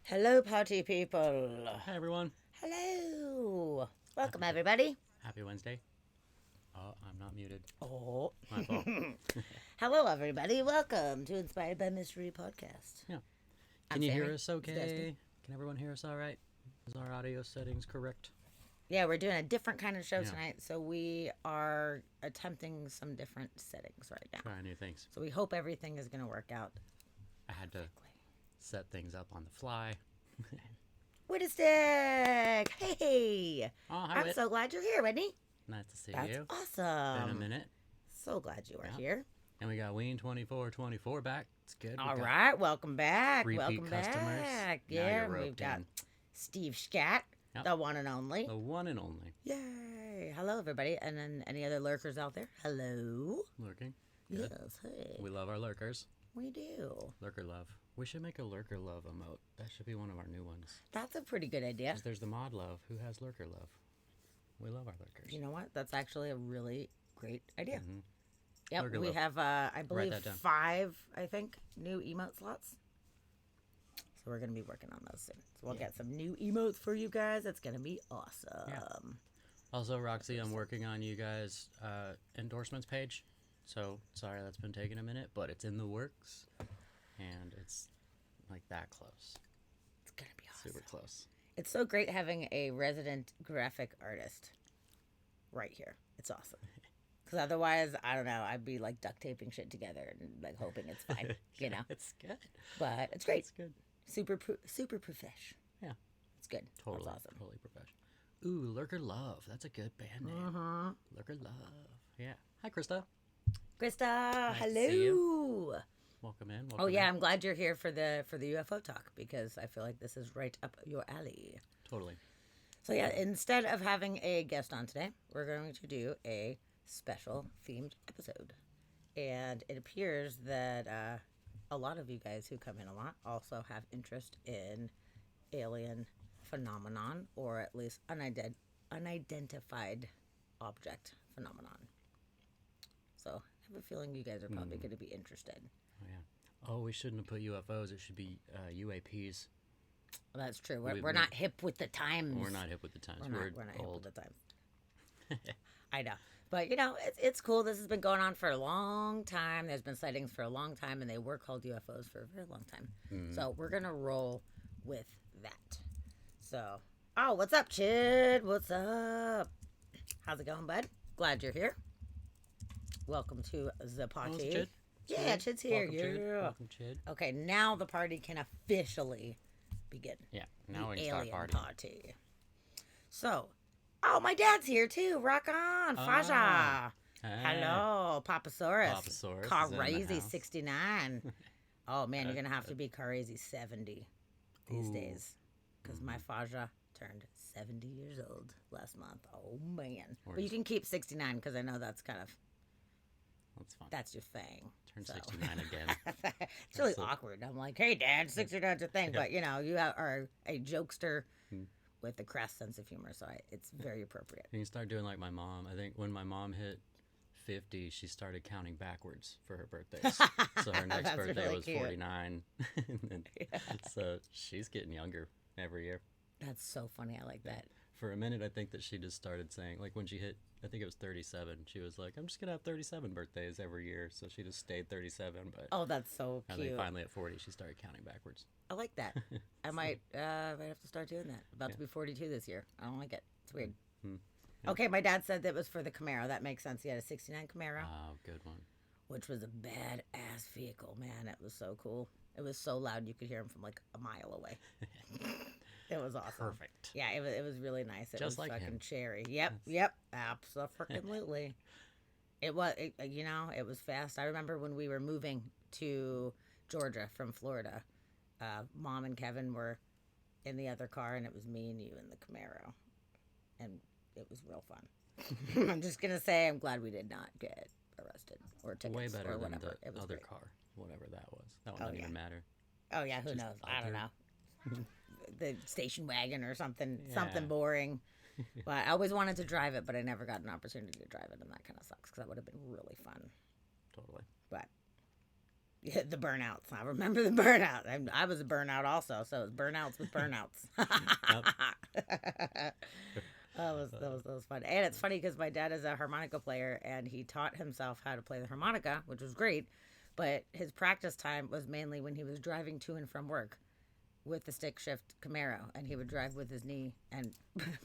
Hello, party people. Hi, everyone. Hello. Welcome, everybody. Happy Wednesday. Oh, I'm not muted. Oh. My fault. Hello, everybody. Welcome to Inspired by Mystery podcast. Yeah. I'm Can you Sammy. hear us It's Destiny. okay? Can everyone hear us all right? Is our audio settings correct? Yeah, we're doing a different kind of show Yeah. tonight, so we are attempting some different settings right now. Try new things. So we hope everything is going to work out. I had to set things up on the fly. With a stick. Hey. Oh, hi, I'm Whit. so glad you're here, Whitney. Nice to see That's you. awesome. Been a minute. So glad you are Yeah. here. And we got Ween2424 back. It's good. All right, welcome back. repeat Welcome customers. back. Now Yeah, you're we've roped got in. Steve Scat, Yep. the one and only. The one and only. Yay! Hello, everybody, and then any other lurkers out there? Hello. Lurking. Good. Yes, hey. We love our lurkers. We do. Lurker love. We should make a lurker love emote. That should be one of our new ones. That's a pretty good idea. 'Cause there's the mod love. Who has lurker love? We love our lurkers. You know what? That's actually a really great idea. Mhm. Yep, Lurker we love. have, I believe, that down. 5, I think, new emote slots. So we're going to be working on those soon. So we'll Yeah. get some new emotes for you guys. It's going to be awesome. Yeah. Also, Roxy, I'm working on you guys' endorsements page. So, sorry that's been taking a minute, but it's in the works. And it's like that close. It's going to be awesome. Super close. It's so great having a resident graphic artist right here. It's awesome. Because otherwise, I don't know, I'd be like duct taping shit together and like hoping it's fine, you know? It's good. But it's great. It's good. Super profesh. Yeah. It's good. Totally. That's awesome. Totally professional. Ooh, Lurker Love. That's a good band name. Lurker Love. Yeah. Hi, Krista. Krista, to hello. see Welcome in. Welcome Oh yeah, in. I'm glad you're here for the UFO talk because I feel like this is right up your alley. Totally. So yeah, instead of having a guest on today, we're going to do a special themed episode. And it appears that a lot of you guys who come in a lot also have interest in alien phenomenon, or at least unidentified object phenomenon. So I have a feeling you guys are probably going to be interested. Oh, yeah. Oh, we shouldn't have put UFOs. It should be UAPs. That's true. We- We're not hip with the times. We're not hip with the times. We're not hip old. with the times. I know. But, you know, it's cool. This has been going on for a long time. There's been sightings for a long time, and they were called UFOs for a very long time. So we're going to roll with that. So, oh, what's up, Chid? What's up? How's it going, bud? Glad you're here. Welcome to the party. Oh, it's Chid? Yeah, Chid's here. Welcome, Chid. Yeah. Welcome, Chid. Okay, now the party can officially begin. Yeah. Now The we can start alien partying. party. So, oh, my dad's here too. Rock on, Faja. Hey. Hello, Papasaurus. Papasaurus is in the Crazy house. 69. Oh man, you're gonna have to be crazy 70 these Ooh. days, because my Faja turned 70 years old last month. Oh man, Or but you just- can keep 69 because I know that's kind of That's fun. that's your thing. Turn so. 69 again. It's really That's it. awkward. I'm like, hey, Dad, 69's a thing, but you know, you are a jokester with a crass sense of humor, so it's very appropriate. You can start doing like my mom. I think when my mom hit 50, she started counting backwards for her birthdays. So her next That's birthday really was cute. 49. And then, so she's getting younger every year. That's so funny. I like that. For a minute, I think that she just started saying, like when she hit, I think it was 37, she was like, I'm just going to have 37 birthdays every year. So she just stayed 37. But Oh, that's so I cute. think finally at 40, she started counting backwards. I like that. I might have to start doing that. About to be 42 this year. I don't like it. It's weird. Okay, my dad said that was for the Camaro. That makes sense. He had a 69 Camaro, Oh, good one. which was a badass vehicle, man. It was so cool. It was so loud you could hear him from like a mile away. It was awesome. Perfect. Yeah, it was really nice. It Just was like fucking him. cherry. Yep, absolutely. It was, you know, it was fast. I remember when we were moving to Georgia from Florida, Mom and Kevin were in the other car, and it was me and you in the Camaro, and it was real fun. I'm just gonna say, I'm glad we did not get arrested or tickets Way better or than whatever. the It was other great. car, whatever that was. That one Oh, doesn't yeah. even matter. Oh yeah, who Just knows? I don't other. know. The station wagon or something, Yeah. something boring. But I always wanted to drive it, but I never got an opportunity to drive it, and that kind of sucks because that would have been really fun. Totally. But Yeah, the burnouts. I remember the burnout. I was a burnout also, so it was burnouts with burnouts. Yep. That was fun. And it's funny because my dad is a harmonica player, and he taught himself how to play the harmonica, which was great. But his practice time was mainly when he was driving to and from work with the stick shift Camaro, and he would drive with his knee and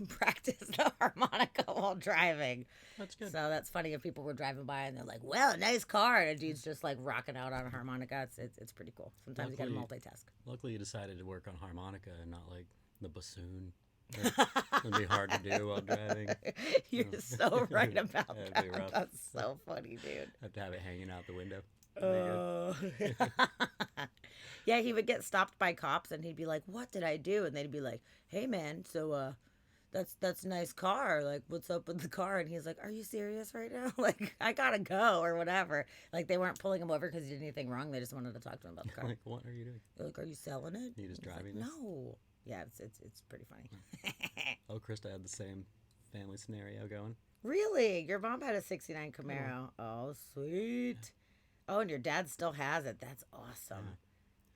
practice the harmonica while driving. That's good. So that's funny if people were driving by and they're like, "Well, nice car," and a dude's just like rocking out on a harmonica. It's pretty cool. Sometimes you got to multitask. Luckily, you decided to work on harmonica and not like the bassoon. It'd be hard to do while driving. You're so right about That'd that. be rough. That's so funny, dude. Have to have it hanging out the window. Yeah, he would get stopped by cops and he'd be like, "What did I do?" And they'd be like, "Hey man, so that's a nice car. Like, what's up with the car?" And he's like, "Are you serious right now? Like, I gotta go or whatever." Like, they weren't pulling him over because he did anything wrong. They just wanted to talk to him about the car. Like, what are you doing? They're like, "Are you selling it?" You just And he's driving like, this? No. Yeah, it's pretty funny. Oh, Krista had the same family scenario going. Really? Your mom had a '69 Camaro. Oh, sweet. Oh, and your dad still has it. That's awesome.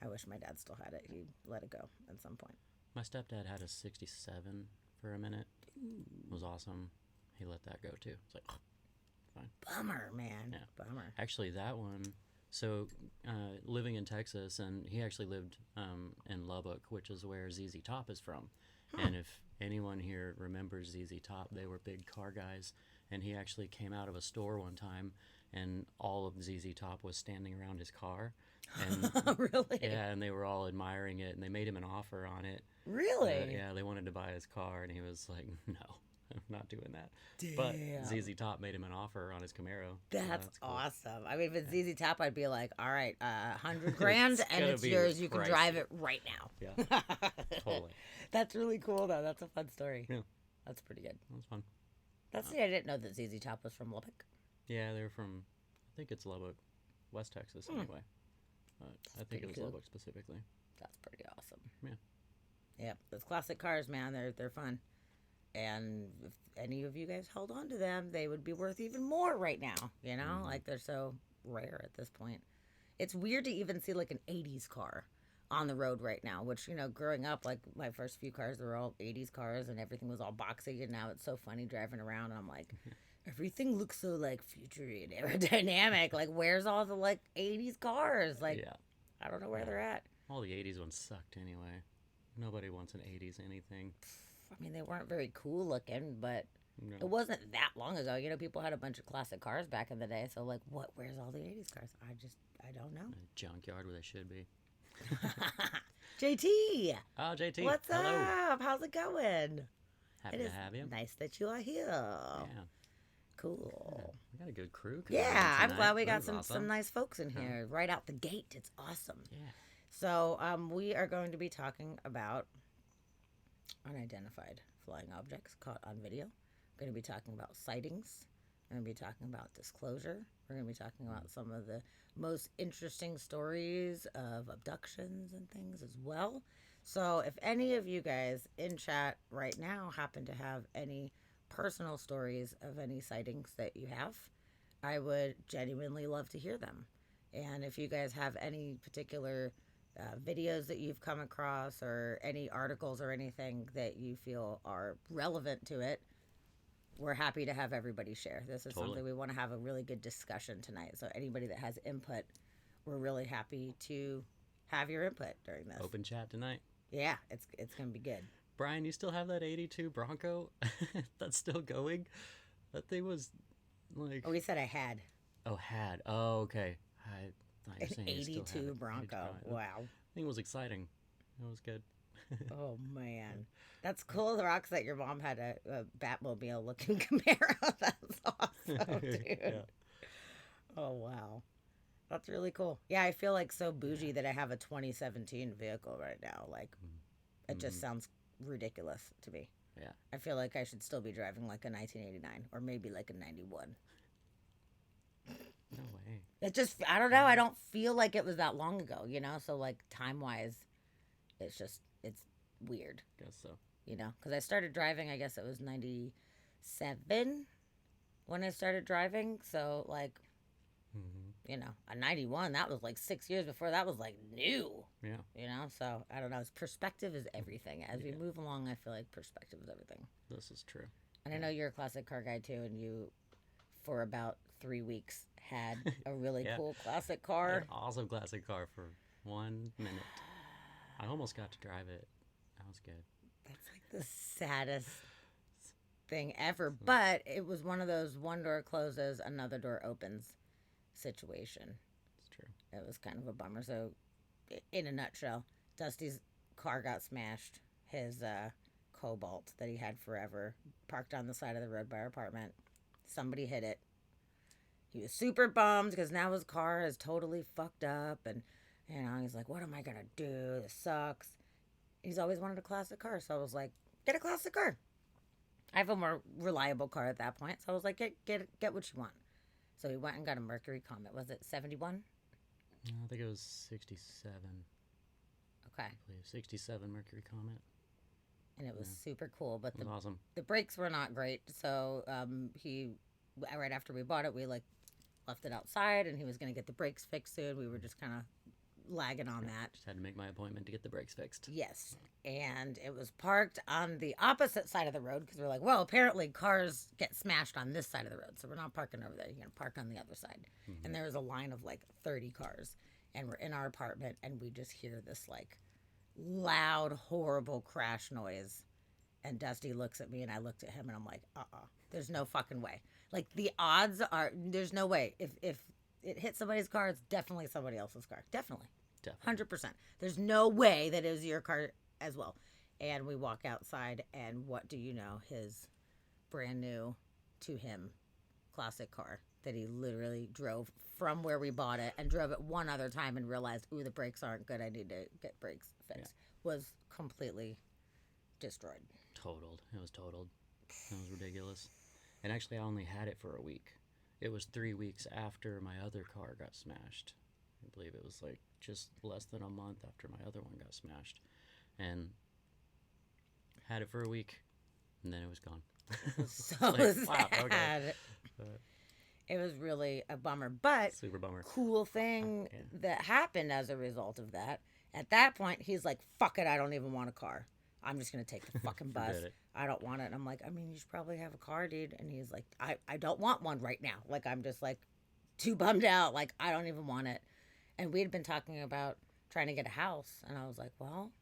I wish my dad still had it. He let it go at some point. My stepdad had a 67 for a minute. It was awesome. He let that go too. It's like, fine. Bummer, man. Yeah. Bummer. Actually, that one. So, living in Texas, and he actually lived in Lubbock, which is where ZZ Top is from. And if anyone here remembers ZZ Top, they were big car guys. And he actually came out of a store one time, and all of ZZ Top was standing around his car. And Really? yeah, and they were all admiring it, and they made him an offer on it. Really? Yeah, they wanted to buy his car, and he was like, "No, I'm not doing that." But ZZ Top made him an offer on his Camaro. So That's cool. awesome. I mean, if it's ZZ Top, I'd be like, "All right, 100 grand, It's and gonna it's be yours. You can pricey. drive it right now." Yeah, totally. That's really cool, though. That's a fun story. Yeah. That's pretty good. That was fun. That's I didn't know that ZZ Top was from Lubbock. Yeah, they're from, I think it's Lubbock, West Texas anyway. But I think pretty it was cool. Lubbock specifically. That's pretty awesome. Yeah. Yeah, those classic cars, man, they're fun. And if any of you guys held on to them, they would be worth even more right now. You know, like they're so rare at this point. It's weird to even see like an '80s car on the road right now. Which, you know, growing up, like my first few cars were all '80s cars, and everything was all boxy. And now it's so funny driving around, and I'm like, everything looks so like futury and aerodynamic. Like, where's all the like '80s cars? Like, Yeah. I don't know where they're at. All the 80s ones sucked anyway. Nobody wants an 80s anything. I mean, they weren't very cool looking, but No. it wasn't that long ago. You know, people had a bunch of classic cars back in the day. So, like, where's all the '80s cars? I don't know. A junkyard where they should be. JT, Oh, JT. what's hello. up? How's it going? Happy It to is have you. nice that you are here. Yeah. Cool. We got a good crew. coming Yeah, in I'm tonight. glad we got This is some awesome. nice folks in here right out the gate. It's awesome. Yeah. So, we are going to be talking about unidentified flying objects caught on video. We're going to be talking about sightings. We're going to be talking about disclosure. We're going to be talking about some of the most interesting stories of abductions and things as well. So, if any of you guys in chat right now happen to have any personal stories of any sightings that you have, I would genuinely love to hear them. And if you guys have any particular videos that you've come across or any articles or anything that you feel are relevant to it, we're happy to have everybody share. This is something we want to have a really good discussion tonight. So anybody that has input, we're really happy to have your input during this. Open chat tonight. Yeah, it's going to be good. Brian, you still have that 82 Bronco? That's still going? That thing was like... Oh, we said I had Oh, had. Oh, okay. I thought you were an saying you still had 82 it. Bronco. 82. Wow. Thing was exciting. It was good. Oh, man. That's cool, the rocks, that your mom had a Batmobile-looking Camaro. That's awesome, dude. Yeah. Oh, wow. That's really cool. Yeah, I feel like so bougie that I have a 2017 vehicle right now. Like, it just sounds ridiculous to me. Yeah. I feel like I should still be driving like a 1989 or maybe like a 91. No way. It just, I don't know. I don't feel like it was that long ago, you know? So, like, time-wise, it's weird, Guess so. you know? Because I started driving, I guess it was 97 when I started driving. So, like, you know, a 91, that was like 6 years before that was like new. Yeah. You know, so I don't know. Perspective is everything. As we Yeah. move along, I feel like perspective is everything. This is true. And I know you're a classic car guy too, and you, for about 3 weeks, had a really Yeah. cool classic I car. had an awesome classic car for 1 minute. I almost got to drive it. That was good. That's like the saddest thing ever. But it was one of those one door closes, another door opens situation. It's true. It was kind of a bummer. So, in a nutshell, Dusty's car got smashed. His Cobalt that he had forever, parked on the side of the road by our apartment. Somebody hit it. He was super bummed because now his car is totally fucked up. And, you know, he's like, what am I going to do? This sucks. He's always wanted a classic car. So I was like, get a classic car. I have a more reliable car at that point. So I was like, get what you want. So he went and got a Mercury Comet. Was it 71? I think it was 67. Okay. I believe 67 Mercury Comet. And it was super cool. But It was awesome. the brakes were not great. So he, right after we bought it, we like left it outside and he was going to get the brakes fixed soon. We were just kind of lagging on that. Just had to make my appointment to get the brakes fixed. Yes. And it was parked on the opposite side of the road because we're like, well, apparently cars get smashed on this side of the road. So we're not parking over there. You're going to park on the other side. And there was a line of like 30 cars. And we're in our apartment and we just hear this like loud, horrible crash noise. And Dusty looks at me and I looked at him and I'm like, there's no fucking way. Like the odds are, there's no way. If it hit somebody's car, it's definitely somebody else's car. Definitely. 100%. There's no way that it was your car as well. And we walk outside and what do you know? His brand new, to him, classic car that he literally drove from where we bought it and drove it one other time and realized, ooh, the brakes aren't good. I need to get brakes fixed. Yeah. Was completely destroyed. Totaled. It was totaled. It was ridiculous. And actually, I only had it for a week. It was 3 weeks after my other car got smashed. I believe it was like just less than a month after my other one got smashed. And had it for a week, and then it was gone. So like, sad. wow, okay. It was really a bummer. But super bummer. Cool thing that happened as a result of that, at that point, he's like, fuck it, I don't even want a car. I'm just going to take the fucking bus. I don't want it. And I'm like, I mean, you should probably have a car, dude. And he's like, I don't want one right now. Like, I'm just like too bummed out. Like, I don't even want it. And we had been talking about trying to get a house. And I was like, well,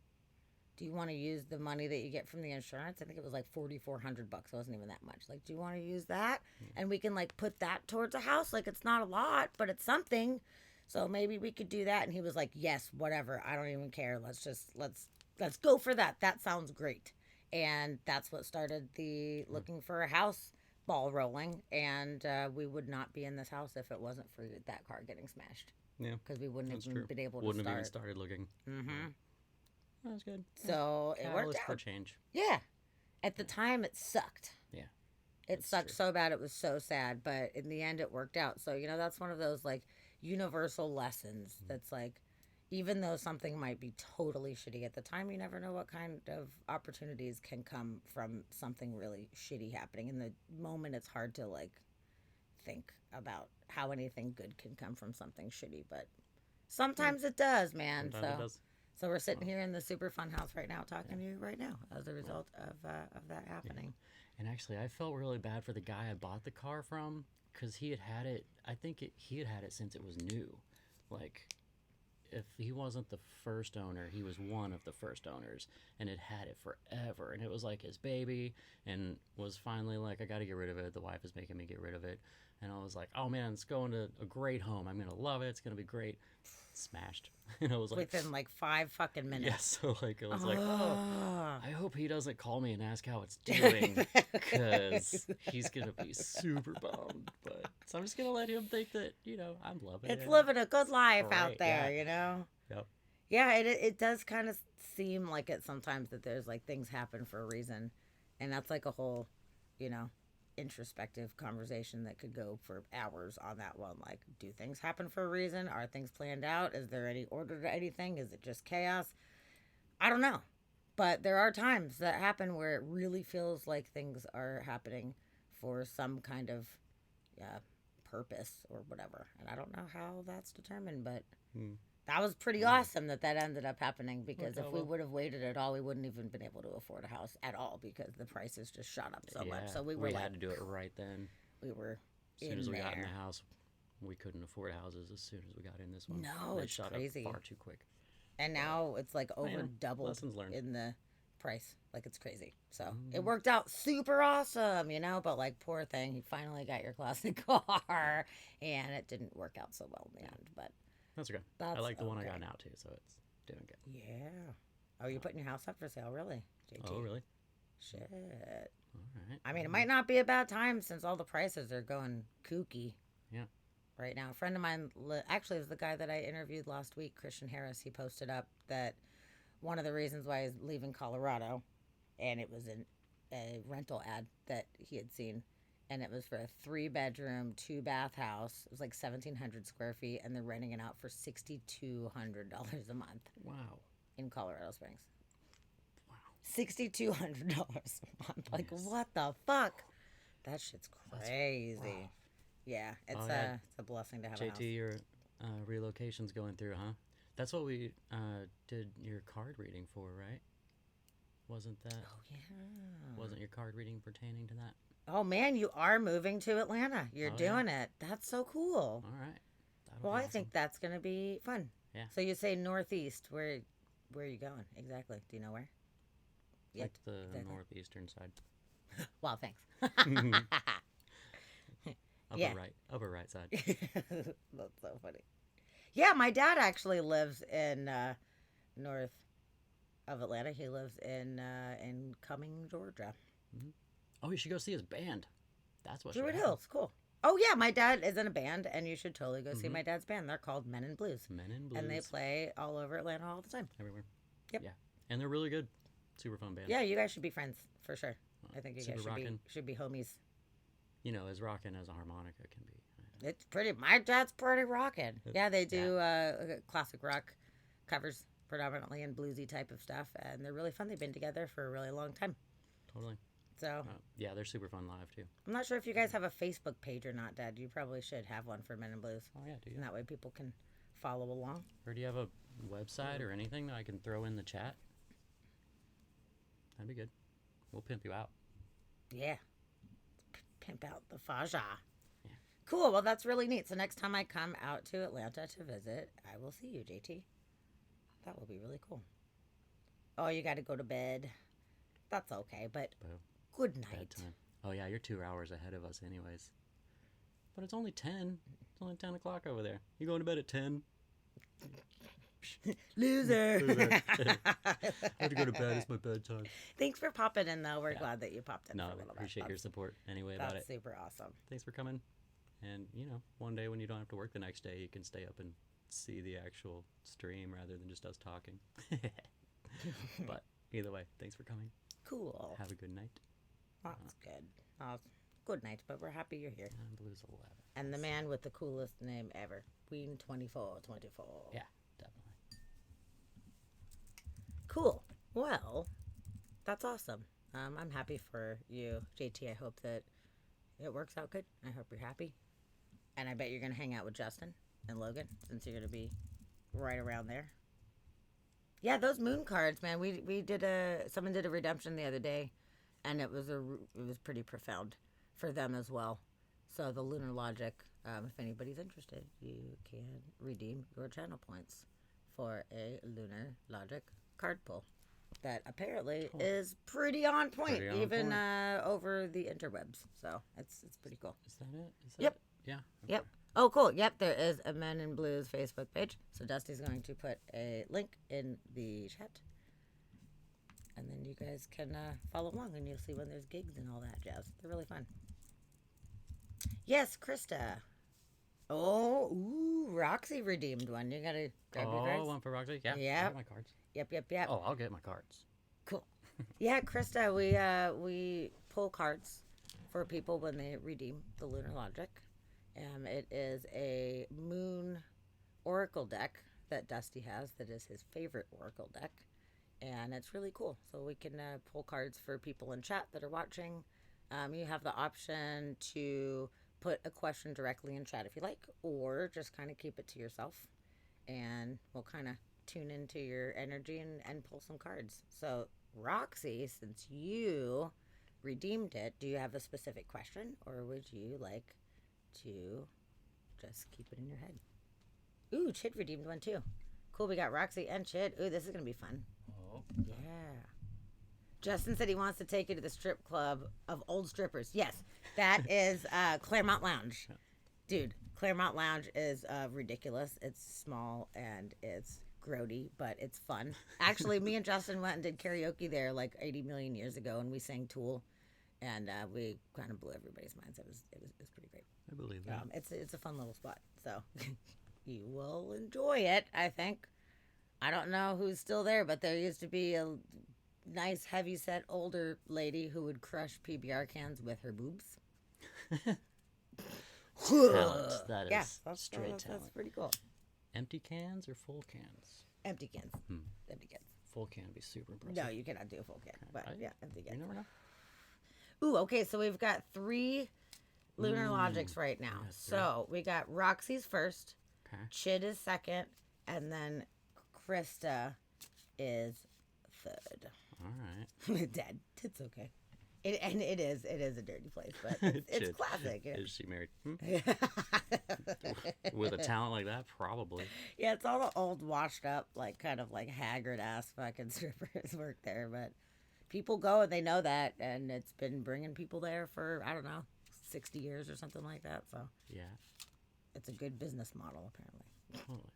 do you want to use the money that you get from the insurance? I think it was like $4,400. It wasn't even that much. Like, do you want to use that? And we can like put that towards a house. Like, it's not a lot, but it's something. So maybe we could do that. And he was like, yes, whatever. I don't even care. Let's go for that. That sounds great. And that's what started the looking for a house ball rolling. And we would not be in this house if it wasn't for that car getting smashed. Yeah. Because we wouldn't have even been able to Wouldn't start. have even started looking. Mm-hmm. That was good. So it worked out. For change. Yeah. At the time, it sucked. Yeah. It sucked so bad. It was so sad. But in the end, it worked out. So, you know, that's one of those, like, universal lessons that's like, even though something might be totally shitty at the time, you never know what kind of opportunities can come from something really shitty happening. In the moment, it's hard to, like, think about how anything good can come from something shitty. But sometimes it does, man. Sometimes it does. So we're sitting here in the super fun house right now talking to you right now as a result of that happening. Yeah. And actually, I felt really bad for the guy I bought the car from because he had it. I think he had it since it was new. Like, if he wasn't the first owner, he was one of the first owners, and it had it forever. And it was like his baby, and was finally like, I got to get rid of it. The wife is making me get rid of it. And I was like, oh man, it's going to a great home. I'm going to love it. It's going to be great. Smashed. And I was like, within like 5 fucking minutes. Yeah, so like I was like, oh, I hope he doesn't call me and ask how it's doing because he's gonna be super bummed. But so I'm just gonna let him think that, you know, I'm loving it. It's living a good life Right, out there, yeah. you know. Yep. Yeah, it does kind of seem like it sometimes that there's like things happen for a reason, and that's like a whole, you know, introspective conversation that could go for hours on that one. Like, do things happen for a reason? Are things planned out? Is there any order to anything? Is it just chaos? I don't know. But there are times that happen where it really feels like things are happening for some kind of purpose or whatever. And I don't know how that's determined, but Hmm. that was pretty awesome that ended up happening, because Okay, if we well. would have waited at all, we wouldn't even been able to afford a house at all, because the prices just shot up so much. So we were like, had to do it right then. we were As soon as we got in there. the house, we couldn't afford houses as soon as we got in this one. No, They it's shot crazy. up far too quick. And now it's like over doubled lessons learned. in the price. Like, it's crazy. So it worked out super awesome, but like, poor thing, you finally got your classic car, and it didn't work out so well in the end. But That's okay. I like the one I got now too, so it's doing good. yeah. Oh, you're putting your house up for sale, really? JT? Oh, really? Shit. All right. I mean, it might not be a bad time since all the prices are going kooky. Yeah. Right now, a friend of mine, actually, it was the guy that I interviewed last week, Christian Harris. He posted up that one of the reasons why he's leaving Colorado, and it was a rental ad that he had seen, and it was for a 3-bedroom, 2-bath house. It was like 1,700 square feet, and they're renting it out for $6,200 a month Wow. in Colorado Springs. Wow. $6,200 a month. Like, Yes. what the fuck? That shit's crazy. rough. Yeah, it's Oh, yeah. it's a blessing to have a house. JT, your relocation's going through, huh? That's what we did your card reading for, right? Wasn't that? Oh yeah. Wasn't your card reading pertaining to that? Oh man, you are moving to Atlanta. You're Oh, yeah. doing it. That's so cool. All right. That'll Well, be I awesome. think that's gonna be fun. Yeah. So you say northeast. Where are you going exactly? Do you know where? Like the exactly. northeastern side. Well, thanks. Upper Yeah. right side. That's so funny. Yeah, my dad actually lives in north of Atlanta. He lives in Cumming, Georgia. Oh, you should go see his band. That's what. Druid should Hills, cool. Oh yeah, my dad is in a band, and you should totally go see my dad's band. They're called Men in Blues, happen. Men in Blues. and they play all over Atlanta all the time. everywhere. Yep. Yeah, and they're really good. Super fun band. Yeah, you guys should be friends for sure. I think you Super guys rockin'. should be homies. You know, as rockin' as a harmonica can be. It's pretty. My dad's pretty rockin'. Yeah, they do classic rock covers predominantly and bluesy type of stuff, and they're really fun. They've been together for a really long time. Totally. So Yeah, they're super fun live too. I'm not sure if you guys have a Facebook page or not, Dad. You probably should have one for Men in Blues, Oh yeah, do you? and that way people can follow along. Or do you have a website or anything that I can throw in the chat? That'd be good. We'll pimp you out. Yeah. Pimp out the Faja. Yeah. Cool. Well, that's really neat. So next time I come out to Atlanta to visit, I will see you, JT. That will be really cool. Oh, you got to go to bed. That's okay, but Boo. good night. Bedtime. Oh yeah, you're 2 hours ahead of us anyways. But it's only 10. It's only 10 o'clock over there. You going to bed at 10? Loser. I have to go to bed. It's my bedtime. Thanks for popping in, though. We're glad that you popped in No, for a I little appreciate bit. your support anyway about That's it. super awesome. Thanks for coming. And, one day when you don't have to work the next day, you can stay up and see the actual stream rather than just us talking. But either way, thanks for coming. Cool. Have a good night. That's good. Good night, but we're happy you're here. And Blues 11. And the man with the coolest name ever, Queen 2424. Yeah, definitely. Cool. Well, that's awesome. I'm happy for you, JT. I hope that it works out good. I hope you're happy. And I bet you're going to hang out with Justin and Logan since you're going to be right around there. Yeah, those moon cards, man. We did someone did a redemption the other day, and it was pretty profound for them as well. So the Lunar Logic, if anybody's interested, you can redeem your channel points for a Lunar Logic card pull that apparently is pretty on point, Pretty on even point. over the interwebs. So it's pretty cool. Is that it? Is that Yep. it? Yeah. Yep. Oh, cool. Yep, there is a Men in Blues Facebook page. So Dusty's going to put a link in the chat. And then you guys can follow along and you'll see when there's gigs and all that jazz. They're really fun. Yes, Krista. Oh, ooh, Roxy redeemed one. You got to grab your cards. Oh, one for Roxy? Yeah. Yep. I'll get my cards. Yep. Oh, I'll get my cards. Cool. Yeah, Krista, we pull cards for people when they redeem the Lunar Logic. It is a moon oracle deck that Dusty has that is his favorite oracle deck. And it's really cool. So we can pull cards for people in chat that are watching. You have the option to put a question directly in chat if you like, or just kind of keep it to yourself, and we'll kind of tune into your energy and pull some cards. So, Roxy, since you redeemed it, do you have a specific question, or would you like to just keep it in your head? Ooh, Chid redeemed one too. Cool, we got Roxy and Chid. Ooh, this is going to be fun. Oh. Yeah. Justin said he wants to take you to the strip club of old strippers. Yes, that is Claremont Lounge. Dude, Claremont Lounge is ridiculous. It's small and it's grody, but it's fun. Actually, me and Justin went and did karaoke there like 80 million years ago, and we sang Tool, and we kind of blew everybody's minds. It was pretty great. I believe that. It's a fun little spot, so you will enjoy it, I think. I don't know who's still there, but there used to be a nice, heavy-set older lady who would crush PBR cans with her boobs. Talent. That is that's straight talent. That's pretty cool. Empty cans or full cans? Empty cans. Empty cans. Full can would be super impressive. No, you cannot do a full can. But yeah, empty You cans. never know. Ooh, okay, so we've got 3 Lunar Logics right now. Yeah, So we got Roxy's first, Okay. Chid is second, and then Krista is third. All right. Dead. It's okay. It is a dirty place, but it's Chid. classic. Yeah. Is she married? With a talent like that? Probably. Yeah, it's all the old, washed up, like kind of like haggard ass fucking strippers work there, but people go and they know that, and it's been bringing people there for, I don't know, 60 years or something like that. So Yeah. it's a good business model, apparently. Totally.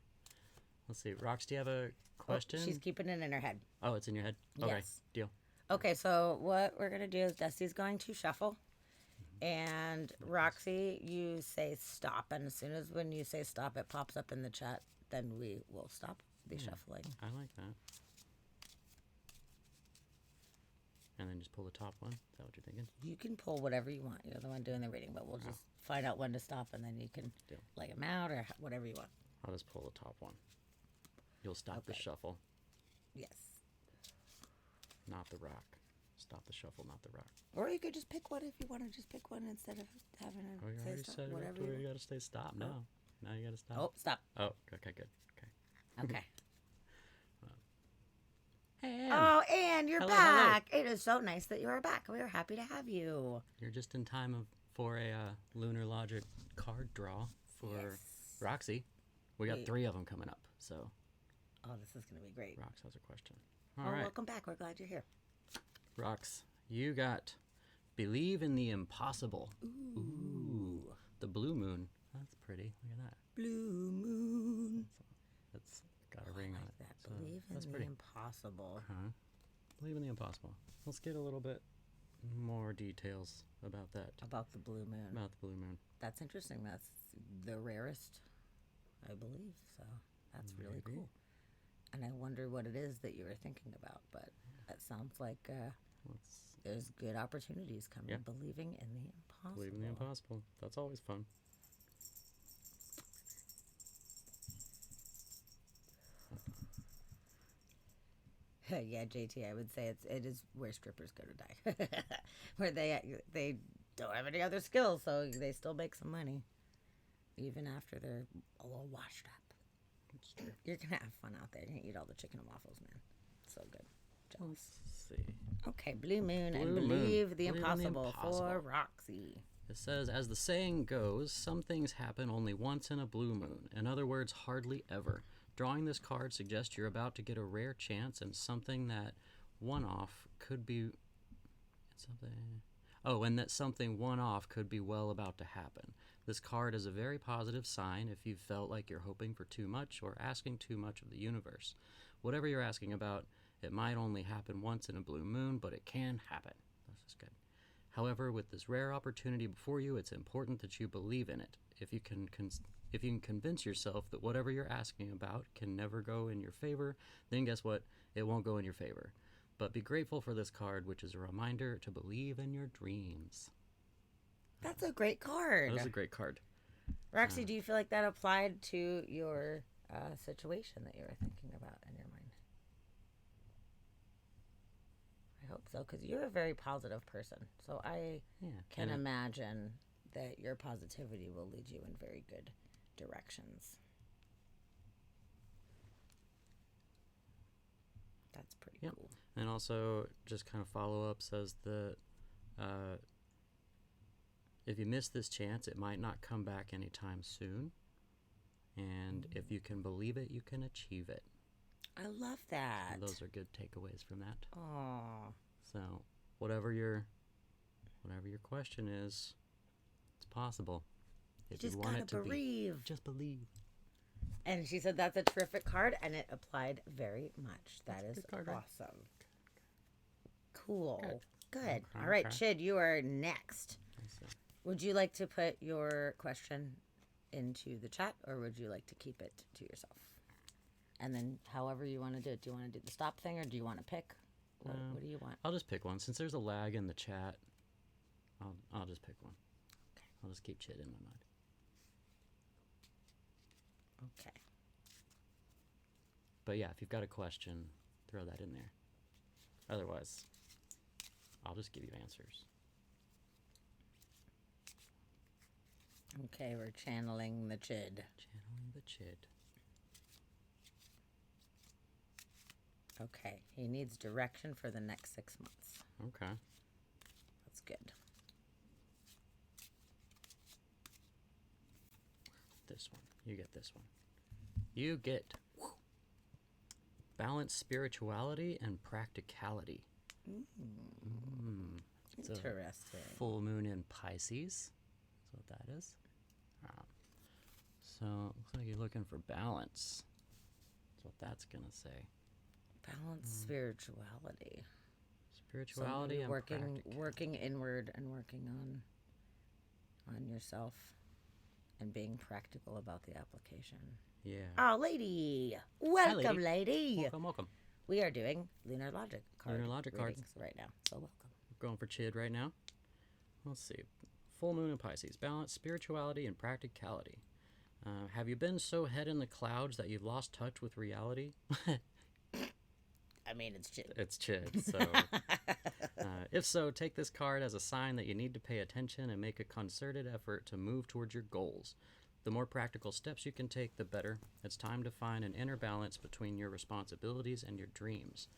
Let's see. Rox, do you have a question? Oh, she's keeping it in her head. Oh, it's in your head? Okay. Yes. Deal. Okay, so what we're going to do is Dusty's going to shuffle. And Roxy, you say stop. And as soon as when you say stop, it pops up in the chat, then we will stop the shuffling. I like that. And then just pull the top one. Is that what you're thinking? You can pull whatever you want. You're the one doing the reading, but we'll just find out when to stop, and then you can Deal. lay them out or whatever you want. I'll just pull the top one. You'll stop the Okay. shuffle, Yes. not the rock. Stop the shuffle, not the rock. Or you could just pick one if you want to just pick one instead of having a Oh, you say already stop, said whatever you you got to stay stop now. Now you got to stop. Oh, stop. Oh, okay, good. Okay. Okay. Hey, Oh, Anne, you're Hello, back. It is so nice that you are back. We are happy to have you. you're just in time for a Lunar Logic card draw for Yes. Roxy. We got Wait. 3 of them coming up. So, Oh, this is going to be great. Rox has a question. All Oh, right. welcome back. We're glad you're here. Rox, you got Believe in the Impossible. Ooh. The blue moon. That's pretty. Look at that. Blue moon. That's got a ring on it. That So believe in that's the pretty. impossible. Huh? Believe in the impossible. Let's get a little bit more details about that. About the blue moon. About the blue moon. That's interesting. That's the rarest, I believe. So that's really Maybe. cool. And I wonder what it is that you were thinking about. But that sounds like Let's there's good opportunities coming. Yeah. Believing in the impossible. believe in the impossible. That's always fun. Yeah, JT, I would say it is where strippers go to die, where they don't have any other skills, so they still make some money, even after they're a little washed up. That's true. You're gonna have fun out there. You're gonna eat all the chicken and waffles, man. So good. Jealous. Let's see. Okay, blue moon and Blue moon. believe the Believe in the impossible for impossible. Roxy. It says, as the saying goes, some things happen only once in a blue moon. In other words, hardly ever. Drawing this card suggests you're about to get a rare chance and something that one-off could be something. Oh, and that something one-off could be well about to happen. This card is a very positive sign if you felt like you're hoping for too much or asking too much of the universe. Whatever you're asking about, it might only happen once in a blue moon, but it can happen. This is good. However, with this rare opportunity before you, it's important that you believe in it. If you can convince yourself that whatever you're asking about can never go in your favor, then guess what? It won't go in your favor. But be grateful for this card, which is a reminder to believe in your dreams. That's a great card. That was a great card. Roxy, do you feel like that applied to your situation that you were thinking about in your mind? I hope so, because you're a very positive person. So I Yeah. can and imagine that your positivity will lead you in very good directions. That's pretty cool. And also, just kind of follow up says that if you miss this chance, it might not come back anytime soon. And if you can believe it, you can achieve it. I love that. And those are good takeaways from that. Aww. So, whatever your question is, it's possible. If you just want gotta it to believe. Just believe. And she said that's a terrific card, and it applied very much. That is card, right? awesome. Cool. Good. Okay, All right, okay. Chid, you are next. Would you like to put your question into the chat, or would you like to keep it to yourself? And then however you want to do it. Do you want to do the stop thing, or do you want to pick? What do you want? I'll just pick one. Since there's a lag in the chat, I'll just pick one. Okay. I'll just keep Chid in my mind. Okay. But yeah, if you've got a question, throw that in there. Otherwise, I'll just give you answers. Okay, we're channeling the Chid. Channeling the Chid. Okay, he needs direction for the next 6 months. Okay. That's good. This one. You get this one. You get balance, spirituality, and practicality. It's Interesting. a full moon in Pisces. That's what that is. So it looks like you're looking for balance. That's what that's going to say. Balance, spirituality. Spirituality and working inward and working on yourself and being practical about the application. Yeah. Oh, lady. Welcome, lady. Welcome. We are doing Lunar Logic cards right now. So welcome. We're going for Chid right now. Let's see. Full moon in Pisces. Balance, spirituality, and practicality. Have you been so head in the clouds that you've lost touch with reality? I mean, it's Chid. It's Chid, so... if so, take this card as a sign that you need to pay attention and make a concerted effort to move towards your goals. The more practical steps you can take, the better. It's time to find an inner balance between your responsibilities and your dreams.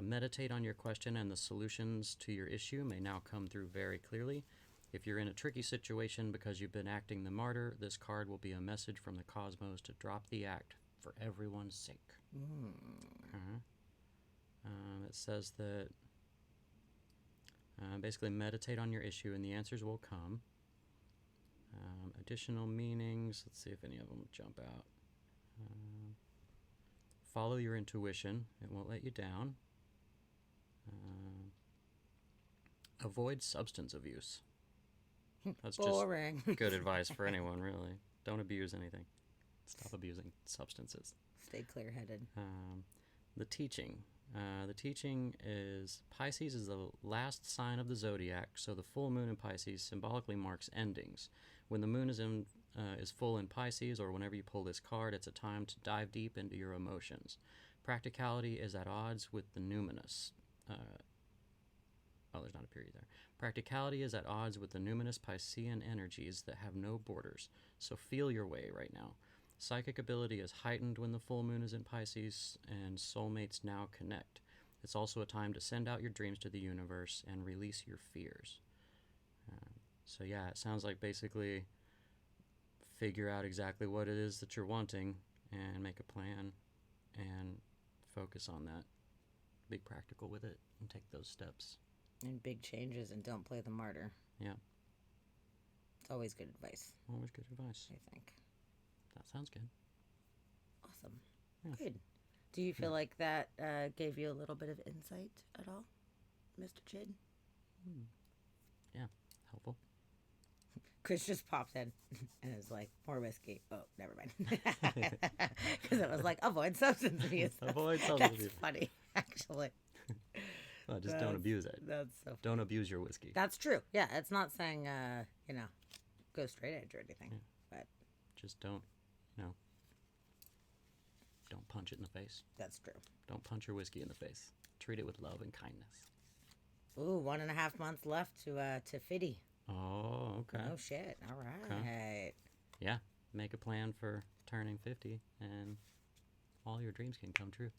Meditate on your question, and the solutions to your issue may now come through very clearly. If you're in a tricky situation because you've been acting the martyr, this card will be a message from the cosmos to drop the act for everyone's sake. It says that basically meditate on your issue and the answers will come. Additional meanings, let's see if any of them jump out. Follow your intuition, it won't let you down. Avoid substance abuse. That's boring. Just good advice for anyone, really. Don't abuse anything. Stop abusing substances. Stay clear-headed. The teaching. The teaching is Pisces is the last sign of the zodiac, so the full moon in Pisces symbolically marks endings. When the moon is full in Pisces, or whenever you pull this card, it's a time to dive deep into your emotions. Practicality is at odds with the numinous. There's not a period there. Practicality is at odds with the numinous Piscean energies that have no borders, so feel your way right now. Psychic ability is heightened when the full moon is in Pisces, and soulmates now connect. It's also a time to send out your dreams to the universe and release your fears. So yeah, it sounds like basically figure out exactly what it is that you're wanting and make a plan and focus on that. Be practical with it and take those steps. And big changes, and don't play the martyr. Yeah. It's always good advice. Always good advice. I think. That sounds good. Awesome. Yeah. Good. Do you feel like that gave you a little bit of insight at all, Mr. Chid? Yeah. Helpful. Chris just popped in and is like, more whiskey. Oh, never mind. Because it was like, avoid substance abuse. Avoid substance abuse. That's funny, actually. Well, just don't abuse it. That's so funny. Don't abuse your whiskey. That's true. Yeah, it's not saying, go straight edge or anything. Yeah. But just don't punch it in the face. that's true. Don't punch your whiskey in the face. Treat it with love and kindness. Ooh, 1.5 months left to Fiddy. Oh, okay. Oh shit! All right. Yeah, make a plan for turning 50, and all your dreams can come true.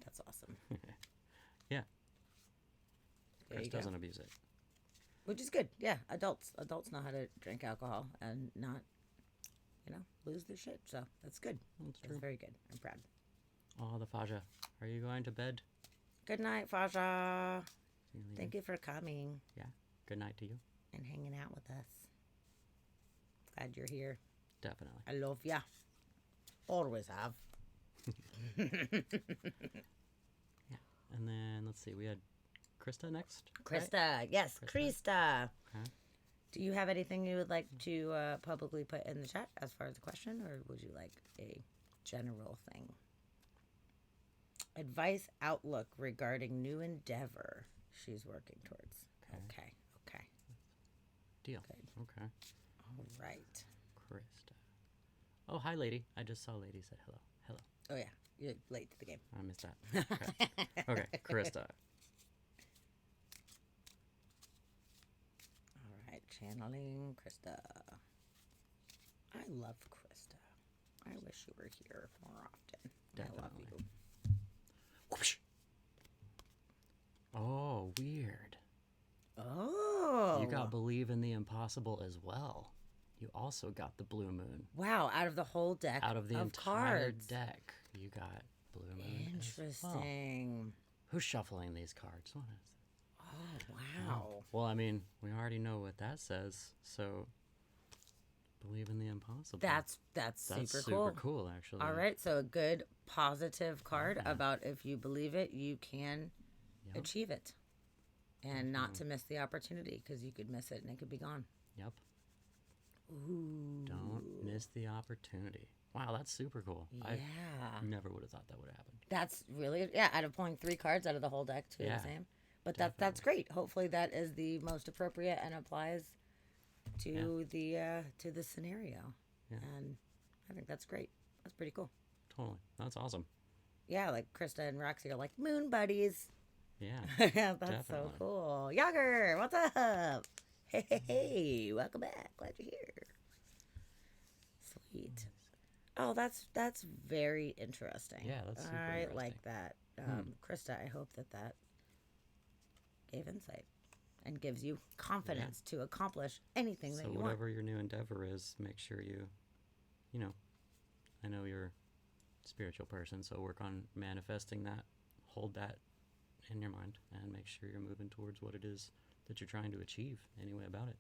That's awesome. Yeah. There Chris you go. doesn't abuse it. Which is good. Yeah, adults know how to drink alcohol and not, lose their shit. So that's good. That's true. That's very good. I'm proud. Oh, the Faja. Are you going to bed? Good night, Faja. Thank you for coming. Yeah. Good night to you. And hanging out with us. Glad you're here. Definitely. I love ya. Always have. Yeah. And then, let's see, we had Krista next? Krista. Right? Yes, Krista. Okay. Do you have anything you would like to publicly put in the chat as far as a question, or would you like a general thing? Advice outlook regarding new endeavor she's working towards. Okay. Deal. Good. Okay. All right. Krista. Oh, hi, lady. I just saw lady said hello. Hello. Oh, yeah. You're late to the game. I missed that. Okay. Okay, Krista. All right. Channeling Krista. I love Krista. I wish you were here more often. Definitely. I love you. Whoosh. Oh, weird. Oh. You got believe in the impossible as well. You also got the blue moon. Wow, out of the whole deck Out of the entire cards. deck, you got blue moon. Interesting. Well. Who's shuffling these cards? What is it? Oh, wow. Well, I mean, we already know what that says. So, believe in the impossible. That's super cool, actually. All right, so a good positive card about if you believe it, you can achieve it. And not to miss the opportunity, because you could miss it and it could be gone. Yep. Ooh. Don't miss the opportunity. Wow, that's super cool. Yeah. I never would have thought that would have happened. That's really, out of pulling 3 cards out of the whole deck, 2 of the same. But that's great. Hopefully that is the most appropriate and applies to the scenario. Yeah. And I think that's great. That's pretty cool. Totally. That's awesome. Yeah, like Krista and Roxy are like moon buddies. Yeah. That's definitely. so cool. Yager, what's up? Hey, welcome back. Glad you're here. Sweet. Oh, that's very interesting. Yeah, that's super I interesting. like that. Krista, I hope that gave insight and gives you confidence to accomplish anything that you want. So whatever your new endeavor is, make sure you know, I know you're a spiritual person, so work on manifesting that. Hold that in your mind and make sure you're moving towards what it is that you're trying to achieve anyway about it.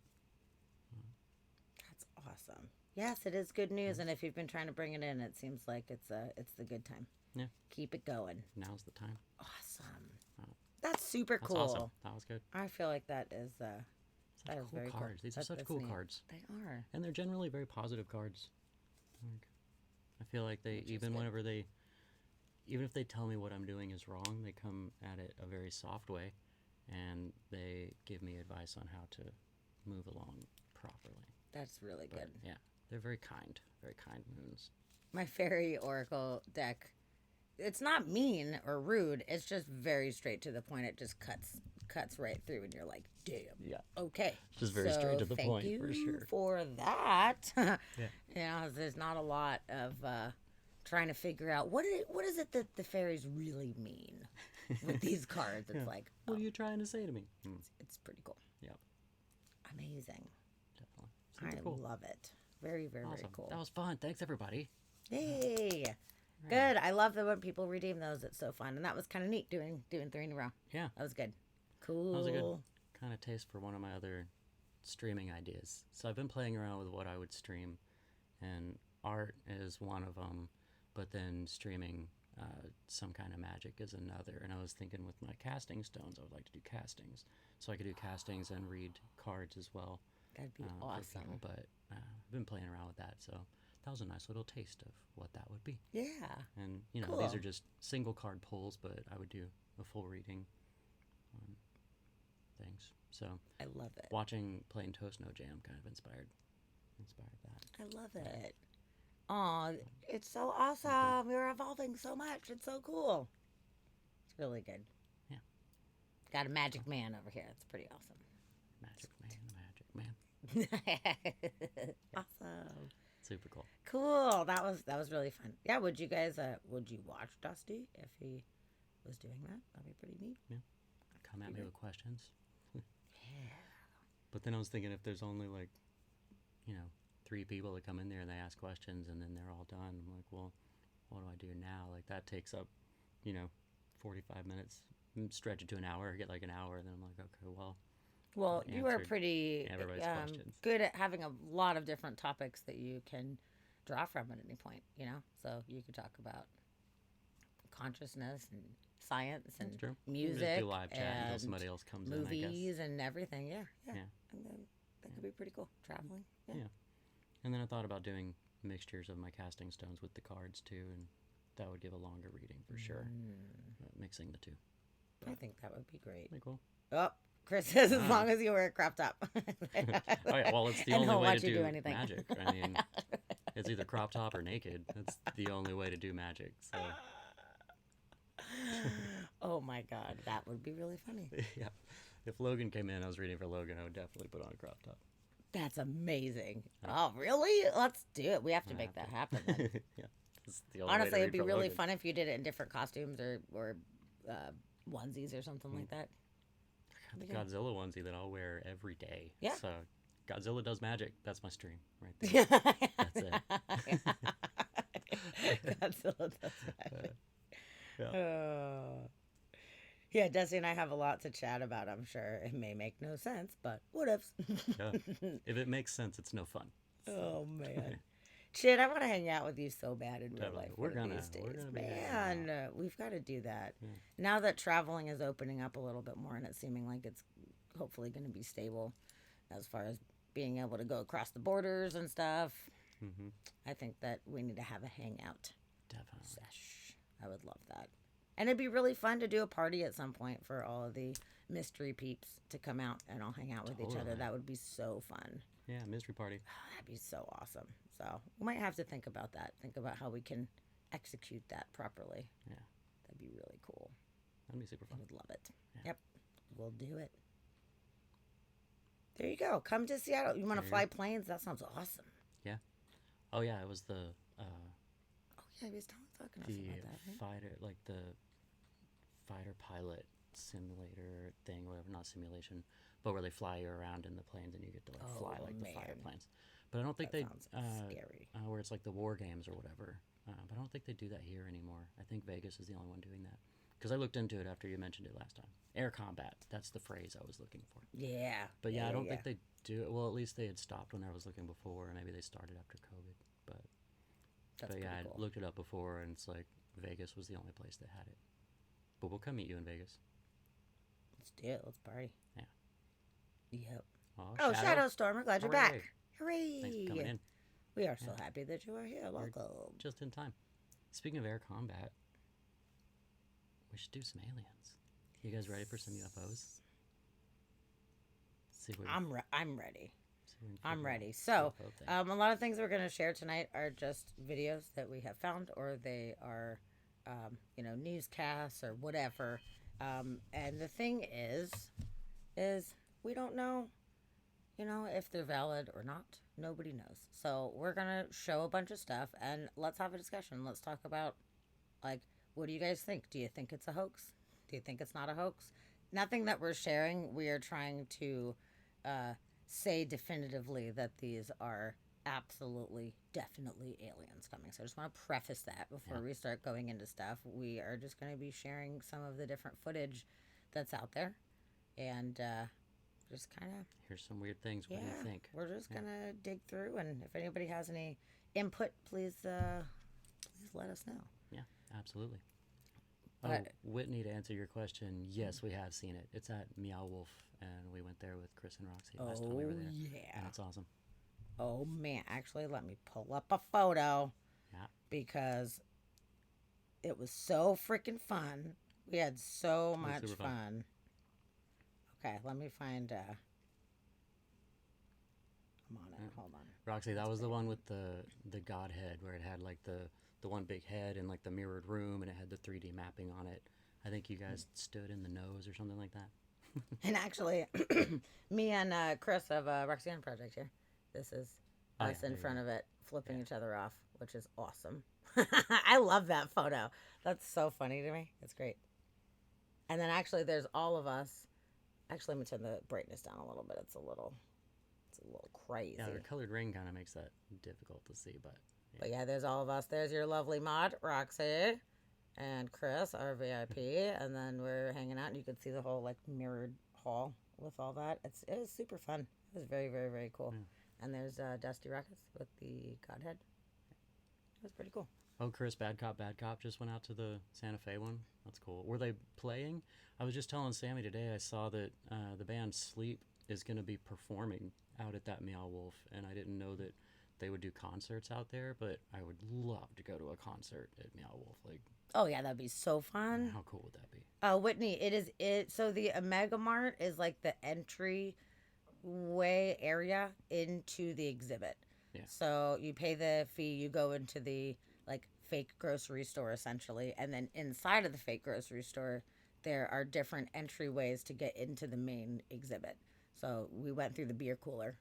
That's awesome. Yes, it is good news, and if you've been trying to bring it in, it seems like it's the good time. Yeah. Keep it going. Now's the time. Awesome. That's super That's cool. awesome. That was good. I feel like that is Such cool very cool. cards. These are such That's cool neat. cards. They are. And they're generally very positive cards. Like, I feel like they, even if they tell me what I'm doing is wrong, they come at it a very soft way, and they give me advice on how to move along properly. That's really But, good. yeah, they're very kind moons. My fairy oracle deck, it's not mean or rude. It's just very straight to the point. It just cuts right through, and you're like, damn. Yeah. Okay. Just very straight to the point, thank you for sure. for that. Yeah. You know, there's not a lot of trying to figure out what is it that the fairies really mean with these cards. It's like, What are you trying to say to me? it's pretty cool. Yep. Amazing. Definitely. I Super cool. love it. Very, very, Awesome. very cool. That was fun. Thanks, everybody. Yay. Good. I love that when people redeem those. It's so fun. And that was kind of neat doing 3 in a row. Yeah. That was good. Cool. That was a good kind of taste for one of my other streaming ideas. So I've been playing around with what I would stream, and art is one of them, but then streaming some kind of magic is another. And I was thinking with my casting stones, I would like to do castings. So I could do castings and read cards as well. That'd be for awesome. people. But I've been playing around with that, so that was a nice little taste of what that would be. Yeah. And, you know, Cool. these are just single card pulls, but I would do a full reading on things. So I love it. watching Plain Toast No Jam kind of inspired that. I love it. Aw, it's so awesome. We're evolving so much. It's so cool. It's really good. Yeah. Got a magic man over here. It's pretty awesome. Magic man. Awesome. Super cool. Cool. That was really fun. Yeah. Would you guys would you watch Dusty if he was doing that? That'd be pretty neat. Yeah. Come at me with questions. Yeah. But then I was thinking if there's only like, 3 people that come in there and they ask questions and then they're all done. I'm like, well, what do I do now? Like that takes up, 45 minutes, stretch it to an hour, get like an hour. Then I'm like, okay, well. Well, you are pretty everybody's questions. good at having a lot of different topics that you can draw from at any point, So you could talk about consciousness and science and That's true. music Just do live chat until and somebody else comes in, I guess. movies and everything. Yeah. Yeah. And then that could be pretty cool. Traveling. Yeah. Yeah. And then I thought about doing mixtures of my casting stones with the cards too, and that would give a longer reading for sure. Mixing the two. I think that would be great. Pretty cool. Oh, Chris says as long as you wear it cropped up. Oh yeah, well it's the And only he'll way watch to you do do anything. magic. I mean, it's either crop top or naked. That's the only way to do magic. So Oh my God, that would be really funny. yeah, if Logan came in, I was reading for Logan, I would definitely put on a crop top. That's amazing. Oh, really? Let's do it. We have to make that happen then. Yeah, that's the only way to Honestly, it'd read be for really Logan. fun if you did it in different costumes or onesies or something like that. The Godzilla onesie that I'll wear every day. Yeah. So Godzilla does magic. That's my stream right there. That's it. Godzilla does that. Yeah. Yeah, Dusty and I have a lot to chat about, I'm sure. It may make no sense, but what ifs? Yeah. If it makes sense, it's no fun. Oh, man. Shit, I want to hang out with you so bad in real Definitely. life. We're one of gonna- these we're days. gonna be hanging Man, we've got to do that. Now that traveling is opening up a little bit more and it's seeming like it's hopefully going to be stable as far as being able to go across the borders and stuff, I think that we need to have a hangout Definitely. sesh. I would love that. And it'd be really fun to do a party at some point for all of the mystery peeps to come out and all hang out with each other. Totally. That would be so fun. Yeah, mystery party. Oh, that'd be so awesome. So we might have to think about that. Think about how we can execute that properly. Yeah. That'd be really cool. That'd be super I fun. would love it. Yeah. Yep. We'll do it. There you go. Come to Seattle. You want to fly planes? That sounds awesome. Oh yeah, it was the Oh, yeah, he was talking to us about that. Right? fighter, like the fighter pilot simulator thing, whatever, not simulation, but where they fly you around in the planes and you get to like fly Oh, like the fighter man. planes. But I don't think That they sounds scary. where it's like the war games or whatever. But I don't think they do that here anymore. I think Vegas is the only one doing that. Because I looked into it after you mentioned it last time. Air combat. That's the phrase I was looking for. Yeah. But yeah, I don't think they do it. Well, at least they had stopped when I was looking before. Or maybe they started after COVID. But That's yeah, pretty I cool. looked it up before, and it's like Vegas was the only place that had it. But we'll come meet you in Vegas. Let's do it. Let's party. Yeah. Yep. Oh, Shadow Storm, we're glad you're Hooray. back. Hooray! Thanks for coming in. We are so happy that you are here. Welcome. Just in time. Speaking of air combat, we should do some aliens. You guys ready for some UFOs? See if we can- I'm ready. see if we can I'm figure out ready. the So, UFO thing. a lot of things we're going to share tonight are just videos that we have found, or they are, newscasts or whatever. And the thing is we don't know, if they're valid or not. Nobody knows. So we're going to show a bunch of stuff and let's have a discussion. Let's talk about, like, what do you guys think? Do you think it's a hoax? Do you think it's not a hoax? Nothing that we're sharing, we are trying to say definitively that these are absolutely, definitely aliens coming. So I just want to preface that before we start going into stuff. We are just going to be sharing some of the different footage that's out there and just kind of, Here's some weird things. What do you think? we're just going to dig through. And if anybody has any input, please let us know. Yeah, absolutely. But- Whitney, to answer your question, yes, we have seen it. It's at Meow Wolf, and we went there with Chris and Roxy last time we were there. yeah. And it's awesome. Oh, man. Actually, let me pull up a photo. Yeah. Because it was so freaking fun. We had so was much super fun. fun. Okay, let me find... I'm on it. Hold on. Roxy, that was the one with the godhead, where it had like the one big head and like the mirrored room, and it had the 3D mapping on it. I think you guys stood in the nose or something like that. And actually, me and Chris of Roxanne Project here. This is Oh, us yeah, in there you front go. of it, flipping Yeah. each other off, which is awesome. I love that photo. That's so funny to me. It's great. And then actually, there's all of us. Actually, let me turn the brightness down a little bit. It's a little Yeah, the crazy. colored ring kind of makes that difficult to see, but yeah. But yeah, there's all of us. There's your lovely mod, Roxy, and Chris, our VIP, and then we're hanging out, and you can see the whole like mirrored hall with all that. It was super fun. It was very very very cool. Yeah. And there's Dusty Rockets with the Godhead. It was pretty cool. Oh, Chris, Bad Cop just went out to the Santa Fe one. That's cool. Were they playing? I was just telling Sammy today. I saw that the band Sleep is going to be performing out at that Meow Wolf, and I didn't know that they would do concerts out there. But I would love to go to a concert at Meow Wolf. Like, Oh yeah, that'd be so fun. how cool would that be? Whitney, it is it. So the Omega Mart is like the entry way area into the exhibit. Yeah. So you pay the fee, you go into the like fake grocery store essentially, and then inside of the fake grocery store, there are different entryways to get into the main exhibit. So we went through the beer cooler.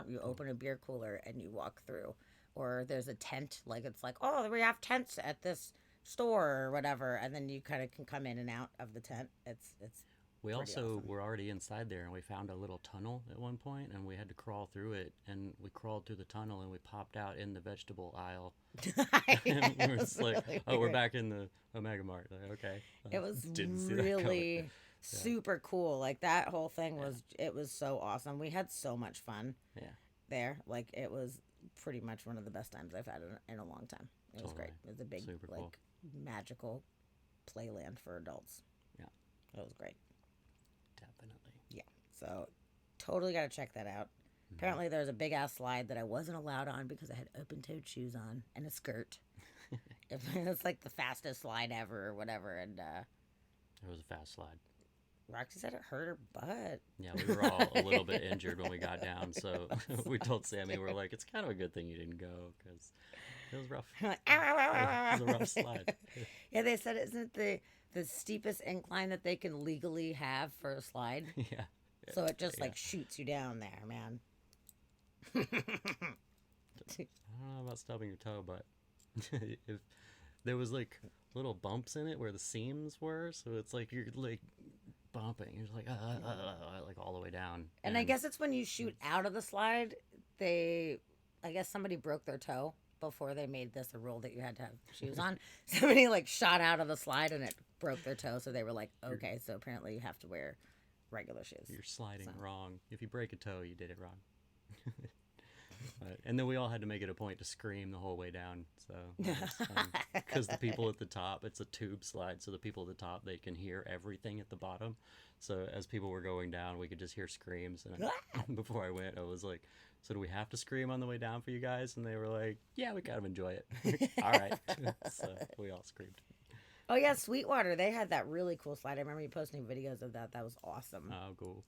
You open a beer cooler and you walk through, or there's a tent. Like it's like, oh, we have tents at this store or whatever, and then you kind of can come in and out of the tent. It's We pretty also awesome. were already inside there, and we found a little tunnel at one point, and we had to crawl through it. And we crawled through the tunnel, and we popped out in the vegetable aisle. And we It were was just like, really "Oh, we're weird. back in the Omega Mart." Like, okay, It was didn't see that coming. really Yeah, super cool. Like that whole thing yeah, was it was so awesome. We had so much fun yeah, there. Like it was pretty much one of the best times I've had in a long time. It was totally, great. It was a big super cool. like magical playland for adults. Yeah, It was great. definitely. Yeah. So totally got to check that out. Hmm. Apparently there's a big ass slide that I wasn't allowed on because I had open toed shoes on and a skirt. It's like the fastest slide ever or whatever. And It was a fast slide. Roxy said it hurt her butt. Yeah, we were all a little bit injured when we got down, so we told Sammy, we're like, it's kind of a good thing you didn't go because it was rough. I'm like, ow, ow, ow, It ow, was a ow. rough slide. Yeah, they said isn't it the steepest incline that they can legally have for a slide? Yeah, So it just yeah. like shoots you down there, man. I don't know about stubbing your toe, but if there was like little bumps in it where the seams were, so it's like you're like bumping. You're just like like all the way down. And I guess it's when you shoot out of the slide, I guess somebody broke their toe before they made this a rule that you had to have shoes on. Somebody like shot out of the slide and it broke their toe, so they were like, okay, so apparently you have to wear regular shoes. you're sliding So. wrong. If you break a toe, you did it wrong. And then we all had to make it a point to scream the whole way down. So because the people at the top, it's a tube slide, so the people at the top they can hear everything at the bottom. So as people were going down, we could just hear screams. And before I went, I was like, "So do we have to scream on the way down for you guys?" And they were like, "Yeah, we kind of enjoy it." All right, so we all screamed. Oh yeah, Sweetwater. They had that really cool slide. I remember you posting videos of that. That was awesome. Oh, cool.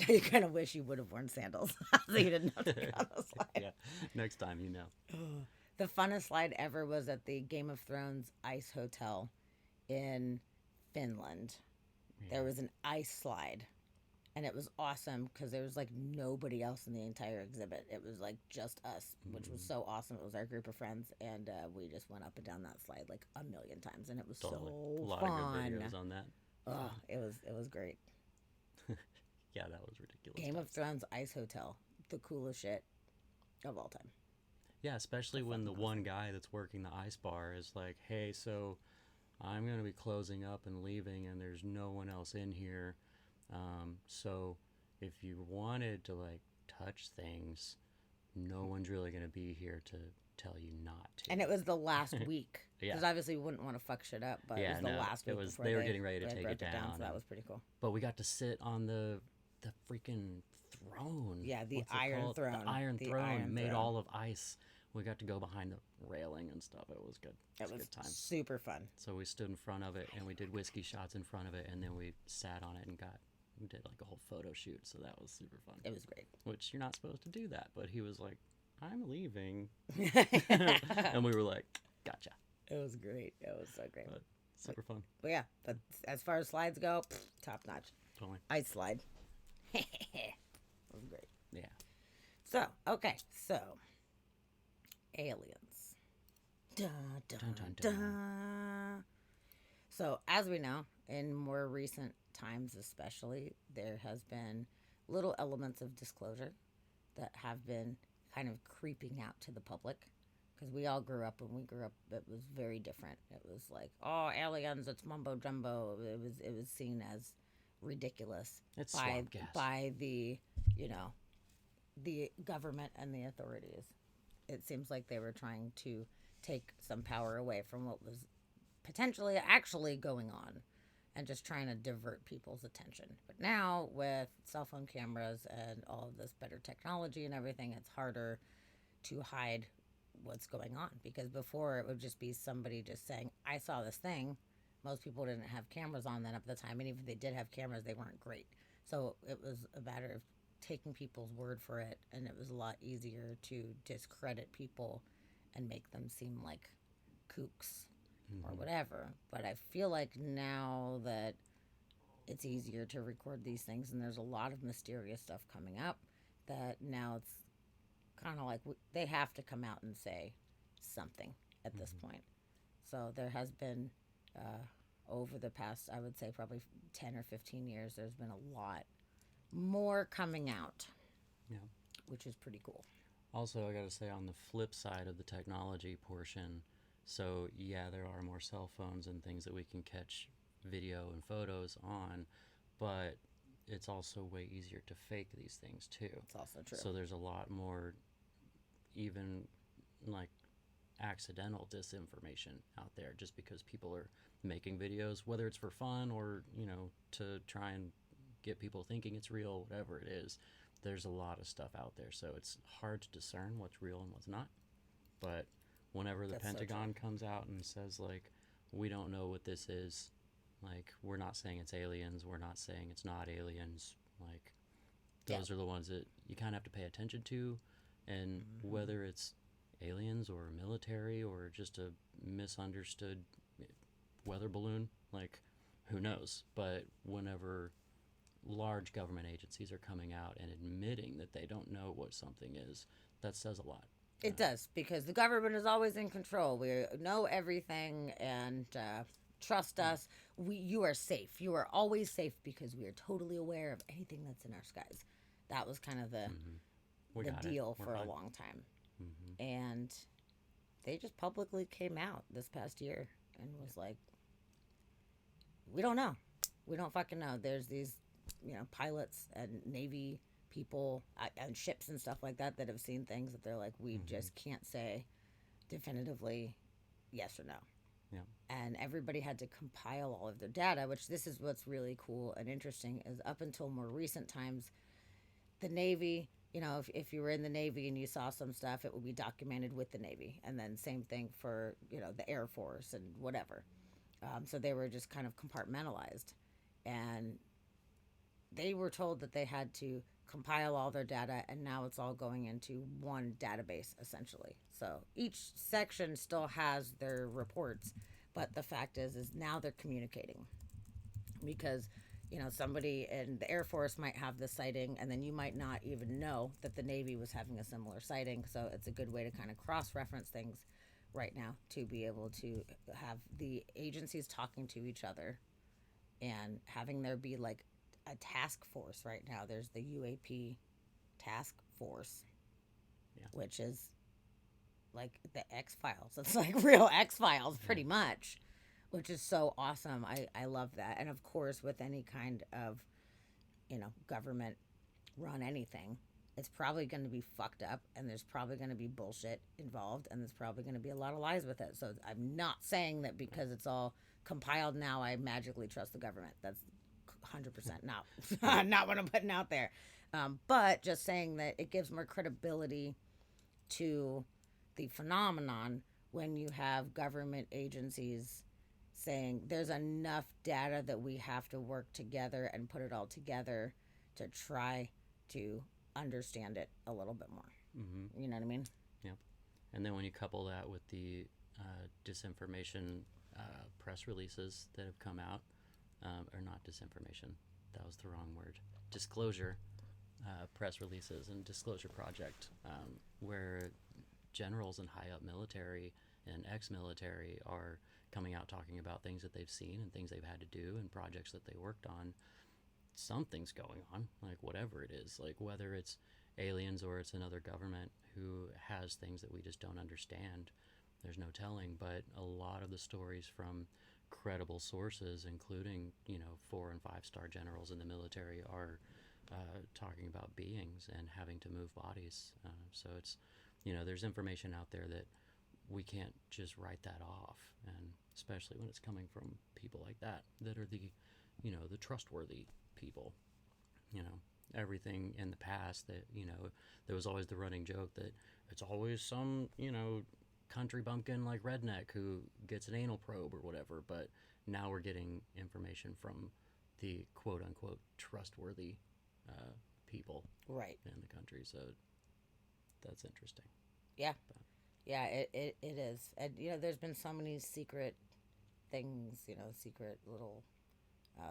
You kind of wish you would have worn sandals so you didn't have to go on the slide. Yeah, next time you know. The funnest slide ever was at the Game of Thrones Ice Hotel in Finland. Yeah. There was an ice slide, and it was awesome because there was like nobody else in the entire exhibit. It was like just us, which was so awesome. It was our group of friends, and we just went up and down that slide like a million times, and it was Totally. so A lot fun. of good videos on that. Oh, it was great. Yeah, that was ridiculous. Game of Thrones Ice Hotel, the coolest shit of all time. Yeah, especially when the fucking one guy that's working the ice bar is like, "Hey, so I'm going to be closing up and leaving, and there's no one else in here. So if you wanted to like touch things, no one's really going to be here to tell you not to." And it was the last week. Yeah. Because obviously we wouldn't want to fuck shit up, but it Yeah, was the no, last it week was- before they were getting ready to they take broke it down, so that and- was pretty cool. But we got to sit on the freaking throne. Yeah, the What's it Iron called? Throne. The Iron The Throne Iron made Throne. all of ice. We got to go behind the railing and stuff. It was good. It a was good time. super fun. So we stood in front of it and we did whiskey shots in front of it, and then we sat on it and we did like a whole photo shoot. So that was super fun. It was great. Which you're not supposed to do that, but he was like, "I'm leaving," and we were like, "Gotcha." It was great. It was so great. But Super fun. But yeah, but as far as slides go, top notch. Totally. Ice slide. That was great. Yeah. So, okay. So, aliens. Dun, dun, Dun, dun, dun. dun. So, as we know, in more recent times especially, there has been little elements of disclosure that have been kind of creeping out to the public. Because we all grew up, when we grew up, it was very different. It was like, oh, aliens, it's mumbo jumbo. It was seen as ridiculous It's by swamp gas. the the government and the authorities. It seems like they were trying to take some power away from what was potentially actually going on and just trying to divert people's attention. But now, with cell phone cameras and all of this better technology and everything, it's harder to hide what's going on. Because before, it would just be somebody just saying, I saw this thing. Most people didn't have cameras on then at the time, and even if they did have cameras, they weren't great. So it was a matter of taking people's word for it, and it was a lot easier to discredit people and make them seem like kooks or whatever. But I feel like now that it's easier to record these things, and there's a lot of mysterious stuff coming up, that now it's kind of like they have to come out and say something at this point. So there has been, over the past, I would say probably 10 or 15 years, there's been a lot more coming out, Yeah. which is pretty cool. Also, I got to say, on the flip side of the technology portion, so yeah, there are more cell phones and things that we can catch video and photos on, but it's also way easier to fake these things too. It's also true. So there's a lot more, even like accidental disinformation out there, just because people are making videos, whether it's for fun or, you know, to try and get people thinking it's real, whatever it is. There's a lot of stuff out there, so it's hard to discern what's real and what's not. But whenever the That's so Pentagon comes out and says, like, we don't know what this is, like, we're not saying it's aliens, we're not saying it's not aliens, like, those are the ones that you kind of have to pay attention to. And whether it's aliens or military or just a misunderstood weather balloon, like, who knows? But whenever large government agencies are coming out and admitting that they don't know what something is, that says a lot. It does, because the government is always in control. We know everything, and trust us. You are safe. You are always safe because we are totally aware of anything that's in our skies. That was kind of the deal for a long time. And they just publicly came out this past year and was like, we don't know. We don't fucking know. There's these, pilots and Navy people and ships and stuff like that have seen things that they're like, we just can't say definitively yes or no. Yeah. And everybody had to compile all of their data, which this is what's really cool and interesting, is up until more recent times, the Navy, if you were in the Navy and you saw some stuff, it would be documented with the Navy. And then same thing for, the Air Force and whatever. So they were just kind of compartmentalized. And they were told that they had to compile all their data, and now it's all going into one database, essentially. So each section still has their reports, but the fact is now they're communicating. Because, somebody in the Air Force might have the sighting, and then you might not even know that the Navy was having a similar sighting. So it's a good way to kind of cross-reference things right now, to be able to have the agencies talking to each other and having there be like a task force right now. There's the UAP task force, which is like the X-Files. It's like real X-Files pretty much, which is so awesome. I love that. And of course, with any kind of, government run anything, it's probably going to be fucked up, and there's probably going to be bullshit involved, and there's probably going to be a lot of lies with it. So I'm not saying that because it's all compiled now, I magically trust the government. That's 100% not what I'm putting out there. But just saying that it gives more credibility to the phenomenon when you have government agencies saying there's enough data that we have to work together and put it all together to try to understand it a little bit more. You know what I mean? Yep. And then when you couple that with the disinformation press releases that have come out, or not disinformation, that was the wrong word, disclosure press releases and disclosure project, where generals and high up military and ex-military are coming out talking about things that they've seen and things they've had to do and projects that they worked on. Something's going on, like whatever it is, like whether it's aliens or it's another government who has things that we just don't understand. There's no telling, but a lot of the stories from credible sources, including 4 and 5-star generals in the military, are talking about beings and having to move bodies. So it's there's information out there that we can't just write that off, and especially when it's coming from people like that are the the trustworthy people. Everything in the past that there was always the running joke that it's always some country bumpkin like redneck who gets an anal probe or whatever, but now we're getting information from the quote unquote trustworthy people Right. in the country. So that's interesting. Yeah. Yeah, it is. And, there's been so many secret things, secret little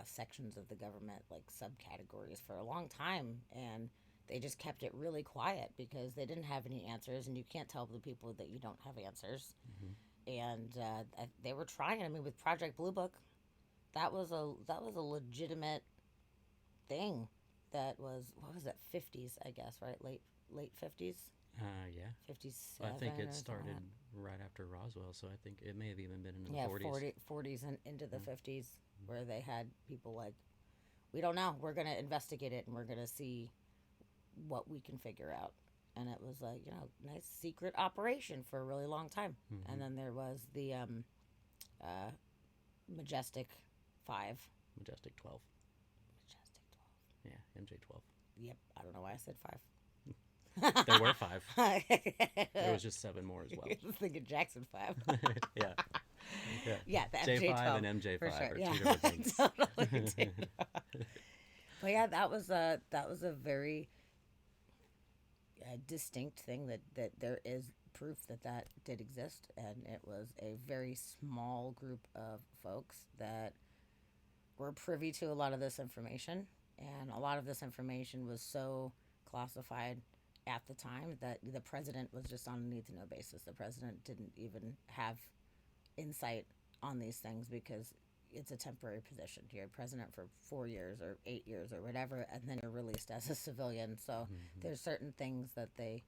sections of the government, like subcategories for a long time. And they just kept it really quiet because they didn't have any answers. And you can't tell the people that you don't have answers. Mm-hmm. And they were trying. I mean, with Project Blue Book, that was a legitimate thing. That was, what was it, 50s, I guess, right? Late 50s? Yeah. 57. I think or it started something. right after Roswell, so I think it may have even been in the 40s. 40s and into the 50s, where they had people like, we don't know, we're going to investigate it and we're going to see what we can figure out. And it was like, nice secret operation for a really long time. Mm-hmm. And then there was the Majestic 5. Majestic 12. Majestic 12. Yeah, MJ12. Yep, I don't know why I said 5. There were 5. There was just 7 more as well. I was thinking Jackson 5. Yeah. Yeah, the J5 MJ12 and MJ5 for sure. are Yeah. two different things. Totally two. But yeah, that was a very distinct thing that there is proof that did exist, and it was a very small group of folks that were privy to a lot of this information, and a lot of this information was so classified at the time that the president was just on a need-to-know basis. The president didn't even have insight on these things because it's a temporary position. You're president for 4 years or 8 years or whatever, and then you're released as a civilian. So Mm-hmm. there's certain things that they,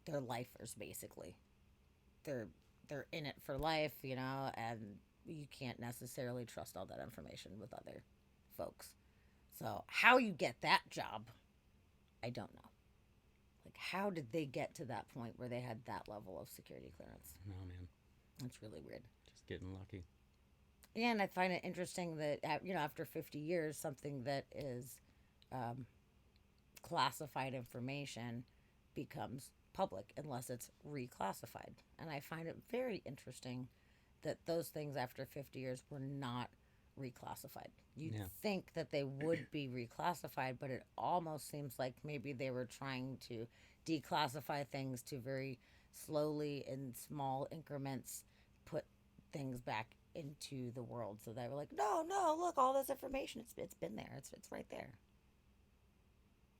they're lifers basically. They're in it for life, and you can't necessarily trust all that information with other folks. So how you get that job, I don't know. Like, how did they get to that point where they had that level of security clearance? Oh, man. That's really weird. Just getting lucky. And I find it interesting that, after 50 years, something that is classified information becomes public unless it's reclassified. And I find it very interesting that those things after 50 years were not reclassified. You'd think that they would be reclassified, but it almost seems like maybe they were trying to declassify things to very slowly, in small increments, put things back into the world. So they were like, no, look, all this information, it's been there. It's right there.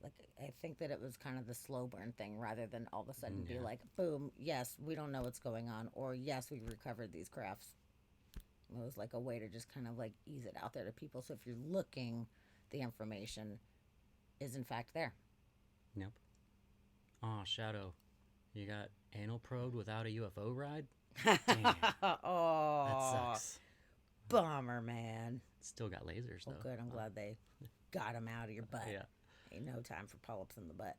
Like, I think that it was kind of the slow burn thing rather than all of a sudden be like, boom, yes, we don't know what's going on, or yes, we recovered these crafts. It was like a way to just kind of like ease it out there to people. So if you're looking, the information is in fact there. Yep. Oh, Shadow, you got anal probed without a UFO ride? Damn. Oh, That sucks. Bummer, man. Still got lasers, though. Well, good. I'm glad they got them out of your butt. Yeah. Ain't no time for polyps in the butt.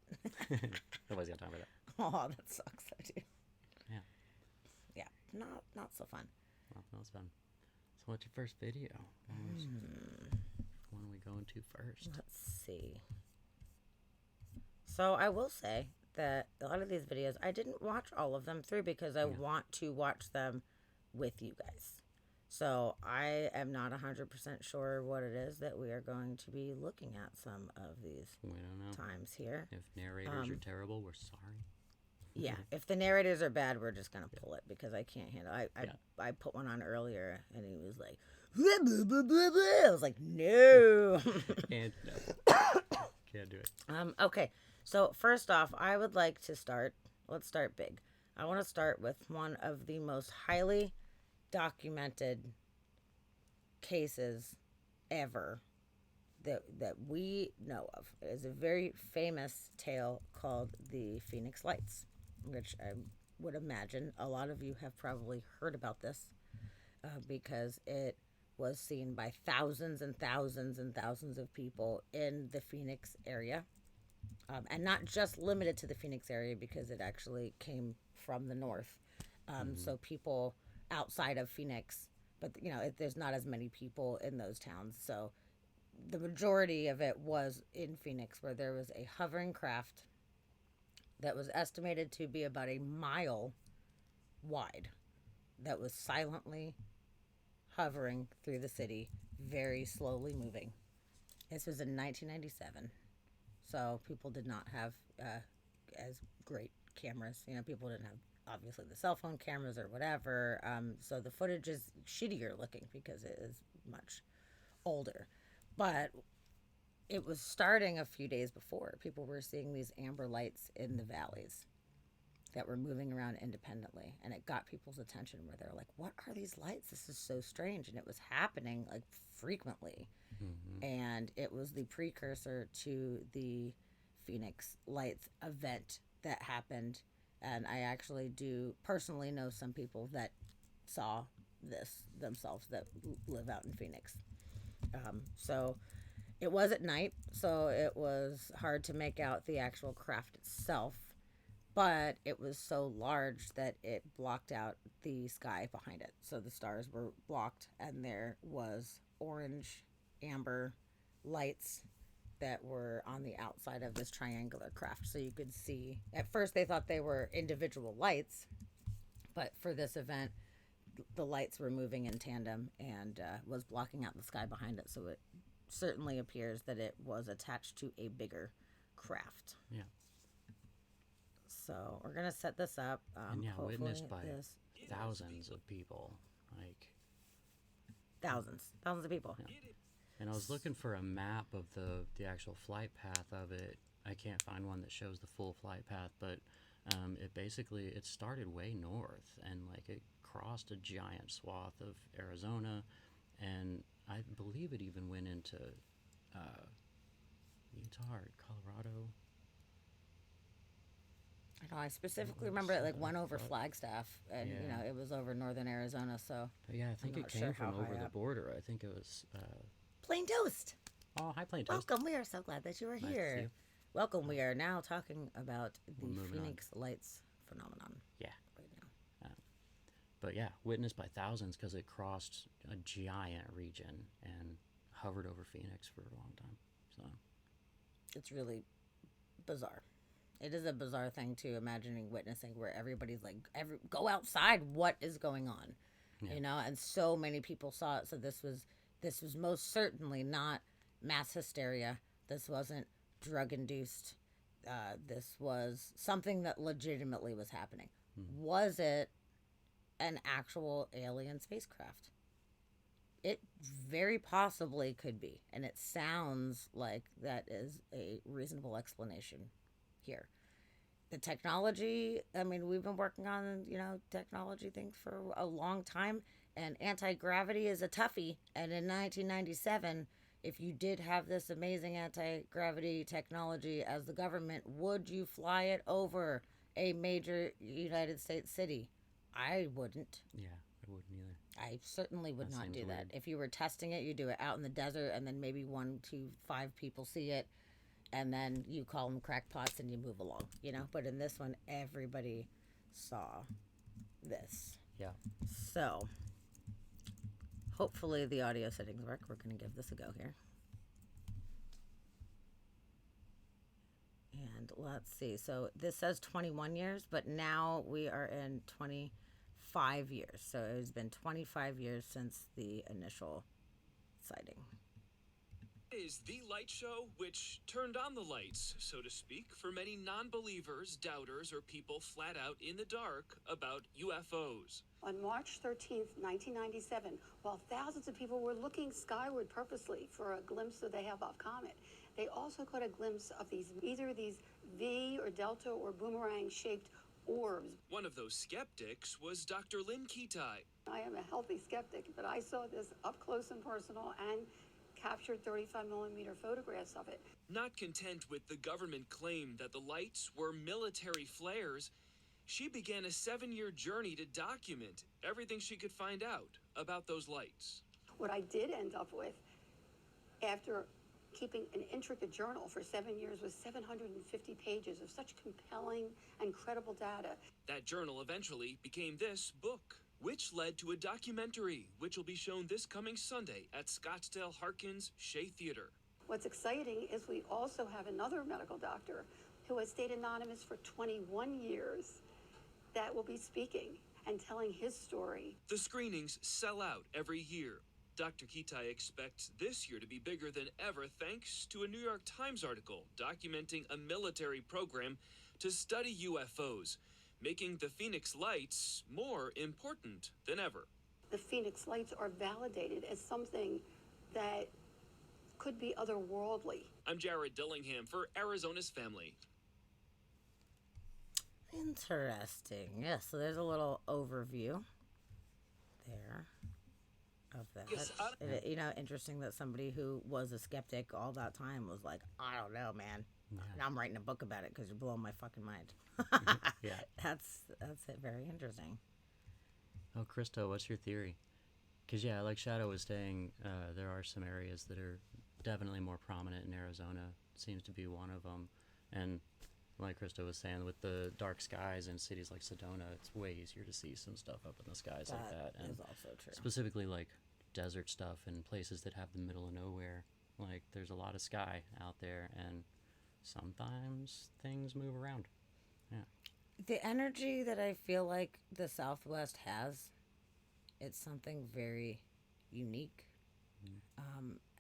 Nobody's got time for that. Oh, that sucks, though, dude. Yeah. Yeah, not so fun. Well, that was fun. So what's your first video? What are we going to first? Let's see. So I will say that a lot of these videos, I didn't watch all of them through because I want to watch them with you guys. So I am not 100% sure what it is that we are going to be looking at some of these We don't know. times here. If narrators are terrible, we're sorry. Yeah, if the narrators are bad, we're just gonna pull it because I can't handle. I put one on earlier and he was like, blah, blah, blah, blah, blah. I was like, no. And no, can't do it. Okay, so first off, I would like to start. Let's start big. I want to start with one of the most highly documented cases ever that we know of. It is a very famous tale called the Phoenix Lights, which I would imagine a lot of you have probably heard about this because it was seen by thousands and thousands and thousands of people in the Phoenix area. And not just limited to the Phoenix area because it actually came from the north. So people outside of Phoenix, but there's not as many people in those towns. So the majority of it was in Phoenix, where there was a hovering craft that was estimated to be about a mile wide that was silently hovering through the city, very slowly moving. This was in 1997. So people did not have as great cameras. People didn't have, obviously, the cell phone cameras or whatever. So the footage is shittier looking because it is much older. But it was starting a few days before. People were seeing these amber lights in the valleys that were moving around independently. And it got people's attention where they're like, what are these lights? This is so strange. And it was happening like frequently. Mm-hmm. And it was the precursor to the Phoenix Lights event that happened. And I actually do personally know some people that saw this themselves that live out in Phoenix. So it was at night, so it was hard to make out the actual craft itself, but it was so large that it blocked out the sky behind it. So the stars were blocked, and there was orange, amber lights that were on the outside of this triangular craft. So you could see, at first they thought they were individual lights, but for this event, the lights were moving in tandem and was blocking out the sky behind it. So it certainly appears that it was attached to a bigger craft. Yeah. So we're gonna set this up. And witnessed by thousands of people, like thousands of people. Yeah. And I was looking for a map of the actual flight path of it. I can't find one that shows the full flight path, but it started way north and it crossed a giant swath of Arizona, and I believe it even went into Utah or Colorado. I know. I specifically remember it went over Flagstaff, and it was over northern Arizona. So yeah, I think it came from over the border. I think it was Plain Toast. Oh, hi, Plain Toast. Welcome. We are so glad that you are Nice here. to see you. Welcome. We are now talking about the Phoenix Lights phenomenon. Yeah. Right now. But yeah, witnessed by thousands because it crossed a giant region and hovered over Phoenix for a long time. So it's really bizarre. It is a bizarre thing to witnessing where everybody's like, go outside. What is going on? Yeah. And so many people saw it. So this was most certainly not mass hysteria. This wasn't drug induced. This was something that legitimately was happening. Mm-hmm. Was it an actual alien spacecraft? It very possibly could be, and it sounds like that is a reasonable explanation here. The technology, we've been working on, technology things for a long time, and anti-gravity is a toughie. And in 1997, if you did have this amazing anti-gravity technology as the government, would you fly it over a major United States city? I wouldn't. Yeah, I wouldn't either. I certainly would not do that. Weird. If you were testing it, you do it out in the desert, and then maybe 1, 2, 5 people see it, and then you call them crackpots and you move along, But in this one, everybody saw this. Yeah. So, hopefully the audio settings work. We're going to give this a go here. And let's see. So this says 21 years, but now we are in 25 years. So it has been 25 years since the initial sighting. Is the light show which turned on the lights, so to speak, for many non-believers, doubters, or people flat out in the dark about UFOs. On March 13th, 1997, while thousands of people were looking skyward purposely for a glimpse of the Hale-Bopp comet, they also caught a glimpse of either these V or delta or boomerang-shaped orbs. One of those skeptics was Dr. Lynn Kitai. I am a healthy skeptic, but I saw this up close and personal and captured 35mm photographs of it. Not content with the government claim that the lights were military flares, she began a 7-year journey to document everything she could find out about those lights. What I did end up with, after keeping an intricate journal for 7 years, was 750 pages of such compelling and credible data. That journal eventually became this book, which led to a documentary, which will be shown this coming Sunday at Scottsdale Harkins Shea Theater. What's exciting is we also have another medical doctor who has stayed anonymous for 21 years that will be speaking and telling his story. The screenings sell out every year. Dr. Kitai expects this year to be bigger than ever thanks to a New York Times article documenting a military program to study UFOs, making the Phoenix Lights more important than ever. The Phoenix Lights are validated as something that could be otherworldly. I'm Jared Dillingham for Arizona's Family. Interesting. Yeah, so there's a little overview there of that. Yes, Interesting that somebody who was a skeptic all that time was like, I don't know, man. Yeah. Now I'm writing a book about it because you're blowing my fucking mind. Yeah. That's it. Very interesting. Oh, Krista, what's your theory? Because, yeah, like Shadow was saying, there are some areas that are definitely more prominent in Arizona. Seems to be one of them. And like Krista was saying, with the dark skies in cities like Sedona, it's way easier to see some stuff up in the skies like that. That And is also true. specifically, like, desert stuff and places that have the middle of nowhere. Like, there's a lot of sky out there, and sometimes things move around. Yeah. The energy that I feel like the Southwest has, it's something very unique.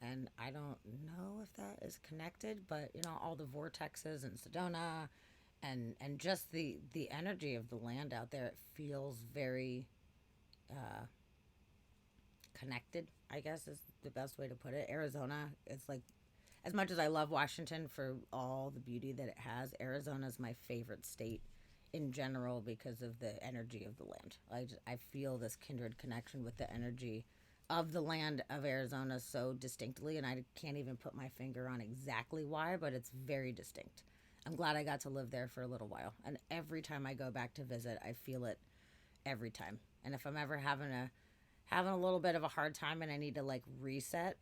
And I don't know if that is connected, but all the vortexes in Sedona and just the energy of the land out there, it feels very connected, I guess is the best way to put it. Arizona, it's like, as much as I love Washington for all the beauty that it has, Arizona is my favorite state in general because of the energy of the land. I feel this kindred connection with the energy of the land of Arizona so distinctly, and I can't even put my finger on exactly why, but it's very distinct. I'm glad I got to live there for a little while, and every time I go back to visit, I feel it every time. And if I'm ever having a little bit of a hard time and I need to like reset,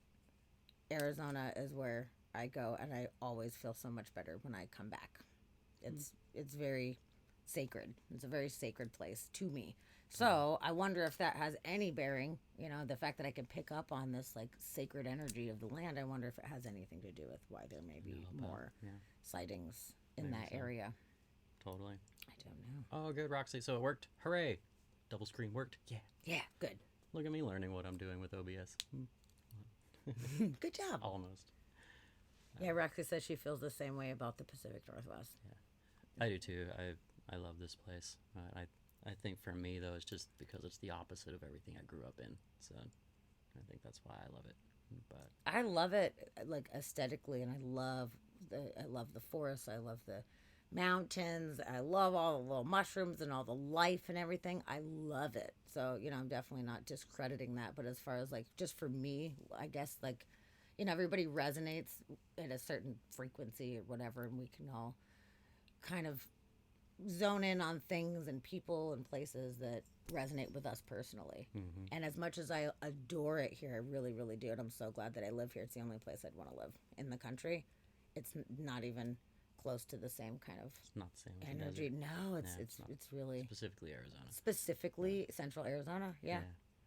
Arizona is where I go, and I always feel so much better when I come back. It's very sacred. It's a very sacred place to me. So I wonder if that has any bearing, the fact that I can pick up on this like sacred energy of the land. I wonder if it has anything to do with why there may be more sightings in that area. Totally. I don't know. Oh, good, Roxy. So it worked. Hooray. Double screen worked. Yeah. Yeah, good. Look at me learning what I'm doing with OBS. Good job. Almost. Yeah, Roxy says she feels the same way about the Pacific Northwest. Yeah. I do too. I love this place. I think for me, though, it's just because it's the opposite of everything I grew up in. So I think that's why I love it. But I love it like aesthetically, and I love the forests. I love the mountains. I love all the little mushrooms and all the life and everything. I love it. So, I'm definitely not discrediting that. But as far as like just for me, I guess like, everybody resonates at a certain frequency or whatever, and we can all kind of zone in on things and people and places that resonate with us personally. Mm-hmm. And as much as I adore it here, I really, really do. And I'm so glad that I live here. It's the only place I'd want to live in the country. It's not even close to the same kind of it's not the same as the energy. desert. No, Yeah, it's really specifically Arizona. specifically Central Arizona. Yeah.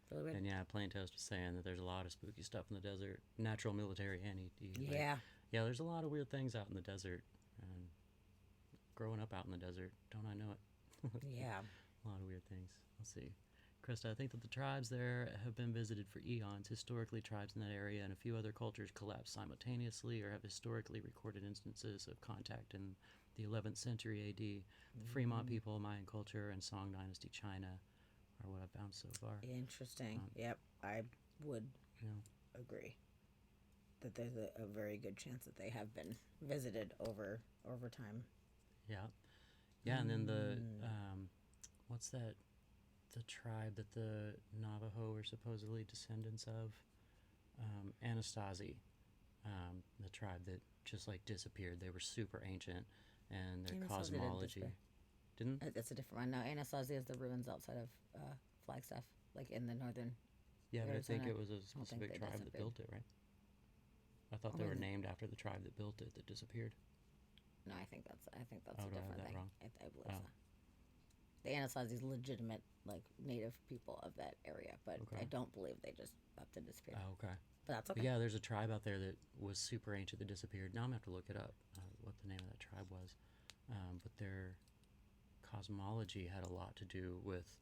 Really weird. And yeah, Plain Toast was saying that there's a lot of spooky stuff in the desert, natural, military, and ED. Yeah. Yeah, there's a lot of weird things out in the desert. And growing up out in the desert, don't I know it? Yeah. A lot of weird things. Let's see. Krista, I think that the tribes there have been visited for eons. Historically, tribes in that area and a few other cultures collapsed simultaneously or have historically recorded instances of contact in the 11th century AD. The Fremont people, Mayan culture, and Song Dynasty China are what I've found so far. Interesting. Yep, I would Yeah. agree that there's a very good chance that they have been visited over time. Yeah. Yeah, and then the, what's that, the tribe that the Navajo were supposedly descendants of? Anasazi, the tribe that just like disappeared. They were super ancient, and their Anasazi didn't cosmology didn't. That's a different one. No, Anasazi is the ruins outside of Flagstaff, like in the northern. Yeah, but I think Arizona. it was a I don't think specific they tribe that disappeared. built it, right? I thought they were named after the tribe that built it that disappeared. No, I think that's Oh, a do I have different that thing. wrong? I believe Oh. so. The Anasazi's legitimate, like, native people of that area, but Okay. I don't believe they just up to disappear. Oh, okay. But that's But okay. yeah, there's a tribe out there that was super ancient that disappeared. Now I'm going to have to look it up, what the name of that tribe was. But their cosmology had a lot to do with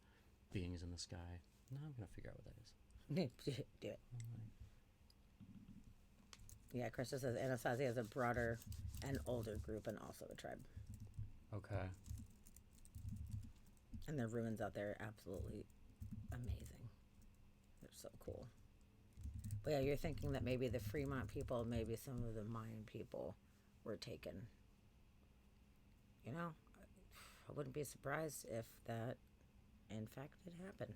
beings in the sky. Now I'm going to figure out what that is. Do it. Yeah, Krista says Anasazi is a broader and older group and also a tribe. Okay. And their ruins out there are absolutely amazing. They're so cool. But yeah, you're thinking that maybe the Fremont people, maybe some of the Mayan people were taken. You know, I wouldn't be surprised if that, in fact, did happen.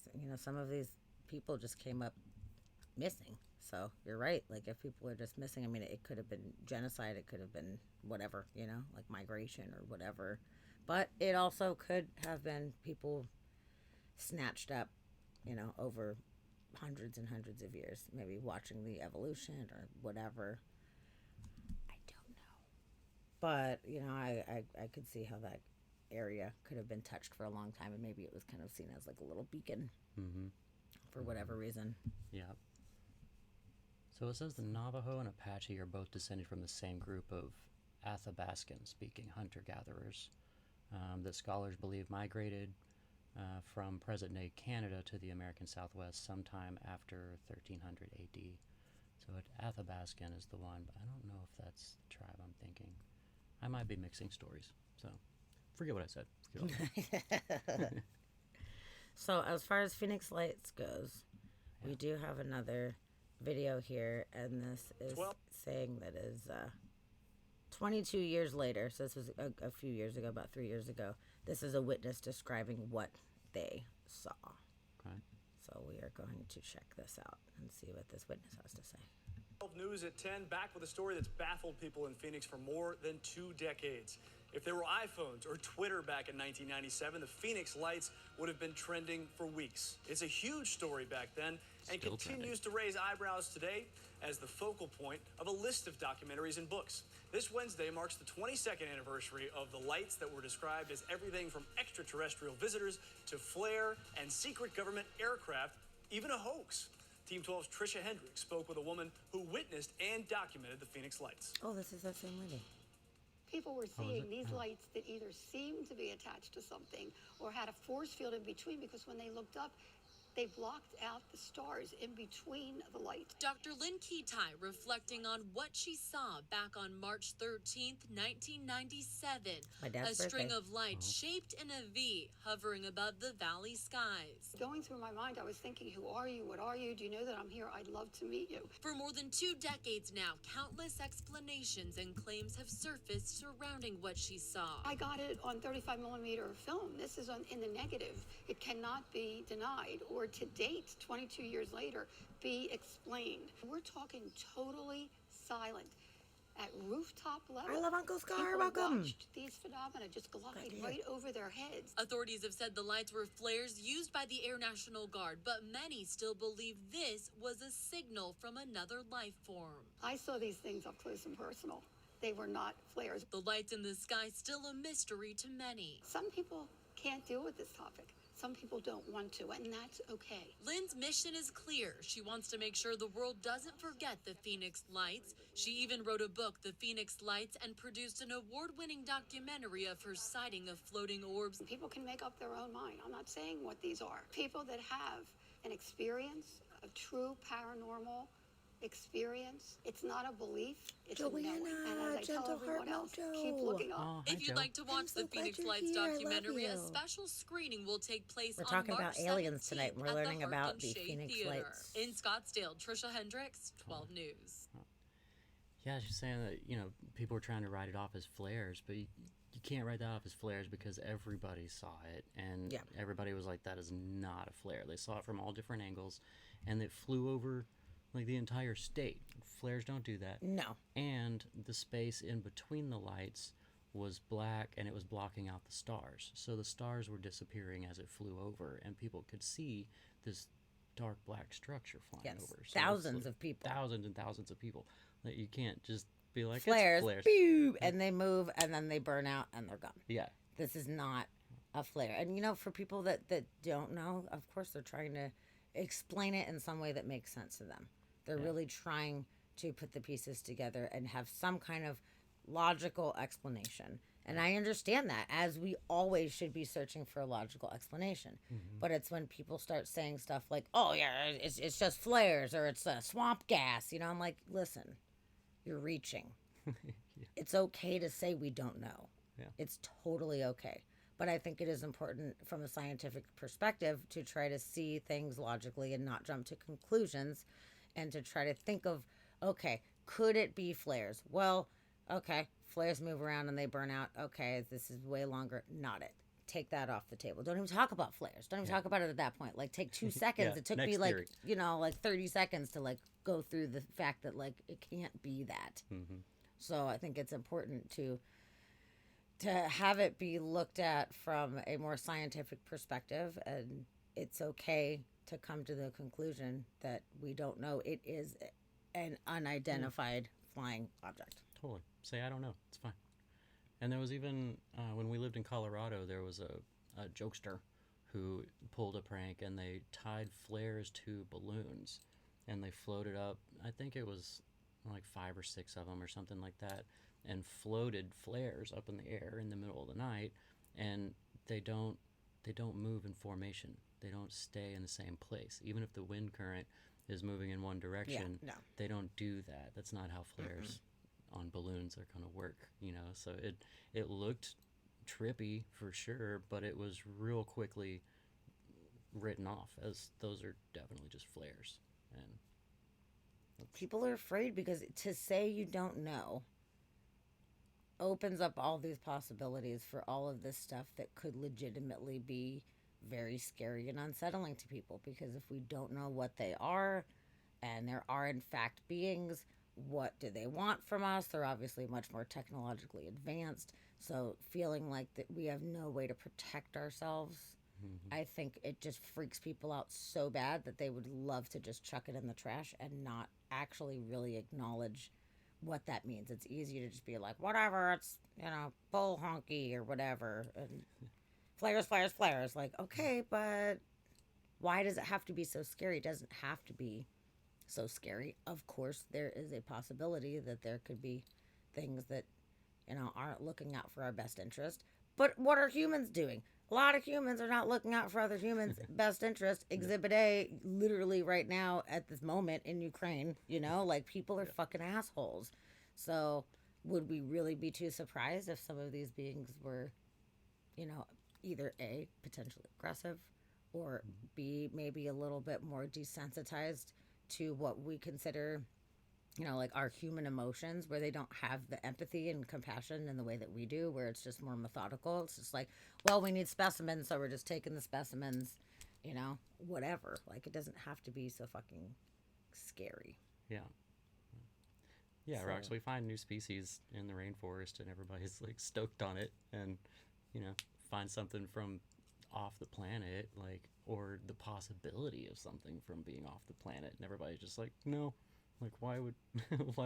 So, you know, some of these people just came up missing. So you're right. Like, if people are just missing, I mean, it could have been genocide. It could have been whatever, you know, like migration or whatever. But it also could have been people snatched up, you know, over hundreds and hundreds of years, maybe watching the evolution or whatever. I don't know. But, you know, I could see how that area could have been touched for a long time, and maybe it was kind of seen as like a little beacon for whatever reason. Yeah. So it says the Navajo and Apache are both descended from the same group of Athabascan-speaking hunter-gatherers that scholars believe migrated from present-day Canada to the American Southwest sometime after 1300 AD. So Athabascan is the one, but I don't know if that's the tribe I'm thinking. I might be mixing stories, so forget what I said. So as far as Phoenix Lights goes, we do have another video here, and this is saying that is 22 years later. So this was a few years ago, about 3 years ago. This is a witness describing what they saw. Okay. So we are going to check this out and see what this witness has to say. News at 10, back with a story that's baffled people in Phoenix for more than 2 decades. If there were iPhones or Twitter back in 1997, the Phoenix Lights would have been trending for weeks. It's a huge story back then and Still continues to raise eyebrows today as the focal point of a list of documentaries and books. This Wednesday marks the 22nd anniversary of the lights that were described as everything from extraterrestrial visitors to flare and secret government aircraft, even a hoax. Team 12's Tricia Hendricks spoke with a woman who witnessed and documented the Phoenix Lights. Oh, this is that same lady. People were seeing these Oh. lights that either seemed to be attached to something or had a force field in between, because when they looked up, they blocked out the stars in between the lights. Dr. Lynn Kitai reflecting on what she saw back on March 13th, 1997. My dad's A string birthday. of lights shaped in a V hovering above the valley skies. Going through my mind, I was thinking, who are you? What are you? Do you know that I'm here? I'd love to meet you. For more than 2 decades now, countless explanations and claims have surfaced surrounding what she saw. I got it on 35 millimeter film. This is in the negative. It cannot be denied or to date, 22 years later, be explained. We're talking totally silent. At rooftop level, I love Uncle Scar. people Welcome. watched these phenomena just glide here. right over their heads. Authorities have said the lights were flares used by the Air National Guard, but many still believe this was a signal from another life form. I saw these things up close and personal. They were not flares. The lights in the sky still a mystery to many. Some people can't deal with this topic. some people don't want to, and that's okay. Lynn's mission is clear. She wants to make sure the world doesn't forget the Phoenix Lights. She even wrote a book, The Phoenix Lights, and produced an award-winning documentary of her sighting of floating orbs. People can make up their own mind. I'm not saying what these are. People that have an experience, a true paranormal experience. It's not a belief, it's a knowing. And as I tell everyone else, keep looking up. Oh, hi, If you'd Joe. like to watch the Phoenix Lights documentary, a special screening will take place We're on talking March about aliens 17th tonight. We're at learning the about Harkin the Shea Phoenix Theater. Lights. In Scottsdale, Trisha Hendricks, 12 News. Yeah, she's saying that, people were trying to write it off as flares, but you can't write that off as flares because everybody saw it, and Yeah. everybody was like, that is not a flare. They saw it from all different angles, and it flew over, like, the entire state. Flares don't do that. No. And the space in between the lights was black, and it was blocking out the stars. So the stars were disappearing as it flew over, and people could see this dark black structure flying Yes, over. So thousands it's like of people. Thousands and thousands of people. Like, you can't just be like, Flares, it's flares. pew, and they move, and then they burn out, and they're gone. Yeah. This is not a flare. And, for people that don't know, of course, they're trying to explain it in some way that makes sense to them. They're really trying to put the pieces together and have some kind of logical explanation. And I understand that, as we always should be searching for a logical explanation. But it's when people start saying stuff like, oh, yeah, it's just flares, or it's swamp gas. I'm like, listen, you're reaching. It's okay to say we don't know. Yeah. It's totally okay. But I think it is important from a scientific perspective to try to see things logically and not jump to conclusions, and to try to think of, okay, could it be flares? Well, okay, flares move around and they burn out. Okay, this is way longer. Not it. Take that off the table. Don't even talk about flares. Don't even talk about it at that point. Like, take 2 seconds. Yeah, It took next me like, theory. like 30 seconds to like go through the fact that like it can't be that. So I think it's important to have it be looked at from a more scientific perspective, and it's okay to come to the conclusion that we don't know. It is an unidentified flying object. Totally. Say, I don't know. It's fine. And there was even, when we lived in Colorado, there was a jokester who pulled a prank, and they tied flares to balloons, and they floated up. I think it was like 5 or 6 of them or something like that, and floated flares up in the air in the middle of the night, and they don't move in formation. They don't stay in the same place. Even if the wind current is moving in one direction, no. they don't do that. That's not how flares on balloons are going to work, So it looked trippy for sure, but it was real quickly written off as those are definitely just flares. And People are afraid because to say you don't know opens up all these possibilities for all of this stuff that could legitimately be very scary and unsettling to people, because if we don't know what they are, and there are in fact beings, what do they want from us? They're obviously much more technologically advanced, so feeling like that we have no way to protect ourselves, I think it just freaks people out so bad that they would love to just chuck it in the trash and not actually really acknowledge what that means. It's easy to just be like, whatever, it's, bull honky or whatever, and flares, flares, flares. Like, okay, but why does it have to be so scary? It doesn't have to be so scary. Of course, there is a possibility that there could be things that, aren't looking out for our best interest. But what are humans doing? A lot of humans are not looking out for other humans' best interest. Exhibit A, literally right now at this moment in Ukraine, like people are fucking assholes. So would we really be too surprised if some of these beings were, either A, potentially aggressive, or B, maybe a little bit more desensitized to what we consider, like our human emotions, where they don't have the empathy and compassion in the way that we do, where it's just more methodical. It's just like, well, we need specimens, so we're just taking the specimens, whatever. Like, it doesn't have to be so fucking scary. yeah. Yeah, So- Rox, we find new species in the rainforest, and everybody's like stoked on it, and find something from off the planet, like, or the possibility of something from being off the planet, and everybody's just like, no, like, why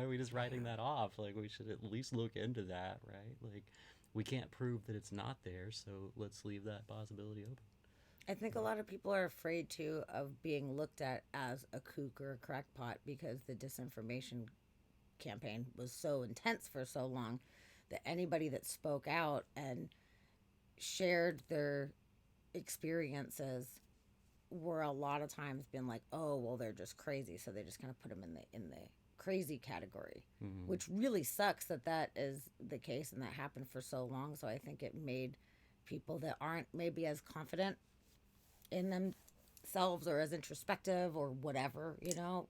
are we just writing that off? Like, we should at least look into that, right? Like, we can't prove that it's not there, so let's leave that possibility open. I think a lot of people are afraid too of being looked at as a kook or a crackpot because the disinformation campaign was so intense for so long that anybody that spoke out and shared their experiences were a lot of times been like, oh, well, they're just crazy, so they just kind of put them in the crazy category, which really sucks that that is the case and that happened for so long. So I think it made people that aren't maybe as confident in themselves or as introspective or whatever,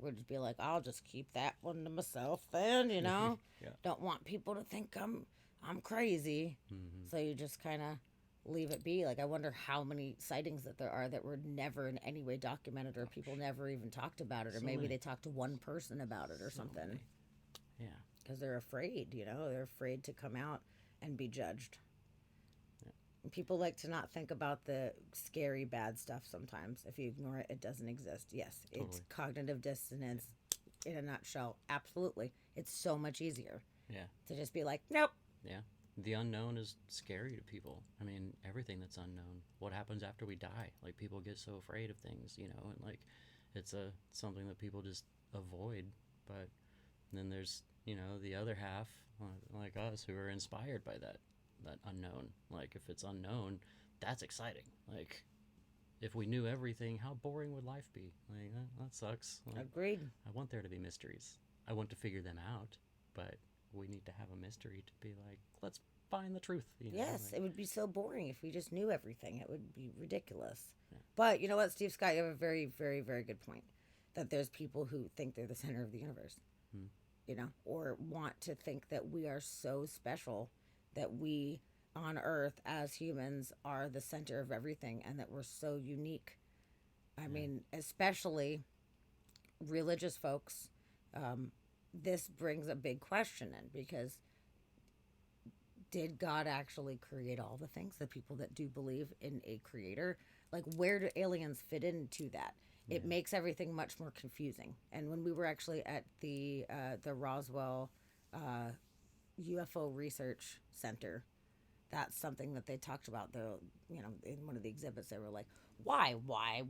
would just be like, I'll just keep that one to myself then, Yeah. Don't want people to think I'm crazy. So you just kind of leave it be. Like, I wonder how many sightings that there are that were never in any way documented, or people never even talked about it, or So maybe many. they talked to one person about it or So something, many. Yeah. because they're afraid, they're afraid to come out and be judged. And people like to not think about the scary bad stuff sometimes. If you ignore it, it doesn't exist. Yes, it's Totally. cognitive dissonance in a nutshell. Absolutely. It's so much easier Yeah. to just be like, nope. Yeah. The unknown is scary to people. I mean, everything that's unknown. What happens after we die? Like, people get so afraid of things, and like, it's something that people just avoid. But then there's, the other half, like us, who are inspired by that unknown. Like, if it's unknown, that's exciting. Like, if we knew everything, how boring would life be? Like, that sucks. Like, Agreed. I want there to be mysteries. I want to figure them out, but we need to have a mystery to be like, let's find the truth. Yes, like, it would be so boring if we just knew everything. It would be ridiculous. Yeah. But you know what, Steve Scott, you have a very, very, very good point. That there's people who think they're the center of the universe, or want to think that we are so special that we on Earth as humans are the center of everything and that we're so unique. I mean, especially religious folks, this brings a big question in, because did God actually create all the things? The people that do believe in a creator, like, where do aliens fit into that? It makes everything much more confusing. And when we were actually at the Roswell UFO Research Center, that's something that they talked about. In one of the exhibits, they were like, why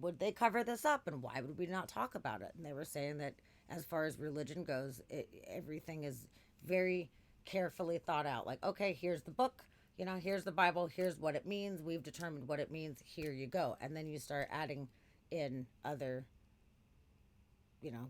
would they cover this up, and why would we not talk about it? And they were saying that as far as religion goes, everything is very carefully thought out. Like, okay, here's the book, here's the Bible, here's what it means, we've determined what it means, here you go. And then you start adding in other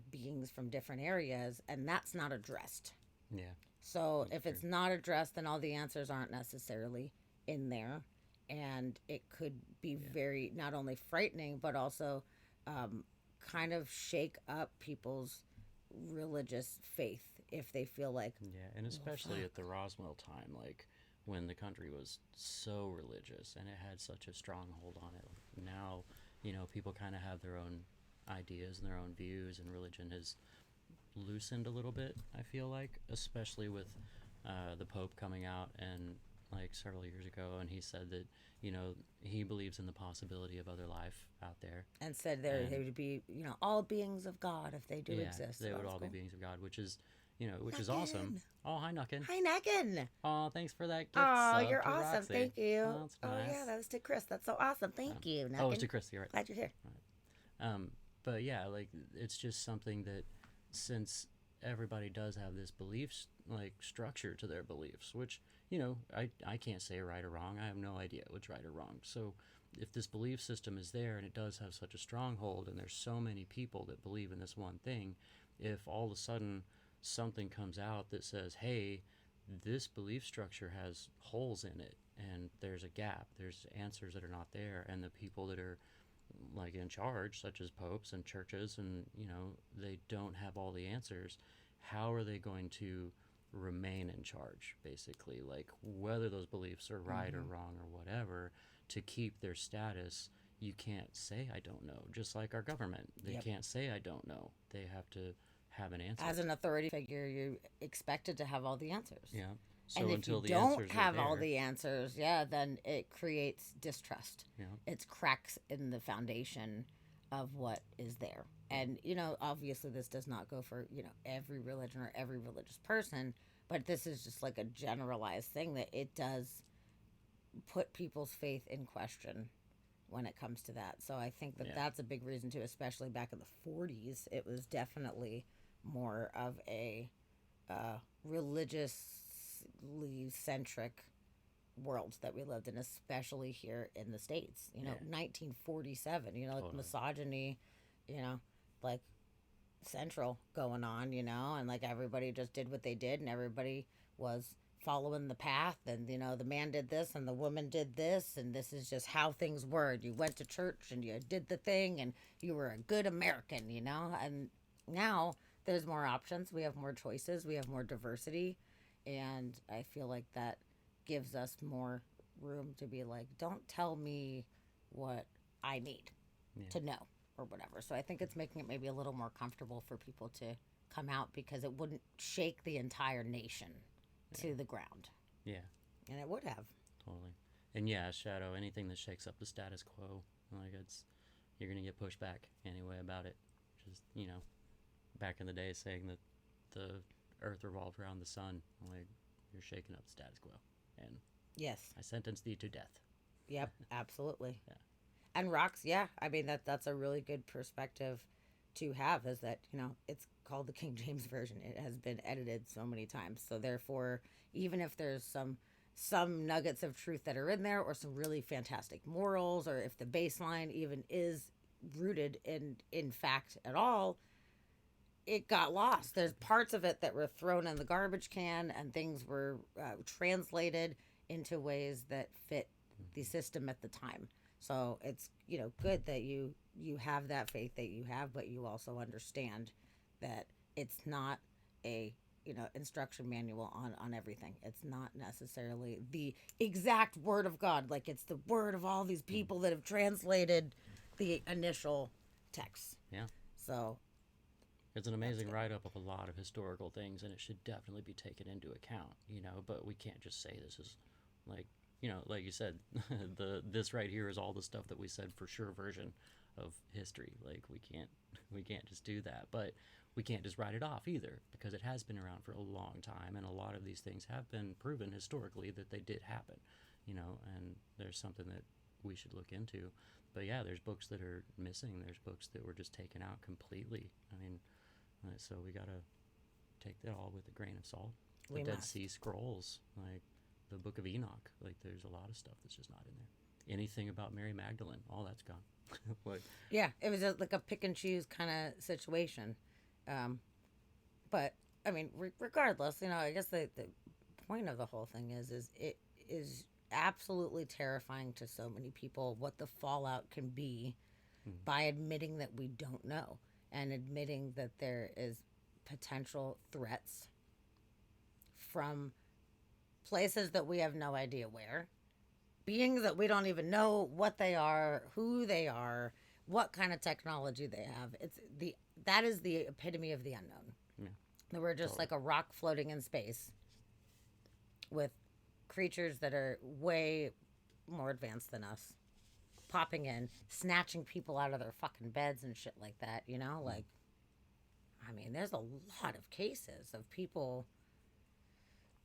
beings from different areas, and that's not addressed. Yeah. So if it's not addressed, then all the answers aren't necessarily in there, and it could be very, not only frightening, but also kind of shake up people's religious faith if they feel like, Yeah, and especially at the Roswell time, like, when the country was so religious and it had such a stronghold on it. Now, people kind of have their own ideas and their own views, and religion has loosened a little bit, I feel like, especially with the Pope coming out and, like, several years ago, and he said that, he believes in the possibility of other life out there. and said they would be, all beings of God if they do Yeah, exist. they So would that's all cool. be beings of God, which is, which is awesome. Nuckin. Oh, hi, Nuckin. Hi, Nuckin. Oh, thanks for that gift. Oh, sub you're to awesome. Roxy. Thank you. Oh, that's Oh, nice. yeah, that was to Chris. That's so awesome. Thank you, Nuckin. Oh, it's to Chris. You're right. Glad you're here. But yeah, like, it's just something that, since everybody does have this like, structure to their beliefs, which, I can't say right or wrong. I have no idea what's right or wrong. So if this belief system is there and it does have such a stronghold, and there's so many people that believe in this one thing, if all of a sudden something comes out that says, hey, this belief structure has holes in it and there's a gap, there's answers that are not there, and the people that are, like, in charge, such as popes and churches, and they don't have all the answers, how are they going to remain in charge, basically? Like, whether those beliefs are right or wrong or whatever, to keep their status, you can't say I don't know. Just like our government, they can't say I don't know. They have to have an answer. As an authority figure, you're expected to have all the answers. Yeah. So And if until you the don't answers have are all there, the answers, then it creates distrust. Yeah. It's cracks in the foundation of what is there. And, obviously this does not go for, every religion or every religious person, but this is just like a generalized thing that it does put people's faith in question when it comes to that. So I think that Yeah. that's a big reason too, especially back in the 40s. It was definitely more of a religiously centric world that we lived in, especially here in the States. 1947, like Totally. misogyny, you know, like central going on, and like everybody just did what they did and everybody was following the path, and the man did this and the woman did this, and this is just how things were. You went to church and you did the thing and you were a good American, and now there's more options, we have more choices, we have more diversity, and I feel like that gives us more room to be like, don't tell me what I need to know or whatever. So I think it's making it maybe a little more comfortable for people to come out, because it wouldn't shake the entire nation to the ground. Yeah. And it would have. Totally. And yeah, Shadow, anything that shakes up the status quo, like you're gonna get pushback anyway about it. Just back in the day, saying that the Earth revolved around the sun, like you're shaking up the status quo, and Yes. I sentence thee to death. Yep. Absolutely. Yeah. And rocks. Yeah. I mean that's a really good perspective to have. Is that it's called the King James version. It has been edited so many times. So therefore, even if there's some nuggets of truth that are in there, or some really fantastic morals, or if the baseline even is rooted in fact at all, it got lost. There's parts of it that were thrown in the garbage can, and things were translated into ways that fit the system at the time. So it's good that you have that faith that you have, but you also understand that it's not a instruction manual on everything. It's not necessarily the exact word of God. Like, it's the word of all these people that have translated the initial text. Yeah. So It's an amazing write-up of a lot of historical things, and it should definitely be taken into account, but we can't just say this is like, like you said, this right here is all the stuff that we said for sure version of history. Like, we can't just do that, but we can't just write it off either, because it has been around for a long time, and a lot of these things have been proven historically that they did happen, and there's something that we should look into. But yeah, there's books that are missing. There's books that were just taken out completely. I mean, so we gotta take that all with a grain of salt. We The Dead must. Sea Scrolls, like the Book of Enoch, like there's a lot of stuff that's just not in there. Anything about Mary Magdalene, all that's gone. Like, yeah, it was like a pick and choose kind of situation. But I mean, regardless, I guess the point of the whole thing is it is absolutely terrifying to so many people what the fallout can be by admitting that we don't know, and admitting that there is potential threats from places that we have no idea where, beings that we don't even know what they are, who they are, what kind of technology they have. That is the epitome of the unknown. yeah. That we're just like a rock floating in space with creatures that are way more advanced than us, popping in, snatching people out of their fucking beds and shit like that, Like, I mean, there's a lot of cases of people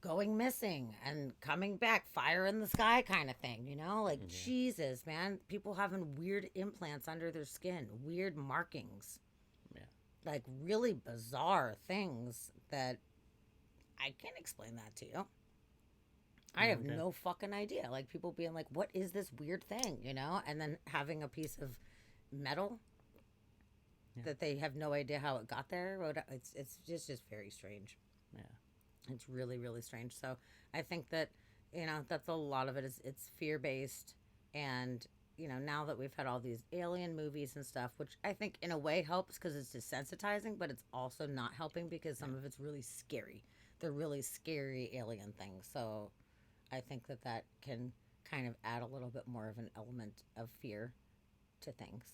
going missing and coming back, fire in the sky kind of thing, Like, Jesus, man. People having weird implants under their skin, weird markings. Yeah. Like, really bizarre things that I can't explain that to you. I have Okay. no fucking idea. Like, people being like, what is this weird thing, And then having a piece of metal that they have no idea how it got there. It's just very strange. Yeah. It's really, really strange. So I think that, that's a lot of it is it's fear-based. And, now that we've had all these alien movies and stuff, which I think in a way helps because it's desensitizing, but it's also not helping because some of it's really scary. They're really scary alien things. So I think that can kind of add a little bit more of an element of fear to things,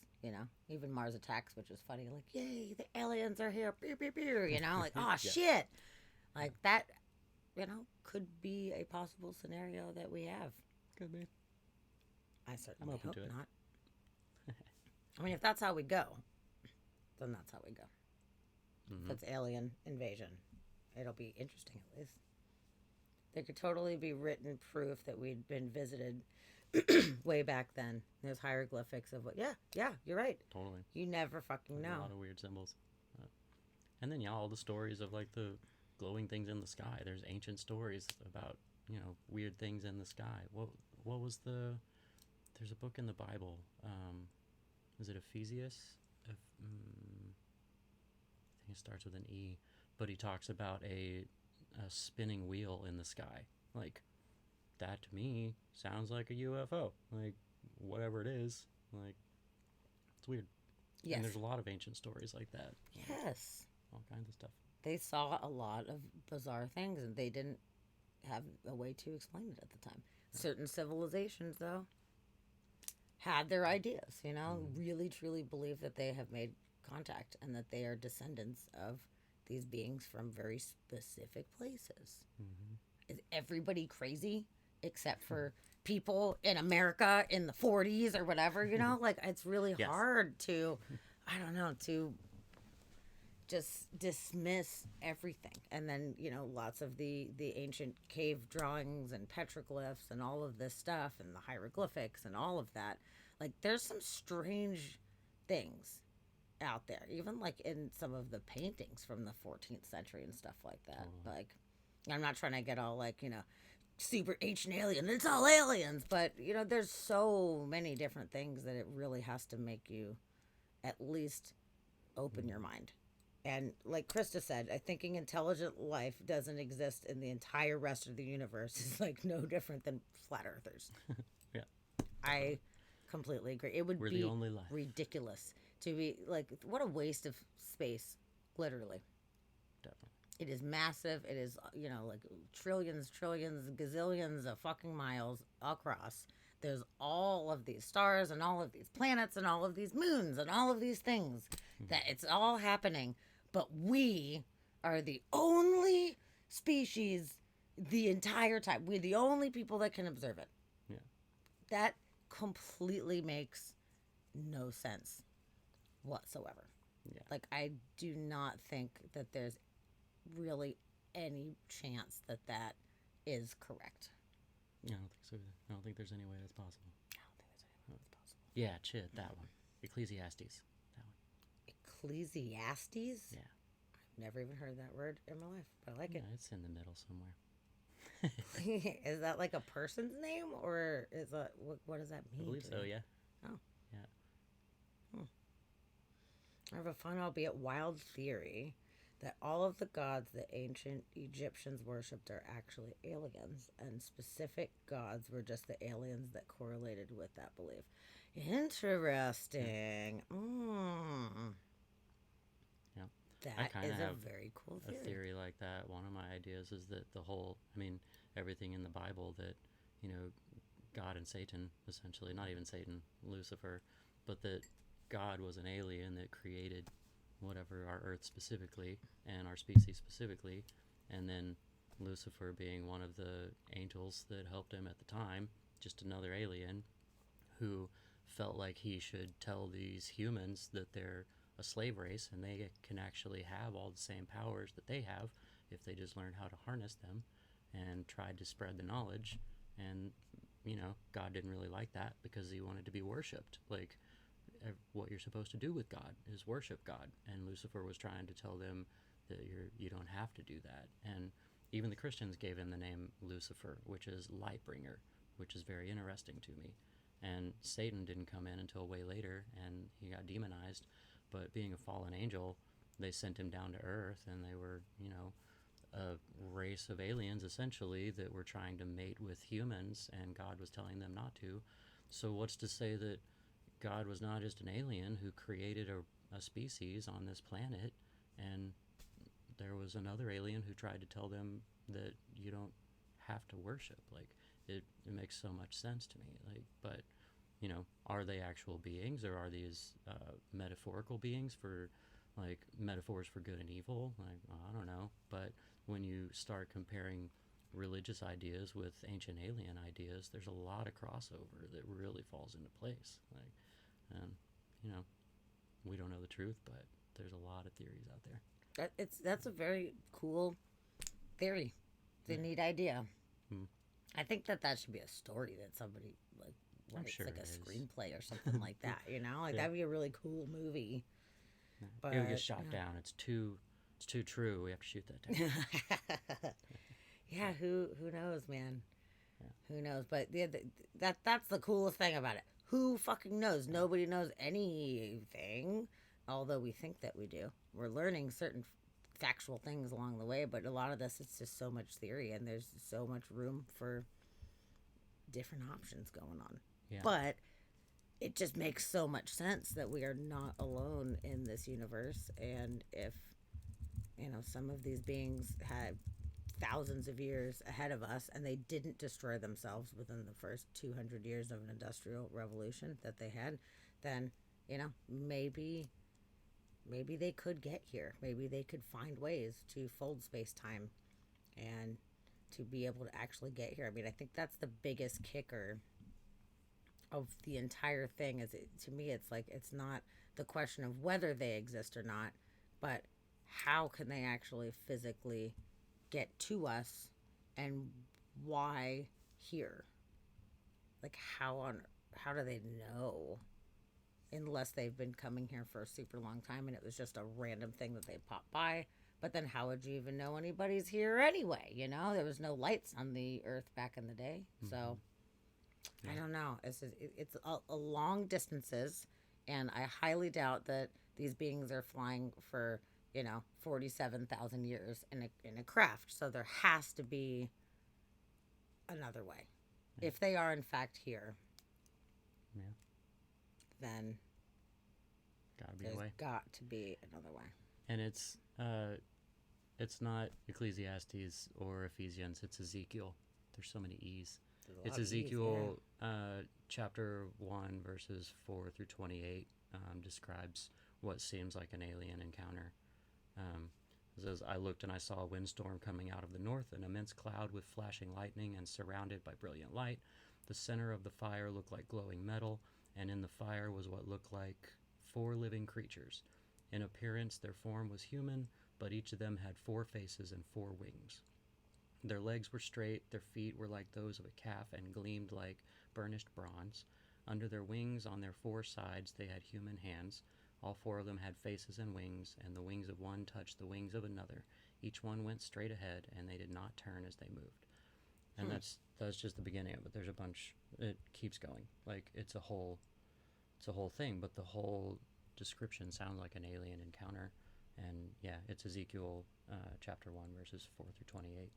Even Mars Attacks, which is funny, like, yay, the aliens are here, pew, pew, pew, like, oh, shit. Like, that, could be a possible scenario that we have. Could be. I certainly open hope to it. not. I mean, if that's how we go, then that's how we go. If it's alien invasion, it'll be interesting at least. There could totally be written proof that we'd been visited way back then. There's hieroglyphics of what. Yeah, you're right. Totally. You never fucking There's a know. lot of weird symbols. And then, yeah, all the stories of like the glowing things in the sky. There's ancient stories about, weird things in the sky. What was there's a book in the Bible. Is it Ephesians? I think it starts with an E, but he talks about a spinning wheel in the sky. Like, that to me sounds like a UFO. Like, whatever it is, like, it's weird. Yes. And there's a lot of ancient stories like that. Yes. All kinds of stuff. They saw a lot of bizarre things, and they didn't have a way to explain it at the time. Certain civilizations, though, had their ideas, really truly believe that they have made contact and that they are descendants of these beings from very specific places. Is everybody crazy except for people in America in the 40s or whatever, Like, it's really Yes. hard to, I don't know, to just dismiss everything. And then, lots of the ancient cave drawings and petroglyphs and all of this stuff and the hieroglyphics and all of that. Like, there's some strange things out there, even like in some of the paintings from the 14th century and stuff like that. Like, I'm not trying to get all like, super ancient alien, it's all aliens, but there's so many different things that it really has to make you at least open your mind. And like Krista said, I thinking intelligent life doesn't exist in the entire rest of the universe is like no different than flat earthers. Yeah. I completely agree. It would We're be the only life. ridiculous to be like, what a waste of space, literally. Definitely. It is massive. It is, like trillions, gazillions of fucking miles across. There's all of these stars and all of these planets and all of these moons and all of these things that it's all happening. But we are the only species the entire time. We're the only people that can observe it. Yeah. That completely makes no sense whatsoever. Yeah. Like, I do not think that there's really any chance that that is correct. I don't think so either. I don't think there's any way that's possible. I don't think there's any way that's possible. Yeah, Chit, that one. Ecclesiastes. That one. Ecclesiastes? Yeah. I've never even heard that word in my life, but I like Yeah, it's in the middle somewhere. it. Is that like a person's name, or is that what does that mean? I believe to so, me? yeah. Oh. Yeah. I have a fun, albeit wild theory that all of the gods that ancient Egyptians worshipped are actually aliens, and specific gods were just the aliens that correlated with that belief. Interesting. Yeah. That kinda is a have very cool A theory. theory like that. One of my ideas is that everything in the Bible that, God and Satan, essentially, not even Satan, Lucifer, but that God was an alien that created whatever, our Earth specifically, and our species specifically, and then Lucifer being one of the angels that helped him at the time, just another alien who felt like he should tell these humans that they're a slave race and they can actually have all the same powers that they have if they just learn how to harness them, and tried to spread the knowledge. And God didn't really like that because he wanted to be worshipped. Like, what you're supposed to do with God is worship God, and Lucifer was trying to tell them that you don't have to do that. And even the Christians gave him the name Lucifer, which is light bringer, which is very interesting to me. And Satan didn't come in until way later, and he got demonized. But being a fallen angel, they sent him down to earth, and they were, a race of aliens essentially that were trying to mate with humans, and God was telling them not to. So what's to say that God was not just an alien who created a species on this planet, and there was another alien who tried to tell them that you don't have to worship? Like, it makes so much sense to me. Like, but are they actual beings, or are these metaphorical beings for, like, metaphors for good and evil? Like, I don't know. But when you start comparing religious ideas with ancient alien ideas, there's a lot of crossover that really falls into place. Like, and we don't know the truth, but there's a lot of theories out there. That's a very cool theory. It's a neat idea. I think that should be a story that somebody like writes, sure like a it is. screenplay or something like that. You know, like Yeah. that'd be a really cool movie. But It would get shot down. It's too true. We have to shoot that down. yeah, who knows, man? Who knows? But yeah, that's the coolest thing about it. Who fucking knows? Nobody knows anything, although we think that we do. We're learning certain factual things along the way, but a lot of this it's just so much theory, and there's so much room for different options going on. Yeah. But it just makes so much sense that we are not alone in this universe, and if some of these beings had thousands of years ahead of us and they didn't destroy themselves within the first 200 years of an industrial revolution that they had, then maybe they could get here. Maybe they could find ways to fold space-time and to be able to actually get here. I mean, I think that's the biggest kicker of the entire thing. To me, it's like, it's not the question of whether they exist or not, but how can they actually physically get to us, and why here? Like, how do they know, unless they've been coming here for a super long time and it was just a random thing that they popped by? But then how would you even know anybody's here anyway? There was no lights on the earth back in the day. So I don't know. It's a long distances, and I highly doubt that these beings are flying for 47,000 years in a craft. So there has to be another way. If they are in fact here, then there's got to be another way. And it's not Ecclesiastes or Ephesians. It's Ezekiel. There's so many E's. It's Ezekiel, chapter 1, verses 4 through 28, describes what seems like an alien encounter. It says, I looked and I saw a windstorm coming out of the north, an immense cloud with flashing lightning and surrounded by brilliant light. The center of the fire looked like glowing metal, and in the fire was what looked like 4 living creatures. In appearance, their form was human, but each of them had 4 faces and 4 wings. Their legs were straight, their feet were like those of a calf and gleamed like burnished bronze. Under their wings, on their 4 sides, they had human hands. All 4 of them had faces and wings, and the wings of one touched the wings of another. Each one went straight ahead, and they did not turn as they moved. And that's just the beginning of it. There's a bunch. It keeps going. Like, it's a whole thing, but the whole description sounds like an alien encounter. And yeah, it's Ezekiel chapter 1, verses 4 through 28.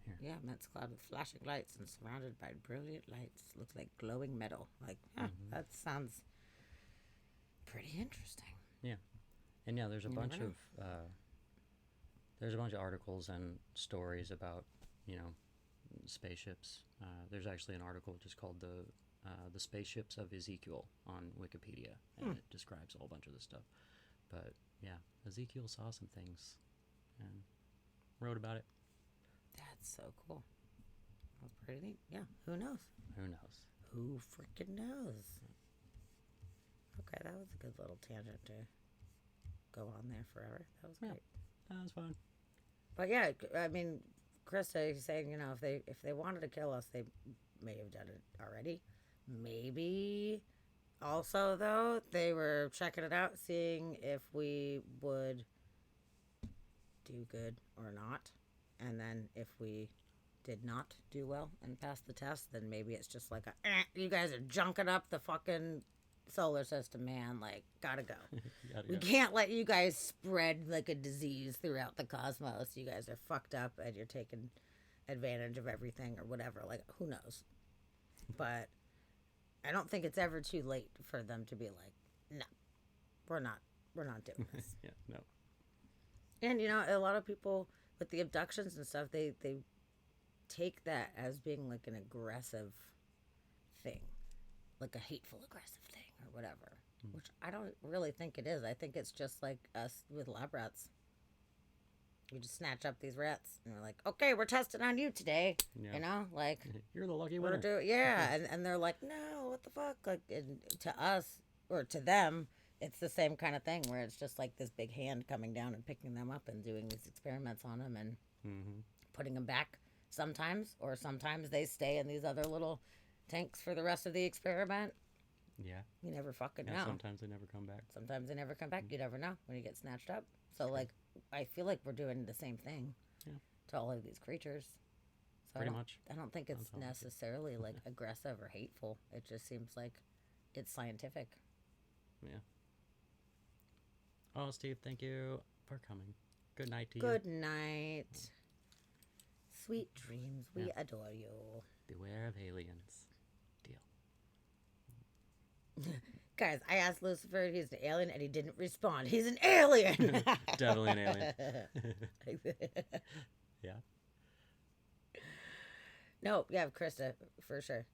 Here. Yeah, immense cloud with flashing lights and surrounded by brilliant lights. Looks like glowing metal. Like, that sounds pretty interesting. Yeah, and yeah, there's a bunch of articles and stories about spaceships. There's actually an article just called the Spaceships of Ezekiel on Wikipedia, and it describes a whole bunch of this stuff. But yeah, Ezekiel saw some things and wrote about it. That's so cool. That's pretty neat. Yeah, who knows? Who knows? Who freaking knows? Okay, that was a good little tangent to go on there forever. That was great. That was fun. But yeah, I mean, Krista is saying, if they wanted to kill us, they may have done it already. Maybe. Also, though, they were checking it out, seeing if we would do good or not. And then if we did not do well and pass the test, then maybe it's just like, you guys are junking up the fucking solar system, man. Like, gotta go. We can't let you guys spread like a disease throughout the cosmos. You guys are fucked up and you're taking advantage of everything or whatever. Like, who knows? But I don't think it's ever too late for them to be like, no, we're not doing this. Yeah, no. And a lot of people with the abductions and stuff, they take that as being like an aggressive thing, like a hateful aggressive thing or whatever, which I don't really think it is. I think it's just like us with lab rats. We just snatch up these rats and we're like, okay, we're testing on you today. Yeah. Like, you're the lucky winner. And they're like, no, what the fuck? Like, and to us or to them, it's the same kind of thing where it's just like this big hand coming down and picking them up and doing these experiments on them and putting them back sometimes, or sometimes they stay in these other little tanks for the rest of the experiment. Yeah. You never fucking Yeah. know. Sometimes they never come back. Sometimes they never come back. You never know when you get snatched up. So, like, I feel like we're doing the same thing to all of these creatures. So Pretty much. I don't think it's Sounds like it. necessarily like aggressive or hateful. It just seems like it's scientific. Yeah. Oh, Steve, thank you for coming. Good night to you. Good night. Sweet dreams. We adore you. Beware of aliens. Deal. Guys, I asked Lucifer if he's an alien and he didn't respond. He's an alien. Definitely an alien. Yeah. No, yeah, Krista, for sure.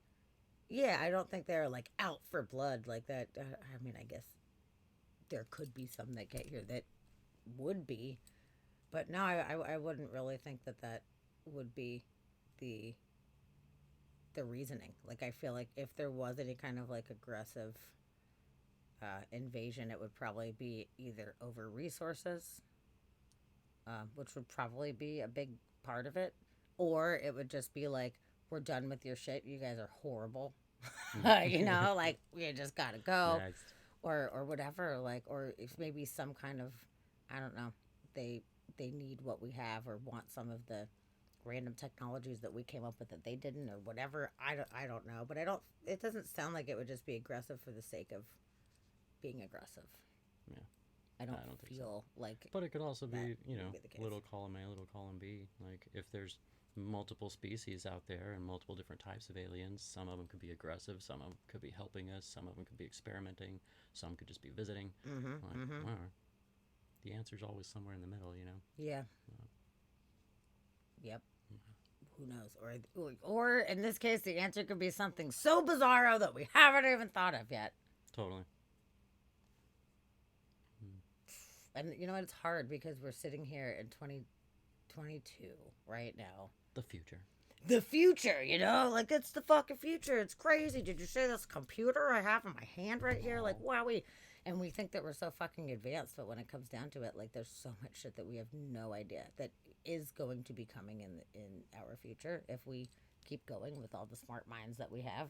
Yeah, I don't think they're like out for blood like that. I mean, I guess there could be some that get here that would be, but no, I wouldn't really think that that would be the reasoning. Like, I feel like if there was any kind of like aggressive invasion, it would probably be either over resources, which would probably be a big part of it, or it would just be like, we're done with your shit. You guys are horrible. You know, like, we just gotta go. Next. Or whatever, like, or if maybe some kind of, I don't know, they need what we have or want some of the random technologies that we came up with that they didn't, or whatever. I don't know, but it doesn't sound like it would just be aggressive for the sake of being aggressive. Yeah. I don't think feel like. But it could also be, that you know, would be the case. little column A, little column B. Like, if there's multiple species out there and multiple different types of aliens, some of them could be aggressive, some of them could be helping us, some of them could be experimenting, some could just be visiting. Well, the answer's always somewhere in the middle, you know? Yeah. Yep. Who knows? Or in this case, the answer could be something so bizarro that we haven't even thought of yet. Totally. And you know what? It's hard because we're sitting here in 2022 right now. The future. The future, you know? Like, it's the fucking future. It's crazy. Did you see this computer I have in my hand right here? Like, wowie. And we think that we're so fucking advanced, but when it comes down to it, like, there's so much shit that we have no idea that is going to be coming in our future if we keep going with all the smart minds that we have.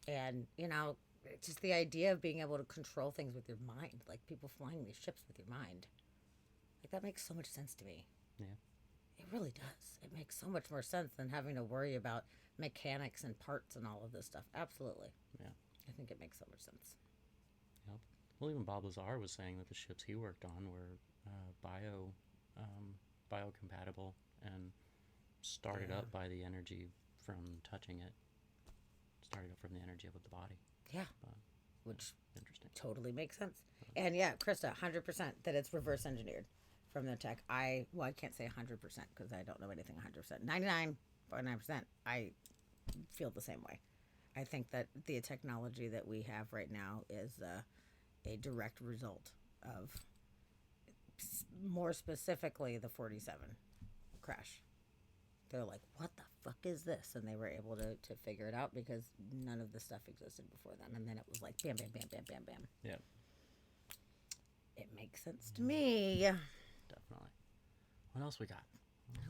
And, you know, just the idea of being able to control things with your mind, like people flying these ships with your mind. Like, that makes so much sense to me. Yeah. It really does. It makes so much more sense than having to worry about mechanics and parts and all of this stuff. Absolutely. Yeah. I think it makes so much sense. Yep. Well, even Bob Lazar was saying that the ships he worked on were biocompatible and started up by the energy from touching it. Started up from the energy of the body. Yeah. Which Interesting. totally makes sense. And yeah, Krista, 100% that it's reverse engineered from the tech. I can't say 100% because I don't know anything 100%. 99.9%, I feel the same way. I think that the technology that we have right now is a direct result of, more specifically, the 47 crash. They're like, what the fuck is this? And they were able to figure it out because none of the stuff existed before then. And then it was like, bam, bam, bam, bam, bam, bam. Yeah. It makes sense to me. Definitely. What else we got?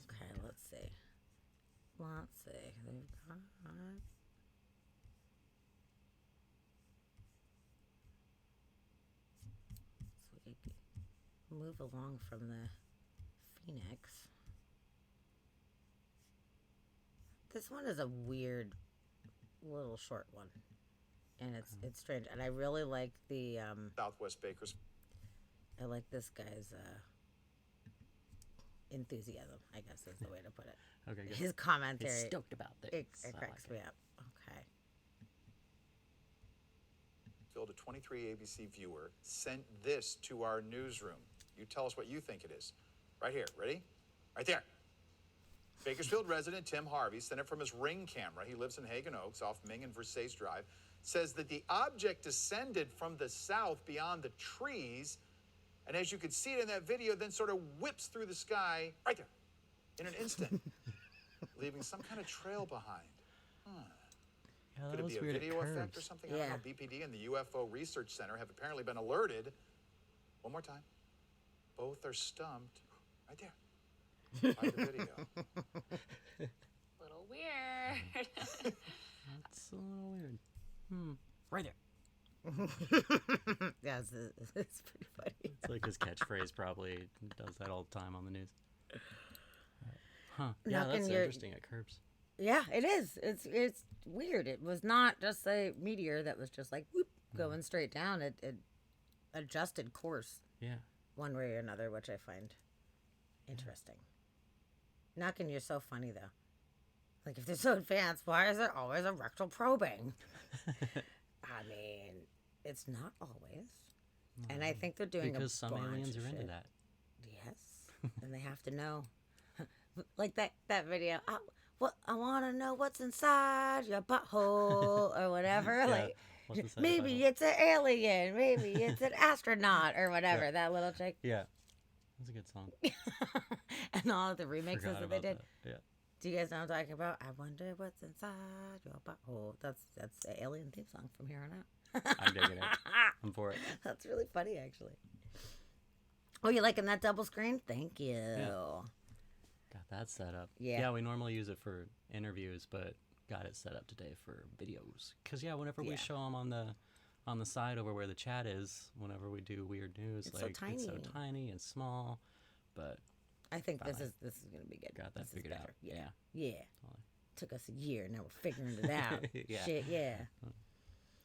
Okay, let's see. They've got... So we move along from the Phoenix. This one is a weird little short one. And it's strange. And I really like the Southwest Bakers. I like this guy's enthusiasm, I guess is the way to put it. Okay, good. His commentary. He's stoked about this. It cracks me up. Okay. Field, a 23 ABC viewer, sent this to our newsroom. You tell us what you think it is. Right here. Ready? Right there. Bakersfield resident Tim Harvey sent it from his Ring camera. He lives in Hagen Oaks off Ming and Versace Drive. Says that the object descended from the south beyond the trees, and as you could see it in that video, then sort of whips through the sky right there in an instant, leaving some kind of trail behind. Yeah, Could it be a weird. video effect or something? I don't know. BPD and the UFO Research Center have apparently been alerted. One more time. Both are stumped. Right there. By the video. Little weird. That's a little weird. Right there. Yeah, it's pretty funny. It's like his catchphrase probably does that all the time on the news. Huh. Yeah, Knocking that's your- interesting. It curbs. Yeah, it is. It's weird. It was not just a meteor that was just like whoop, going straight down. It adjusted course Yeah. one way or another, which I find interesting. Knocking, you're so funny though. Like if they're so advanced, why is there always a rectal probing? I mean, it's not always. And I think they're doing Because a some bunch aliens of are into shit. that. Yes, and they have to know. Like that video. I want to know what's inside your butthole or whatever. Yeah, Like what's inside your maybe butthole? it's an alien, maybe it's an astronaut or whatever. Yeah. That little chick. Yeah. That's a good song. And all of the remixes Forgot that they about did. that. Yeah. Do you guys know what I'm talking about? I wonder what's inside your butthole. That's the alien theme song from here on out. I'm digging it. I'm for it. That's really funny, actually. Oh, you liking that double screen? Thank you. Got that set up. Yeah. Yeah, we normally use it for interviews, but got it set up today for videos. Because, whenever we Yeah. show them on the side over where the chat is, whenever we do weird news, It's so it's so tiny. tiny and small. But I think this Fine. is gonna be good. got that This is figured out. better. Yeah. Yeah. Totally. Took us a year. Now we're figuring it out. Yeah. Shit, yeah.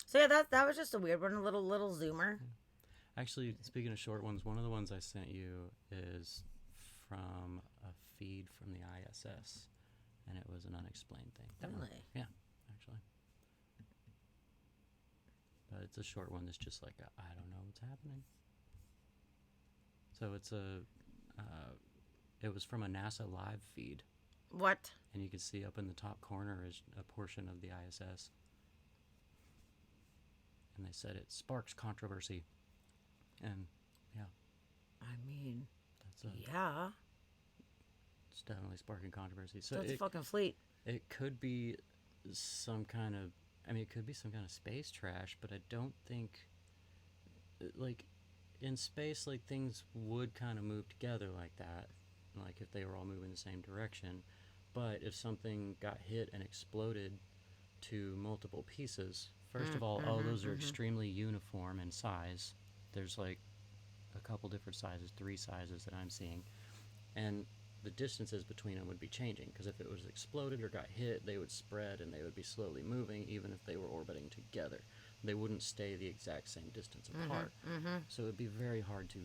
So yeah, that was just a weird one, a little zoomer. Actually, speaking of short ones, one of the ones I sent you is from a feed from the ISS, and it was an unexplained thing. That one. Really? Yeah, actually. But it's a short one that's just like, I don't know what's happening. So it was from a NASA live feed, What? and you can see up in the top corner is a portion of the ISS. And they said it sparks controversy. And yeah, I mean, that's yeah. it's definitely sparking controversy. So That's a it, fucking fleet. it could be some kind of, it could be some kind of space trash, but I don't think, like, in space, like, things would kind of move together like that, like if they were all moving the same direction. But if something got hit and exploded to multiple pieces, first of all, those are extremely uniform in size. There's like a couple different sizes, 3 sizes that I'm seeing, and the distances between them would be changing, because if it was exploded or got hit, they would spread and they would be slowly moving, even if they were orbiting together. They wouldn't stay the exact same distance apart. So it would be very hard to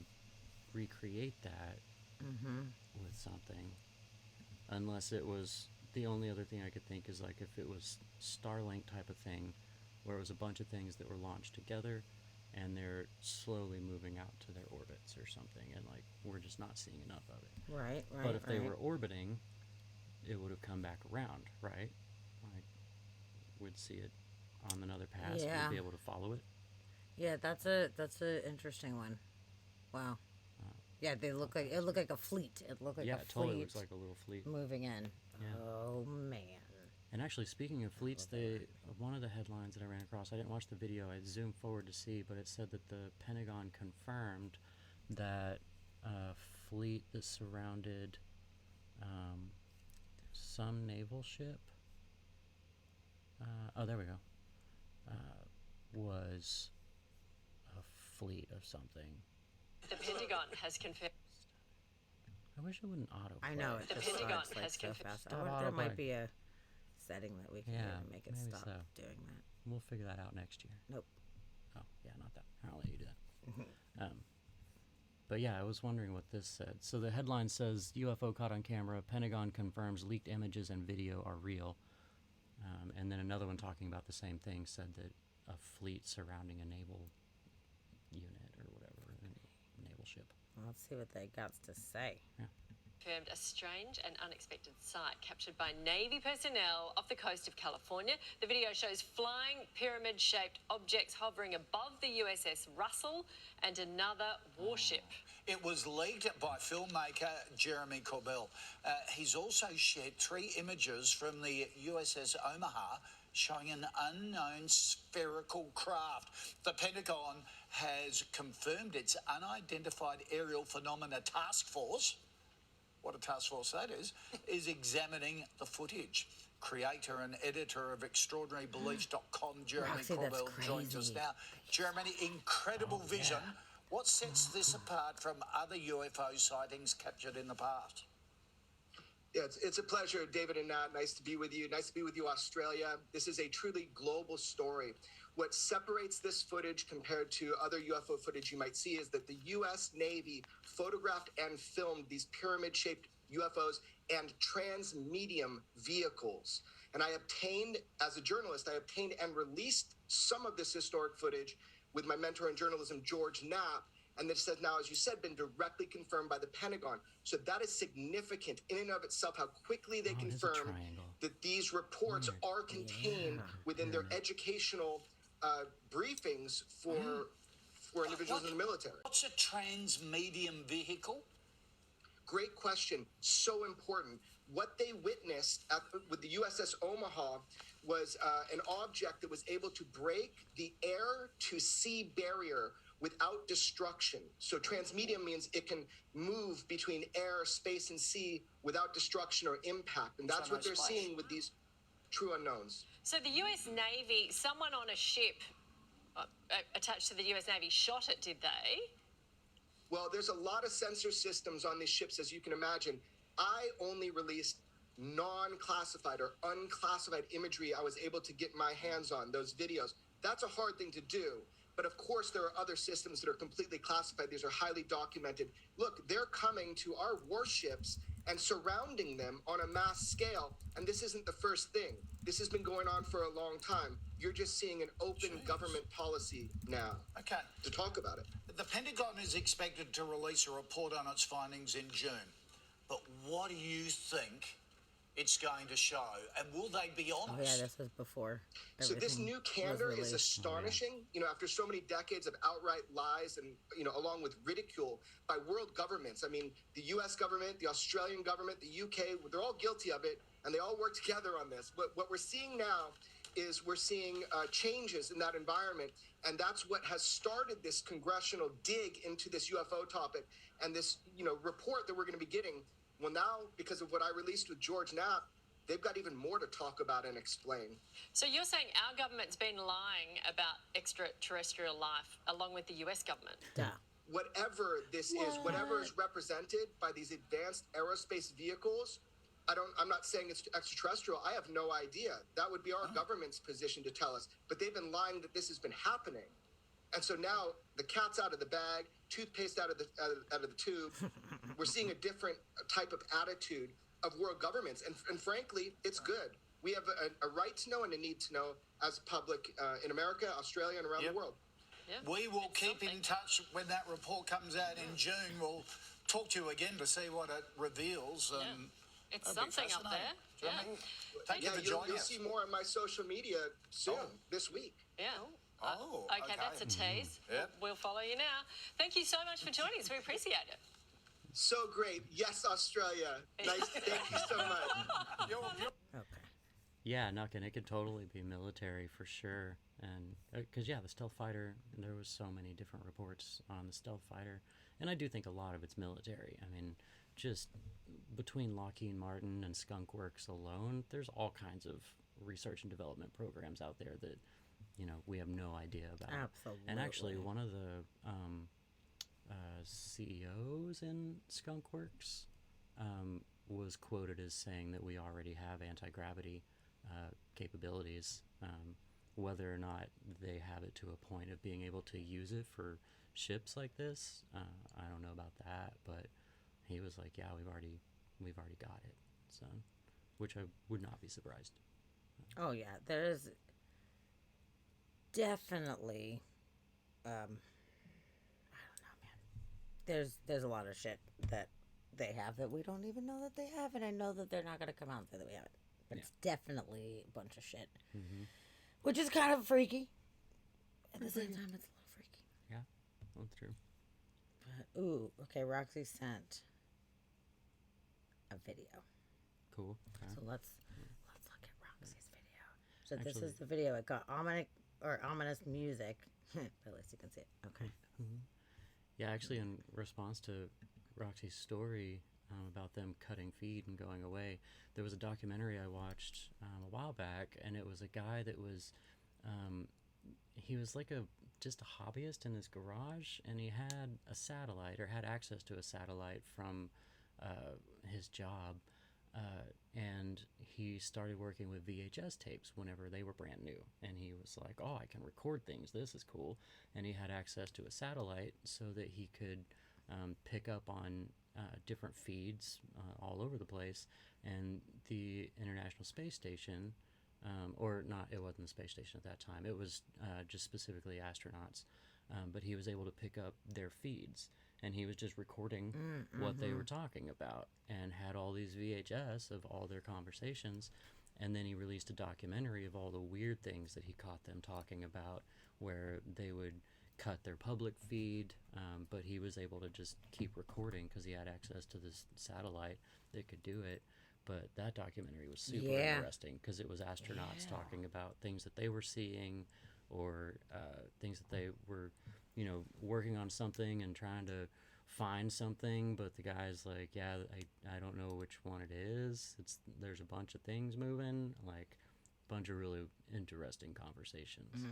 recreate that with something, unless it was, the only other thing I could think is like if it was Starlink type of thing, where it was a bunch of things that were launched together and they're slowly moving out to their orbits or something, and like we're just not seeing enough of it. Right. But if they were orbiting, it would have come back around, right? Like we'd see it on another pass. Yeah. We'd be able to follow it. Yeah, that's a interesting one. Wow. Yeah, it looked like a fleet. It looked like Yeah, a it totally fleet looks like a little fleet. moving in. Yeah. Oh man. And actually, speaking of fleets, one of the headlines that I ran across, I didn't watch the video, I zoomed forward to see, but it said that the Pentagon confirmed that a fleet that surrounded some naval ship, there we go, was a fleet of something. The Pentagon has confirmed. I wish it wouldn't auto. I know it The just Pentagon starts like has so confirmed- fast. Stop There might autoplay. be a setting that we can do Yeah, to make it maybe stop so. doing that. We'll figure that out next year. Nope. Oh, yeah, not that. I'll let you do that. But yeah, I was wondering what this said. So the headline says, UFO caught on camera, Pentagon confirms leaked images and video are real. And then another one talking about the same thing said that a fleet surrounding a naval unit or whatever, a naval ship. Well, let's see what they got to say. Confirmed a strange and unexpected sight captured by Navy personnel off the coast of California. The video shows flying pyramid-shaped objects hovering above the USS Russell and another warship. It was leaked by filmmaker Jeremy Corbell. He's also shared 3 images from the USS Omaha showing an unknown spherical craft. The Pentagon has confirmed its Unidentified Aerial Phenomena Task Force, what a task force that is examining the footage. Creator and editor of ExtraordinaryBeliefs.com, Jeremy Roxy, that's Corbell, joins us crazy. now. Jeremy, incredible vision. What sets this apart from other UFO sightings captured in the past? Yeah, it's a pleasure, David and Nat. Nice to be with you. Nice to be with you, Australia. This is a truly global story. What separates this footage compared to other UFO footage you might see is that the U.S. Navy photographed and filmed these pyramid-shaped UFOs and transmedium vehicles. And as a journalist, I obtained and released some of this historic footage with my mentor in journalism, George Knapp. And this has now, as you said, been directly confirmed by the Pentagon. So that is significant in and of itself, how quickly they confirm that these reports are contained within their educational briefings for individuals in the military. What's a transmedium vehicle? Great question. So important. What they witnessed with the USS Omaha was an object that was able to break the air-to-sea barrier without destruction. So transmedium means it can move between air, space, and sea without destruction or impact. And that's what they're seeing with these true unknowns. So the US Navy, someone on a ship attached to the US Navy shot it, did they? Well, there's a lot of sensor systems on these ships, as you can imagine. I only released non-classified or unclassified imagery I was able to get my hands on, those videos. That's a hard thing to do. But of course, there are other systems that are completely classified. These are highly documented. Look, they're coming to our warships and surrounding them on a mass scale. And this isn't the first thing. This has been going on for a long time. You're just seeing an open government policy now to talk about it. The Pentagon is expected to release a report on its findings in June. But what do you think it's going to show? And will they be honest? Oh, yeah, this was before. So this new candor is astonishing. You know, after so many decades of outright lies and, you know, along with ridicule by world governments. I mean, the U.S. government, the Australian government, the UK, they're all guilty of it, and they all work together on this. But what we're seeing now is we're seeing changes in that environment, and that's what has started this congressional dig into this UFO topic and this, you know, report that we're going to be getting. Well, now, because of what I released with George Knapp, they've got even more to talk about and explain. So you're saying our government's been lying about extraterrestrial life along with the US government? Yeah. Whatever this is, whatever is represented by these advanced aerospace vehicles, I'm not saying it's extraterrestrial. I have no idea. That would be our government's position to tell us. But they've been lying that this has been happening. And so now the cat's out of the bag, toothpaste out of the tube. We're seeing a different type of attitude of world governments. And frankly, it's good. We have a right to know and a need to know as public in America, Australia, and around the world. Yeah. We will keep in touch when that report comes out in June. We'll talk to you again to see what it reveals. It's something up there. Yeah. Thank you for joining You'll us. see more on my social media soon, this week. Yeah. Okay, that's a tease. Yep. We'll follow you now. Thank you so much for joining us. We appreciate it. So great. Yes, Australia. Nice. Thank you so much. Okay. Yeah, and it could totally be military for sure. And because the stealth fighter, there was so many different reports on the stealth fighter, and I do think a lot of it's military. I mean, just between Lockheed Martin and Skunk Works alone, there's all kinds of research and development programs out there that, you know, we have no idea about. Absolutely. And actually, one of the CEOs in Skunk Works was quoted as saying that we already have anti-gravity capabilities. Whether or not they have it to a point of being able to use it for ships like this, I don't know about that, but he was like, yeah, we've already got it. So, which I would not be surprised. Oh yeah, there's definitely I don't know, man. There's a lot of shit that they have that we don't even know that they have, and I know that they're not going to come out and say that we have it. But it's definitely a bunch of shit. Which is kind of freaky. At the same time, it's a little freaky. Yeah, that's true. But, ooh, okay, Roxy sent a video. Cool. Okay. So let's look at Roxy's video. So this is the video. It got ominous music. At least you can see it. Okay. Yeah, actually, in response to Roxy's story, about them cutting feed and going away. There was a documentary I watched a while back, and it was a guy that was he was like just a hobbyist in his garage, and he had a satellite, or had access to a satellite from his job, and he started working with VHS tapes whenever they were brand new, and he was like, oh, I can record things, this is cool. And he had access to a satellite so that he could pick up on different feeds all over the place. And the International Space Station, or not, it wasn't the space station at that time, it was just specifically astronauts, but he was able to pick up their feeds, and he was just recording what they were talking about, and had all these VHS of all their conversations. And then he released a documentary of all the weird things that he caught them talking about, where they would cut their public feed, but he was able to just keep recording because he had access to this satellite that could do it. But that documentary was super interesting because it was astronauts talking about things that they were seeing, or things that they were, working on something and trying to find something. But the guy's like, yeah, I don't know which one it is. There's a bunch of things moving, like a bunch of really interesting conversations.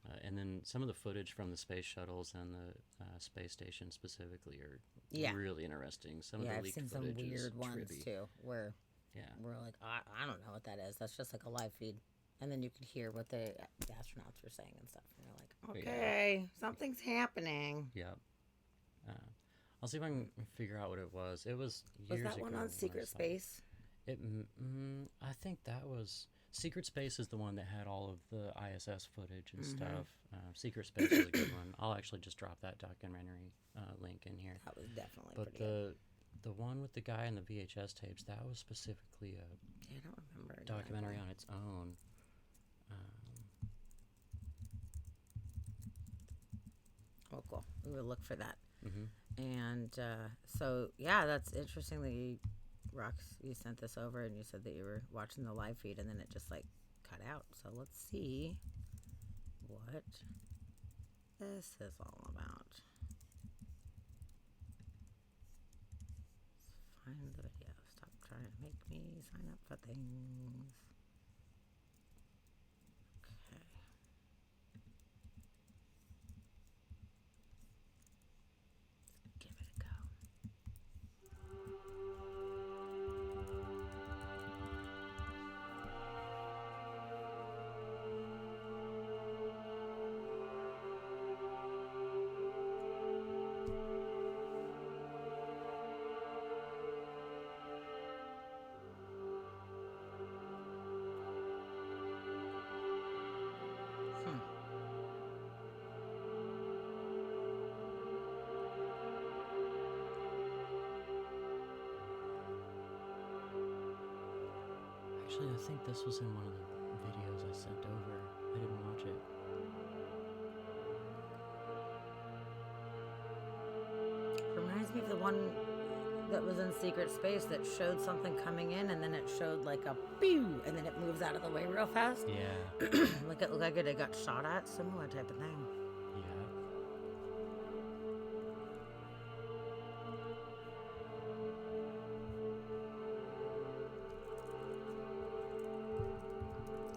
But, and then some of the footage from the space shuttles and the space station specifically are really interesting. Some of the I've leaked seen some footage is weird ones trippy. too, where we're like, I don't know what that is. That's just like a live feed, and then you could hear what the astronauts were saying and stuff. And you're like, okay, something's happening. Yep. I'll see if I can figure out what it was. It was years ago. Was that one on Secret Space? I think that was... Secret Space is the one that had all of the ISS footage and stuff. Secret Space is a good one. I'll actually just drop that documentary link in here. That was definitely But pretty good. the one with the guy and the VHS tapes, that was specifically a I don't remember documentary on its own. Oh, cool. We would look for that. And so, yeah, that's interesting that you sent this over, and you said that you were watching the live feed, and then it just, like, cut out. So let's see what this is all about. Let's find the video. Stop trying to make me sign up for things. Okay. Give it a go. Actually, I think this was in one of the videos I sent over. I didn't watch it. Reminds me of the one that was in Secret Space that showed something coming in, and then it showed like a pew, and then it moves out of the way real fast. Yeah. Like it looked like it got shot at. Similar type of thing. Yeah.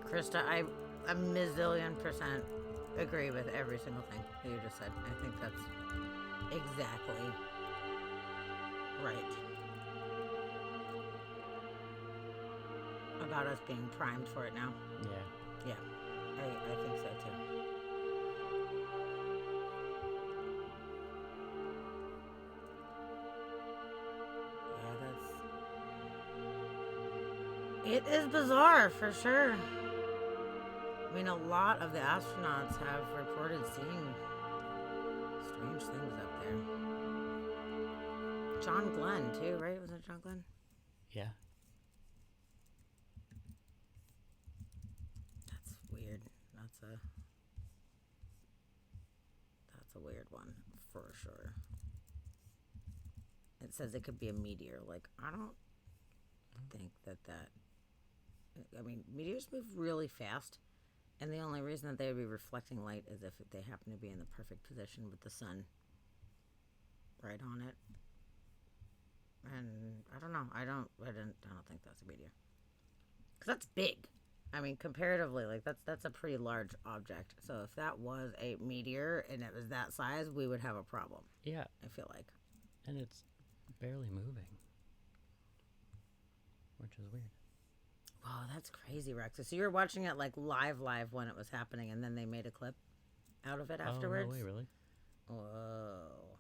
Krista, I a million percent agree with every single thing that you just said. I think that's exactly right. About us being primed for it now. Yeah. Yeah, I think so too. Yeah, it is bizarre for sure. I mean, a lot of the astronauts have reported seeing strange things up there. John Glenn, too, right? Was it John Glenn? Yeah. That's weird. That's a weird one, for sure. It says it could be a meteor. Like, I don't think that... I mean, meteors move really fast. And the only reason that they would be reflecting light is if they happen to be in the perfect position with the sun right on it. And I don't know. I don't think that's a meteor. Because that's big. I mean, comparatively, like that's a pretty large object. So if that was a meteor and it was that size, we would have a problem. Yeah. I feel like. And it's barely moving, which is weird. Wow, that's crazy, Rex. So you were watching it like live when it was happening, and then they made a clip out of it afterwards? Oh, no way, really? Whoa.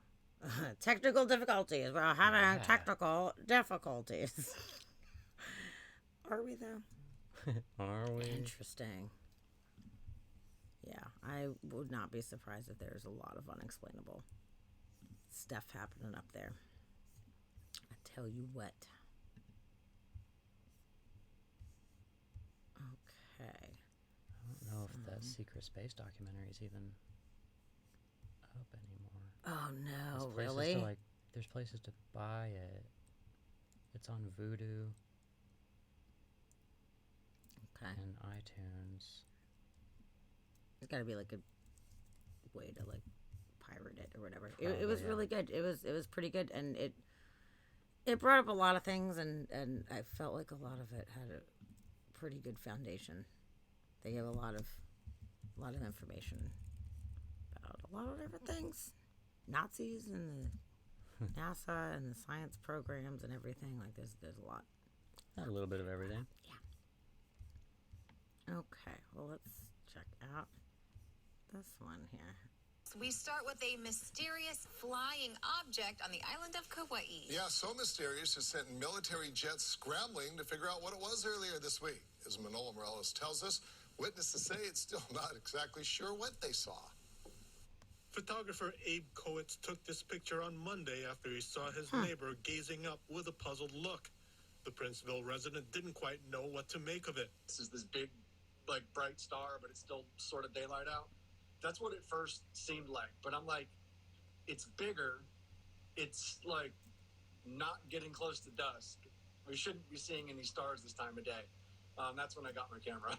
Technical difficulties. We're having technical difficulties. Are we, though? Are we? Interesting. Yeah, I would not be surprised if there's a lot of unexplainable stuff happening up there. I tell you what. Okay. I don't know if that secret space documentary is even up anymore. Oh no, There's places really? to, there's places to buy it. It's on Vudu. Okay. And iTunes. There's got to be like a way to like pirate it or whatever. It Probably, was yeah. really good. It was pretty good, and it brought up a lot of things, and I felt like a lot of it had a pretty good foundation. They gave a lot of information about a lot of different things, Nazis and the NASA and the science programs and everything. Like there's a lot. A little bit of everything. Okay, well let's check out this one here. We start with a mysterious flying object on the island of Kauai. Yeah, so mysterious it sent military jets scrambling to figure out what it was earlier this week. As Manola Morales tells us, witnesses say it's still not exactly sure what they saw. Photographer Abe Kowitz took this picture on Monday after he saw his neighbor gazing up with a puzzled look. The Princeville resident didn't quite know what to make of it. This is this big, bright star, but it's still sort of daylight out. That's what it first seemed like. But I'm like, it's bigger. It's not getting close to dusk. We shouldn't be seeing any stars this time of day. That's when I got my camera.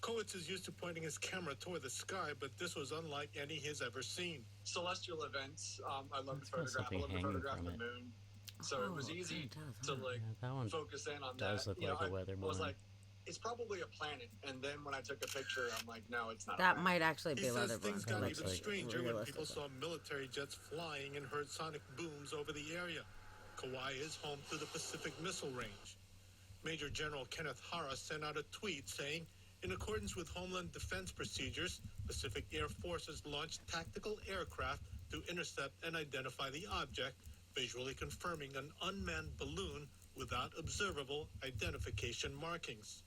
Kowitz is used to pointing his camera toward the sky, but this was unlike any he's ever seen. Celestial events. I love to photograph. I something love to hanging photograph from the it. moon. So it was easy to that one focus in on does that. look like a weather I was balloon. like, it's probably a planet. And then when I took a picture, I'm like, no, it's not. That a might actually be He a says weather balloon. things got even like stranger when realistic. people saw military jets flying and heard sonic booms over the area. Kauai is home to the Pacific Missile Range. Major General Kenneth Hara sent out a tweet saying, in accordance with Homeland Defense procedures, Pacific Air Forces launched tactical aircraft to intercept and identify the object, visually confirming an unmanned balloon without observable identification markings.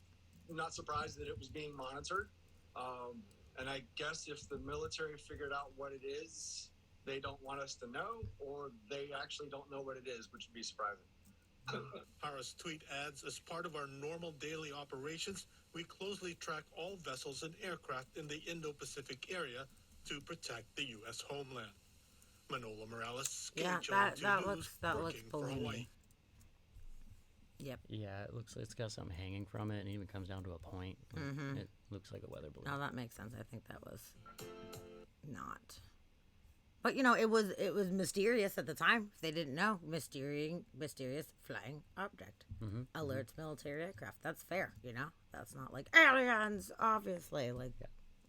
Not surprised that it was being monitored. And I guess if the military figured out what it is, they don't want us to know, or they actually don't know what it is, which would be surprising. Hara's tweet adds, as part of our normal daily operations, we closely track all vessels and aircraft in the Indo-Pacific area to protect the U.S. homeland. Manola Morales, Yeah, KHON2 that News, looks working for Hawaii. balloony. Yep. Yeah, it's got something hanging from it, and it even comes down to a point. Mhm. It looks like a weather balloon. No, that makes sense. I think that was not. But it was mysterious at the time. If they didn't know, mysterious flying object alerts military aircraft. That's fair. That's not like aliens. Obviously,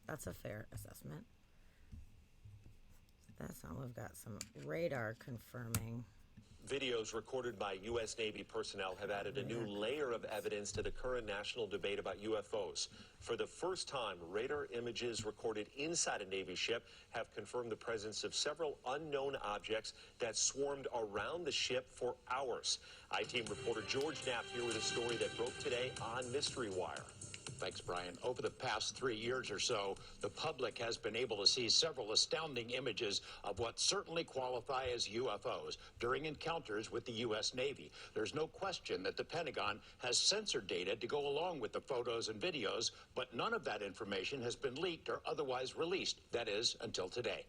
that's a fair assessment. That's all. We've got some radar confirming. Videos recorded by U.S. Navy personnel have added a new layer of evidence to the current national debate about UFOs. For the first time, radar images recorded inside a Navy ship have confirmed the presence of several unknown objects that swarmed around the ship for hours. I-Team reporter George Knapp here with a story that broke today on Mystery Wire. Thanks, Brian. Over the past 3 years or so, the public has been able to see several astounding images of what certainly qualify as UFOs during encounters with the U.S. Navy. There's no question that the Pentagon has censored data to go along with the photos and videos, but none of that information has been leaked or otherwise released. That is, until today.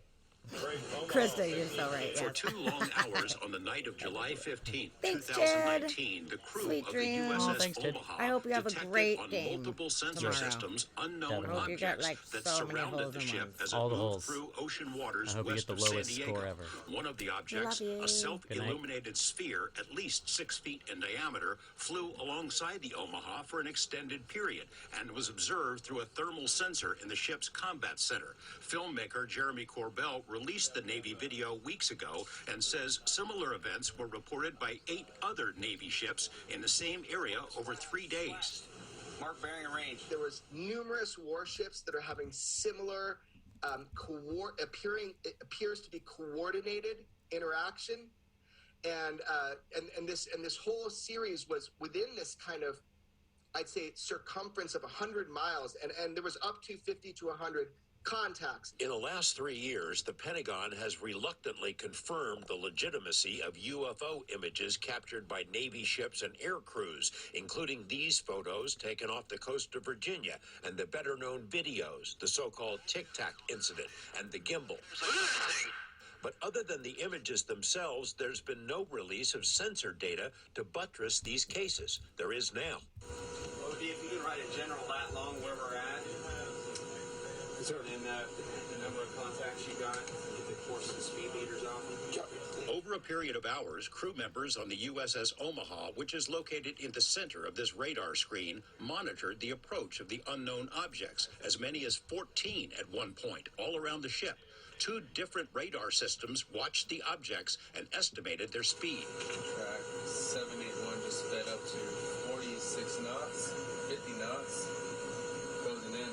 Krista, you're so right. For Yes. 2 long hours on the night of July 15th, Thanks, 2019, the crew Sweet of dreams. the USS thanks, Ted. Omaha I hope you have a detected great on game multiple sensor tomorrow. systems unknown Definitely. I hope you got, objects like, that so many surrounded holes the in ship ones. as it All the moved holes. through ocean waters I hope you west get of the San lowest Diego. score ever. One of the objects, Love you. a self-illuminated sphere at least 6 feet in diameter, flew alongside the Omaha for an extended period and was observed through a thermal sensor in the ship's combat center. Filmmaker Jeremy Corbell released the Navy video weeks ago and says similar events were reported by 8 other Navy ships in the same area over 3 days. Mark bearing range. There was numerous warships that are having similar it appears to be coordinated interaction, and this whole series was within this kind of, I'd say, circumference of 100 miles, and there was up to 50 to 100 contacts. In the last 3 years, the Pentagon has reluctantly confirmed the legitimacy of UFO images captured by Navy ships and air crews, including these photos taken off the coast of Virginia and the better-known videos, the so-called Tic Tac incident and the gimbal. But other than the images themselves, there's been no release of sensor data to buttress these cases. There is now. Well, if you can write a general lat long where we're at, and the number of contacts you got, get the course and speed meters off. Over a period of hours, crew members on the USS Omaha, which is located in the center of this radar screen, monitored the approach of the unknown objects, as many as 14 at one point, all around the ship. 2 different radar systems watched the objects and estimated their speed. Track 781 just sped up to 46 knots, 50 knots, closing in.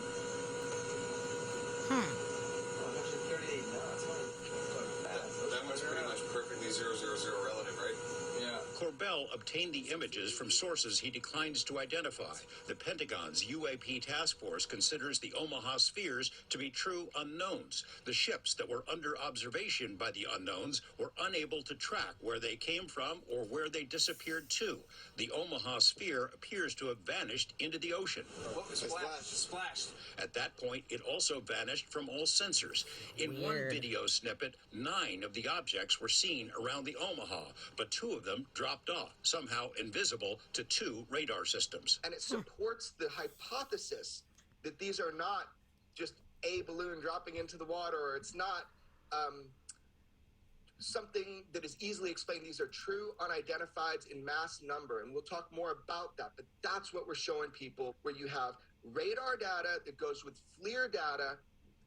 Oh, actually 38 knots. That was pretty much perfectly 000 relative, right? Yeah. Corbell obtained the images from sources he declines to identify. The Pentagon's UAP task force considers the Omaha spheres to be true unknowns. The ships that were under observation by the unknowns were unable to track where they came from or where they disappeared to. The Omaha sphere appears to have vanished into the ocean. Splashed. At that point, it also vanished from all sensors. In one video snippet, 9 of the objects were seen around the Omaha, but 2 of them dropped off, somehow invisible to 2 radar systems. And it supports the hypothesis that these are not just a balloon dropping into the water, or it's not something that is easily explained. These are true unidentifieds in mass number, and we'll talk more about that. But that's what we're showing people, where you have radar data that goes with FLIR data,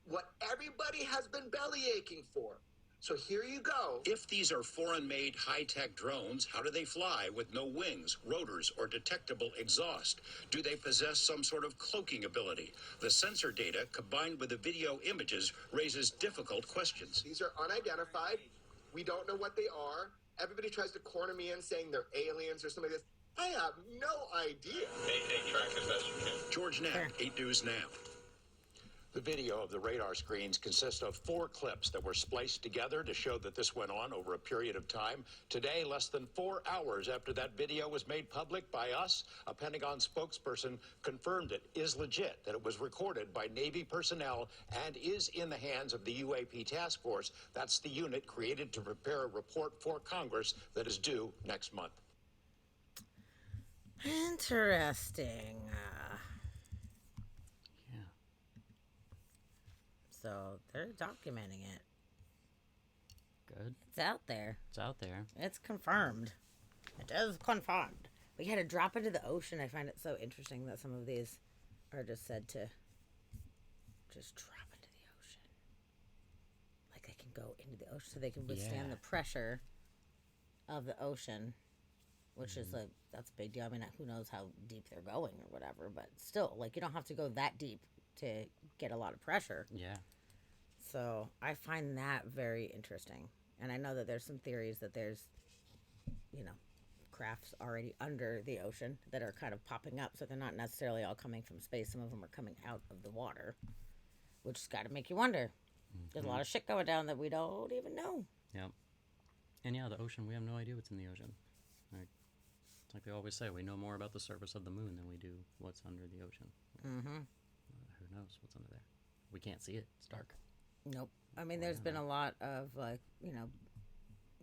what everybody has been belly aching for. So here you go. If these are foreign-made high-tech drones, how do they fly with no wings, rotors, or detectable exhaust? Do they possess some sort of cloaking ability? The sensor data, combined with the video images, raises difficult questions. These are unidentified. We don't know what they are. Everybody tries to corner me in saying they're aliens or something like this. I have no idea. Maintain track as best you can. George Knapp, 8 News Now. The video of the radar screens consists of 4 clips that were spliced together to show that this went on over a period of time. Today, less than 4 hours after that video was made public by us, a Pentagon spokesperson confirmed it is legit, that it was recorded by Navy personnel and is in the hands of the UAP task force. That's the unit created to prepare a report for Congress that is due next month. Interesting. So they're documenting it. Good. It's out there. It's out there. It's confirmed. It is confirmed. But yeah, to drop into the ocean, I find it so interesting that some of these are just said to just drop into the ocean. Like they can go into the ocean so they can withstand the pressure of the ocean, which is that's a big deal. I mean, who knows how deep they're going or whatever, but still, like, you don't have to go that deep to get a lot of pressure. Yeah. So I find that very interesting. And I know that there's some theories that there's, crafts already under the ocean that are kind of popping up. So they're not necessarily all coming from space. Some of them are coming out of the water, which has got to make you wonder. There's a lot of shit going down that we don't even know. Yep. And yeah, the ocean, we have no idea what's in the ocean. Like they always say, we know more about the surface of the moon than we do what's under the ocean. Mm-hmm. Who knows what's under there? We can't see it. It's dark. Nope. I mean, there's been a lot of like,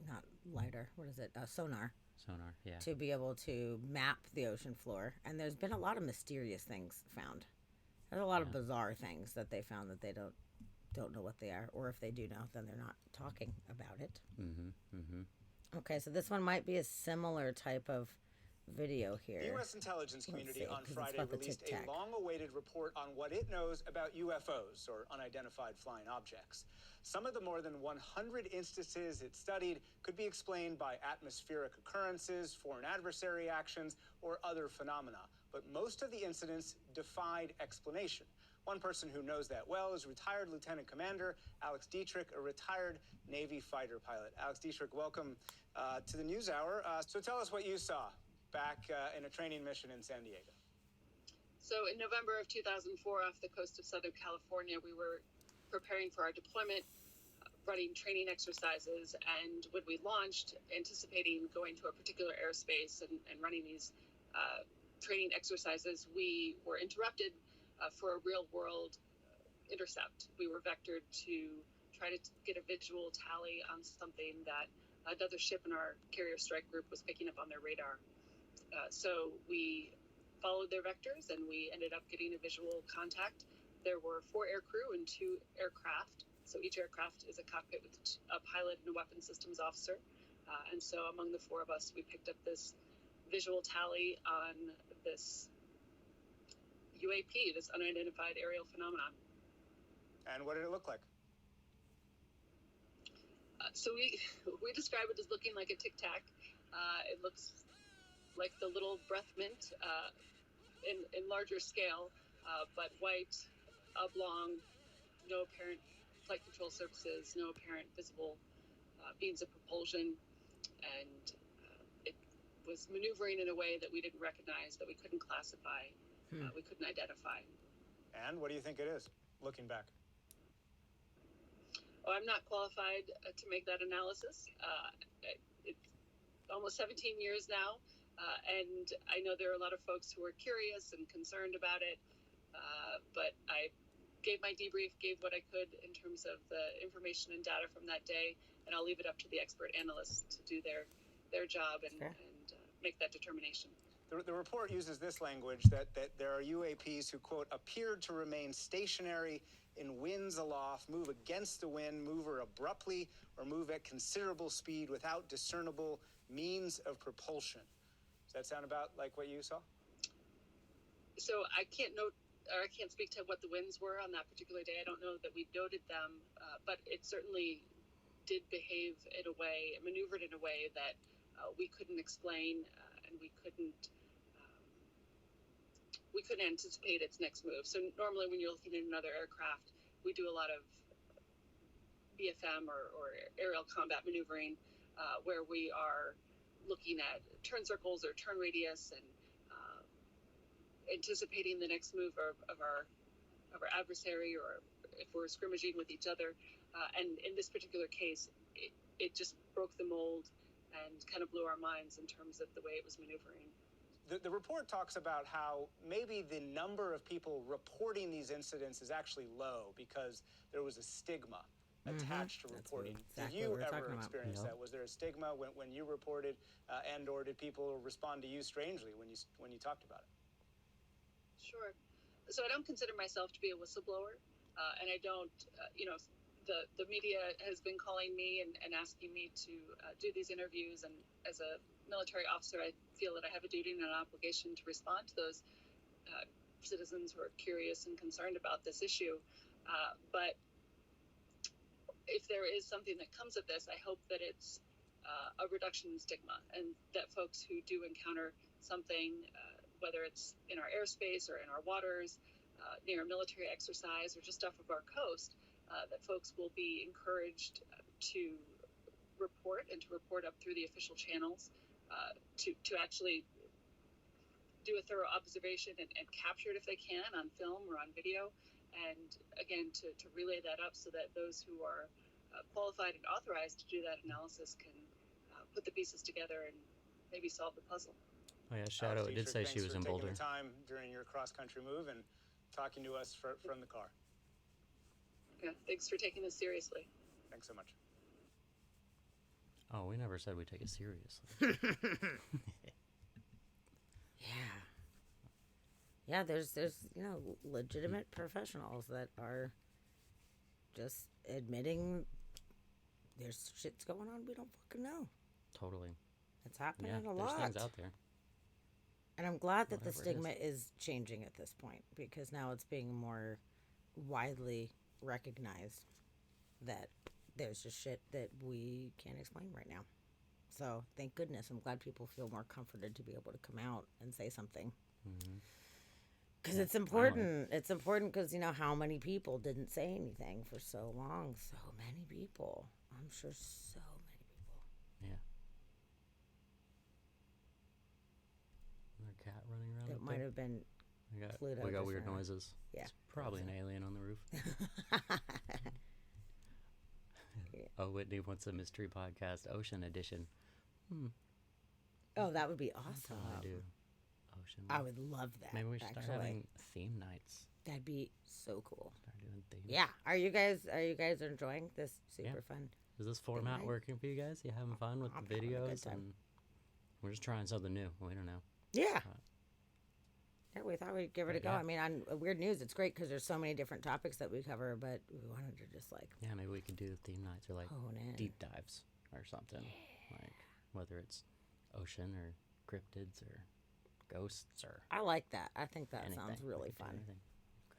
not lidar. What is it? Sonar. Sonar, yeah. To be able to map the ocean floor, and there's been a lot of mysterious things found. There's a lot of bizarre things that they found that they don't know what they are, or if they do know, then they're not talking about it. Okay, so this one might be a similar type of video here. The U.S. intelligence community on Friday released tic-tac. a long-awaited report on what it knows about UFOs, or unidentified flying objects. Some of the more than 100 instances it studied could be explained by atmospheric occurrences, foreign adversary actions, or other phenomena. But most of the incidents defied explanation. One person who knows that well is retired Lieutenant Commander Alex Dietrich, a retired Navy fighter pilot. Alex Dietrich, welcome to the NewsHour. So tell us what you saw back in a training mission in San Diego. So in November of 2004, off the coast of Southern California, we were preparing for our deployment, running training exercises, and when we launched, anticipating going to a particular airspace and running these training exercises, we were interrupted for a real-world intercept. We were vectored to try to get a visual tally on something that another ship in our carrier strike group was picking up on their radar. So we followed their vectors, and we ended up getting a visual contact. There were 4 aircrew and 2 aircraft. So each aircraft is a cockpit with a pilot and a weapons systems officer. And so among the 4 of us, we picked up this visual tally on this UAP, this unidentified aerial phenomenon. And what did it look like? So we describe it as looking like a tic-tac. It looks like the little breath mint in larger scale, but white, oblong, no apparent flight control surfaces, no apparent visible means of propulsion, and it was maneuvering in a way that we didn't recognize, that we couldn't classify, we couldn't identify. And what do you think it is, looking back? Oh, I'm not qualified to make that analysis. It's almost 17 years now, and I know there are a lot of folks who are curious and concerned about it, but I gave my debrief, gave what I could in terms of the information and data from that day, and I'll leave it up to the expert analysts to do their job and make that determination. The report uses this language that there are UAPs who, quote, appeared to remain stationary in winds aloft, move against the wind, move abruptly, or move at considerable speed without discernible means of propulsion. Does that sound about like what you saw? So I can't speak to what the winds were on that particular day. I don't know that we noted them, but it certainly did behave in a way, maneuvered in a way that we couldn't explain, and we couldn't anticipate its next move. So normally when you're looking at another aircraft, we do a lot of BFM or aerial combat maneuvering, where we are looking at turn circles or turn radius and anticipating the next move of our adversary, or if we're scrimmaging with each other. And in this particular case, it just broke the mold and kind of blew our minds in terms of the way it was maneuvering. The report talks about how maybe the number of people reporting these incidents is actually low because there was a stigma attached to reporting. Did you ever experience that? Was there a stigma when you reported, and or did people respond to you strangely when you talked about it? Sure. So I don't consider myself to be a whistleblower, and I don't, the media has been calling me and asking me to do these interviews, and as a military officer, I feel that I have a duty and an obligation to respond to those citizens who are curious and concerned about this issue. But if there is something that comes of this, I hope that it's a reduction in stigma, and that folks who do encounter something, whether it's in our airspace or in our waters, near a military exercise or just off of our coast, that folks will be encouraged to report and to report up through the official channels, to actually do a thorough observation and capture it if they can on film or on video, and again to relay that up so that those who are qualified and authorized to do that analysis can put the pieces together and maybe solve the puzzle. Oh yeah, Shadow, it did say she was in Boulder. Thanks for taking the time during your cross-country move and talking to us from the car. Yeah, thanks for taking this seriously. Thanks so much. Oh, we never said we take it seriously. Yeah. Yeah, there's legitimate professionals that are just admitting there's shit's going on we don't fucking know. Totally. It's happening Yeah, a there's lot. things out there. And I'm glad that the Whatever it stigma is changing at this point, because now it's being more widely recognized that there's just shit that we can't explain right now. So thank goodness. I'm glad people feel more comforted to be able to come out and say something. Because it's important. Finally. It's important because, how many people didn't say anything for so long. So many people. I'm sure so many people. Yeah. Another cat running around. It might have been Pluto. We got just weird now. noises. Yeah. It's probably an alien on the roof. Oh, Whitney wants a mystery podcast, Ocean Edition. Oh, that would be awesome. That's all I do. Ocean. I would love that. Maybe we should start having theme nights. That'd be so cool. Start doing themes. Yeah. Are you guys enjoying this super fun? Is this format working for you guys? You having fun with the videos? And we're just trying something new. We don't know. Yeah. Yeah, we thought we'd give it a go. I mean, on Weird News, it's great because there's so many different topics that we cover, but we wanted to just Yeah, maybe we could do theme nights or hone in. deep dives or something. Like whether it's ocean or cryptids or ghosts or I like that. I think that anything. sounds really We could do fun. anything.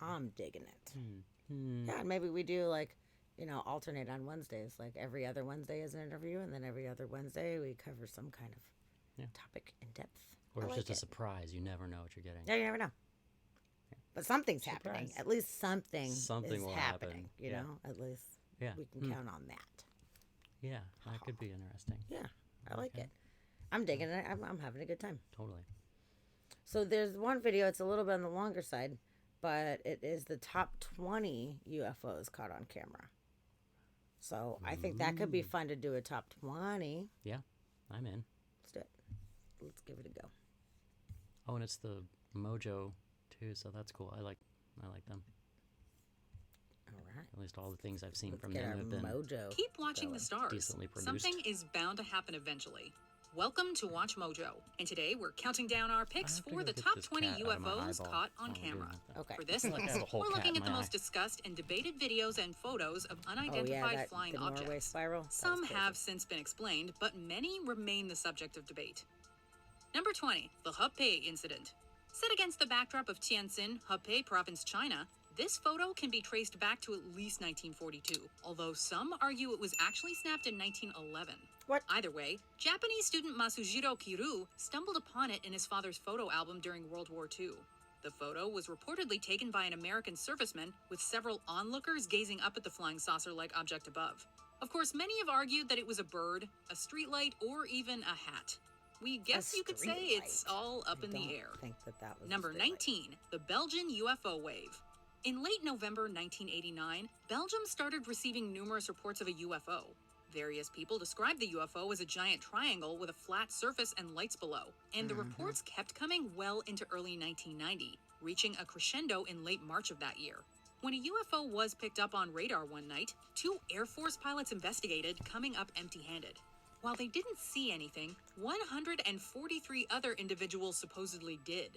I'm digging it. Hmm. Yeah, and maybe we do alternate on Wednesdays. Like every other Wednesday is an interview, and then every other Wednesday we cover some kind of topic in depth. Or it's I just like a surprise. You never know what you're getting. Yeah, you never know. But something's happening. At least something will is happening. You know, at least we can count on that. Yeah, that could be interesting. Yeah, I like it. I'm digging it. I'm having a good time. Totally. So there's one video. It's a little bit on the longer side, but it is the top 20 UFOs caught on camera. So I think that could be fun to do a top 20. Yeah, I'm in. Let's do it. Let's give it a go. Oh, and it's the Mojo too, so that's cool. I like them. All right. At least all the things I've seen from get them our have been Mojo. Keep watching the stars. decently produced. Something is bound to happen eventually. Welcome to Watch Mojo, and today we're counting down our picks for the top 20 UFOs caught on camera. Okay. For this I have list, a whole we're cat looking in at the my most eye. discussed and debated videos and photos of unidentified flying the Norway objects. spiral. That Some was crazy. have since been explained, but many remain the subject of debate. Number 20, the Hebei incident. Set against the backdrop of Tianjin, Hebei Province, China, this photo can be traced back to at least 1942, although some argue it was actually snapped in 1911. What? Either way, Japanese student Masujiro Kiru stumbled upon it in his father's photo album during World War II. The photo was reportedly taken by an American serviceman, with several onlookers gazing up at the flying saucer-like object above. Of course, many have argued that it was a bird, a streetlight, or even a hat. We guess you could say it's all up in the air. I think that was Number 19, the Belgian UFO wave. In late November 1989, Belgium started receiving numerous reports of a UFO. Various people described the UFO as a giant triangle with a flat surface and lights below, and the reports kept coming well into early 1990, reaching a crescendo in late March of that year. When a UFO was picked up on radar one night, 2 Air Force pilots investigated, coming up empty-handed. While they didn't see anything, 143 other individuals supposedly did.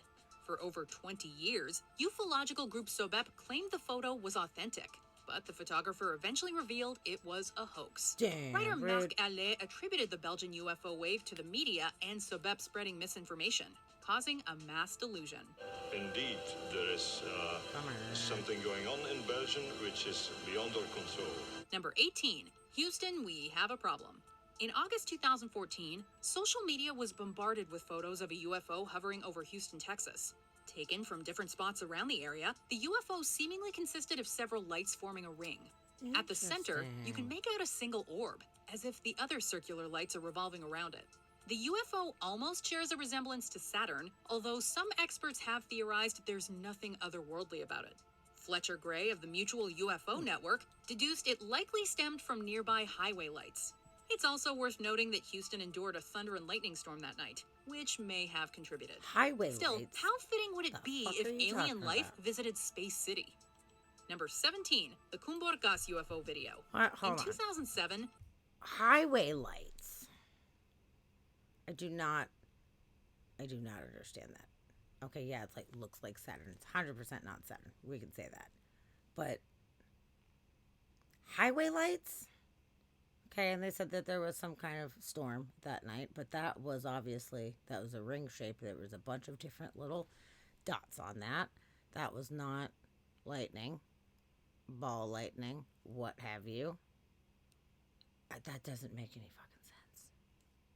For over 20 years, ufological group SOBEP claimed the photo was authentic, but the photographer eventually revealed it was a hoax. Damn, Writer rude. Marc Allais attributed the Belgian UFO wave to the media and SOBEP spreading misinformation, causing a mass delusion. Indeed, there is something going on in Belgium which is beyond our control. Number 18, Houston, we have a problem. In August 2014, social media was bombarded with photos of a UFO hovering over Houston, Texas. Taken from different spots around the area, the UFO seemingly consisted of several lights forming a ring. At the center, you can make out a single orb, as if the other circular lights are revolving around it. The UFO almost shares a resemblance to Saturn, although some experts have theorized there's nothing otherworldly about it. Fletcher Gray of the Mutual UFO Network deduced it likely stemmed from nearby highway lights. It's also worth noting that Houston endured a thunder and lightning storm that night, which may have contributed. Highway Still, lights? how fitting would it be fuck if are you alien talking life about? visited Space City? Number 17, the Kumburgas UFO video. Hold in on. 2007, Highway lights. I do not understand that. Okay, yeah, it's like looks like Saturn. It's 100% not Saturn. We can say that. But highway lights? Okay, and they said that there was some kind of storm that night, but that was a ring shape. There was a bunch of different little dots on that. That was not lightning, ball lightning, what have you. That doesn't make any fucking sense.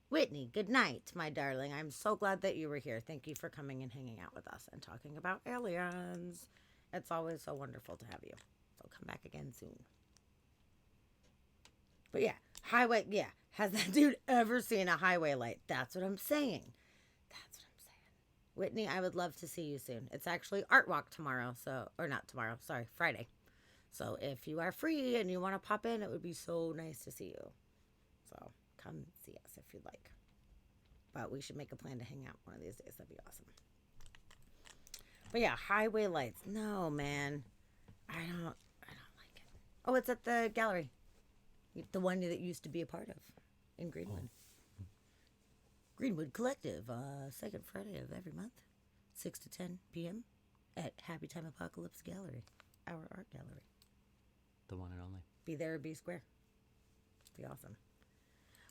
Whitney, good night, my darling. I'm so glad that you were here. Thank you for coming and hanging out with us and talking about aliens. It's always so wonderful to have you. So come back again soon. But yeah, highway, yeah. Has that dude ever seen a highway light? That's what I'm saying. Whitney, I would love to see you soon. It's actually Art Walk tomorrow, Friday. So if you are free and you want to pop in, it would be so nice to see you. So come see us if you'd like. But we should make a plan to hang out one of these days. That'd be awesome. But yeah, highway lights. No, man. I don't like it. Oh, it's at the gallery. The one that used to be a part of in Greenwood. Greenwood Collective, second Friday of every month, 6 to 10 p.m. at Happy Time Apocalypse Gallery, our art gallery. The one and only. Be there or be square. Be awesome.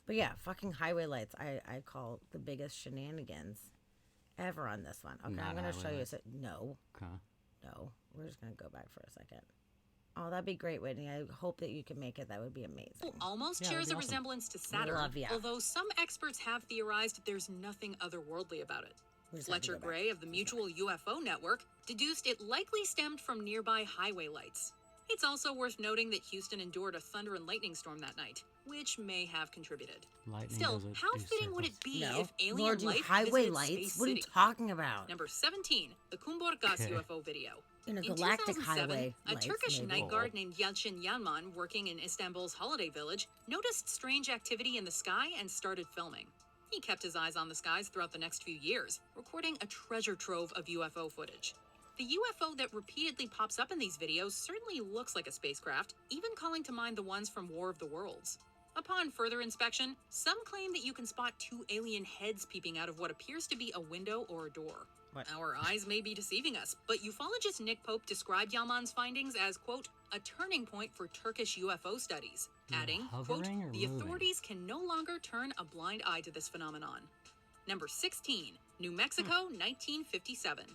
But yeah, fucking highway lights, I call the biggest shenanigans ever on this one. Okay, Not I'm going to show you. lights. No. Okay. No. We're just going to go back for a second. Oh, that'd be great, Whitney. I hope that you can make it. That would be amazing. almost shares a resemblance to Saturn, Love ya. although some experts have theorized there's nothing otherworldly about it. Fletcher Gray of the Mutual UFO Network deduced it likely stemmed from nearby highway lights. It's also worth noting that Houston endured a thunder and lightning storm that night, which may have contributed. Lightning Still, doesn't how do fitting would it be No, if alien nor do life highway visited lights. Space What are you City? talking about? Number 17, the Kumburgas Okay. UFO video. Intergalactic 2007, highway a lights, Turkish maybe. night guard named Yalçın Yalman, working in Istanbul's holiday village, noticed strange activity in the sky and started filming. He kept his eyes on the skies throughout the next few years, recording a treasure trove of UFO footage. The UFO that repeatedly pops up in these videos certainly looks like a spacecraft, even calling to mind the ones from War of the Worlds. Upon further inspection, some claim that you can spot two alien heads peeping out of what appears to be a window or a door. What? Our eyes may be deceiving us, but ufologist Nick Pope described Yalman's findings as, quote, a turning point for Turkish UFO studies, adding, quote, hovering or the moving? authorities can no longer turn a blind eye to this phenomenon. Number 16, New Mexico, 1957.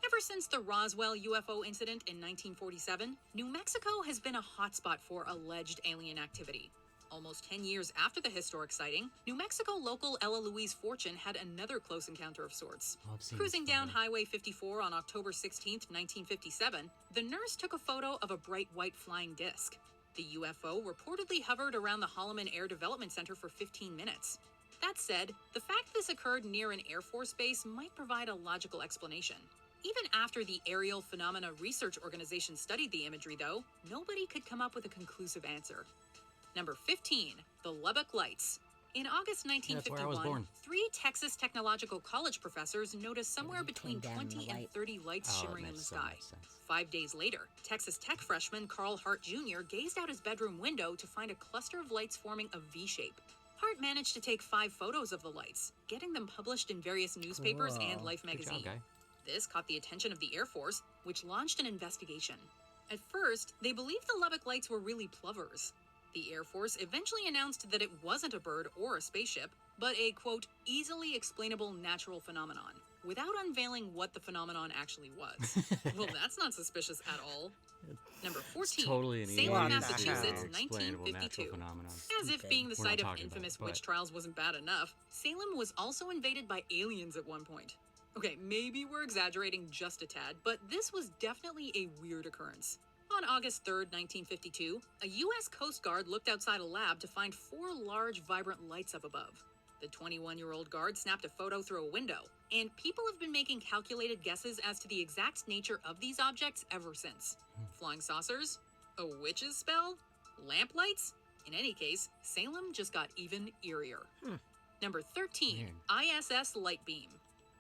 Ever since the Roswell UFO incident in 1947, New Mexico has been a hotspot for alleged alien activity. Almost 10 years after the historic sighting, New Mexico local Ella Louise Fortune had another close encounter of sorts. I've seen Cruising this down photo. Highway 54 on October 16, 1957, the nurse took a photo of a bright white flying disc. The UFO reportedly hovered around the Holloman Air Development Center for 15 minutes. That said, the fact this occurred near an Air Force base might provide a logical explanation. Even after the Aerial Phenomena Research Organization studied the imagery, though, nobody could come up with a conclusive answer. Number 15, the Lubbock Lights. In August That's where I was 1951, born. 3 Texas Technological College professors noticed somewhere between down 20 the and light. 30 lights Oh, it shimmering in the makes so sky. much sense. 5 days later, Texas Tech freshman Carl Hart Jr. gazed out his bedroom window to find a cluster of lights forming a V shape. Hart managed to take 5 photos of the lights, getting them published in various newspapers and Cool. Life Good job, magazine. guy. This caught the attention of the Air Force, which launched an investigation. At first, they believed the Lubbock lights were really plovers. The Air Force eventually announced that it wasn't a bird or a spaceship, but a, quote, easily explainable natural phenomenon, without unveiling what the phenomenon actually was. Well, that's not suspicious at all. Number 14, Totally an Salem, easily Massachusetts, explainable natural 1952. phenomenon. As if being the We're not site of talking about infamous it, but- witch trials wasn't bad enough, Salem was also invaded by aliens at one point. Okay, maybe we're exaggerating just a tad, but this was definitely a weird occurrence. On August 3rd, 1952, a U.S. Coast Guard looked outside a lab to find 4 large, vibrant lights up above. The 21-year-old guard snapped a photo through a window, and people have been making calculated guesses as to the exact nature of these objects ever since. Flying saucers? A witch's spell? Lamplights? In any case, Salem just got even eerier. Number 13, ISS Light Beam.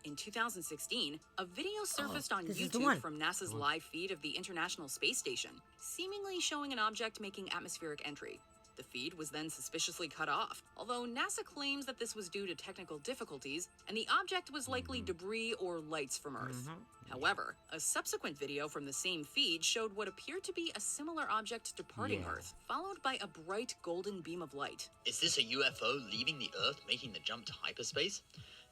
In 2016, a video surfaced on this is the one. YouTube from NASA's live feed of the International Space Station, seemingly showing an object making atmospheric entry. The feed was then suspiciously cut off, although NASA claims that this was due to technical difficulties, and the object was likely debris or lights from Earth. However, a subsequent video from the same feed showed what appeared to be a similar object departing Earth, followed by a bright golden beam of light. Is this a UFO leaving the Earth, making the jump to hyperspace?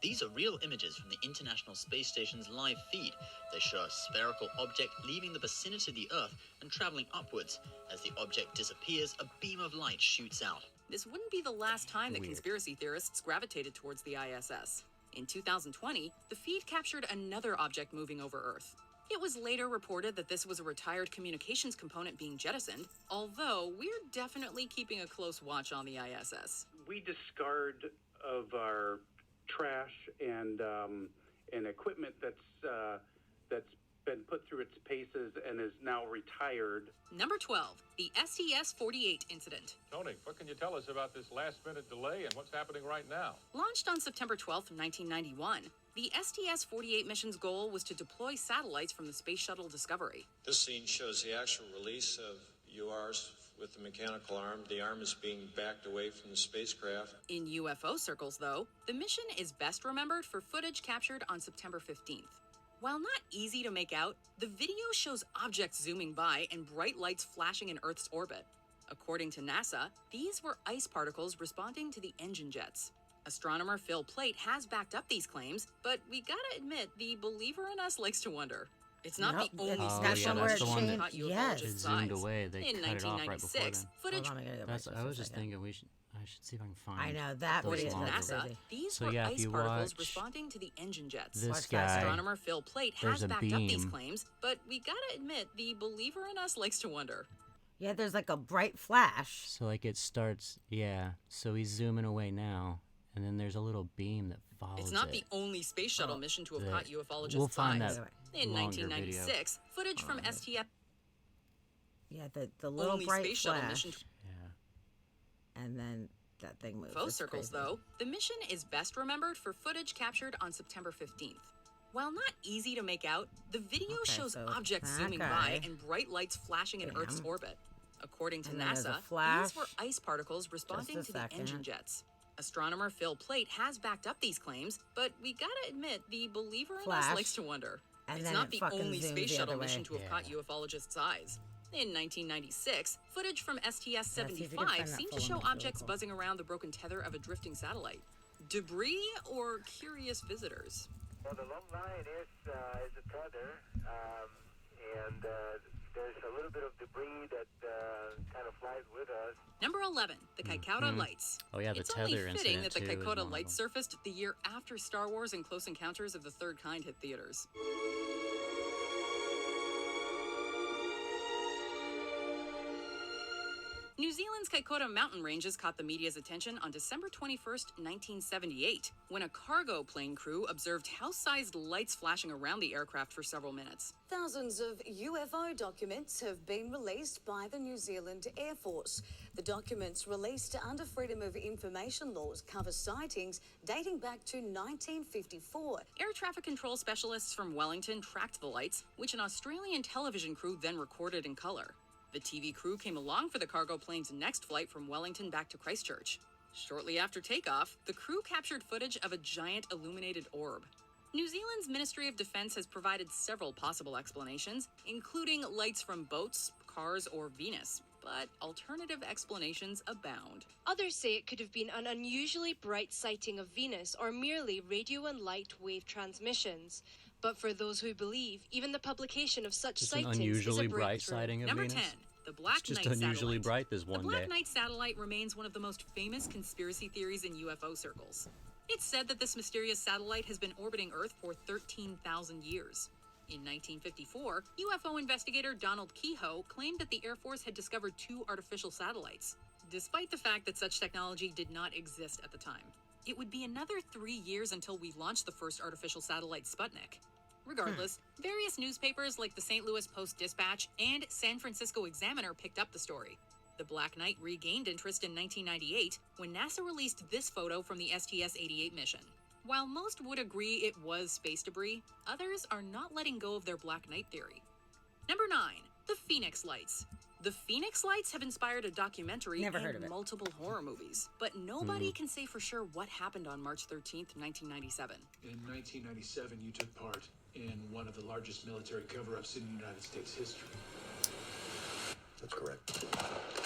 These are real images from the International Space Station's live feed. They show a spherical object leaving the vicinity of the Earth and traveling upwards. As the object disappears, a beam of light shoots out. This wouldn't be the last time that conspiracy theorists gravitated towards the ISS. In 2020, the feed captured another object moving over Earth. It was later reported that this was a retired communications component being jettisoned, although we're definitely keeping a close watch on the ISS. We discard of our trash and equipment that's been put through its paces and is now retired. Number 12, the STS-48 incident. Tony, what can you tell us about this last-minute delay and what's happening right now? Launched on September 12, 1991, the STS-48 mission's goal was to deploy satellites from the Space Shuttle Discovery. This scene shows the actual release of URs with the mechanical arm. The arm is being backed away from the spacecraft. In UFO circles, though, the mission is best remembered for footage captured on September 15th. While not easy to make out, the video shows objects zooming by and bright lights flashing in Earth's orbit. According to NASA, these were ice particles responding to the engine jets. Astronomer Phil Plait has backed up these claims, but we gotta admit, the believer in us likes to wonder. It's not the only special that's the one that caught it zoomed away. They in cut it off right before 1996, then. footage I was just thinking I should see if I can find. I know, that those video is longer. NASA. NASA, these So were yeah, if ice you particles watch responding to the engine jets. this guy, Astronomer Phil Plait there's has a backed up these beam. claims, but we gotta admit, the believer in us likes to wonder. Yeah, there's like a bright flash. So like it starts, so he's zooming away now, and then there's a little beam that follows It's not it. the only space shuttle mission to have caught ufologists' We'll find eyes. that In longer 1996, footage from STS. Yeah, the little only bright space shuttle flash. mission And then that thing moves. UFO It's circles, crazy. though, the mission is best remembered for footage captured on September 15th. While not easy to make out, the video shows so objects that zooming by guy- and bright lights flashing in Earth's orbit. According to And then there's a NASA, flash. these were ice particles responding Just a to the second. engine jets. Astronomer Phil Plait has backed up these claims, but we gotta admit, the believer in Flash. us likes to wonder. And It's then not it the fucking only zooms space the shuttle other way. mission to have caught ufologists' eyes. In 1996, footage from see if you can find STS-75 that seemed to full show image. Really objects cool. buzzing around the broken tether of a drifting satellite. Debris or curious visitors? Well, the long line is a tether, and there's a little bit of debris that kind of flies with us. Number 11, the Kaikauda Lights. Oh yeah, the It's tether only fitting incident that the too is one Kaikauda of Lights them. surfaced the year after Star Wars and Close Encounters of the Third Kind hit theaters. New Zealand's Kaikoura mountain ranges caught the media's attention on December 21st, 1978, when a cargo plane crew observed house-sized lights flashing around the aircraft for several minutes. Thousands of UFO documents have been released by the New Zealand Air Force. The documents released under Freedom of Information laws cover sightings dating back to 1954. Air traffic control specialists from Wellington tracked the lights, which an Australian television crew then recorded in color. The TV crew came along for the cargo plane's next flight from Wellington back to Christchurch. Shortly after takeoff, the crew captured footage of a giant illuminated orb. New Zealand's Ministry of Defense has provided several possible explanations, including lights from boats, cars, or Venus, but alternative explanations abound. Others say it could have been an unusually bright sighting of Venus or merely radio and light wave transmissions. But for those who believe, even the publication of such Just an sightings unusually is a bright breakthrough. sighting of Number Venus. 10, the Black It's just Knight unusually satellite. bright this The one Black day. Knight satellite remains one of the most famous conspiracy theories in UFO circles. It's said that this mysterious satellite has been orbiting Earth for 13,000 years. In 1954, UFO investigator Donald Kehoe claimed that the Air Force had discovered 2 artificial satellites, despite the fact that such technology did not exist at the time. It would be another 3 years until we launched the first artificial satellite, Sputnik. Regardless, various newspapers like the St. Louis Post-Dispatch and San Francisco Examiner picked up the story. The Black Knight regained interest in 1998 when NASA released this photo from the STS-88 mission. While most would agree it was space debris, others are not letting go of their Black Knight theory. Number 9, the Phoenix Lights. The Phoenix Lights have inspired a documentary Never heard of and it. multiple horror movies, but nobody can say for sure what happened on March 13th, 1997. In 1997, you took part in one of the largest military cover-ups in United States history. That's correct.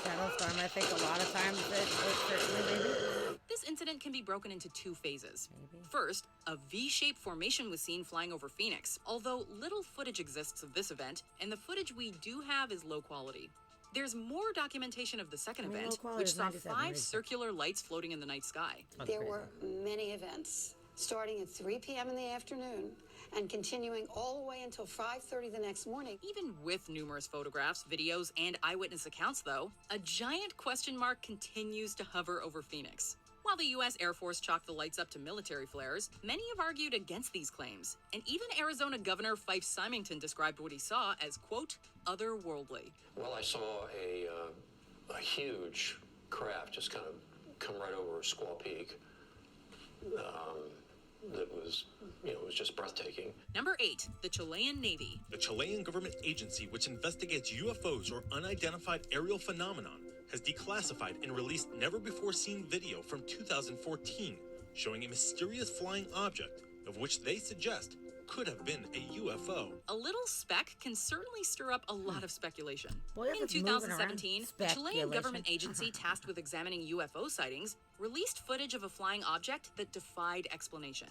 Shadow Storm, I think a lot of times it This incident can be broken into 2 phases. First, a V-shaped formation was seen flying over Phoenix, although little footage exists of this event, and the footage we do have is low quality. There's more documentation of the second event, low quality which is saw 97, 5 right? circular lights floating in the night sky. There were many events, starting at 3 p.m. in the afternoon and continuing all the way until 5:30 the next morning. Even with numerous photographs, videos, and eyewitness accounts, though, a giant question mark continues to hover over Phoenix. While the U.S. Air Force chalked the lights up to military flares, many have argued against these claims, and even Arizona Governor Fife Symington described what he saw as, quote, otherworldly. Well, I saw a huge craft just kind of come right over Squaw Peak. That was, it was just breathtaking. Number 8, the Chilean Navy. The Chilean government agency which investigates UFOs or unidentified aerial phenomenon has declassified and released never-before-seen video from 2014 showing a mysterious flying object of which they suggest could have been a UFO. A little speck can certainly stir up a lot of speculation. Well, if In it's moving around, 2017, the Chilean speculation. government agency tasked with examining UFO sightings released footage of a flying object that defied explanation.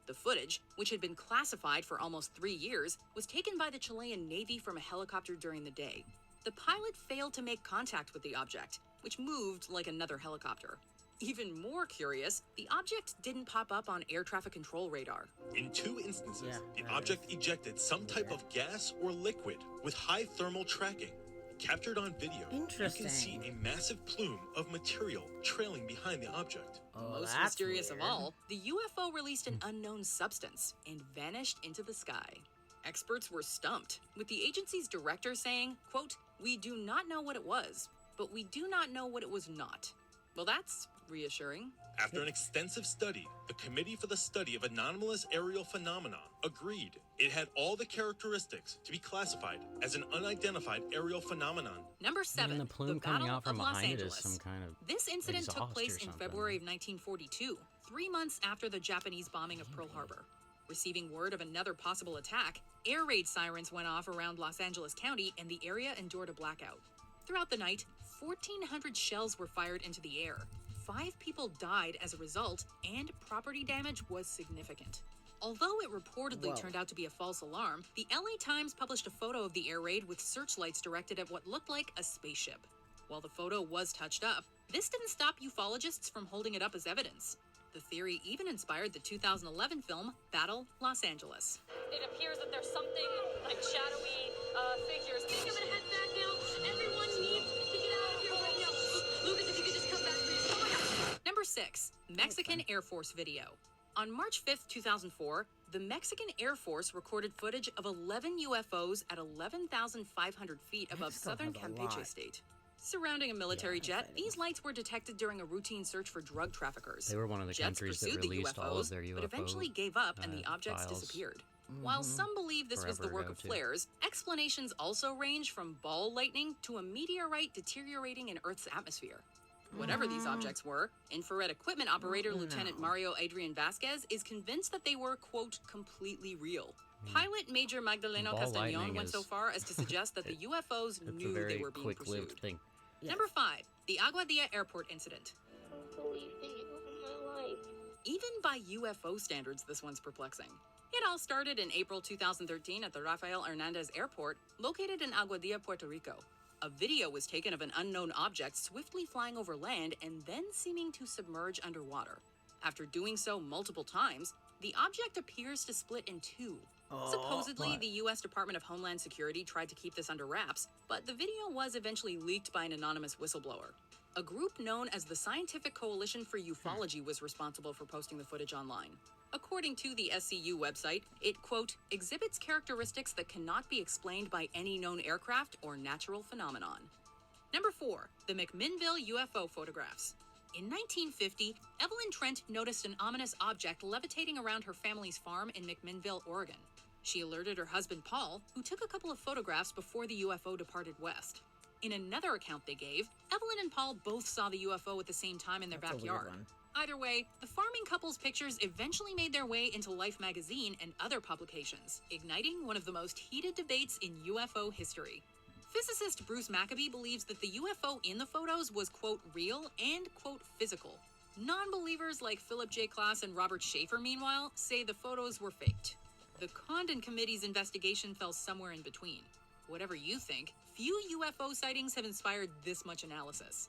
The footage, which had been classified for almost 3 years, was taken by the Chilean Navy from a helicopter during the day. The pilot failed to make contact with the object, which moved like another helicopter. Even more curious, the object didn't pop up on air traffic control radar. In 2 instances, the object ejected some type of gas or liquid with high thermal tracking. Captured on video, you can see a massive plume of material trailing behind the object. Most mysterious of all, the UFO released an unknown substance and vanished into the sky. Experts were stumped, with the agency's director saying, quote, "We do not know what it was, but we do not know what it was not." Well, that's reassuring. After an extensive study, the Committee for the Study of Anomalous Aerial Phenomena agreed it had all the characteristics to be classified as an unidentified aerial phenomenon. Number 7, And the plume Battle coming out from of Los behind it Angeles. is some kind of This incident took exhaust place or in something. February of 1942, 3 months after the Japanese bombing of Pearl Harbor. Receiving word of another possible attack, air raid sirens went off around Los Angeles County and the area endured a blackout. Throughout the night, 1,400 shells were fired into the air. 5 people died as a result, and property damage was significant. Although it reportedly turned out to be a false alarm, the LA Times published a photo of the air raid with searchlights directed at what looked like a spaceship. While the photo was touched up, this didn't stop ufologists from holding it up as evidence. The theory even inspired the 2011 film Battle Los Angeles. It appears that there's something like shadowy figures. I think I'm gonna head back now. Everyone needs to get out of here right now. Lucas, if you could just come back, please. Oh my God. Number 6, Mexican Air Force video. On March 5th, 2004, the Mexican Air Force recorded footage of 11 UFOs at 11,500 feet above Mexico southern has a Campeche lot. state. Surrounding a military jet, these lights were detected during a routine search for drug traffickers. They were one of the Jets countries that pursued the released all of their UFO but eventually gave up and the objects files. disappeared. While some believe this was the Forever work ago, of too. flares, explanations also range from ball lightning to a meteorite deteriorating in Earth's atmosphere. Whatever these objects were, infrared equipment operator Lieutenant Mario Adrian Vasquez is convinced that they were, quote, completely real. Pilot Major Magdaleno Ball Castañon lightning went so is- far as to suggest that the UFOs It's a knew very they were being quick-lived pursued. thing. Number 5, the Aguadilla Airport incident. I don't believe in you in my life. Even by UFO standards, this one's perplexing. It all started in April 2013 at the Rafael Hernandez Airport, located in Aguadilla, Puerto Rico. A video was taken of an unknown object swiftly flying over land and then seeming to submerge underwater. After doing so multiple times, the object appears to split in 2. Supposedly, what? the U.S. Department of Homeland Security tried to keep this under wraps, but the video was eventually leaked by an anonymous whistleblower. A group known as the Scientific Coalition for Ufology was responsible for posting the footage online. According to the SCU website, it, quote, exhibits characteristics that cannot be explained by any known aircraft or natural phenomenon. Number 4, the McMinnville UFO photographs. In 1950, Evelyn Trent noticed an ominous object levitating around her family's farm in McMinnville, Oregon. She alerted her husband Paul, who took a couple of photographs before the UFO departed west. In another account they gave, Evelyn and Paul both saw the UFO at the same time in their That's a weird backyard. one. Either way, the farming couple's pictures eventually made their way into Life magazine and other publications, igniting one of the most heated debates in UFO history. Physicist Bruce Maccabee believes that the UFO in the photos was, quote, real and, quote, physical. Non-believers like Philip J. Klass and Robert Schaefer, meanwhile, say the photos were faked. The Condon Committee's investigation fell somewhere in between. Whatever you think, few UFO sightings have inspired this much analysis.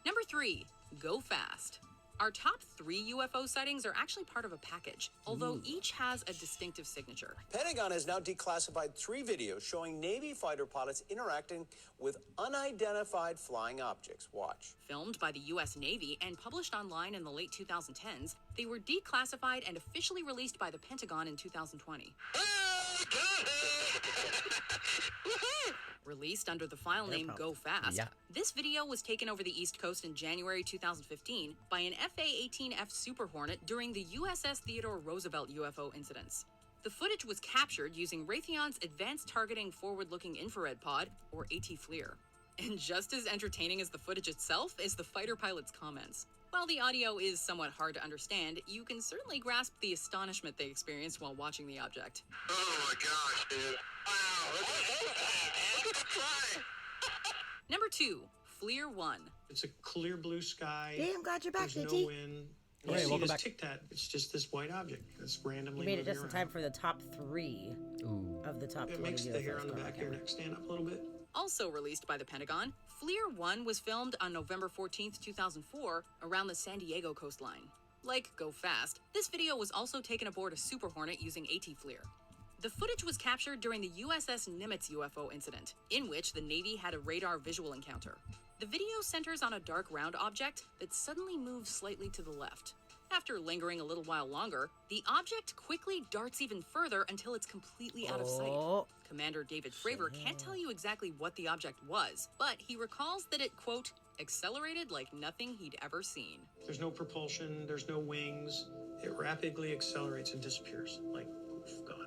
Number 3, go fast. Our top 3 UFO sightings are actually part of a package, although each has a distinctive signature. Pentagon has now declassified 3 videos showing Navy fighter pilots interacting with unidentified flying objects. Watch. Filmed by the U.S. Navy and published online in the late 2010s, they were declassified and officially released by the Pentagon in 2020. Released under the file name Go Fast, this video was taken over the East Coast in January 2015 by an FA-18F Super Hornet during the USS Theodore Roosevelt UFO incidents. The footage was captured using Raytheon's Advanced Targeting Forward-Looking Infrared Pod, or AT-FLIR. And just as entertaining as the footage itself is the fighter pilot's comments. While the audio is somewhat hard to understand, you can certainly grasp the astonishment they experienced while watching the object. Oh my gosh, dude. Wow, look at the fly. Number 2, FLIR 1. It's a clear blue sky. Damn, glad you're back, There's JT. no wind. Hey, You see welcome this back. tic-tac. It's just this white object that's randomly You made it moving just in around. time for the top 3 of the top 20 It makes the UFOs hair on the going back of camera. your neck stand up a little bit. Also released by the Pentagon, FLIR 1 was filmed on November 14th, 2004, around the San Diego coastline. Like Go Fast, this video was also taken aboard a Super Hornet using AT-FLIR. The footage was captured during the USS Nimitz UFO incident, in which the Navy had a radar visual encounter. The video centers on a dark round object that suddenly moves slightly to the left. After lingering a little while longer, the object quickly darts even further until it's completely out of sight. Commander David Fravor can't tell you exactly what the object was, but he recalls that it, quote, accelerated like nothing he'd ever seen. There's no propulsion, there's no wings. It rapidly accelerates and disappears. Like, poof, gone.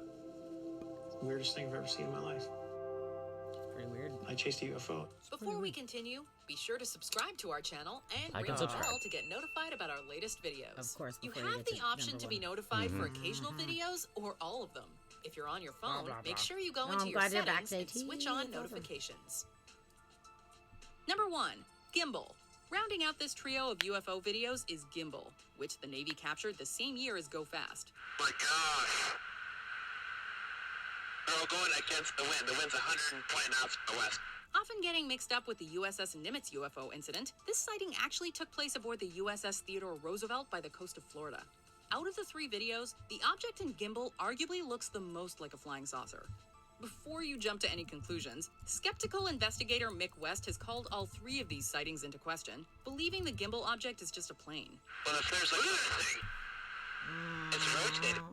Weirdest thing I've ever seen in my life. Pretty weird. I chased a UFO. Before we continue, be sure to subscribe to our channel and Like ring and the subscribe. bell to get notified about our latest videos. Of course, you before you have get the to option number to be one. notified for occasional videos or all of them. If you're on your phone, blah, make blah. sure you go No, into I'm your glad you're back, settings and JT. switch on That's awesome. notifications. Number 1, Gimbal. Rounding out this trio of UFO videos is Gimbal, which the Navy captured the same year as Go Fast. My gosh. They're all going against the wind. The wind's 120 knots from the west. Often getting mixed up with the USS Nimitz UFO incident, this sighting actually took place aboard the USS Theodore Roosevelt by the coast of Florida. Out of the 3 videos, the object in Gimbal arguably looks the most like a flying saucer. Before you jump to any conclusions, skeptical investigator Mick West has called all 3 of these sightings into question, believing the gimbal object is just a plane. Well, if there's like a thing, it's rotating.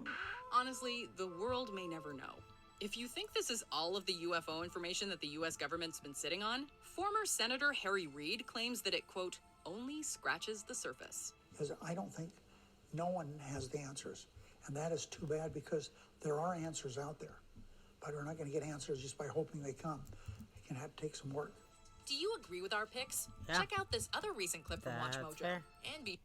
Honestly, the world may never know. If you think this is all of the UFO information that the US government's been sitting on, former Senator Harry Reid claims that it, quote, only scratches the surface. Because I don't think no one has the answers. And that is too bad because there are answers out there. But we're not going to get answers just by hoping they come. It can have to take some work. Do you agree with our picks? Yeah. Check out this other recent clip from Watch That's Mojo. fair. And be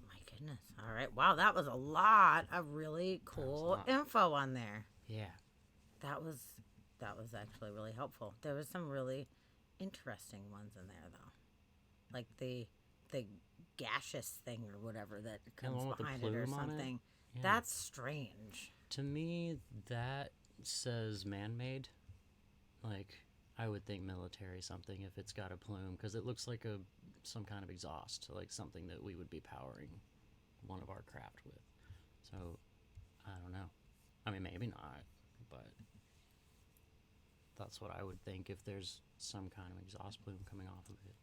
My goodness. All right. Wow, that was a lot of really cool info on there. Yeah. That was actually really helpful. There was some really interesting ones in there though. Like the gaseous thing or whatever that comes one with the behind it or plume on it? something. Yeah. That's strange. To me, that says man-made. Like, I would think military something if it's got a plume, because it looks like some kind of exhaust, like something that we would be powering one of our craft with. So, I don't know. I mean, maybe not, but that's what I would think if there's some kind of exhaust plume coming off of it.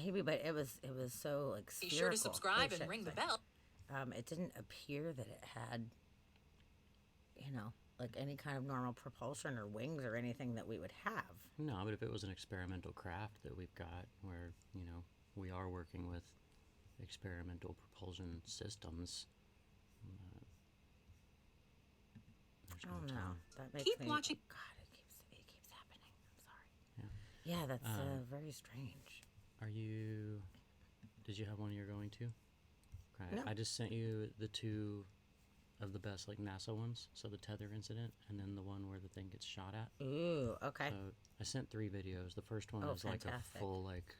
Maybe, but it was so like Be spherical. sure to subscribe Oh, and ring the bell. It didn't appear that it had, like any kind of normal propulsion or wings or anything that we would have. No, but if it was an experimental craft that we've got where, we are working with experimental propulsion systems. There's Oh no no, time. that makes Keep me. watching. God, it keeps happening. I'm sorry. Yeah, that's very strange. Did you have one you're going to? Okay. No. I just sent you the two of the best like NASA ones. So the tether incident, and then the one where the thing gets shot at. Ooh, okay. So I sent 3 videos. The first one is like fantastic. a full like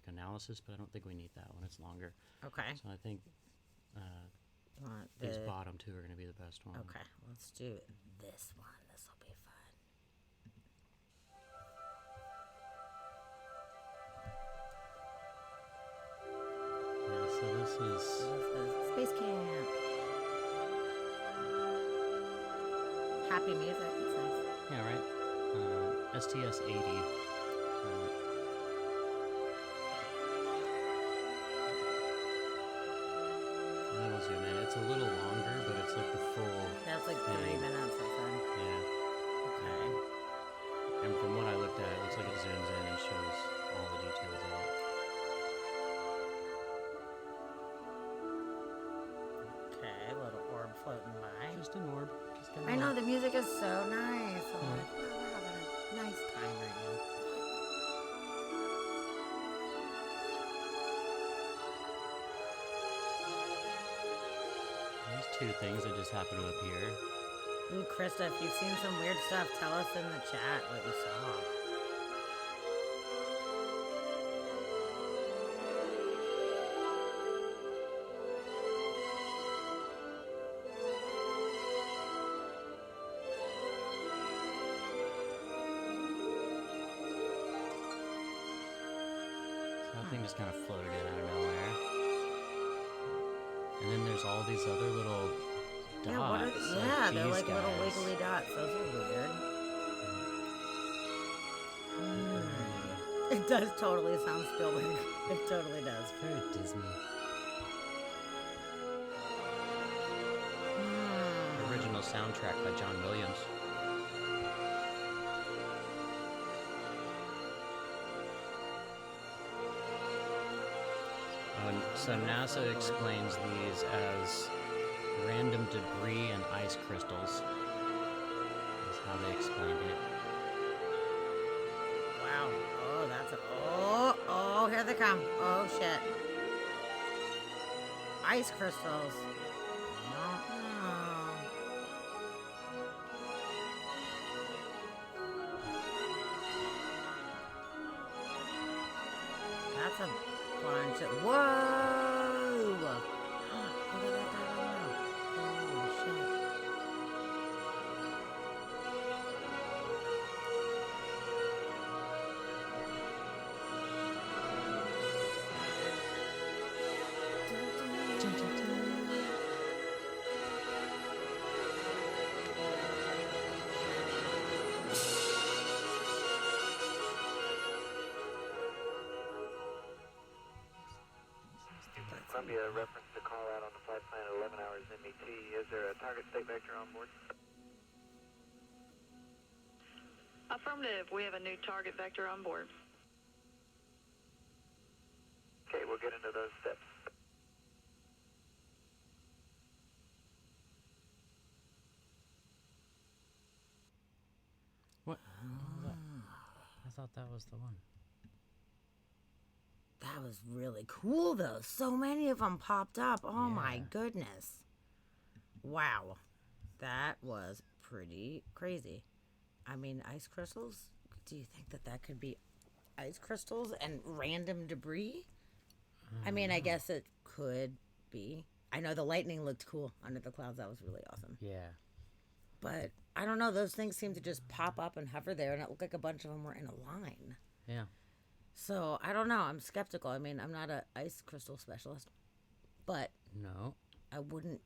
analysis, but I don't think we need that one. It's longer. Okay. So I think You want these the- bottom 2 are going to be the best one. Okay, let's do this one. This will be fun. Yeah, so this is Space camp. Happy music. That's nice. yeah, right. STS 80. I will zoom in. It's a little longer, but it's like the full. That's like 3 thing. minutes or so. Yeah. Okay. And from what I looked at, it looks like it zooms in and shows all the details of it. Okay, a little orb floating by. Just an orb. I know, the music is so nice. So like, we're having a nice time right now. There's 2 things that just happen to appear. Ooh, Krista, if you've seen some weird stuff, tell us in the chat what you saw. So that thing just kind of floated in out of nowhere. And then there's all these other little dots. Yeah, what are they're these like little guys. wiggly dots. Those are weird. It does totally sound Spielberg. It totally does. Very Disney. Original soundtrack by John Williams. So NASA explains these as random debris and ice crystals. That's how they explained it. Wow. Oh, that's a... Oh, here they come. Oh, shit. Ice crystals. Oh. That's a bunch of... Whoa! Look at that guy right now. Holy shit. Columbia, reference to call out on the flight plan at 11 hours MET. Is there a target state vector on board? Affirmative. We have a new target vector on board. Okay, we'll get into those steps. What? I thought that was the one. That was really cool, though. So many of them popped up. Oh, my goodness. Wow. That was pretty crazy. I mean, ice crystals? Do you think that that could be ice crystals and random debris? I mean, I guess it could be. I know the lightning looked cool under the clouds. That was really awesome. Yeah. But I don't know. Those things seem to just pop up and hover there, and it looked like a bunch of them were in a line. Yeah. So I don't know. I'm skeptical. I mean, I'm not an ice crystal specialist, but No. I wouldn't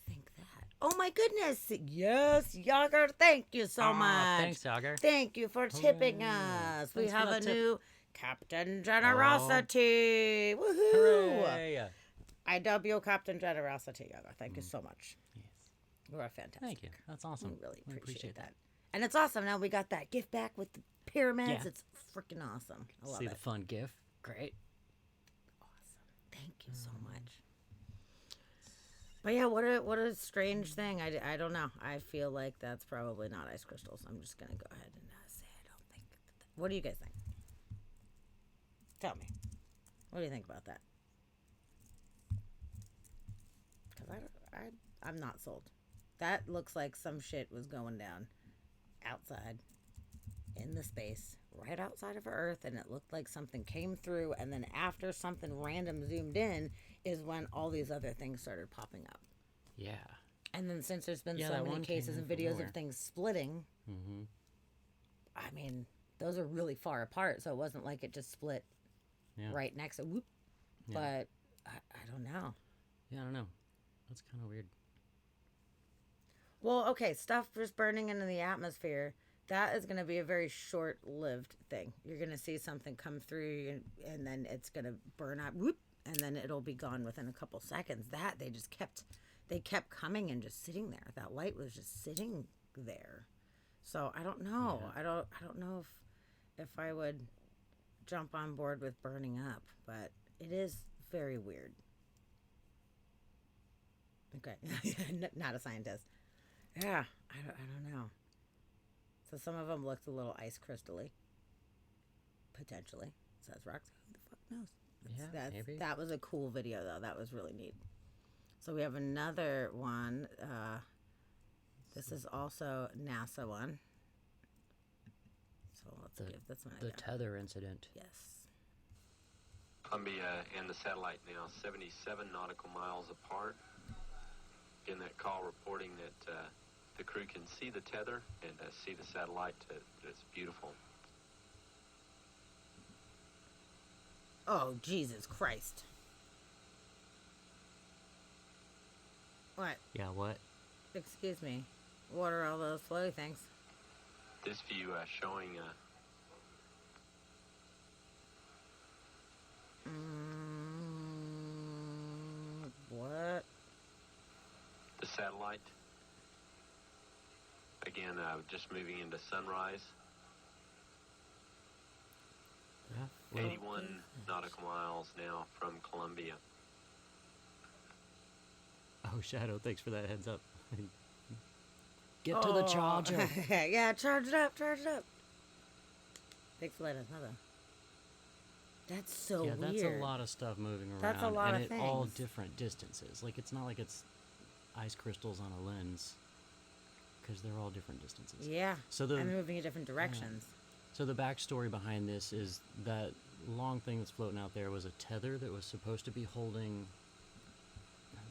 think that. Oh my goodness! Yes, Yager. Thank you so much. Thanks, Yager. Thank you for tipping us. We Thanks for have a that tip. new Captain Generosity. Woohoo! Hooray! I dub you Captain Generosity, Yager. Thank you so much. Yes. You are fantastic. Thank you. That's awesome. We really I appreciate that. And it's awesome. Now we got that gift back with the pyramids. Yeah. It's freaking awesome. I love See it. the fun GIF. Great. Thank Thank you so much. But yeah, what a strange thing. I don't know. I feel like that's probably not ice crystals. I'm just gonna go ahead and say I don't think. What do you guys think? Tell me. What do you think about that? Because I'm not sold. That looks like some shit was going down outside in the space right outside of Earth, and it looked like something came through, and then after something random zoomed in is when all these other things started popping up. Yeah. And then since there's been so many cases and videos of things splitting, I mean, those are really far apart, so it wasn't like it just split right next to whoop. Yeah. But I don't know. Yeah, I don't know. That's kind of weird. Well, okay, stuff just burning into the atmosphere, that is going to be a very short-lived thing. You're going to see something come through, and then it's going to burn up, whoop, and then it'll be gone within a couple seconds. That, they kept coming and just sitting there. That light was just sitting there. So I don't know. Yeah. I don't know if I would jump on board with burning up, but it is very weird. Okay, not a scientist. Yeah, I don't know. So some of them looked a little ice crystal-y. Potentially. Says Roxy. Who the fuck knows? Maybe. That was a cool video, though. That was really neat. So we have another one. This is also NASA one. So let's give this one a go. The tether incident. Yes. Columbia and the satellite now 77 nautical miles apart. In that call reporting that the crew can see the tether and see the satellite. It's beautiful. Oh, Jesus Christ. What? Yeah, what? Excuse me. What are all those floaty things? This view showing... what? The satellite. Again, just moving into sunrise. Yeah. 81 nautical miles now from Columbia. Oh, Shadow, thanks for that heads up. Get to the charger. Yeah, charge it up. Thanks for letting us know that. That's so weird. Yeah, that's a lot of stuff moving around. That's a lot of things. And at all different distances. Like, it's not like it's ice crystals on a lens, because they're all different distances. Yeah, so and they're moving in different directions. So the backstory behind this is that long thing that's floating out there was a tether that was supposed to be holding...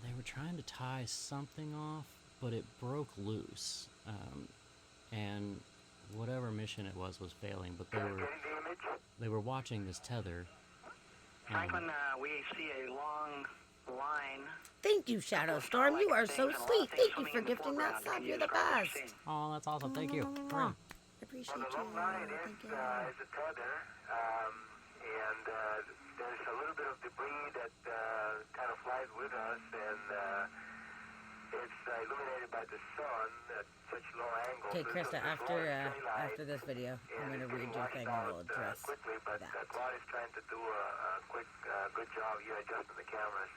They were trying to tie something off, but it broke loose. And whatever mission it was failing, but they were watching this tether. Franklin, we see a long line. Thank you, Shadow Storm. You are so sweet. Thank you for gifting that sub. You're the best. Oh, that's awesome. Thank you. I appreciate you. The long line is a tether, and there's a little bit of debris that kind of flies with us, and it's illuminated by the sun at such low angles. Okay, Krista, after this video, I'm going to read your thing and we'll address quickly, but Claude is trying to do a quick, good job here adjusting the cameras.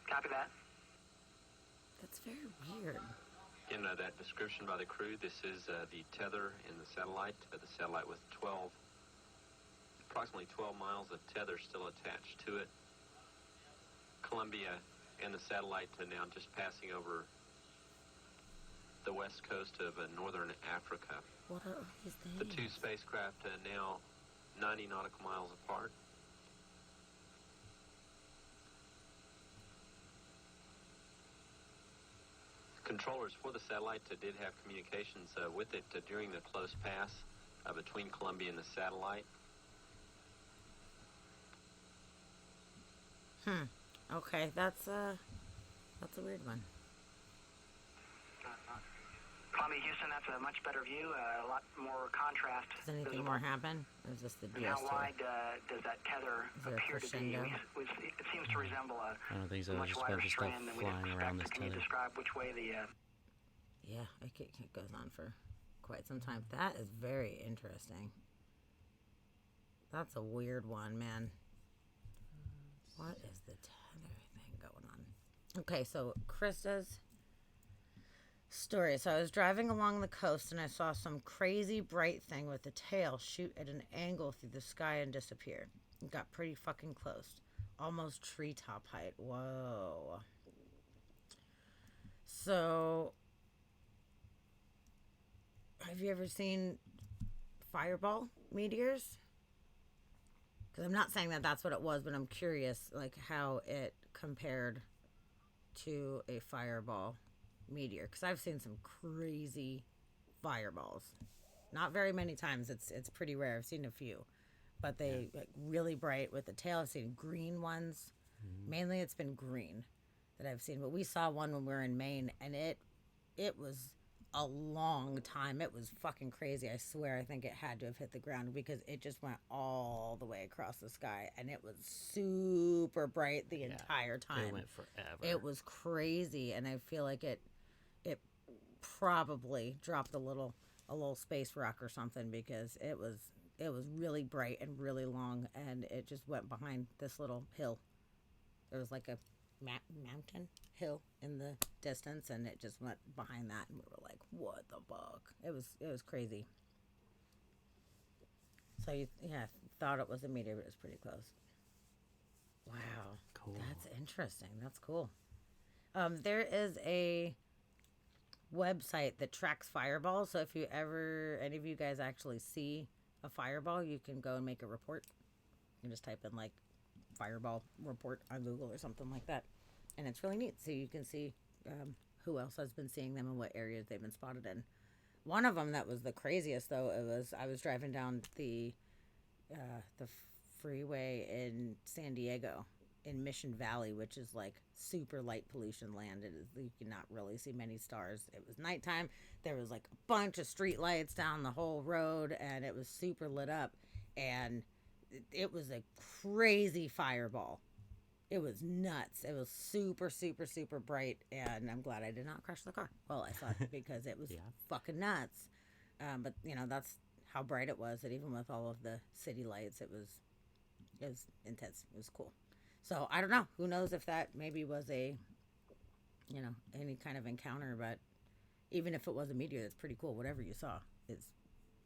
Copy that. That's very weird. In that description by the crew, this is the tether in the satellite. The satellite with approximately 12 miles of tether still attached to it. Columbia and the satellite are now just passing over the west coast of northern Africa. What are these things? The two spacecraft are now 90 nautical miles apart. Controllers for the satellite did have communications with it during the close pass between Columbia and the satellite. Okay, that's a weird one. Columbia, Houston, that's a much better view, a lot more contrast. Does anything more happen? Or is this the and how wide does that tether appear to be? It seems to resemble a much wider strand than we'd expect. Can you describe which way the... Yeah, it goes on for quite some time. That is very interesting. That's a weird one, man. What is the tether thing going on? Okay, so Krista's story. So I was driving along the coast and I saw some crazy bright thing with a tail shoot at an angle through the sky and disappear. It got pretty fucking close. Almost treetop height. Whoa. So, have you ever seen fireball meteors? Because I'm not saying that that's what it was, but I'm curious, like, how it compared to a fireball meteor. Because I've seen some crazy fireballs. Not very many times. It's pretty rare. I've seen a few. But they like really bright with the tail. I've seen green ones. Mm-hmm. Mainly it's been green that I've seen. But we saw one when we were in Maine, and it was a long time. It was fucking crazy. I swear I think it had to have hit the ground because it just went all the way across the sky, and it was super bright the entire time. It went forever. It was crazy, and I feel like it probably dropped a little space rock or something because it was really bright and really long, and it just went behind this little hill. There was like a mountain hill in the distance, and it just went behind that, and we were like, what the fuck? It was crazy. So you thought it was a meteor, but it was pretty close. Wow. Cool. That's interesting. That's cool. There is a website that tracks fireballs, so if any of you guys actually see a fireball, you can go and make a report. You can just type in like fireball report on Google or something like that, and it's really neat. So you can see who else has been seeing them and what areas they've been spotted in. One of them that was the craziest though, I was driving down the freeway in San Diego in Mission Valley, which is like super light pollution land. You cannot really see many stars. It was nighttime. There was like a bunch of street lights down the whole road, and it was super lit up, and it was a crazy fireball. It was nuts. It was super, super, super bright, and I'm glad I did not crash the car. Well, I thought because it was fucking nuts. But that's how bright it was. That even with all of the city lights, it was intense. It was cool. So I don't know. Who knows if that maybe was a, any kind of encounter. But even if it was a meteor, that's pretty cool. Whatever you saw is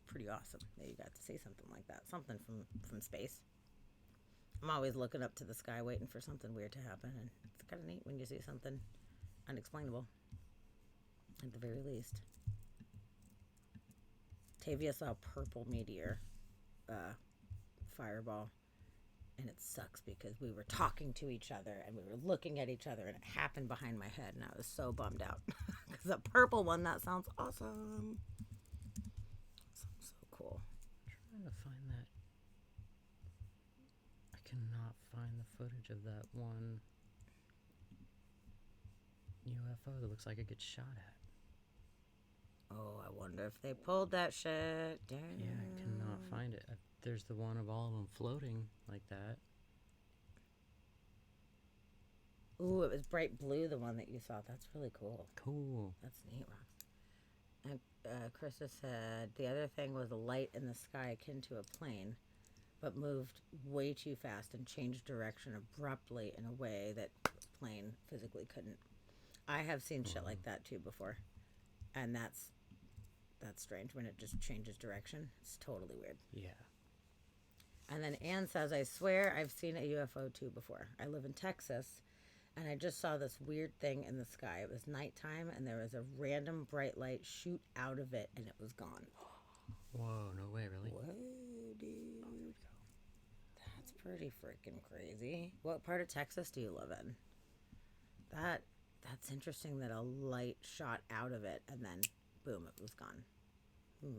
pretty awesome that you got to see something like that. Something from space. I'm always looking up to the sky waiting for something weird to happen. And it's kind of neat when you see something unexplainable. At the very least. Tavia saw a purple meteor fireball. And it sucks because we were talking to each other and we were looking at each other, and it happened behind my head, and I was so bummed out. Because the purple one, that sounds awesome. Sounds so cool. I'm trying to find that. I cannot find the footage of that one UFO that looks like it gets shot at. Oh, I wonder if they pulled that shit. Damn. Yeah, I cannot find it. There's the one of all of them floating like that. Ooh, it was bright blue, the one that you saw. That's really cool. Cool. That's neat, Rox. And Krista said the other thing was a light in the sky akin to a plane, but moved way too fast and changed direction abruptly in a way that a plane physically couldn't. I have seen shit like that too before, and that's strange when it just changes direction. It's totally weird. Yeah. And then Ann says, I swear I've seen a UFO too before. I live in Texas, and I just saw this weird thing in the sky. It was nighttime, and there was a random bright light shoot out of it, and it was gone. Whoa, no way, really? Whoa, dude. That's pretty freaking crazy. What part of Texas do you live in? That's interesting that a light shot out of it, and then, boom, it was gone. Yeah.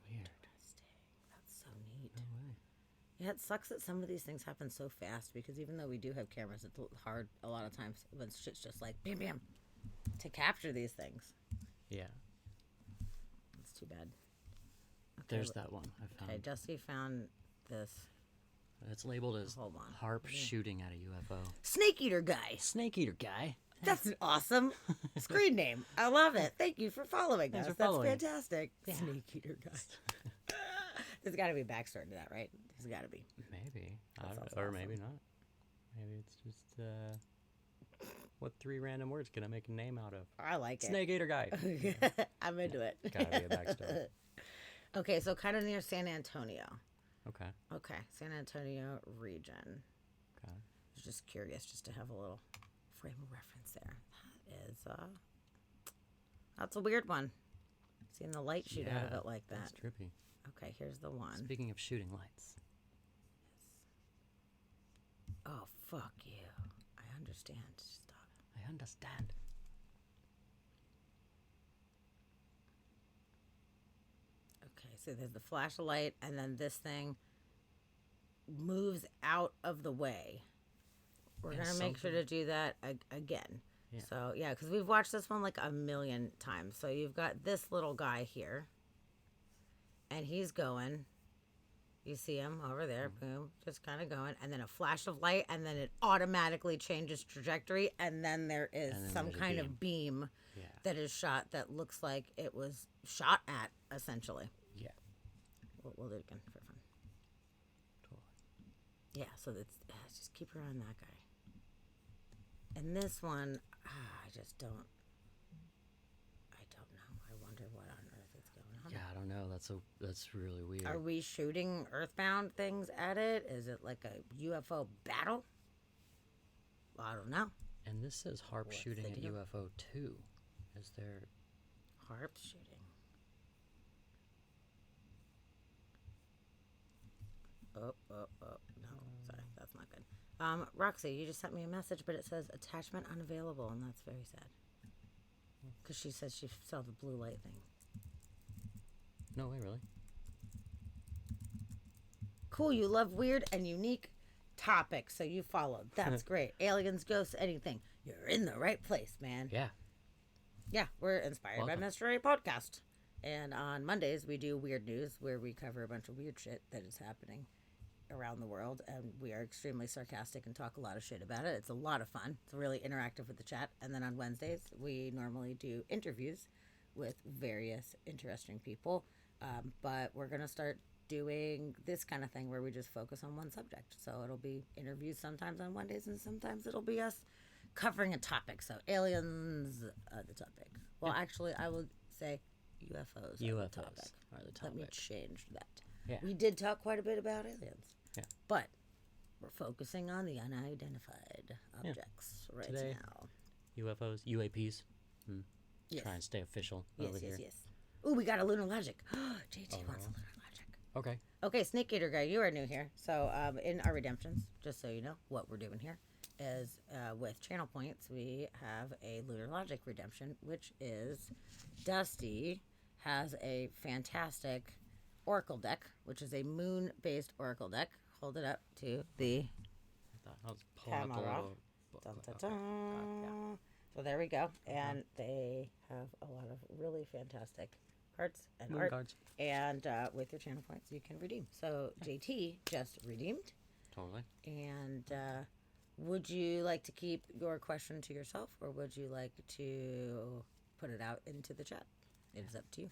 Weird. Interesting. That's so neat. No way. Yeah, it sucks that some of these things happen so fast, because even though we do have cameras, it's hard a lot of times when shit's just like bam bam to capture these things. Yeah. It's too bad. Okay, there's that one I found. Okay, Dusty found this. It's labeled as harp shooting at a UFO. Snake Eater Guy. Snake Eater Guy. That's an awesome screen name. I love it. Thank you for following us. That's fantastic. Yeah. Snake Eater Guy. There's got to be a backstory to that, right? There's got to be. Maybe. Maybe. That Or maybe not. Maybe it's just, what 3 random words can I make a name out of? I like it. Snake Eater Guy. I'm into it. Gotta be a backstory. Okay, so kind of near San Antonio. Okay. Okay, San Antonio region. Okay. I was just curious, just to have a little frame of reference there. That is, that's a weird one. Seeing the light shoot out of it like that. That's trippy. Okay, here's the one. Speaking of shooting lights. Oh, fuck you. I understand. Stop. I understand. Okay, so there's the flash of light, and then this thing moves out of the way. We're going to make sure to do that again. Yeah. So, yeah, because we've watched this one like a million times. So you've got this little guy here, and he's going. You see him over there, boom, just kind of going, and then a flash of light, and then it automatically changes trajectory, and then there is some kind of beam that is shot that looks like it was shot at, essentially. Yeah. We'll do it again for fun. Totally. Yeah, so that's, just keep your eye on that guy. And this one, I just don't know. I wonder what on earth is going on. Yeah, I don't know. That's really weird. Are we shooting earthbound things at it? Is it like a UFO battle? I don't know. And this says HARP shooting at UFO 2. Is there... HARP shooting. Oh, no, sorry, that's not good. Roxy, you just sent me a message, but it says attachment unavailable, and that's very sad. Because she says she saw the blue light thing. No way, really? Cool, you love weird and unique topics, so you followed. That's great. Aliens, ghosts, anything. You're in the right place, man. Yeah. Yeah, we're inspired by Mystery Podcast. And on Mondays, we do Weird News, where we cover a bunch of weird shit that is happening around the world. And we are extremely sarcastic and talk a lot of shit about it. It's a lot of fun. It's really interactive with the chat. And then on Wednesdays, we normally do interviews with various interesting people. But we're going to start doing this kind of thing where we just focus on one subject. So it'll be interviews sometimes on Mondays, and sometimes it'll be us covering a topic. So aliens are the topic. Well, actually, I would say UFOs are the topic. Let me change that. Yeah. We did talk quite a bit about aliens. Yeah. But we're focusing on the unidentified objects Today, now. UFOs, UAPs. Yes. Try and stay official over here. Yes. Ooh, we got a lunar logic. JT wants a lunar logic. Okay. Okay, Snake Eater guy, you are new here. So in our redemptions, just so you know what we're doing here, is with channel points, we have a lunar logic redemption, which is Dusty has a fantastic oracle deck, which is a moon-based oracle deck. Hold it up to the camera. Dun, dun, dun. So there we go. And they have a lot of really fantastic cards and moon art. Cards. And with your channel points, you can redeem. So JT just redeemed. Totally. And would you like to keep your question to yourself, or would you like to put it out into the chat? It is up to you.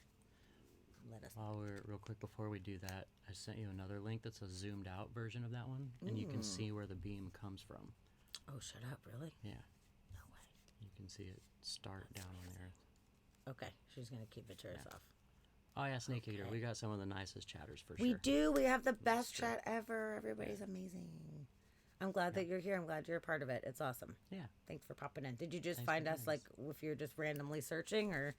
Let us know. Real quick before we do that, I sent you another link that's a zoomed out version of that one, and you can see where the beam comes from. Oh, shut up, really? Yeah. No way. You can see it start down on the earth. Okay, she's going to keep it to herself. Oh, yeah, Snake Eater. We got some of the nicest chatters for sure. We do. We have the best chat ever. Everybody's amazing. I'm glad that you're here. I'm glad you're a part of it. It's awesome. Yeah. Thanks for popping in. Did you just find us, like, if you're just randomly searching, or...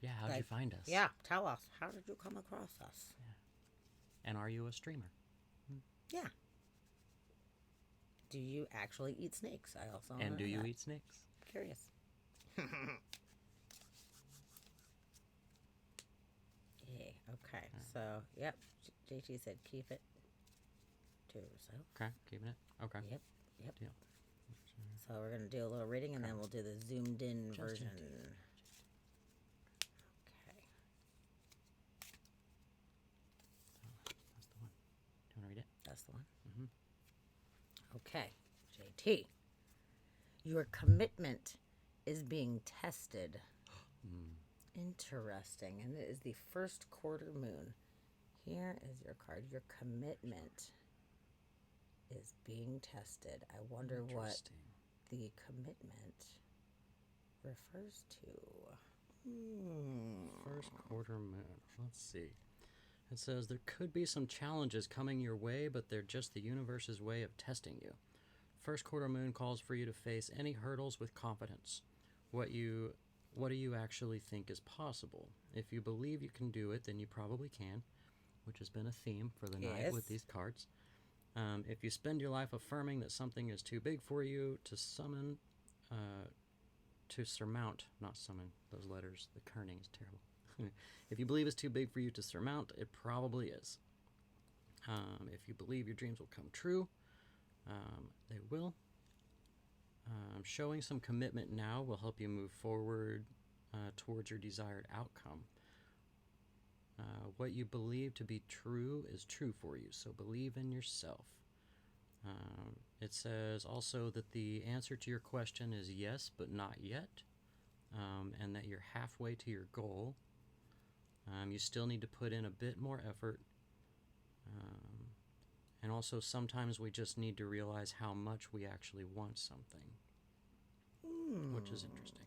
Yeah, how'd you find us? Yeah, tell us. How did you come across us? Yeah. And are you a streamer? Yeah. Do you actually eat snakes? I also And do you eat snakes? Curious. Yay. Okay. So, yep. JT said keep it to yourself. Okay, keeping it. Okay. Yep. Deal. So we're gonna do a little reading, and then we'll do the zoomed in version. Do you want to read it? That's the one. Mm-hmm. Okay, JT. Your commitment is being tested. Interesting. And it is the first quarter moon. Here is your card. Your commitment is being tested. I wonder what the commitment refers to. First quarter moon. Let's see. It says there could be some challenges coming your way, but they're just the universe's way of testing you. First quarter moon calls for you to face any hurdles with confidence. What do you actually think is possible? If you believe you can do it, then you probably can, which has been a theme for the night with these cards. If you spend your life affirming that something is too big for you to surmount, not summon, those letters, the kerning is terrible. If you believe it's too big for you to surmount, it probably is. If you believe your dreams will come true, they will. Showing some commitment now will help you move forward towards your desired outcome. What you believe to be true is true for you, so believe in yourself. It says also that the answer to your question is yes, but not yet, and that you're halfway to your goal. You still need to put in a bit more effort. And also sometimes we just need to realize how much we actually want something, which is interesting.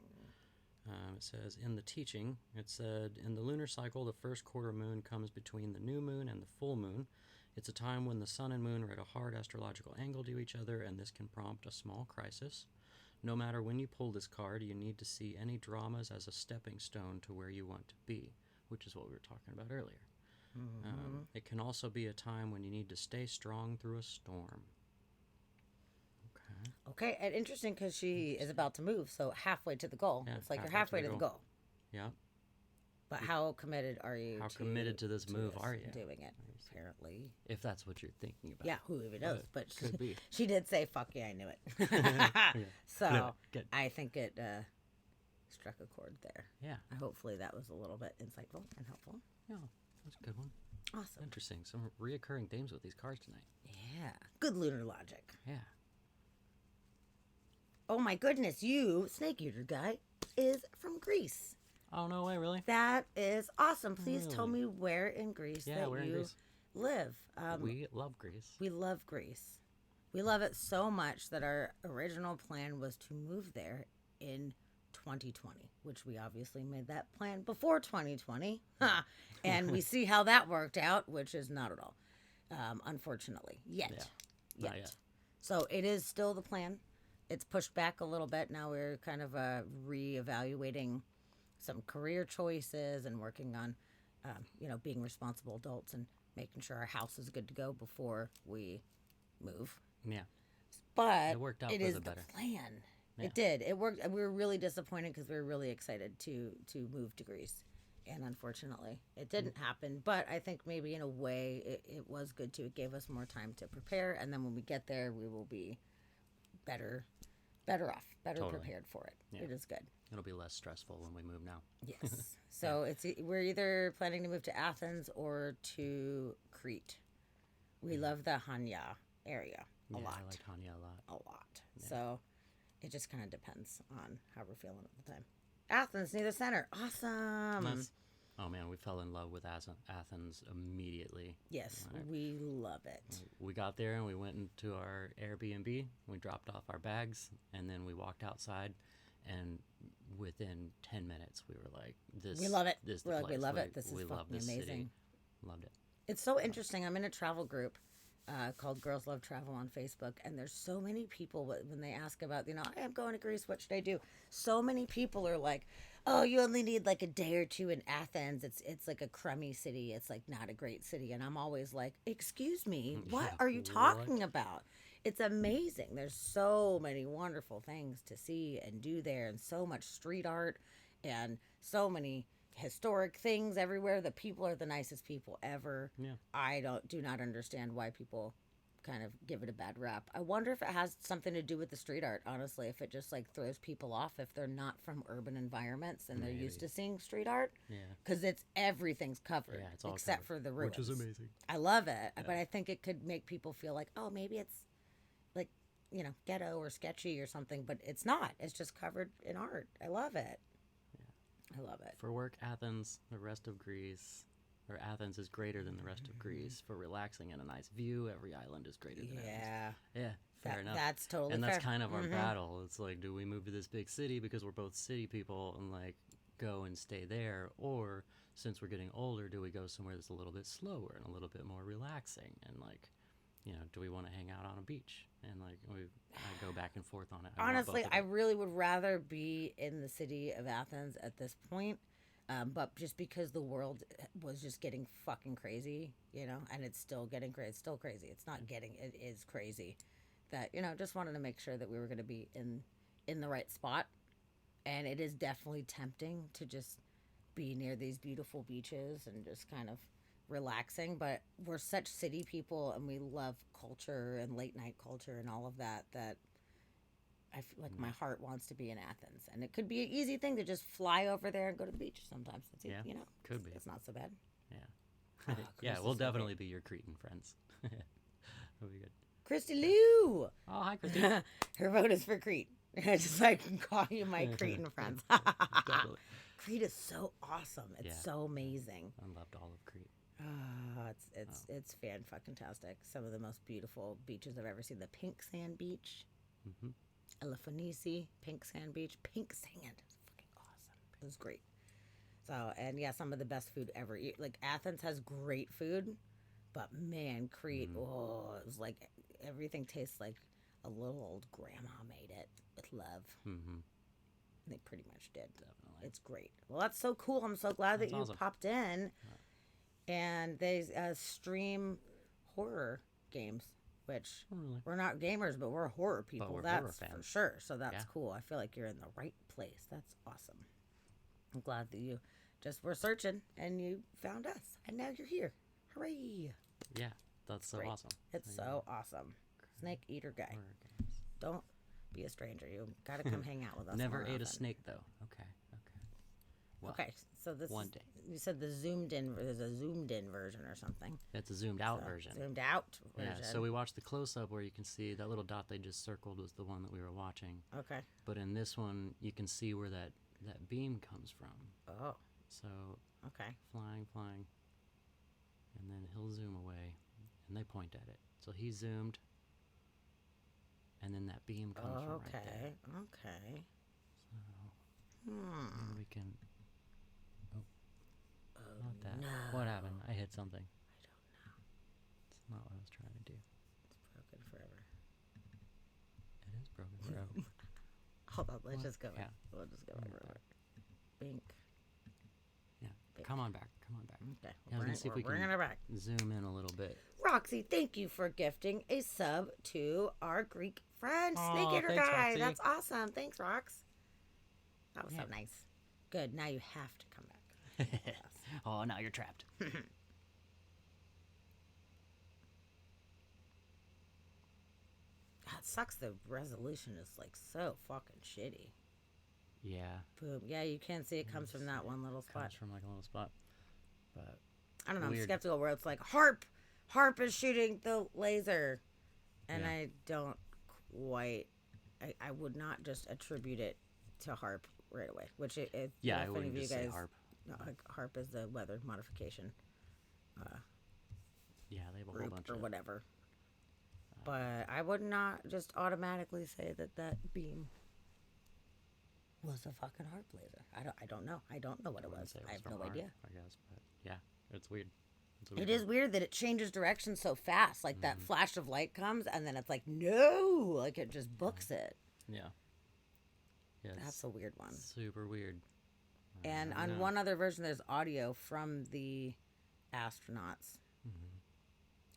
It says, in the teaching, it said, in the lunar cycle, the first quarter moon comes between the new moon and the full moon. It's a time when the sun and moon are at a hard astrological angle to each other, and this can prompt a small crisis. No matter when you pull this card, you need to see any dramas as a stepping stone to where you want to be, which is what we were talking about earlier. It can also be a time when you need to stay strong through a storm. Okay, and interesting because she is about to move, so halfway to the goal. Yeah, it's like you're halfway to the goal. Yeah. But how committed are you? How committed to this move are you? Doing it, apparently. If that's what you're thinking about. Yeah, who even knows? But could be. She did say, "Fuck yeah, I knew it." So no, I think it struck a chord there. Yeah. Hopefully that was a little bit insightful and helpful. Yeah, that's a good one. Awesome. Interesting. Some reoccurring themes with these cards tonight. Yeah. Good lunar logic. Yeah. Oh my goodness, you, Snake Eater guy, is from Greece. Oh, no way, really? That is awesome. Please tell me where in Greece that you live. We love Greece. We love Greece. We love it so much that our original plan was to move there in 2020, which we obviously made that plan before 2020. And we see how that worked out, which is not at all, unfortunately, yet. Yeah. Not yet. So it is still the plan. It's pushed back a little bit. Now we're kind of reevaluating some career choices and working on, being responsible adults and making sure our house is good to go before we move. Yeah. But it worked out it for is the better. Plan. Yeah. It did. It worked. We were really disappointed because we were really excited to move to Greece. And unfortunately, it didn't happen. But I think maybe in a way it was good too. It gave us more time to prepare. And then when we get there, we will be better off, prepared for it. Yeah. It is good. It'll be less stressful when we move now. Yes. So we're either planning to move to Athens or to Crete. We love the Hania area a lot. I like Hania a lot. A lot. Yeah. So it just kind of depends on how we're feeling at the time. Athens, near the center. Awesome. Nice. Oh, man, we fell in love with Athens immediately. Yes, we love it. We got there and we went into our Airbnb. We dropped off our bags and then we walked outside. And within 10 minutes, we were like, we love it. This we're like, we love it. This is fucking amazing. City. Loved it. It's so interesting. I'm in a travel group called Girls Love Travel on Facebook. And there's so many people when they ask about, I'm going to Greece. What should I do? So many people are like, oh, you only need like a day or two in Athens. It's like a crummy city. It's like not a great city. And I'm always like, excuse me, what are you talking about? It's amazing. There's so many wonderful things to see and do there, and so much street art and so many historic things everywhere. The people are the nicest people ever. Yeah. I do not understand why people kind of give it a bad rap. I wonder if it has something to do with the street art, honestly, if it just like throws people off if they're not from urban environments and they're used to seeing street art. Yeah. Because everything's covered. Yeah, it's all except covered, for the ruins. which is amazing. I love it. Yeah. But I think it could make people feel like, oh, maybe it's like, ghetto or sketchy or something, but it's not. It's just covered in art. I love it. Yeah. I love it. For work, Athens, the rest of Greece, or Athens is greater than the rest of Greece for relaxing and a nice view. Every island is greater than Athens. Yeah, fair enough. That's totally and that's fair. kind of our battle. It's like, do we move to this big city because we're both city people and like go and stay there, or since we're getting older, do we go somewhere that's a little bit slower and a little bit more relaxing and like, you know, do we want to hang out on a beach? And like I go back and forth on it. Honestly, I really would rather be in the city of Athens at this point. But just because the world was just getting fucking crazy, you know, and it's still getting crazy. It's still crazy. It's not getting, it is crazy. That, you know, just wanted to make sure that we were going to be in the right spot. And it is definitely tempting to just be near these beautiful beaches and just kind of relaxing. But we're such city people and we love culture and late night culture and all of that, that I feel like my heart wants to be in Athens, and it could be an easy thing to just fly over there and go to the beach sometimes. It's, you know, could be. It's not so bad. Yeah, yeah, we'll definitely be your Cretan friends. That'll be good. Christy Lou. Oh, hi, Christy. Her vote is for Crete. Just so I can call you my Cretan friends. Crete is so awesome. It's so amazing. I loved all of Crete. It's fan-fucking-tastic. Some of the most beautiful beaches I've ever seen. The pink sand beach. Mm-hmm. Elafonisi, pink sand beach. Pink sand. It's fucking awesome. It was great. So, and yeah, some of the best food ever. Like, Athens has great food, but man, Crete, it was like, everything tastes like a little old grandma made it with love. Mm-hmm. They pretty much did. Definitely. It's great. Well, that's so cool. I'm so glad that you awesome. popped in. And they stream horror games. Which we're not gamers, but we're horror people. But we're that's horror fans. For sure. So that's cool. I feel like you're in the right place. That's awesome. I'm glad that you just were searching and you found us, and now you're here. Hooray! Yeah, that's so awesome. It's so awesome. Snake eater guy. Don't be a stranger. You got to come hang out with us. Never ate a snake though. Okay. Well, okay, so this one day. You said the zoomed in. There's a zoomed in version or something. It's a zoomed out version. Zoomed out version. Yeah. So we watched the close up where you can see that little dot they just circled was the one that we were watching. Okay. But in this one, you can see where that beam comes from. Oh. So. Okay. Flying, and then he'll zoom away, and they point at it. So he zoomed, and then that beam comes from right there. Okay. So. And we can. Not that. No. What happened? I hit something. I don't know. It's not what I was trying to do. It's broken forever. It is broken forever. Hold on, let's just go back. Yeah. We'll just go back real quick. Bink. Yeah. Bink. Come on back. Okay. Yeah, let's see if we bringing can her back. zoom in a little bit. Roxy, thank you for gifting a sub to our Greek friend, Snake Eater thanks, Guy. Roxy. That's awesome. Thanks, Rox. That was so nice. Good. Now you have to come back. Oh, now you're trapped. That sucks. The resolution is like so fucking shitty. Yeah. Boom. Yeah, you can see it comes from that one little spot. Comes from like a little spot. But I don't know. weird. I'm skeptical where it's like Harp is shooting the laser, and I don't quite. I would not just attribute it to Harp right away. Which it yeah, if I any wouldn't of you just say guys, Harp. Harp is the weather modification. Yeah, they have a whole Group bunch or of whatever. But I would not just automatically say that beam was a fucking Harp laser. I don't know. I don't know what it was. I have no idea. I guess, but yeah, it's weird. It is weird that it changes direction so fast. Like that flash of light comes and then it's like, no, like it just books it. Yeah. That's a weird one. Super weird. And on one other version, there's audio from the astronauts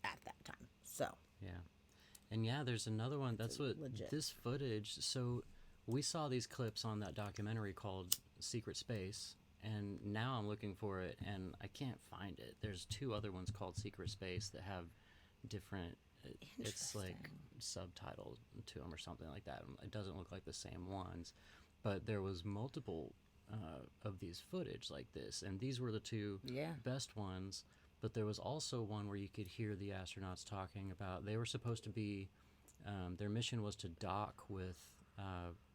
at that time. So. Yeah. And yeah, there's another one. That's what legit. This footage. So we saw these clips on that documentary called Secret Space. And now I'm looking for it, and I can't find it. There's two other ones called Secret Space that have different, it's like subtitles to them or something like that. It doesn't look like the same ones, but there was multiple of these footage like this, and these were the two best ones. But there was also one where you could hear the astronauts talking about, they were supposed to be, their mission was to dock with,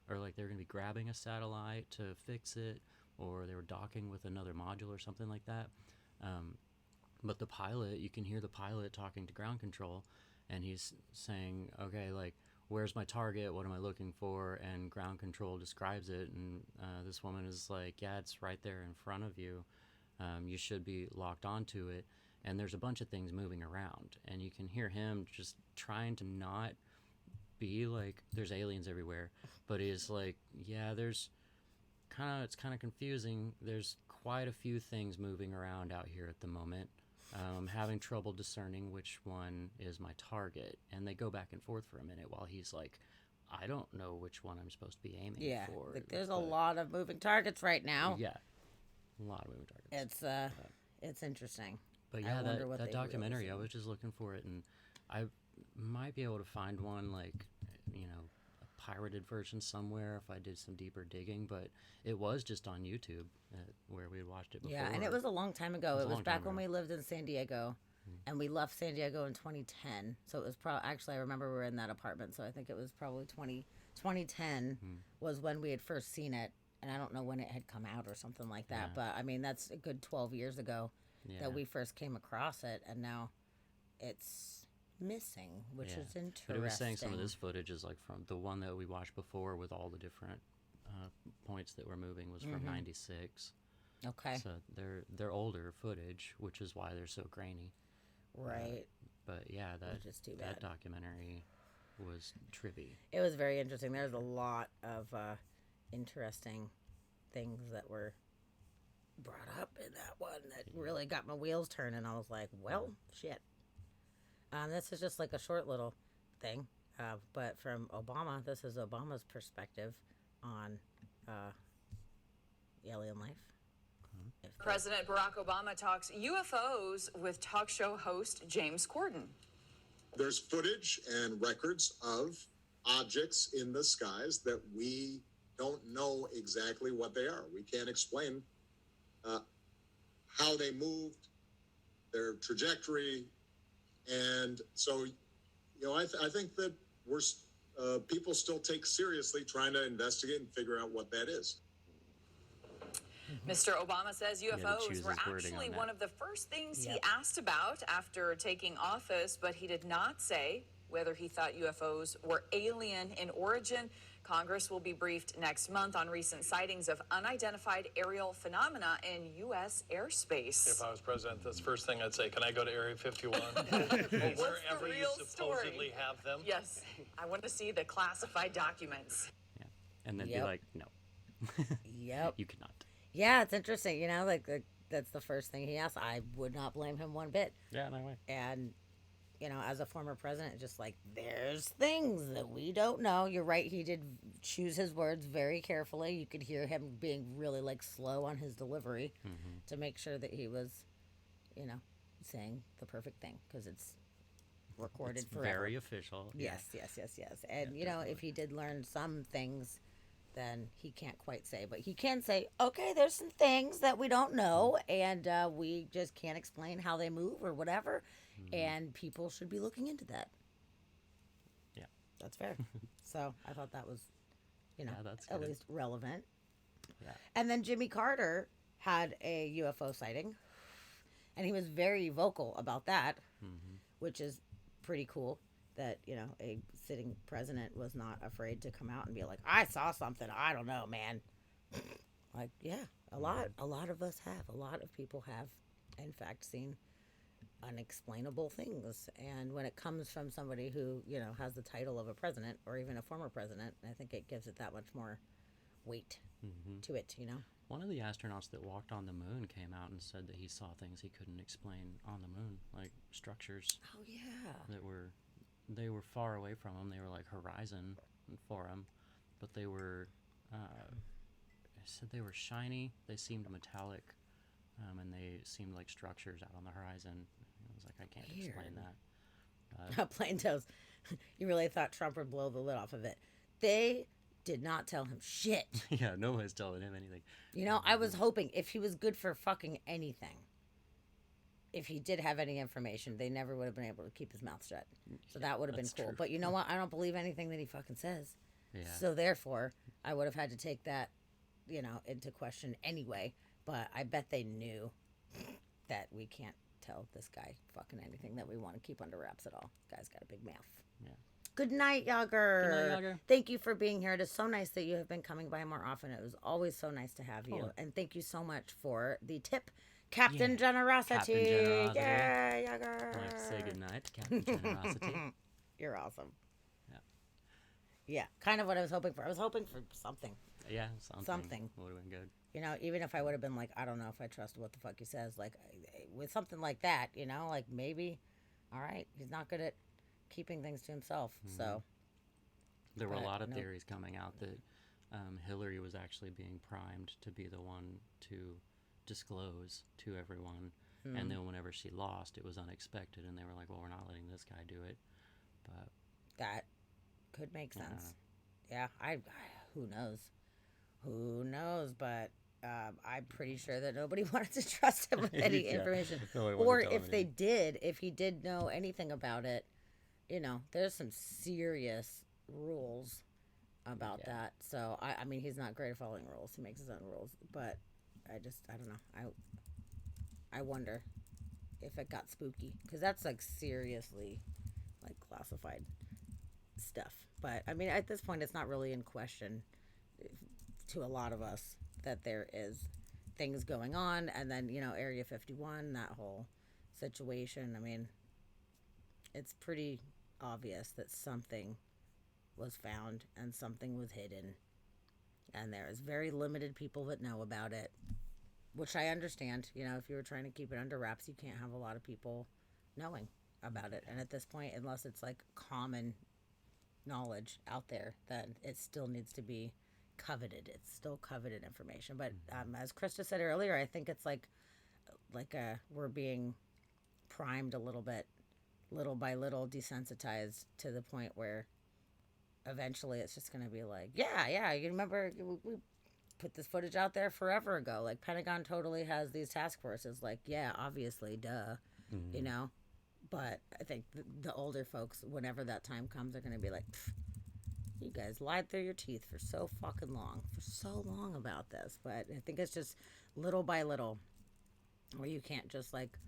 or like they were going to be grabbing a satellite to fix it, or they were docking with another module or something like that. But the pilot, you can hear the pilot talking to ground control, and he's saying, okay, like, where's my target? What am I looking for? And ground control describes it, and this woman is like, yeah, it's right there in front of you. You should be locked onto it. And there's a bunch of things moving around, and you can hear him just trying to not be like, there's aliens everywhere, but he's like, yeah, it's kind of confusing. There's quite a few things moving around out here at the moment. I'm having trouble discerning which one is my target. And they go back and forth for a minute while he's like, I don't know which one I'm supposed to be aiming for. Like there's a lot of moving targets right now. Yeah, a lot of moving targets. It's interesting. But yeah, that documentary, I was just looking for it, and I might be able to find one, like, you know, a pirated version somewhere if I did some deeper digging, but it was just on YouTube where we had watched it before. Yeah, and it was a long time ago. It was back when we lived in San Diego, and we left San Diego in 2010. So it was actually, I remember we were in that apartment, so I think it was probably 2010 was when we had first seen it, and I don't know when it had come out or something like that, but I mean, that's a good 12 years ago that we first came across it, and now it's missing, which is interesting. But it was saying some of this footage is like from the one that we watched before with all the different points that were moving was from 96. Okay. So they're older footage, which is why they're so grainy. Right. But yeah, too bad. That documentary was trippy. It was very interesting. There's a lot of interesting things that were brought up in that one that really got my wheels turning. I was like, well, shit. This is just like a short little thing, but from Obama, this is Obama's perspective on alien life. President Barack Obama talks UFOs with talk show host James Corden. There's footage and records of objects in the skies that we don't know exactly what they are. We can't explain how they moved, their trajectory, and so, you know, I think that we're people still take seriously trying to investigate and figure out what that is. Mr. Obama says UFOs were actually one of the first things he asked about after taking office, but he did not say whether he thought UFOs were alien in origin. Congress will be briefed next month on recent sightings of unidentified aerial phenomena in U.S. airspace. If I was president, that's the first thing I'd say. Can I go to Area 51? Wherever you supposedly have them. Yes. I want to see the classified documents. Yeah. And then be like, no. Yep. You cannot. Yeah, it's interesting. You know, like that's the first thing he asked. I would not blame him one bit. Yeah, no way. And, you know, as a former president, just like, there's things that we don't know. You're right. He did choose his words very carefully. You could hear him being really, like, slow on his delivery to make sure that he was, you know, saying the perfect thing, because it's recorded forever. Very official. Yes. And, you know, if he did learn some things, then he can't quite say. But he can say, okay, there's some things that we don't know, and we just can't explain how they move or whatever. And people should be looking into that. Yeah. That's fair. So I thought that was, you know, that's at good. least relevant. Yeah. And then Jimmy Carter had a UFO sighting, and he was very vocal about that, which is pretty cool that, you know, a sitting president was not afraid to come out and be like, I saw something. I don't know, man. Like, yeah, a lot of us have. A lot of people have, in fact, seen unexplainable things. And when it comes from somebody who, you know, has the title of a president or even a former president, I think it gives it that much more weight to it, you know. One of the astronauts that walked on the moon came out and said that he saw things he couldn't explain on the moon, like structures. Oh yeah. They were far away from him. They were like horizon for him, but they were said they were shiny. They seemed metallic, and they seemed like structures out on the horizon. I was like, I can't explain that. Plain toes. You really thought Trump would blow the lid off of it. They did not tell him shit. Yeah, no one's telling him anything. You know, I was hoping if he was good for fucking anything, if he did have any information, they never would have been able to keep his mouth shut. So that would have been cool. True. But you know what? I don't believe anything that he fucking says. Yeah. So therefore, I would have had to take that, you know, into question anyway. But I bet they knew that we can't tell this guy fucking anything that we want to keep under wraps at all. Guy's got a big mouth. Yeah. Good night, Yager. Good night, Yager. Thank you for being here. It is so nice that you have been coming by more often. It was always so nice to have you. And thank you so much for the tip, Captain Generosity. Captain Generosity. Yeah, Yager. I'd like to say good night to Captain Generosity. You're awesome. Yeah. Yeah, kind of what I was hoping for. I was hoping for something. Yeah, something. Would have been good. You know, even if I would have been like, I don't know if I trust what the fuck he says. Like, with something like that, you know, like maybe, all right, he's not good at keeping things to himself. So there were a lot of theories coming out that Hillary was actually being primed to be the one to disclose to everyone. And then whenever she lost, it was unexpected. And they were like, well, we're not letting this guy do it. But that could make sense. Yeah, I who knows? Who knows? But I'm pretty sure that nobody wanted to trust him with any information. Or if they did, if he did know anything about it, you know, there's some serious rules about that. So, I mean, he's not great at following rules. He makes his own rules. But I don't know. I wonder if it got spooky. Because that's, like, seriously, like, classified stuff. But, I mean, at this point, it's not really in question to a lot of us that there is things going on. And then, you know, Area 51, that whole situation. I mean, it's pretty obvious that something was found and something was hidden. And there is very limited people that know about it, which I understand. You know, if you were trying to keep it under wraps, you can't have a lot of people knowing about it. And at this point, unless it's like common knowledge out there, then it still needs to be coveted. It's still coveted information. But as Krista said earlier, I think it's like we're being primed a little bit, little by little, desensitized to the point where eventually it's just going to be like, yeah, you remember we put this footage out there forever ago. Like, Pentagon totally has these task forces. Like, yeah, obviously, duh, you know? But I think the older folks, whenever that time comes, are going to be like, you guys lied through your teeth for so long about this. But I think it's just little by little, where you can't just, like,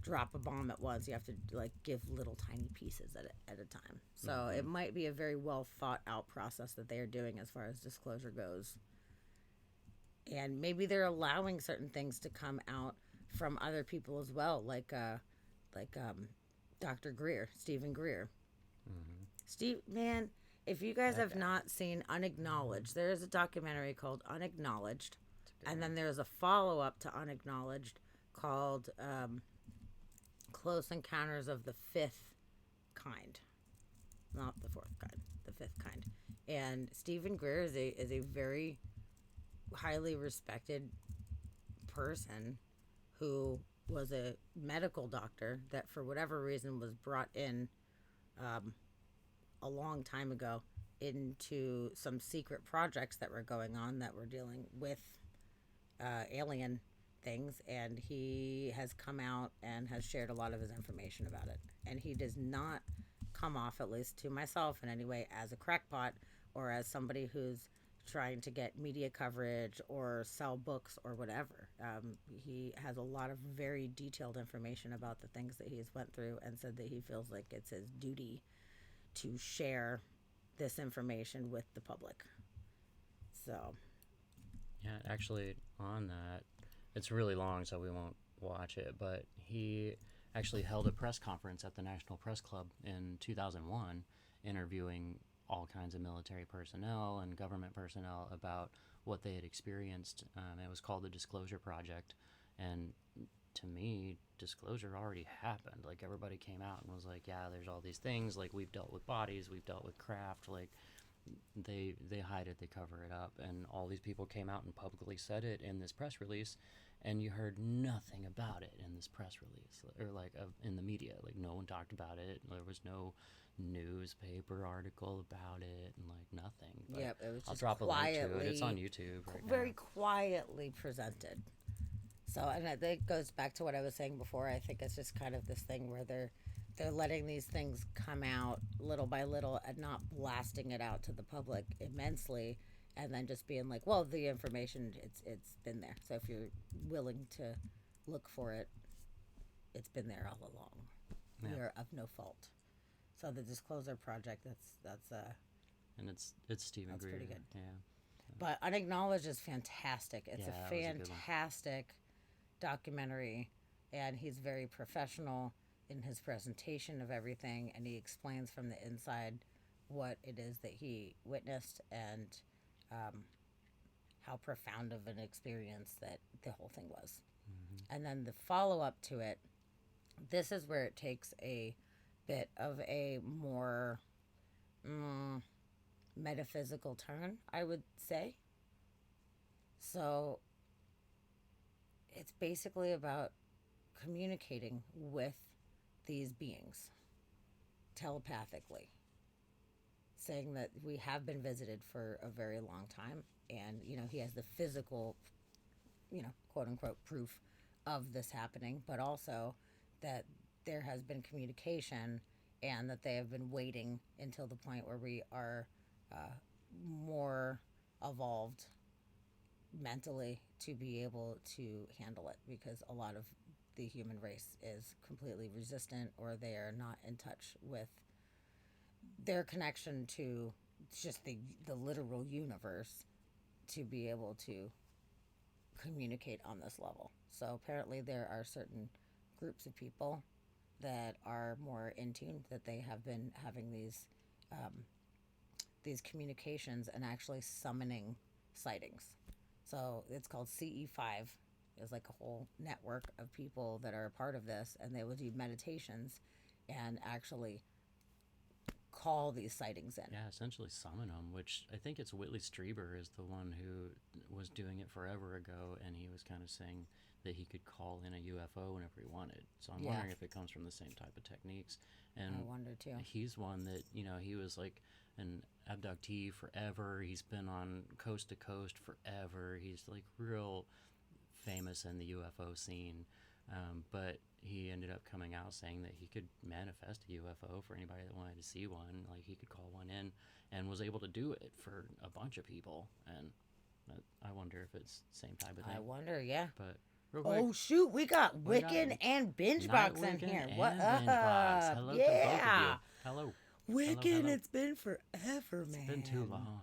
drop a bomb at once. You have to, like, give little tiny pieces at a time. So it might be a very well thought out process that they are doing as far as disclosure goes. And maybe they're allowing certain things to come out from other people as well, like Dr. Greer, Stephen Greer. Steve, man, if you guys have not seen Unacknowledged, there is a documentary called Unacknowledged, and then there's a follow-up to Unacknowledged called Close Encounters of the Fifth Kind. Not the fourth kind, the fifth kind. And Stephen Greer is a very highly respected person who was a medical doctor that, for whatever reason, was brought in a long time ago into some secret projects that were going on that were dealing with alien things, and he has come out and has shared a lot of his information about it. And he does not come off, at least to myself in any way, as a crackpot or as somebody who's trying to get media coverage or sell books or whatever. He has a lot of very detailed information about the things that he's went through, and said that he feels like it's his duty to share this information with the public. So, yeah, actually, on that, it's really long, so we won't watch it, but he actually held a press conference at the National Press Club in 2001, interviewing all kinds of military personnel and government personnel about what they had experienced. It was called the Disclosure Project, and to me, disclosure already happened. Like, everybody came out and was like, yeah, there's all these things, like, we've dealt with bodies, we've dealt with craft, like, they hide it, they cover it up, and all these people came out and publicly said it in this press release, and you heard nothing about it in this press release, or like in the media. Like, no one talked about it. There was no newspaper article about it, and like nothing. But yep, it was just I'll drop a link to it. It's on YouTube right very now. Quietly presented. So, and I think it goes back to what I was saying before. I think it's just kind of this thing where they're letting these things come out little by little and not blasting it out to the public immensely, and then just being like, well, the information, it's been there. So if you're willing to look for it, it's been there all along. We are of no fault. So the Disclosure Project, that's and it's Stephen Greer. Pretty good. Yeah. But Unacknowledged is fantastic. It's a fantastic documentary, and he's very professional in his presentation of everything, and he explains from the inside what it is that he witnessed and how profound of an experience that the whole thing was. Mm-hmm. And then the follow-up to it, this is where it takes a bit of a more metaphysical turn, I would say. So it's basically about communicating with these beings telepathically, saying that we have been visited for a very long time, and he has the physical, quote unquote proof of this happening, but also that there has been communication and that they have been waiting until the point where we are more evolved mentally to be able to handle it, because a lot of the human race is completely resistant, or they are not in touch with their connection to just the literal universe to be able to communicate on this level. So apparently there are certain groups of people that are more in tune, that they have been having these communications and actually summoning sightings. So it's called CE5. There's like a whole network of people that are a part of this, and they will do meditations and actually call these sightings in. Yeah, essentially summon them, which I think it's Whitley Strieber is the one who was doing it forever ago, and he was kind of saying that he could call in a UFO whenever he wanted. So I'm wondering if it comes from the same type of techniques. And I wonder too. He's one that, he was like an abductee forever. He's been on coast to coast forever. He's like real famous in the UFO scene. But he ended up coming out saying that he could manifest a UFO for anybody that wanted to see one. Like, he could call one in, and was able to do it for a bunch of people. And I wonder if it's the same type of thing. I wonder, yeah. But real quick, oh shoot, we got Wiccan and Bingebox in here. What up? Hello to both of you. Hello. Wiccan, hello. It's been forever, man. It's been too long.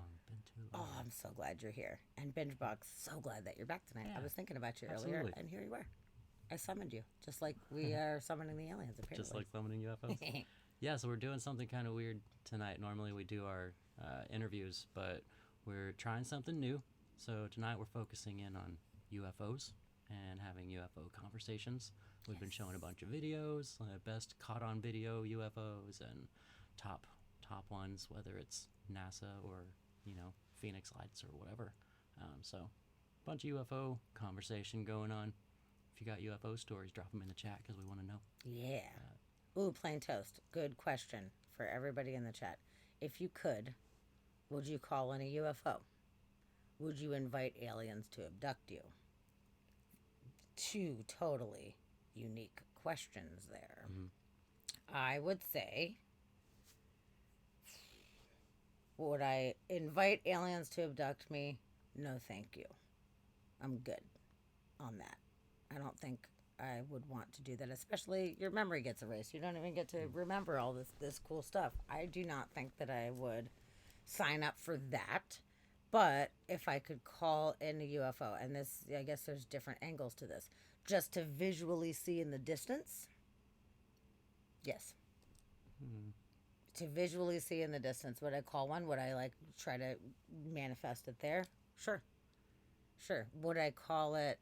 Oh, I'm so glad you're here. And Bingebox, so glad that you're back tonight. Yeah, I was thinking about you absolutely. earlier, and here you are. I summoned you, just like we are summoning the aliens, apparently. Just like summoning UFOs. Yeah, so we're doing something kind of weird tonight. Normally we do our interviews, but we're trying something new. So tonight we're focusing in on UFOs and having UFO conversations. We've been showing a bunch of videos, best caught on video UFOs, and top ones, whether it's NASA or, Phoenix Lights or whatever. So a bunch of UFO conversation going on. If you got UFO stories, drop them in the chat because we want to know. Yeah. Ooh, plain toast. Good question for everybody in the chat. If you could, would you call in a UFO? Would you invite aliens to abduct you? Two totally unique questions there. Mm-hmm. I would say, would I invite aliens to abduct me? No, thank you. I'm good on that. I don't think I would want to do that, especially your memory gets erased. You don't even get to remember all this cool stuff. I do not think that I would sign up for that. But if I could call in a UFO, and this, I guess there's different angles to this, just to visually see in the distance, yes. To visually see in the distance, would I call one? Would I try to manifest it there? Sure. Would I call it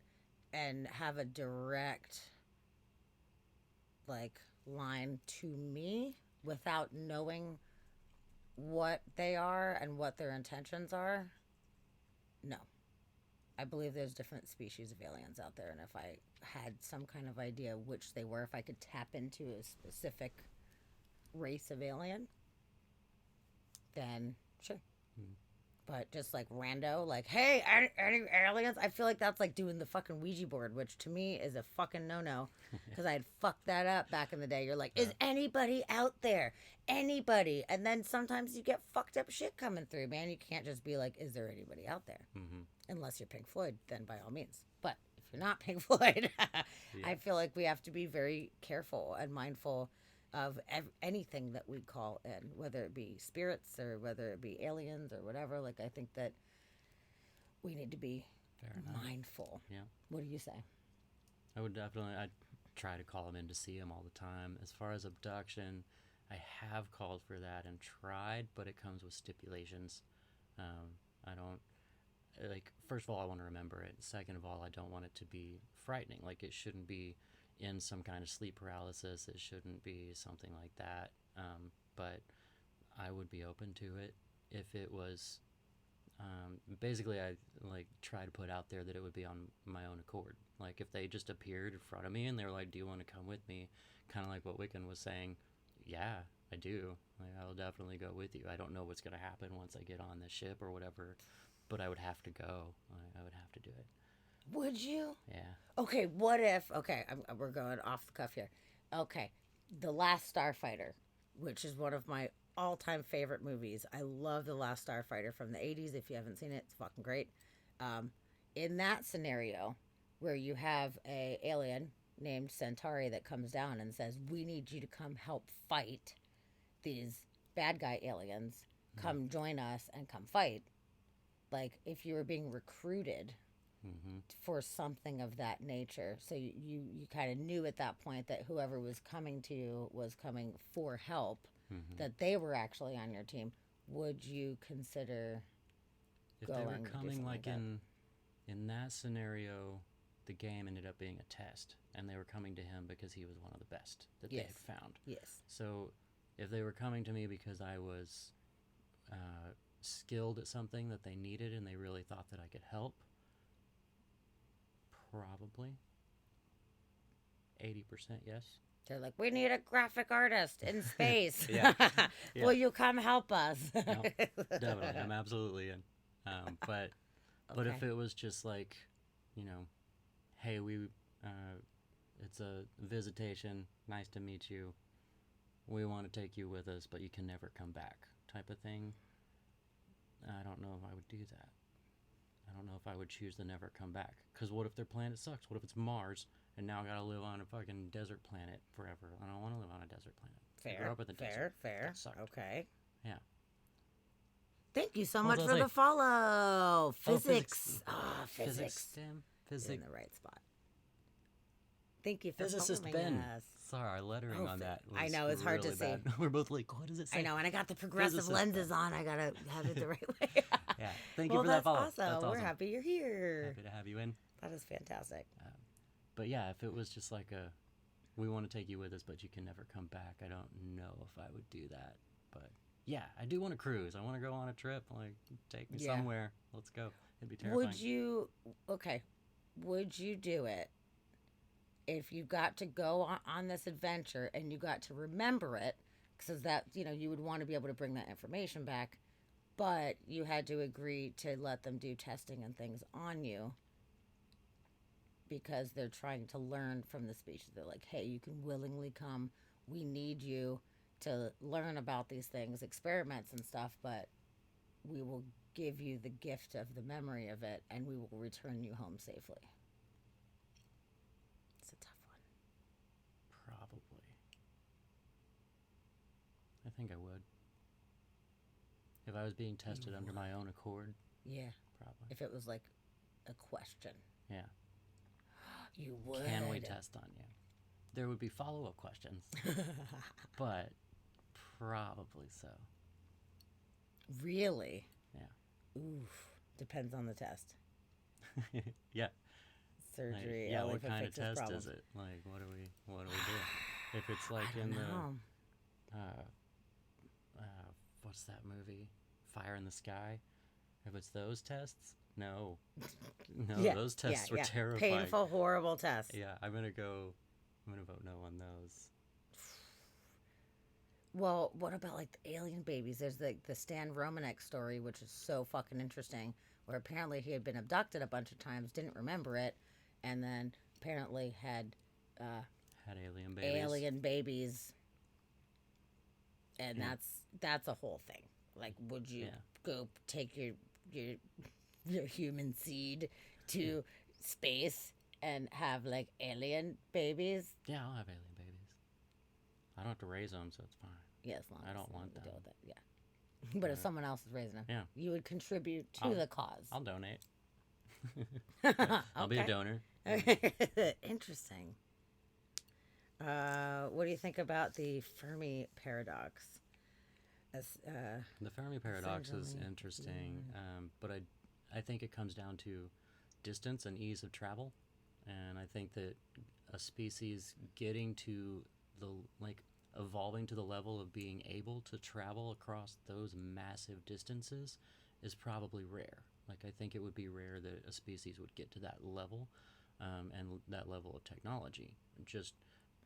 and have a direct line to me without knowing what they are and what their intentions are? No. I believe there's different species of aliens out there, and if I had some kind of idea which they were, if I could tap into a specific race of alien, then sure. But just rando, hey, any aliens? I feel like that's like doing the fucking Ouija board, which to me is a fucking no-no, because I had fucked that up back in the day. You're like, is anybody out there? Anybody? And then sometimes you get fucked up shit coming through, man. You can't just be like, is there anybody out there? Mm-hmm. Unless you're Pink Floyd, then by all means. But if you're not Pink Floyd. I feel like we have to be very careful and mindful of anything that we call in, whether it be spirits or whether it be aliens or whatever. Like, I think that we need to be mindful. Yeah. What do you say? I'd try to call them in to see them all the time. As far as abduction, I have called for that and tried, but it comes with stipulations. I don't, like, first of all, I want to remember it. Second of all, I don't want it to be frightening. Like, it shouldn't be in some kind of sleep paralysis. It shouldn't be something like that. But I would be open to it if it was, basically, I, like, try to put out there that it would be on my own accord. Like, if they just appeared in front of me and they were like, do you want to come with me? Kind of like what Wiccan was saying. Yeah, I do. Like, I'll definitely go with you. I don't know what's going to happen once I get on the ship or whatever, but I would have to go. I would have to do it. Would you? Yeah. Okay, what if... Okay, we're going off the cuff here. Okay, The Last Starfighter, which is one of my all-time favorite movies. I love The Last Starfighter from the 80s. If you haven't seen it, it's fucking great. In that scenario, where you have a alien named Centauri that comes down and says, we need you to come help fight these bad guy aliens. Come join us and come fight. Like, if you were being recruited for something of that nature, so you kind of knew at that point that whoever was coming to you was coming for help, that they were actually on your team, would you consider if going they were coming like in that scenario, the game ended up being a test, and they were coming to him because he was one of the best that they had found. Yes. So if they were coming to me because I was skilled at something that they needed and they really thought that I could help, probably 80% yes. They're like, we need a graphic artist in space. Yeah. Will you come help us? No, definitely. I'm absolutely in. But if it was just like, you know, hey, it's a visitation, nice to meet you, we want to take you with us, but you can never come back type of thing, I don't know if I would do that. I don't know if I would choose to never come back. Because what if their planet sucks? What if it's Mars, and now I gotta live on a fucking desert planet forever? I don't want to live on a desert planet. I grew up in the desert. Fair. That sucked. Okay. Yeah. Thank you so much for the follow. Physics. Physics. STEM. Physics. In the right spot. Thank you for Physicist following Ben. us. Sorry, our lettering on that was I know, it's hard really to bad. see. We're both like, what does it say? I know, and I got the progressive Physicist lenses Ben. on. I gotta have it the right way. Yeah, thank you for that follow. Awesome. That's awesome. We're happy you're here. Happy to have you in. That is fantastic. But yeah, if it was just like we want to take you with us, but you can never come back, I don't know if I would do that. But yeah, I do want to cruise. I want to go on a trip. Like, take me somewhere. Let's go. It'd be terrifying. Would you do it if you got to go on this adventure and you got to remember it? Because that, you would want to be able to bring that information back, but you had to agree to let them do testing and things on you because they're trying to learn from the species. They're like, hey, you can willingly come. We need you to learn about these things, experiments and stuff, but we will give you the gift of the memory of it and we will return you home safely. It's a tough one. Probably. I think I would. If I was being tested under my own accord. Yeah. Probably. If it was like a question. Yeah. You would. Can we test on you? There would be follow-up questions. But probably so. Really? Yeah. Oof. Depends on the test. Yeah. Surgery. Like, what kind of test is it? Like, what do we do? If it's like in the what's that movie? Fire in the Sky? If it's those tests, no. Those tests were terrifying. Painful, horrible tests. Yeah, I'm gonna vote no on those. Well, what about like the alien babies? There's the Stan Romanek story, which is so fucking interesting, where apparently he had been abducted a bunch of times, didn't remember it, and then apparently had alien babies. And that's a whole thing. Like, would you go take your human seed to space and have like alien babies. Yeah, I'll have alien babies. I don't have to raise them, so it's fine. Yeah, as long I as don't want you them. deal with it. Yeah, but if someone else is raising them, yeah, you would contribute to the cause. I'll donate. I'll be a donor. Interesting. What do you think about the Fermi paradox? The Fermi paradox is interesting, but I think it comes down to distance and ease of travel, and I think that a species getting to the evolving to the level of being able to travel across those massive distances is probably rare. Like, I think it would be rare that a species would get to that level, and that level of technology, just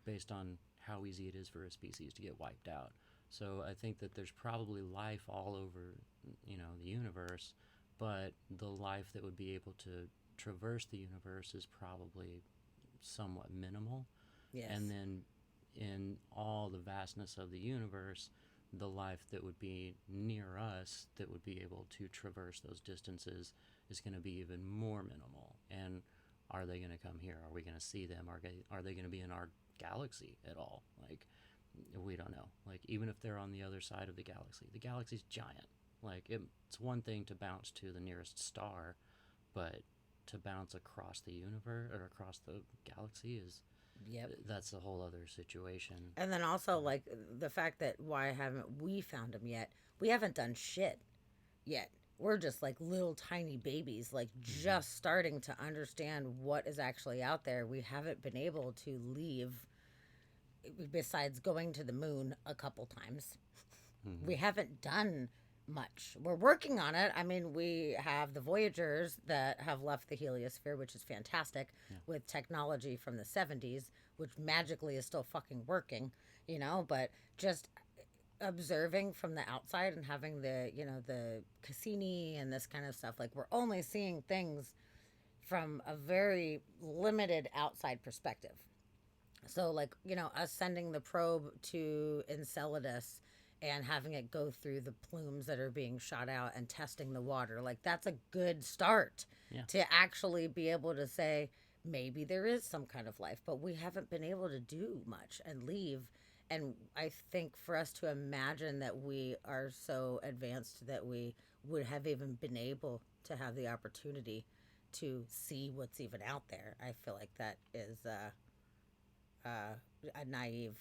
based on how easy it is for a species to get wiped out. So I think that there's probably life all over, the universe, but the life that would be able to traverse the universe is probably somewhat minimal. Yes. And then in all the vastness of the universe, the life that would be near us that would be able to traverse those distances is going to be even more minimal. And are they going to come here? Are we going to see them? Are they going to be in our galaxy at all? Like, we don't know. Like, even if they're on the other side of the galaxy's giant. Like, it's one thing to bounce to the nearest star, but to bounce across the universe or across the galaxy is... Yep. That's a whole other situation. And then also, like, the fact that why haven't we found them yet? We haven't done shit yet. We're just like little tiny babies, like just starting to understand what is actually out there. We haven't been able to leave, besides going to the moon a couple times. Mm-hmm. We haven't done much. We're working on it. I mean, we have the Voyagers that have left the heliosphere, which is fantastic, with technology from the 70s, which magically is still fucking working, but just observing from the outside and having the Cassini and this kind of stuff, like, we're only seeing things from a very limited outside perspective. So, like, us sending the probe to Enceladus and having it go through the plumes that are being shot out and testing the water. Like, that's a good start to actually be able to say, maybe there is some kind of life, but we haven't been able to do much and leave. And I think for us to imagine that we are so advanced that we would have even been able to have the opportunity to see what's even out there, I feel like that is a naive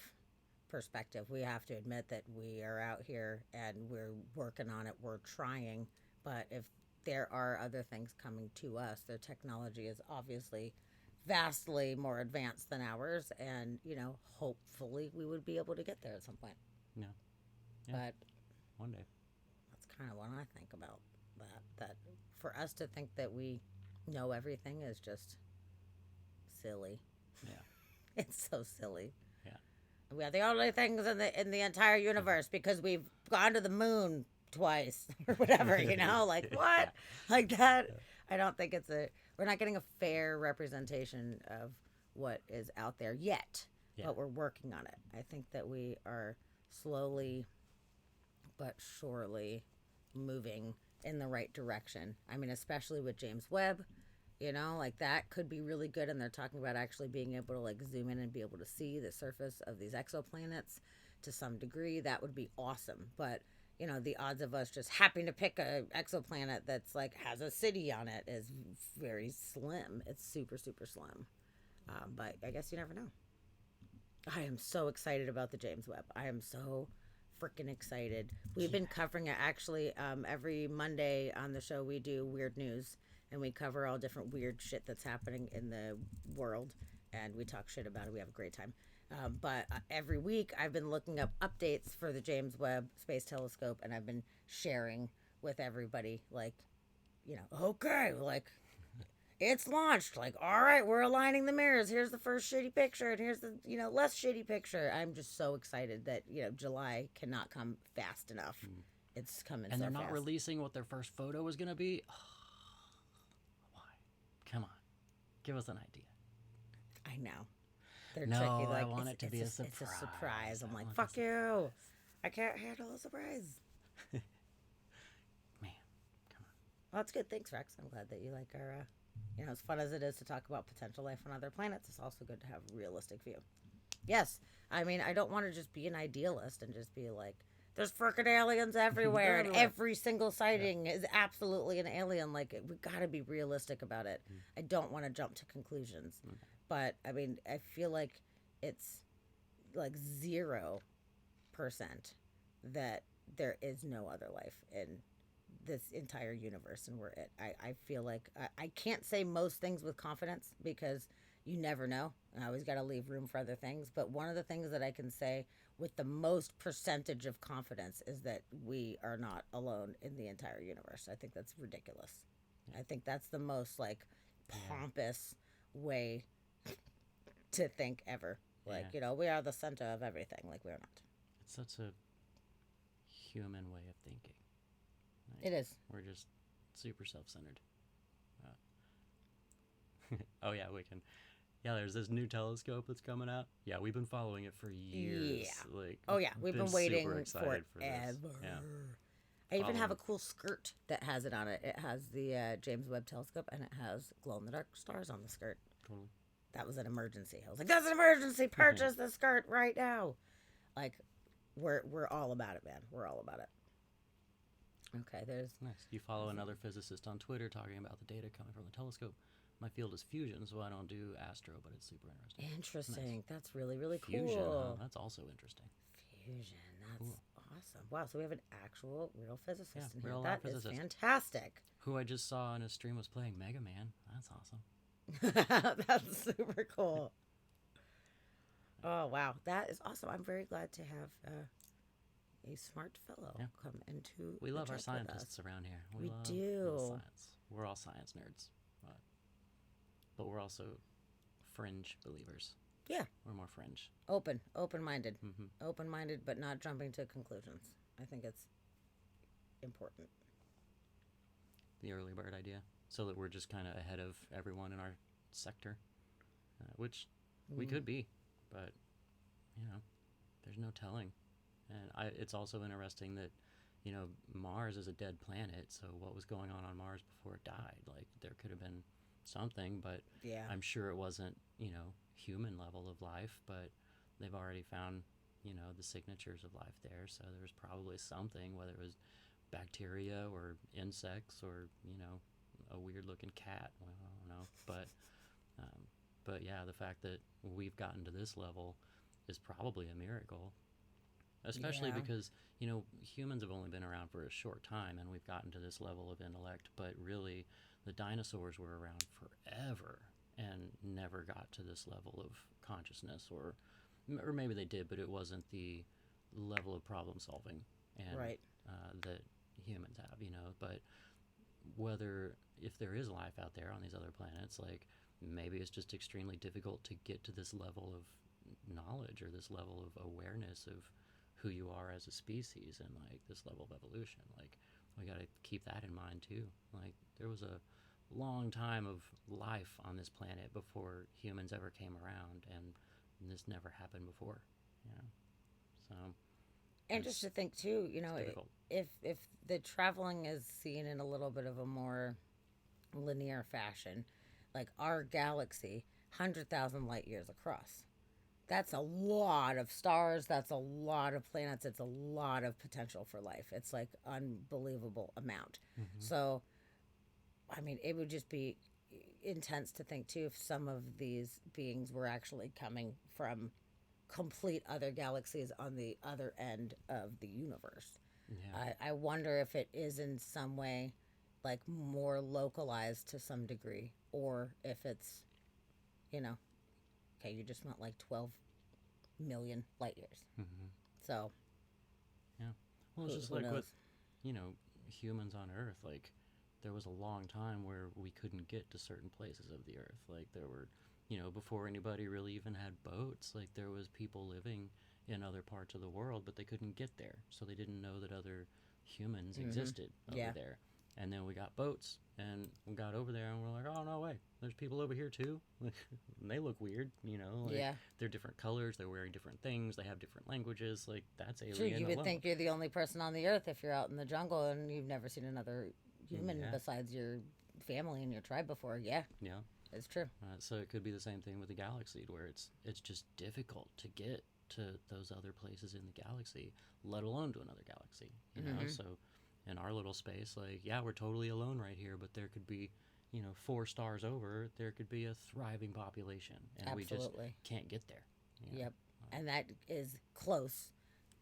perspective. We have to admit that we are out here and we're working on it, we're trying, but if there are other things coming to us, their technology is obviously vastly more advanced than ours, and hopefully we would be able to get there at some point. Yeah. But one day. That's kind of what I think about that for us to think that we know everything is just silly. Yeah. It's so silly. We are the only things in the entire universe because we've gone to the moon twice or whatever, like what? Like that. I don't think we're not getting a fair representation of what is out there yet, but we're working on it. I think that we are slowly but surely moving in the right direction. I mean, especially with James Webb. Like that could be really good. And they're talking about actually being able to like zoom in and be able to see the surface of these exoplanets to some degree. That would be awesome. But, the odds of us just happening to pick a exoplanet that's like has a city on it is very slim. It's super, super slim. But I guess you never know. I am so excited about the James Webb. I am so freaking excited. We've been covering it actually every Monday on the show. We do weird news. And we cover all different weird shit that's happening in the world. And we talk shit about it. We have a great time. But every week I've been looking up updates for the James Webb Space Telescope. And I've been sharing with everybody. Like, okay, like, it's launched. Like, all right, we're aligning the mirrors. Here's the first shitty picture. And here's the, less shitty picture. I'm just so excited that, July cannot come fast enough. It's coming and so they're not fast. Releasing what their first photo was going to be. Come on, give us an idea. I know. They're no, tricky. Like, I want it to be a surprise. It's a surprise. I'm like, fuck you. I can't handle a surprise. Man, come on. Well, that's good. Thanks, Rex. I'm glad that you like our You know, as fun as it is to talk about potential life on other planets, it's also good to have a realistic view. Yes, I mean, I don't want to just be an idealist and just be like, there's frickin' aliens everywhere, and every single sighting is absolutely an alien. Like, we gotta be realistic about it. I don't want to jump to conclusions. But, I mean, I feel like it's like 0% that there is no other life in this entire universe, and we're it. I feel like I can't say most things with confidence because you never know. I always got to leave room for other things. But one of the things that I can say with the most percentage of confidence is that we are not alone in the entire universe. I think that's ridiculous. I think that's the most like pompous way to think ever. Like, you know, we are the center of everything. Like, we're not. It's such a human way of thinking. Like, it is. We're just super self-centered. Oh, yeah, we can. Yeah, there's this new telescope that's coming out. Yeah, we've been following it for years. Yeah. Like, oh, yeah. We've been waiting for this. forever. Yeah. I even have a cool skirt that has it on it. It has the James Webb telescope, and it has glow-in-the-dark stars on the skirt. Totally. That was an emergency. I was like, that's an emergency. Purchase the skirt right now. Like, we're all about it, man. We're all about it. Okay, there's... Nice. You follow another physicist on Twitter talking about the data coming from the telescope. My field is fusion, so I don't do astro, but it's super interesting. Interesting. Nice. That's really, really cool. Fusion, huh? That's also interesting. Fusion. That's awesome. Wow, so we have an actual real physicist in here. Real That physicist. Is fantastic. Who I just saw on his stream was playing Mega Man. That's awesome. That's super cool. Oh, wow. That is awesome. I'm very glad to have a smart fellow come into We love our chat with scientists us. around here. We love do. Science. We're all science nerds. But we're also fringe believers. Yeah. We're more fringe. Open-minded. Open-minded, but not jumping to conclusions. I think it's important. The early bird idea. So that we're just kind of ahead of everyone in our sector. Which we could be. But, you know, there's no telling. And it's also interesting that, you know, Mars is a dead planet. So what was going on Mars before it died? Like, there could have been something, but I'm sure it wasn't, you know, human level of life, but they've already found, you know, the signatures of life there, so there's probably something, whether it was bacteria or insects or, you know, a weird looking cat, well, I don't know, but yeah, the fact that we've gotten to this level is probably a miracle, especially because, you know, humans have only been around for a short time and we've gotten to this level of intellect, but really the dinosaurs were around forever and never got to this level of consciousness, or maybe they did, but it wasn't the level of problem solving and that humans have, you know. But if there is life out there on these other planets, like, maybe it's just extremely difficult to get to this level of knowledge or this level of awareness of who you are as a species and like this level of evolution. Like, we got to keep that in mind too. Like, there was a long time of life on this planet before humans ever came around, and this never happened before, you know. So, and just to think too, you know, if the traveling is seen in a little bit of a more linear fashion, like our galaxy, 100,000 light years across. That's a lot of stars. That's a lot of planets. It's a lot of potential for life. It's like unbelievable amount. So, I mean, it would just be intense to think too if some of these beings were actually coming from complete other galaxies on the other end of the universe. I wonder if it is in some way like more localized to some degree, or if it's, you know, okay, you just went like 12 million light years. So, yeah. Well, it's just like with, you know, humans on Earth, like, there was a long time where we couldn't get to certain places of the Earth. Like, there were, you know, before anybody really even had boats, like, there was people living in other parts of the world, but they couldn't get there. So they didn't know that other humans existed over there. And then we got boats, and we got over there, and we're like, oh, no way. There's people over here, too. And they look weird, you know? Like, they're different colors. They're wearing different things. They have different languages. Like, that's alien. Sure, you would think you're the only person on the Earth if you're out in the jungle and you've never seen another human besides your family in your tribe before. Yeah. Yeah. It's true. So it could be the same thing with the galaxy, where it's just difficult to get to those other places in the galaxy, let alone to another galaxy. You know, so in our little space, like, yeah, we're totally alone right here, but there could be, 4 stars over, there could be a thriving population, and Absolutely. we just can't get there. Yep. And that is close,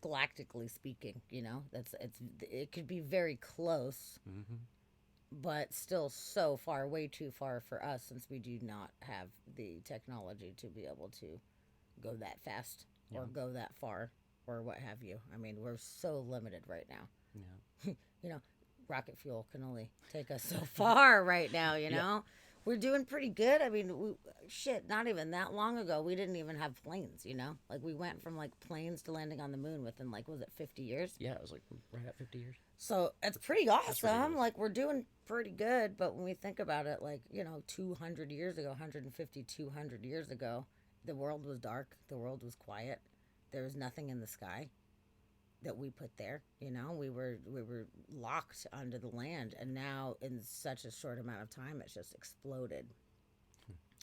galactically speaking. It could be very close. But still so far, way too far for us, since we do not have the technology to be able to go that fast or go that far or what have you. I mean, we're so limited right now. Yeah. Rocket fuel can only take us so far right now, We're doing pretty good. I mean, not even that long ago, we didn't even have planes, Like, we went from, like, planes to landing on the moon within, like, was it 50 years? Yeah, it was, like, right at 50 years. So, it's pretty awesome. Like, we're doing pretty good, but when we think about it, like, 200 years ago, 150, 200 years ago, the world was dark. The world was quiet. There was nothing in the sky that we put there. We were locked onto the land, and now in such a short amount of time, it's just exploded.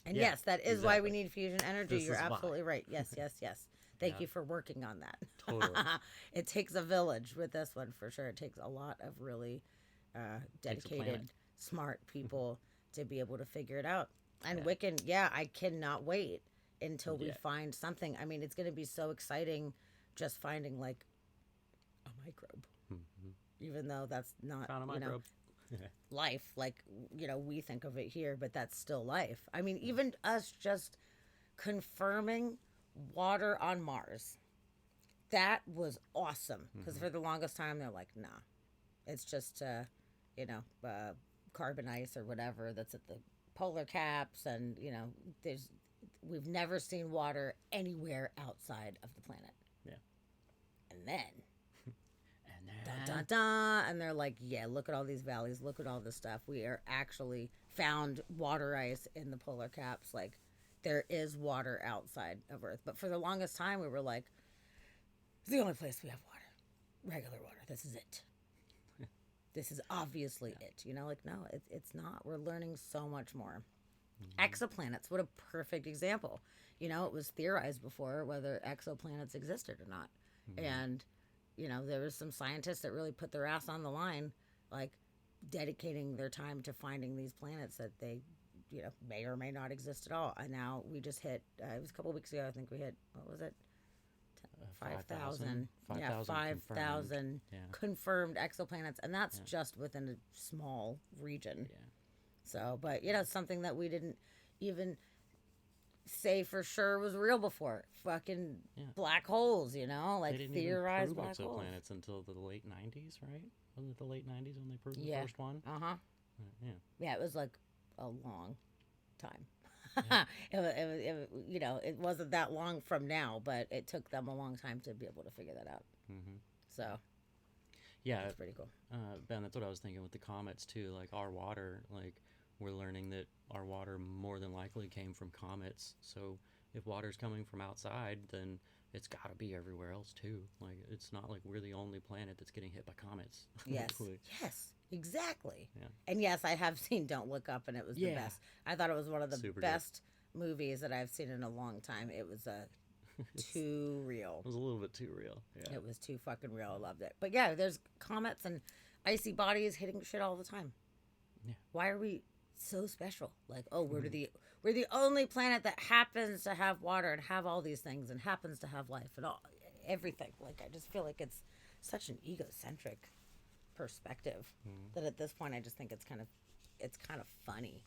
And yes, that is why we need fusion energy. You're absolutely right. Yes. Thank you for working on that. Totally. It takes a village with this one for sure. It takes a lot of really dedicated, smart people to be able to figure it out. And Wiccan, I cannot wait until we find something. I mean, it's going to be so exciting just finding, like, a microbe. Even though that's not, Found a microbe. Life, like, we think of it here, but that's still life. I mean, even us just confirming water on Mars, that was awesome, because for the longest time they're like, nah, it's just carbon ice or whatever that's at the polar caps, and we've never seen water anywhere outside of the planet. And then dun, dun, dun, and they're like, look at all these valleys, look at all this stuff. We are actually found water ice in the polar caps. Like, there is water outside of Earth. But for the longest time, we were like, it's the only place we have water. Regular water. This is it. This is obviously it. Like, no, it's not. We're learning so much more. Exoplanets, what a perfect example. It was theorized before whether exoplanets existed or not. And there was some scientists that really put their ass on the line, like dedicating their time to finding these planets that they, may or may not exist at all. And now we just hit, it was a couple weeks ago, I think we hit, what was it? 5,000. 5,000 confirmed exoplanets. And that's just within a small region. Yeah. So, but, something that we didn't even say for sure was real before. Fucking black holes, like theorized black holes. Exoplanets until the late 90s, right? Wasn't it the late 90s when they proved the first one? Yeah, it was like a long time. It wasn't that long from now, but it took them a long time to be able to figure that out. So, that's pretty cool. Ben, that's what I was thinking with the comets too. Like, our water, like, we're learning that our water more than likely came from comets. So if water's coming from outside, then it's got to be everywhere else too. Like, it's not like we're the only planet that's getting hit by comets. Yes. Yes, exactly. Yeah. And yes, I have seen Don't Look Up, and it was the best. I thought it was one of the best movies that I've seen in a long time. It was too real. It was a little bit too real. Yeah. It was too fucking real. I loved it. But yeah, there's comets and icy bodies hitting shit all the time. Yeah. Why are we so special? Like, we're the only planet that happens to have water and have all these things and happens to have life and everything. Like, I just feel like it's such an egocentric perspective that at this point I just think it's kind of funny.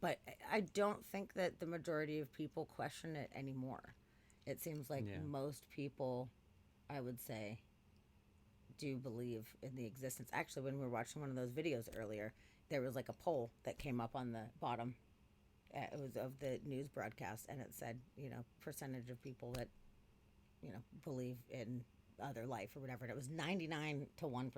But I don't think that the majority of people question it anymore. It seems like most people, I would say, do believe in the existence. Actually, when we were watching one of those videos earlier, there was like a poll that came up on the bottom. It was of the news broadcast, and it said, percentage of people that, believe in other life or whatever. And it was 99 to 1%.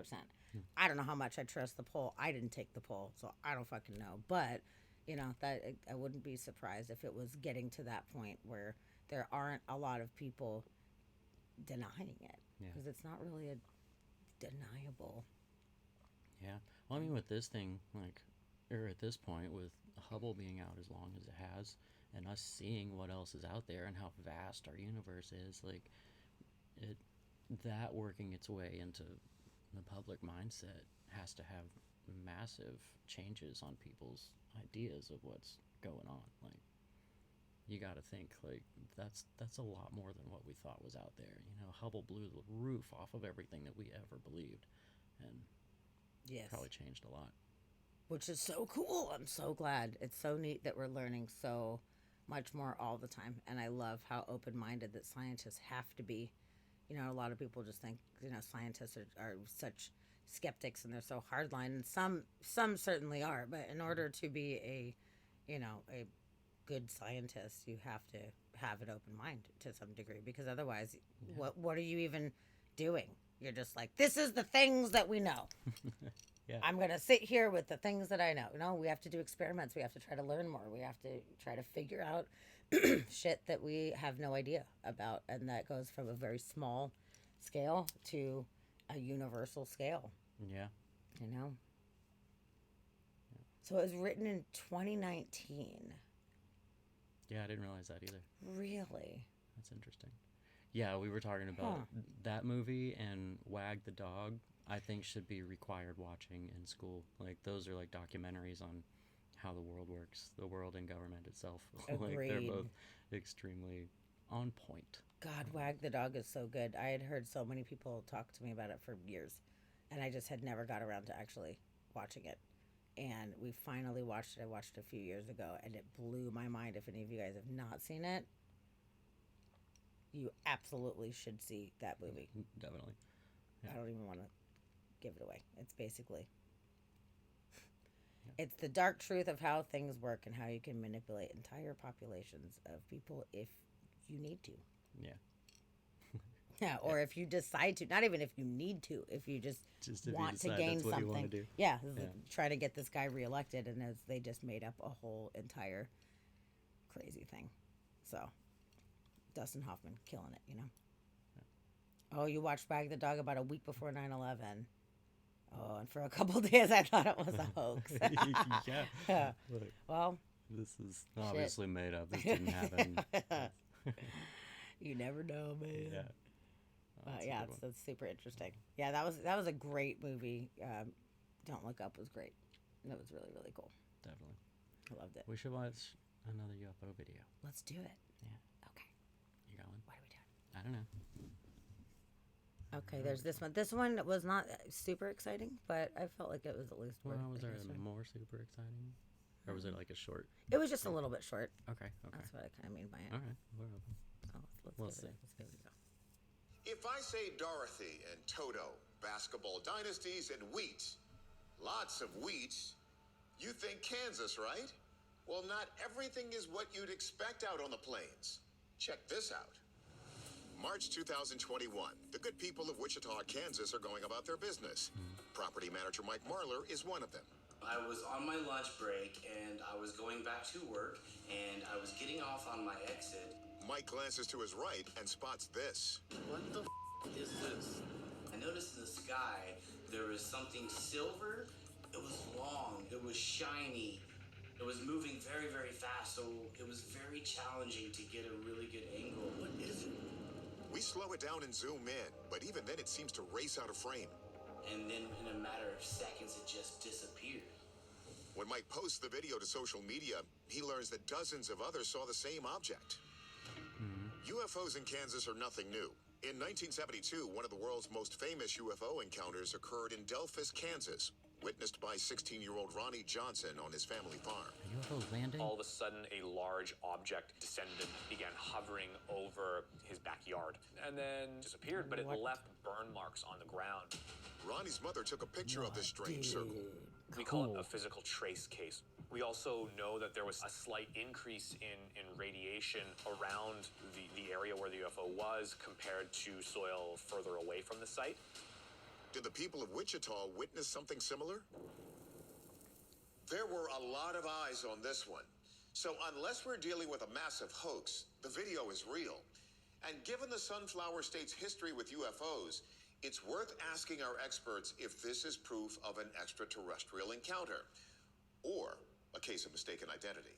I don't know how much I trust the poll. I didn't take the poll, so I don't fucking know. But, that I wouldn't be surprised if it was getting to that point where there aren't a lot of people denying it. Because it's not really a deniable. Yeah. Well, I mean, with this thing, like, or at this point, with Hubble being out as long as it has, and us seeing what else is out there and how vast our universe is, like that working its way into the public mindset has to have massive changes on people's ideas of what's going on. Like, you got to think, like, that's a lot more than what we thought was out there. You know, Hubble blew the roof off of everything that we ever believed, and yes, probably changed a lot. Which is so cool. I'm so glad. It's so neat that we're learning so much more all the time, and I love how open-minded that scientists have to be. You know, a lot of people just think, you know, scientists are such skeptics and they're so hardline, and some certainly are, but in order to be a good scientist, you have to have an open mind to some degree, because otherwise, what are you even doing? You're just like, this is the things that we know. Yeah. I'm going to sit here with the things that I know. No, we have to do experiments. We have to try to learn more. We have to try to figure out shit that we have no idea about. And that goes from a very small scale to a universal scale. Yeah. You know? Yeah. So it was written in 2019. Yeah, I didn't realize that either. Really? That's interesting. Yeah, we were talking about that movie and Wag the Dog, I think should be required watching in school. Like, those are like documentaries on how the world works, the world and government itself. Like, they're both extremely on point. God, Wag the Dog is so good. I had heard so many people talk to me about it for years, and I just had never got around to actually watching it. And we finally watched it. I watched it a few years ago, and it blew my mind. If any of you guys have not seen it, you absolutely should see that movie. Definitely. Yeah. I don't even want to give it away. It's basically... It's the dark truth of how things work and how you can manipulate entire populations of people if you need to. Yeah. Yeah, or if you decide to. Not even if you need to. If you just want to gain something. Yeah, try to get this guy reelected, and they just made up a whole entire crazy thing. So, Dustin Hoffman killing it, you know? Yeah. Oh, you watched Wag the Dog about a week before 9/11. Oh, and for a couple of days I thought it was a hoax. Yeah. Look, well, this is obviously made up. This didn't happen. You never know, man. Yeah. Yeah, it's super interesting. Yeah, that was a great movie. Don't Look Up was great. It was really, really cool. Definitely. I loved it. We should watch another UFO video. Let's do it. Yeah. Okay. You got one? What are we doing? I don't know. Okay, there's this one. This one was not super exciting, but I felt like it was at least worth. Well, was there more super exciting? Or was it like a short? It was just a little bit short. Okay. That's what I kind of mean by it. All right, we're open. So let's give it a go. If I say Dorothy and Toto, basketball dynasties, and wheat, lots of wheat, you think Kansas, right? Well, not everything is what you'd expect out on the plains. Check this out. March 2021, the good people of Wichita, Kansas are going about their business. Property manager Mike Marler is one of them. I was on my lunch break, and I was going back to work, and I was getting off on my exit. Mike glances to his right and spots this. What the is this? I noticed in the sky there was something silver. It was long. It was shiny. It was moving very, very fast, so it was very challenging to get a really good angle. What is it? We slow it down and zoom in, but even then it seems to race out of frame. And then in a matter of seconds, it just disappeared. When Mike posts the video to social media, he learns that dozens of others saw the same object. UFOs in Kansas are nothing new. In 1972, one of the world's most famous UFO encounters occurred in Delphus, Kansas, witnessed by 16-year-old Ronnie Johnson on his family farm. UFO landing? All of a sudden, a large object descended and began hovering over his backyard, and then disappeared, but it left burn marks on the ground. Ronnie's mother took a picture of this strange circle. We call it a physical trace case. We also know that there was a slight increase in radiation around the area where the UFO was compared to soil further away from the site. Did the people of Wichita witness something similar? There were a lot of eyes on this one. So unless we're dealing with a massive hoax, the video is real. And given the Sunflower State's history with UFOs, it's worth asking our experts if this is proof of an extraterrestrial encounter. or a case of mistaken identity.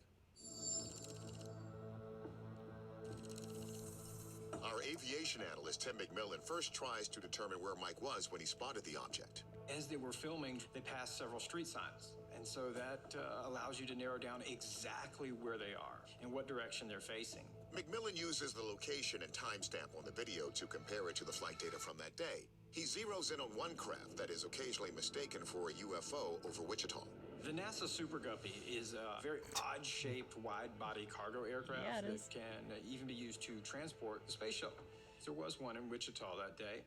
Our aviation analyst, Tim McMillan, first tries to determine where Mike was when he spotted the object. As they were filming, they passed several street signs. And so that allows you to narrow down exactly where they are and what direction they're facing. McMillan uses the location and timestamp on the video to compare it to the flight data from that day. He zeroes in on one craft that is occasionally mistaken for a UFO over Wichita. The NASA Super Guppy is a very odd-shaped, wide-body cargo aircraft that can even be used to transport the space shuttle. There was one in Wichita that day.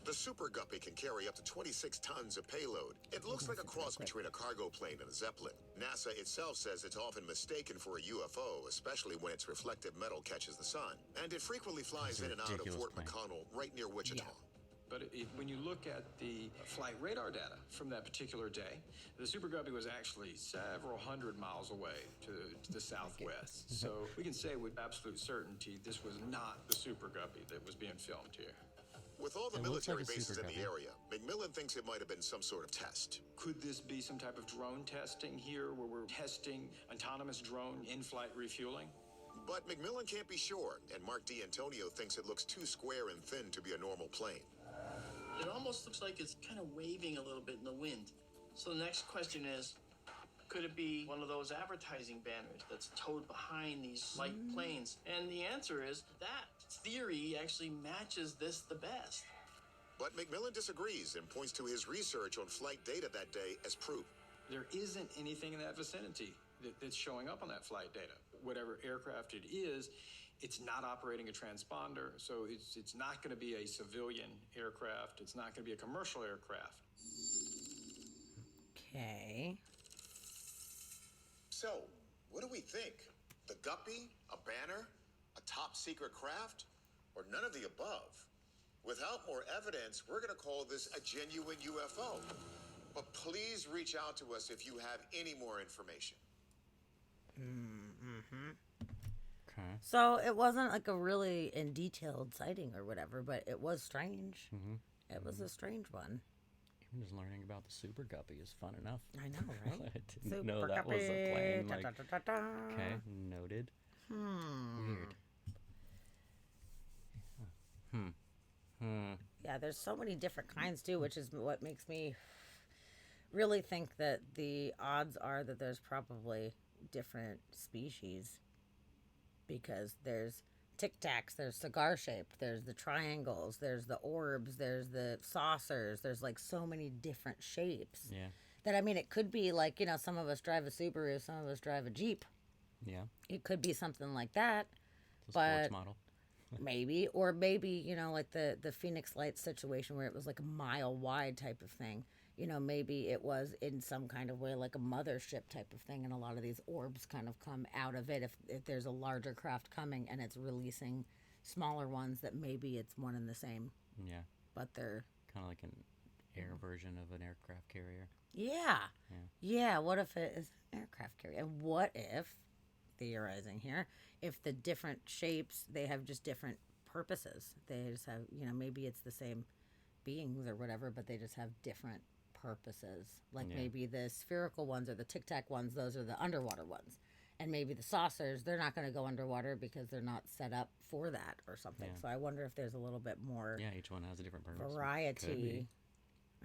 The Super Guppy can carry up to 26 tons of payload. It looks like a cross between a cargo plane and a Zeppelin. NASA itself says it's often mistaken for a UFO, especially when its reflective metal catches the sun. And it frequently flies in and out of Fort McConnell, right near Wichita. Yeah. But when you look at the flight radar data from that particular day, the Super Guppy was actually several hundred miles away to the southwest. So we can say with absolute certainty this was not the Super Guppy that was being filmed here. With all the military bases in the area, McMillan thinks it might have been some sort of test. Could this be some type of drone testing here where we're testing autonomous drone in-flight refueling? But McMillan can't be sure, and Mark D'Antonio thinks it looks too square and thin to be a normal plane. It almost looks like it's kind of waving a little bit in the wind. So the next question is, could it be one of those advertising banners that's towed behind these light planes? And the answer is that theory actually matches this the best. But McMillan disagrees and points to his research on flight data that day as proof. There isn't anything in that vicinity that's showing up on that flight data. Whatever aircraft it is, it's not operating a transponder, so it's not going to be a civilian aircraft. It's not going to be a commercial aircraft. Okay. So, what do we think? The Guppy? A banner? A top secret craft? Or none of the above? Without more evidence, we're going to call this a genuine UFO. But please reach out to us if you have any more information. Mm-hmm. Okay. So it wasn't like a really in detailed sighting or whatever, but it was strange. Mm-hmm. It was a strange one. Even just learning about the Super Guppy is fun enough. I know, right? I didn't know that was a plane. Like, okay, noted. Weird. Yeah, there's so many different kinds too, which is what makes me really think that the odds are that there's probably different species, because there's Tic Tacs, there's cigar shaped, there's the triangles, there's the orbs, there's the saucers, there's like so many different shapes. Yeah. That, I mean, it could be like, you know, some of us drive a Subaru, some of us drive a Jeep. Yeah. It could be something like that. It's a sports model. Maybe, or maybe, you know, like the Phoenix Lights situation where it was like a mile wide type of thing. You know, maybe it was in some kind of way like a mothership type of thing, and a lot of these orbs kind of come out of it. If there's a larger craft coming and it's releasing smaller ones, that maybe it's one and the same. Yeah. But they're kind of like an air version of an aircraft carrier. Yeah. Yeah. What if it is an aircraft carrier? And what if, theorizing here, if the different shapes, they have just different purposes? They just have, you know, maybe it's the same beings or whatever, but they just have different purposes. Like maybe the spherical ones or the Tic Tac ones, those are the underwater ones. And maybe the saucers, they're not going to go underwater because they're not set up for that or something. So I wonder if there's a little bit more each one has a different purpose. Variety.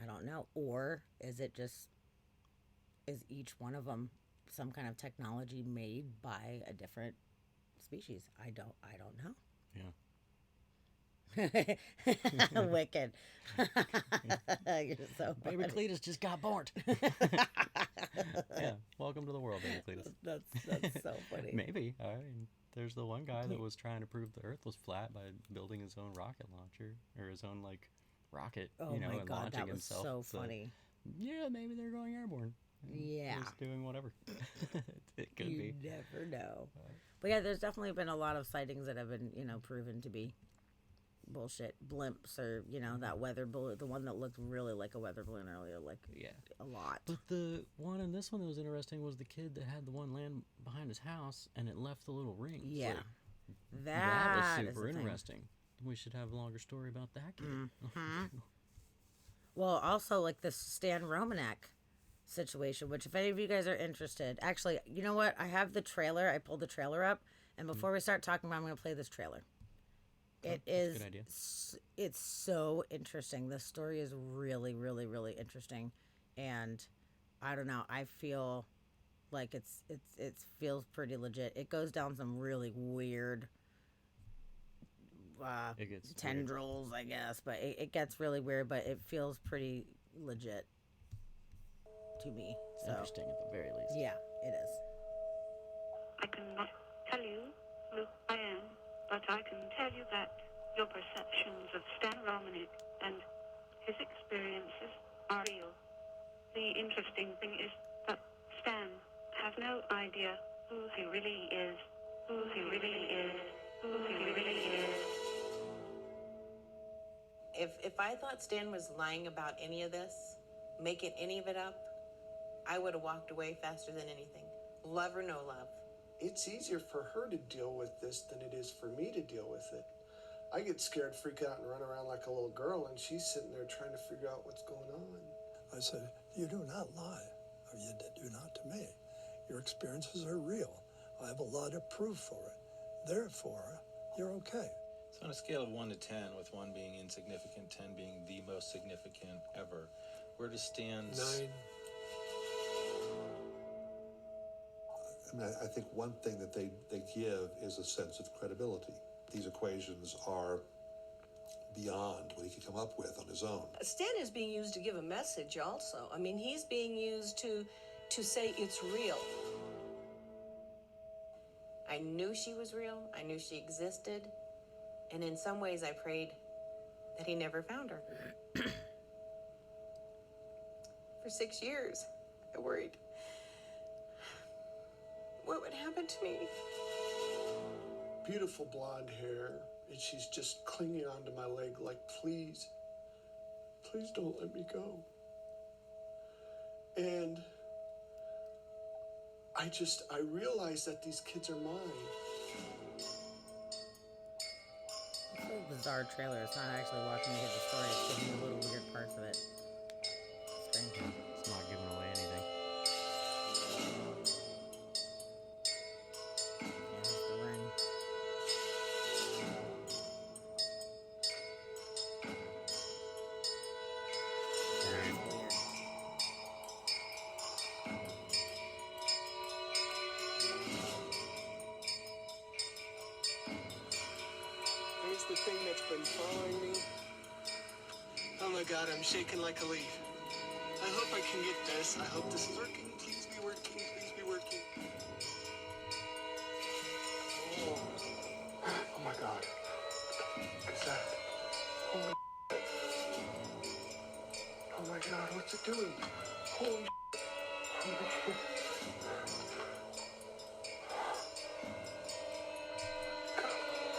I don't know. Or is it just, is each one of them some kind of technology made by a different species? I don't know. Yeah. Wicked. You're so funny. Baby Cletus just got born. Yeah. Welcome to the world, Baby Cletus. That's so funny. Maybe. I mean, there's the one guy that was trying to prove the Earth was flat by building his own rocket launcher, or his own like rocket, oh you know, my and God, launching that was himself. so funny. Yeah, maybe they're going airborne. Yeah. Just doing whatever. It could you be. never know. But yeah, there's definitely been a lot of sightings that have been, you know, proven to be bullshit blimps, or, you know, that weather balloon, the one that looked really like a weather balloon earlier, like a lot. But the one in this one that was interesting was the kid that had the one land behind his house and it left the little rings. Yeah. Like, that was super is the interesting. We should have a longer story about that kid. Mm-hmm. Well, also like the Stan Romanek situation, which if any of you guys are interested, actually, you know what? I have the trailer. I pulled the trailer up, and before we start talking about it, I'm going to play this trailer. It is, good idea. It's so interesting. The story is really, really, really interesting, and I don't know. I feel like it feels pretty legit. It goes down some really weird tendrils, I guess, but it gets really weird. But it feels pretty legit to me. So interesting at the very least. Yeah, it is. I cannot tell you who I am, but I can tell you that your perceptions of Stan Romanek and his experiences are real. The interesting thing is that Stan has no idea who he really is, who he really is, who he really is. If I thought Stan was lying about any of this, making any of it up, I would have walked away faster than anything. Love or no love. It's easier for her to deal with this than it is for me to deal with it. I get scared, freak out, and run around like a little girl, and she's sitting there trying to figure out what's going on. I said, you do not lie, or you do not to me. Your experiences are real. I have a lot of proof for it. Therefore, you're okay. So on a scale of 1 to 10, with 1 being insignificant, 10 being the most significant ever, where does Stan's... 9. I mean, I think one thing that they give is a sense of credibility. These equations are beyond what he could come up with on his own. Stan is being used to give a message also. I mean, he's being used to say it's real. I knew she was real. I knew she existed. And in some ways, I prayed that he never found her. For 6 years, I worried. What would happen to me? Beautiful blonde hair, and she's just clinging onto my leg like, please, please don't let me go. And I realized that these kids are mine. It's a bizarre trailer. It's not actually walking me through the story. It's giving me little weird parts of it. It's strange. It's not giving away anything. Here's the thing that's been following me. Oh my God, I'm shaking like a leaf. I hope I can get this. I hope this is working. Please be working. Please be working. Oh my God. What is that? Holy. Oh my God, what's it doing? Holy. Holy shit.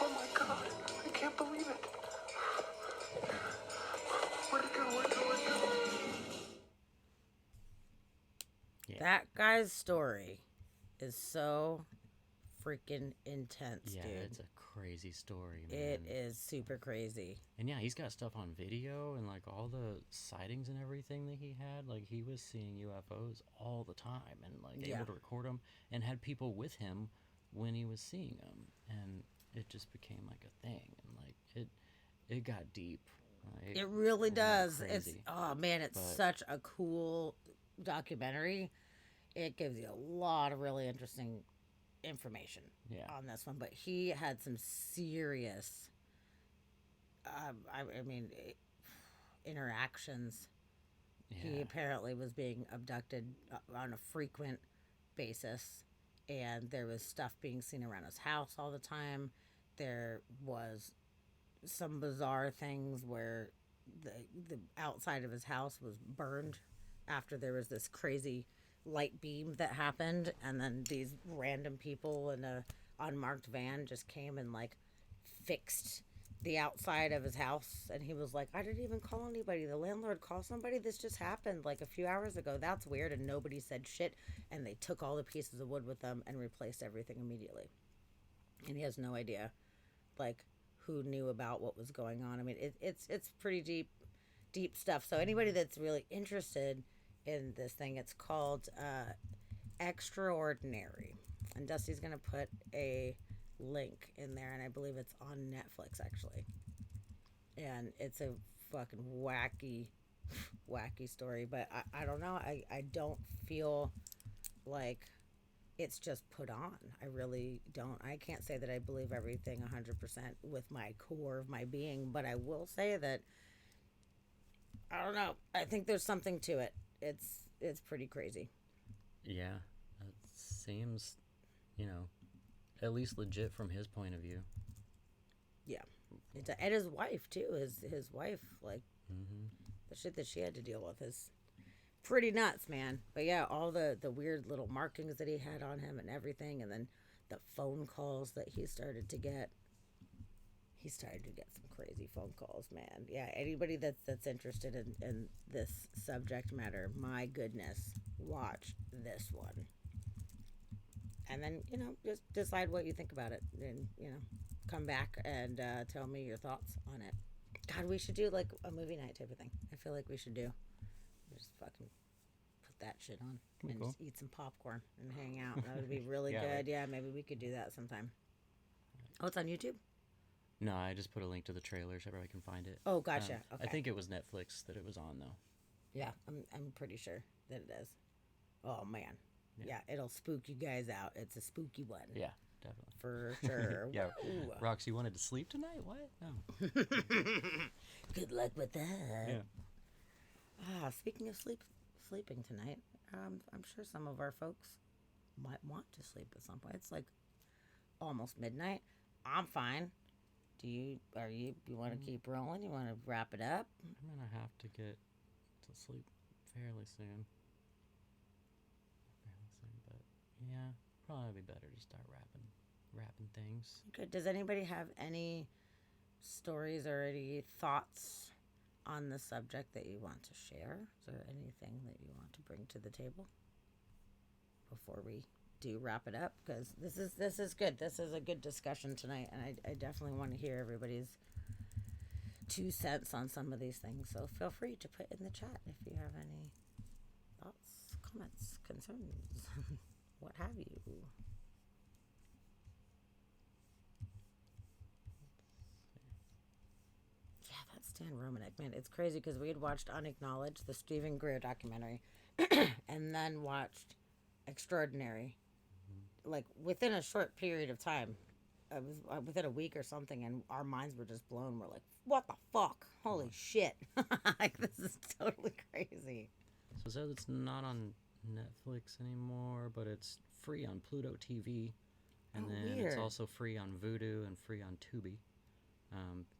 Oh my God, I can't believe it. Where'd it go? Where'd it go? Where'd it go? Yeah. That guy's story is so freaking intense, Yeah, dude. it's a crazy story, man. It is super crazy. And yeah, he's got stuff on video and like all the sightings and everything that he had. Like he was seeing UFOs all the time and like able to record them and had people with him when he was seeing them. And it just became like a thing. And like it got deep. It really does. It's crazy. oh man, it's such a cool documentary. It gives you a lot of really interesting information on this one, but he had some serious I mean interactions. He apparently was being abducted on a frequent basis, and there was stuff being seen around his house all the time. There was some bizarre things where the outside of his house was burned after there was this crazy light beam that happened, and then these random people in a unmarked van just came and like fixed the outside of his house, and he was like, I didn't even call anybody. The landlord called somebody. This just happened like a few hours ago. That's weird. And nobody said shit, and they took all the pieces of wood with them and replaced everything immediately. And he has no idea like who knew about what was going on. I mean, it's pretty deep stuff. So anybody that's really interested in this thing. It's called Extraordinary. And Dusty's going to put a link in there, and I believe it's on Netflix, actually. And it's a fucking wacky story, but I don't know. I don't feel like it's just put on. I really don't. I can't say that I believe everything 100% with my core of my being, but I will say that I don't know. I think there's something to it. It's pretty crazy. Yeah, it seems, at least legit from his point of view. Yeah, and his wife too. His wife, like, the shit that she had to deal with is pretty nuts, man. But yeah, all the weird little markings that he had on him and everything, and then the phone calls that he started to get. He started to get some crazy phone calls, man. Yeah, anybody that's interested in this subject matter, my goodness, watch this one. And then, just decide what you think about it. And, come back and tell me your thoughts on it. God, we should do like a movie night type of thing. I feel like we should do. Just fucking put that shit on and just eat some popcorn and hang out. That would be really good. Yeah, maybe we could do that sometime. Oh, it's on YouTube? No, I just put a link to the trailer so everybody can find it. Oh, gotcha. Okay. I think it was Netflix that it was on, though. Yeah, I'm pretty sure that it is. Oh, man. Yeah, it'll spook you guys out. It's a spooky one. Yeah, definitely. For sure. Yeah. Rox, you wanted to sleep tonight? What? No. Good luck with that. Yeah. Speaking of sleeping tonight, I'm sure some of our folks might want to sleep at some point. It's like almost midnight. I'm fine. You want to keep rolling? You want to wrap it up? I'm going to have to get to sleep fairly soon. But yeah, probably be better to start wrapping things. Good. Does anybody have any stories or any thoughts on the subject that you want to share? Is there anything that you want to bring to the table before we do wrap it up? Because this is good. This is a good discussion tonight, and I definitely want to hear everybody's 2 cents on some of these things. So feel free to put in the chat if you have any thoughts, comments, concerns, what have you. Yeah, that's Stan Romanek, man. It's crazy because we had watched Unacknowledged, the Stephen Greer documentary, and then watched Extraordinary. Like within a short period of time, it was within a week or something, and our minds were just blown. We're like, what the fuck? Holy shit. Like, this is totally crazy. So it says it's not on Netflix anymore, but it's free on Pluto TV. And then weird. It's also free on Vudu and free on Tubi.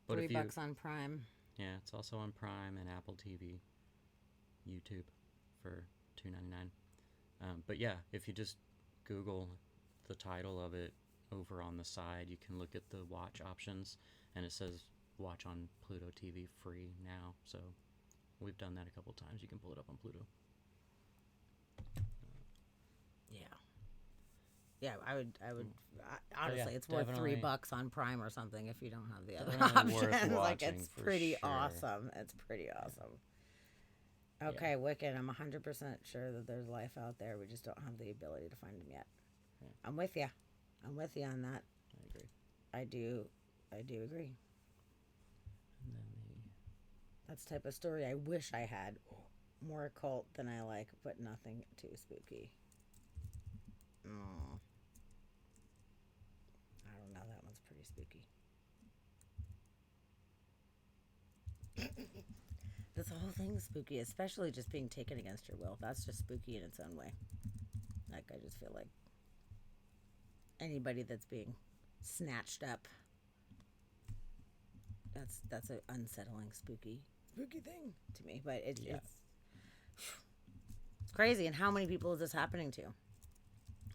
But $3 on Prime. Yeah, it's also on Prime and Apple TV, YouTube for $2.99. But yeah, if you just Google the title of it over on the side, you can look at the watch options, and it says watch on Pluto TV free now. So we've done that a couple times. You can pull it up on Pluto. Yeah, I would honestly, it's worth $3 on Prime or something if you don't have the other options. Like, it's pretty awesome. It's pretty awesome. Okay, yeah. Wicked. I'm 100% sure that there's life out there. We just don't have the ability to find them yet. Yeah. I'm with you. I'm with you on that. I agree. I do agree. And then that's the type of story I wish I had. More occult than I like, but nothing too spooky. Oh. I don't know. That one's pretty spooky. This whole thing's spooky, especially just being taken against your will. That's just spooky in its own way. Like, I just feel like anybody that's being snatched up, that's an unsettling, spooky thing to me. But it's crazy. And how many people is this happening to?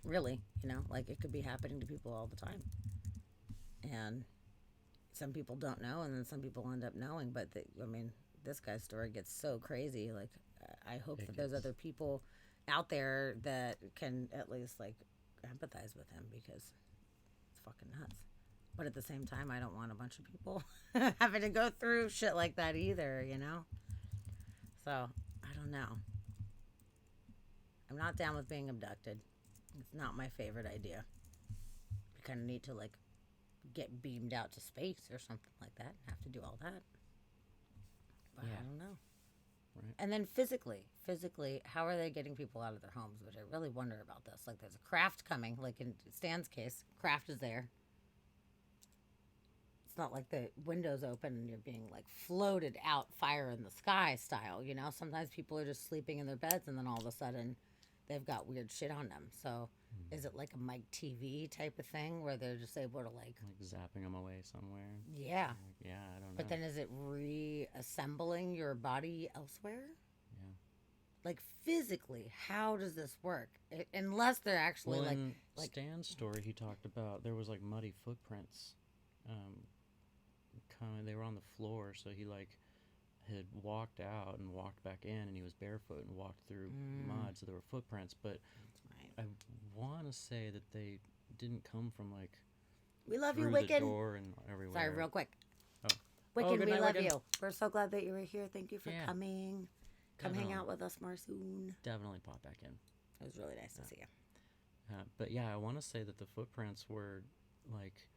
Really, like, it could be happening to people all the time. And some people don't know, and then some people end up knowing. But this guy's story gets so crazy. Like, I hope that there's other people out there that can at least, like, empathize with him, because it's fucking nuts. But at the same time, I don't want a bunch of people having to go through shit like that either, So, I don't know. I'm not down with being abducted. It's not my favorite idea. You kind of need to, like, get beamed out to space or something like that and have to do all that. But I don't know. Right. And then physically, how are they getting people out of their homes? Which I really wonder about this. Like, there's a craft coming. Like in Stan's case, craft is there. It's not like the windows open and you're being, like, floated out, fire in the sky style, you know? Sometimes people are just sleeping in their beds and then all of a sudden they've got weird shit on them. So is it like a Mike TV type of thing where they're just able to, like zapping them away somewhere? Yeah. Yeah, I don't know. But then is it reassembling your body elsewhere? Yeah. Like, physically, how does this work? Unless they're actually, well, like in Stan's story, he talked about there was, like, muddy footprints. They were on the floor, so he, like, had walked out and walked back in, and he was barefoot and walked through mud, so there were footprints. But I want to say that they didn't come from, like, we love through you, the Wiccan. door and everywhere. Sorry, real quick. Oh. Wiccan, good we night, love Wiccan. you. We're so glad that you were here. Thank you for coming. Come hang Definitely. out with us more soon. Definitely pop back in. It was really nice to see you. But yeah, I want to say that the footprints were, like,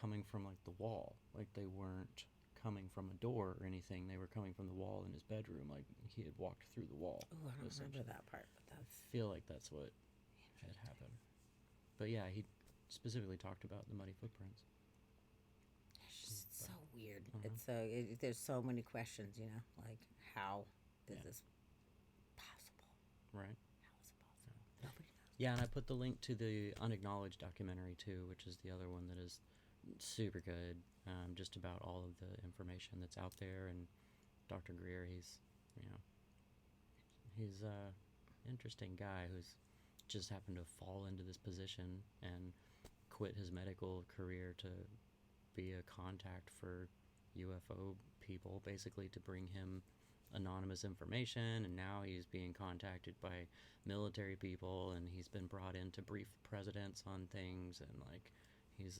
coming from, like, the wall. Like, they weren't coming from a door or anything. They were coming from the wall in his bedroom. Like, he had walked through the wall. Oh, I don't remember that part. But I feel like that's what had happened. But yeah, he specifically talked about the muddy footprints. It's just so weird. It's so there's so many questions, you know, like how is this possible? Right. How is it possible? Nobody knows. Yeah, and I put the link to the Unacknowledged documentary too, which is the other one that is super good. Just about all of the information that's out there, and Dr. Greer, he's a interesting guy who's just happened to fall into this position and quit his medical career to be a contact for UFO people, basically to bring him anonymous information, and now he's being contacted by military people, and he's been brought in to brief presidents on things, and, like, he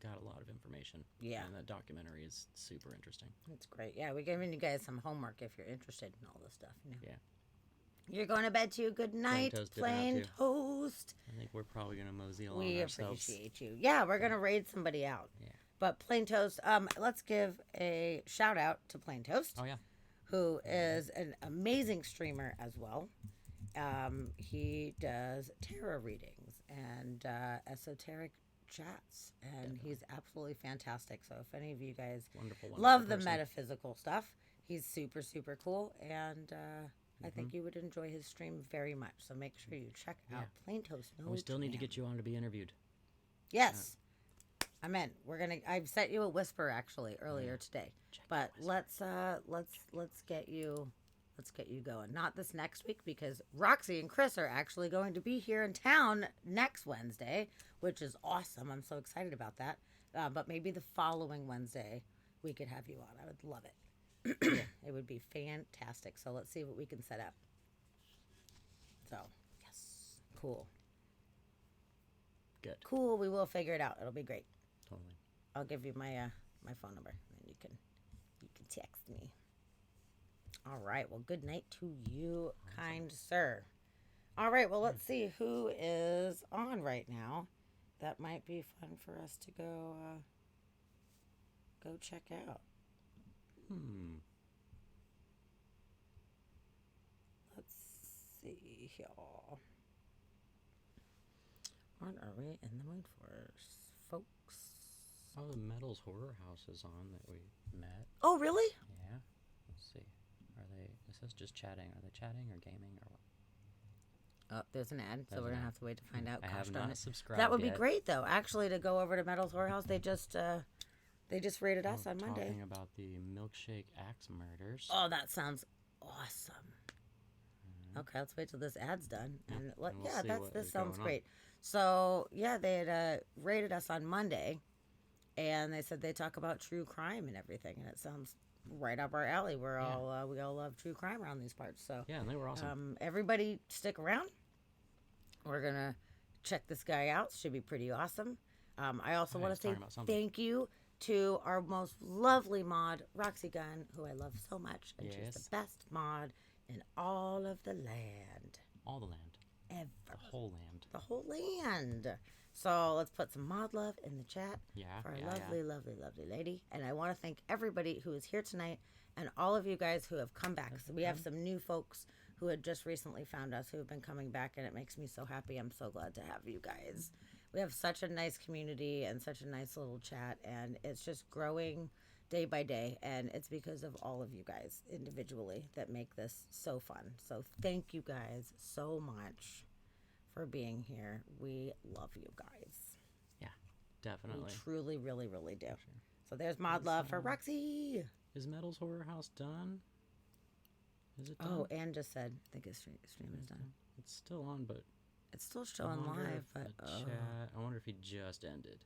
got a lot of information. Yeah. And that documentary is super interesting. It's great. Yeah, we're giving you guys some homework if you're interested in all this stuff. You know? Yeah. You're going to bed too. Good night, Plain Toast. I think we're probably going to mosey along We ourselves. appreciate you. Yeah, we're going to raid somebody out. Yeah. But Plain Toast, let's give a shout out to Plain Toast. Oh, yeah. Who is an amazing streamer as well. He does tarot readings and esoteric chats, and he's absolutely fantastic. So if any of you guys love the metaphysical stuff, he's super, super cool, and I think you would enjoy his stream very much. So make sure you check out Plain Toast. We still need to get you on to be interviewed. Yes. I'm in. I've sent you a whisper actually earlier today. But let's get you going. Not this next week, because Roxy and Chris are actually going to be here in town next Wednesday, which is awesome. I'm so excited about that. But maybe the following Wednesday we could have you on. I would love it. It would be fantastic. So let's see what we can set up. So, yes. Cool. Good. Cool. We will figure it out. It'll be great. Totally. I'll give you my my phone number, and you can text me. All right. Well, good night to you, kind sir. All right. Well, let's see who is on right now. That might be fun for us to go check out. Let's see here. What are we in the mood for, folks? Oh, the Metals Horror House is on that we met. Oh, really? Yeah. Let's see. It says just chatting. Are they chatting or gaming or what? Oh, there's an ad, so we're going to have to wait to find out. I have not subscribed That would yet. be great, though, actually, to go over to Metals Horror House. They just rated us on Monday. Talking about the Milkshake Axe murders. Oh, that sounds awesome. Okay, let's wait till this ad's done. And this sounds great. So, yeah, they had rated us on Monday, and they said they talk about true crime and everything, and it sounds right up our alley. We all love true crime around these parts. So yeah, and they were awesome. Everybody stick around. We're gonna check this guy out. Should be pretty awesome. I also want to say thank you to our most lovely mod, Roxy Gunn, who I love so much, and she's the best mod in all of the land. All the land. Ever. The whole land. The whole land. So let's put some mod love in the chat for our lovely, lovely, lovely lady. And I want to thank everybody who is here tonight and all of you guys who have come back. So we have some new folks who had just recently found us who have been coming back, and it makes me so happy. I'm so glad to have you guys. We have such a nice community and such a nice little chat, and it's just growing day by day, and it's because of all of you guys individually that make this so fun. So thank you guys so much for being here. We love you guys. Yeah, definitely. We truly, really, really do. Sure. So there's mod love for Roxy. Is Metal's Horror House done? Is it done? Oh, Ann just said, I think his stream is done. It's still on, but it's still showing live. But chat. I wonder if he just ended.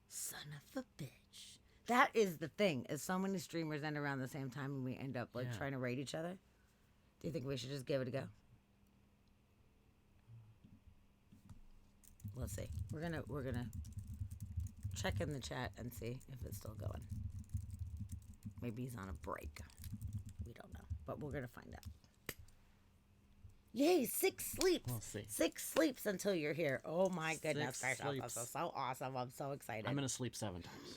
Son of a bitch. That is the thing. Is so many streamers end around the same time, and we end up trying to raid each other. Do you think we should just give it a go? Let's see. We're gonna check in the chat and see if it's still going. Maybe he's on a break. We don't know, but we're gonna find out. Yay! 6 sleeps. We'll see. 6 sleeps until you're here. Oh my goodness, guys! This is so awesome. I'm so excited. I'm gonna sleep 7 times.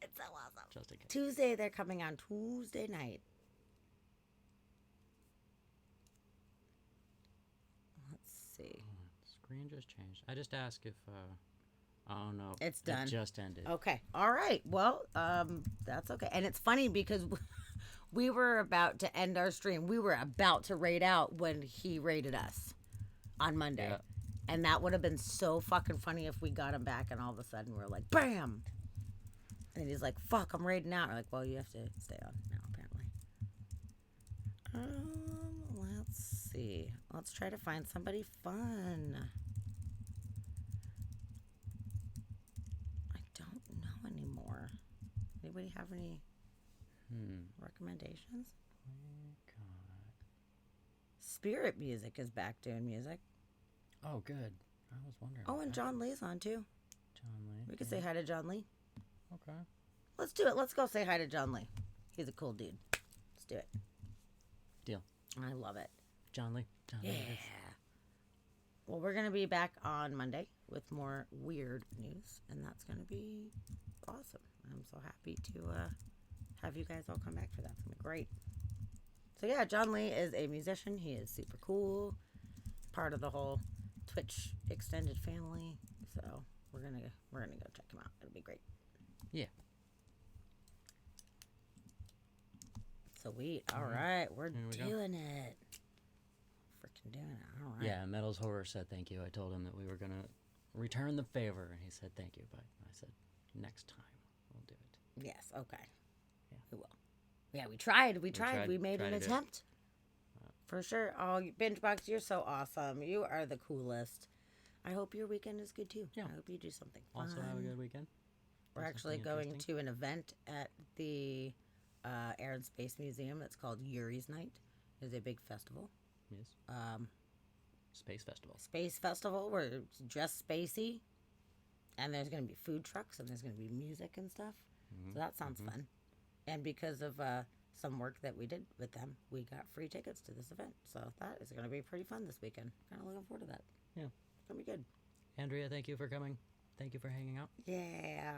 It's so awesome. Just in case. Tuesday, they're coming on Tuesday night. Let's see. Screen just changed. I just asked if. Oh no, it's done. It just ended. Okay. All right. Well, that's okay. And it's funny because we were about to end our stream. We were about to raid out when he raided us on Monday. Yeah. And that would have been so fucking funny if we got him back and all of a sudden we're like, bam! And he's like, fuck, I'm raiding out. We're like, well, you have to stay on now, apparently. Let's see. Let's try to find somebody fun. I don't know anymore. Anybody have any recommendations? Spirit Music is back doing music. Oh, good. I was wondering. Oh, and John Lee's on too. John Lee. We could say hi to John Lee. Okay. Let's do it. Let's go say hi to John Lee. He's a cool dude. Let's do it. Deal. I love it. John Lee. John Lee. Yeah. Well, we're going to be back on Monday with more weird news, and that's going to be awesome. I'm so happy to have you guys all come back for that. It's going to be great. So, yeah, John Lee is a musician. He is super cool. Part of the whole Twitch extended family. So, we're going to go check him out. It'll be great. Yeah. Sweet. All right. We're doing it. Freaking doing it. All right. Yeah, Metal's Horror said thank you. I told him that we were going to return the favor, and he said thank you. But I said next time we'll do it. Yes. Okay. Yeah. We will. Yeah, we tried. We made an attempt. For sure. Oh, BingeBox, you're so awesome. You are the coolest. I hope your weekend is good, too. Yeah. I hope you do something fun. Also have a good weekend. We're actually going to an event at the Air and Space Museum. It's called Yuri's Night. It's a big festival. Yes. Space Festival. Space Festival. We're dressed spacey. And there's going to be food trucks, and there's going to be music and stuff. Mm-hmm. So that sounds fun. And because of some work that we did with them, we got free tickets to this event. So that is going to be pretty fun this weekend. Kind of looking forward to that. Yeah. It's going to be good. Andrea, thank you for coming. Thank you for hanging out. Yeah.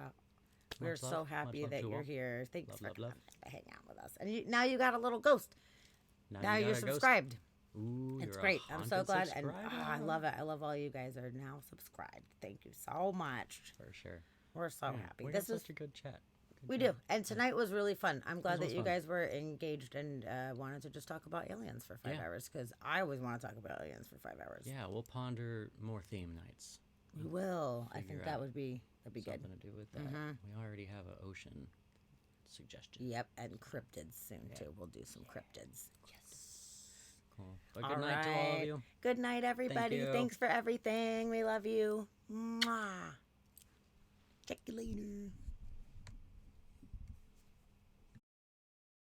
We're so happy that you're here. Thanks for coming to hang out with us. And now you got a little ghost. Now you're subscribed. Ooh, it's great. I'm so glad. And I love it. I love all you guys are now subscribed. Thank you so much. For sure. We're so happy. We had such a good chat. We do. And tonight was really fun. I'm glad that you guys were engaged and wanted to just talk about aliens for 5 hours, because I always want to talk about aliens for 5 hours. Yeah, we'll ponder more theme nights. We will. I think that'd be good. Something to do with that. We already have an ocean suggestion. Yep, and cryptids soon too. We'll do some cryptids. Yes. Cool. But good night to all of you. Good night, everybody. Thanks for everything. We love you. Mwah. Check you later.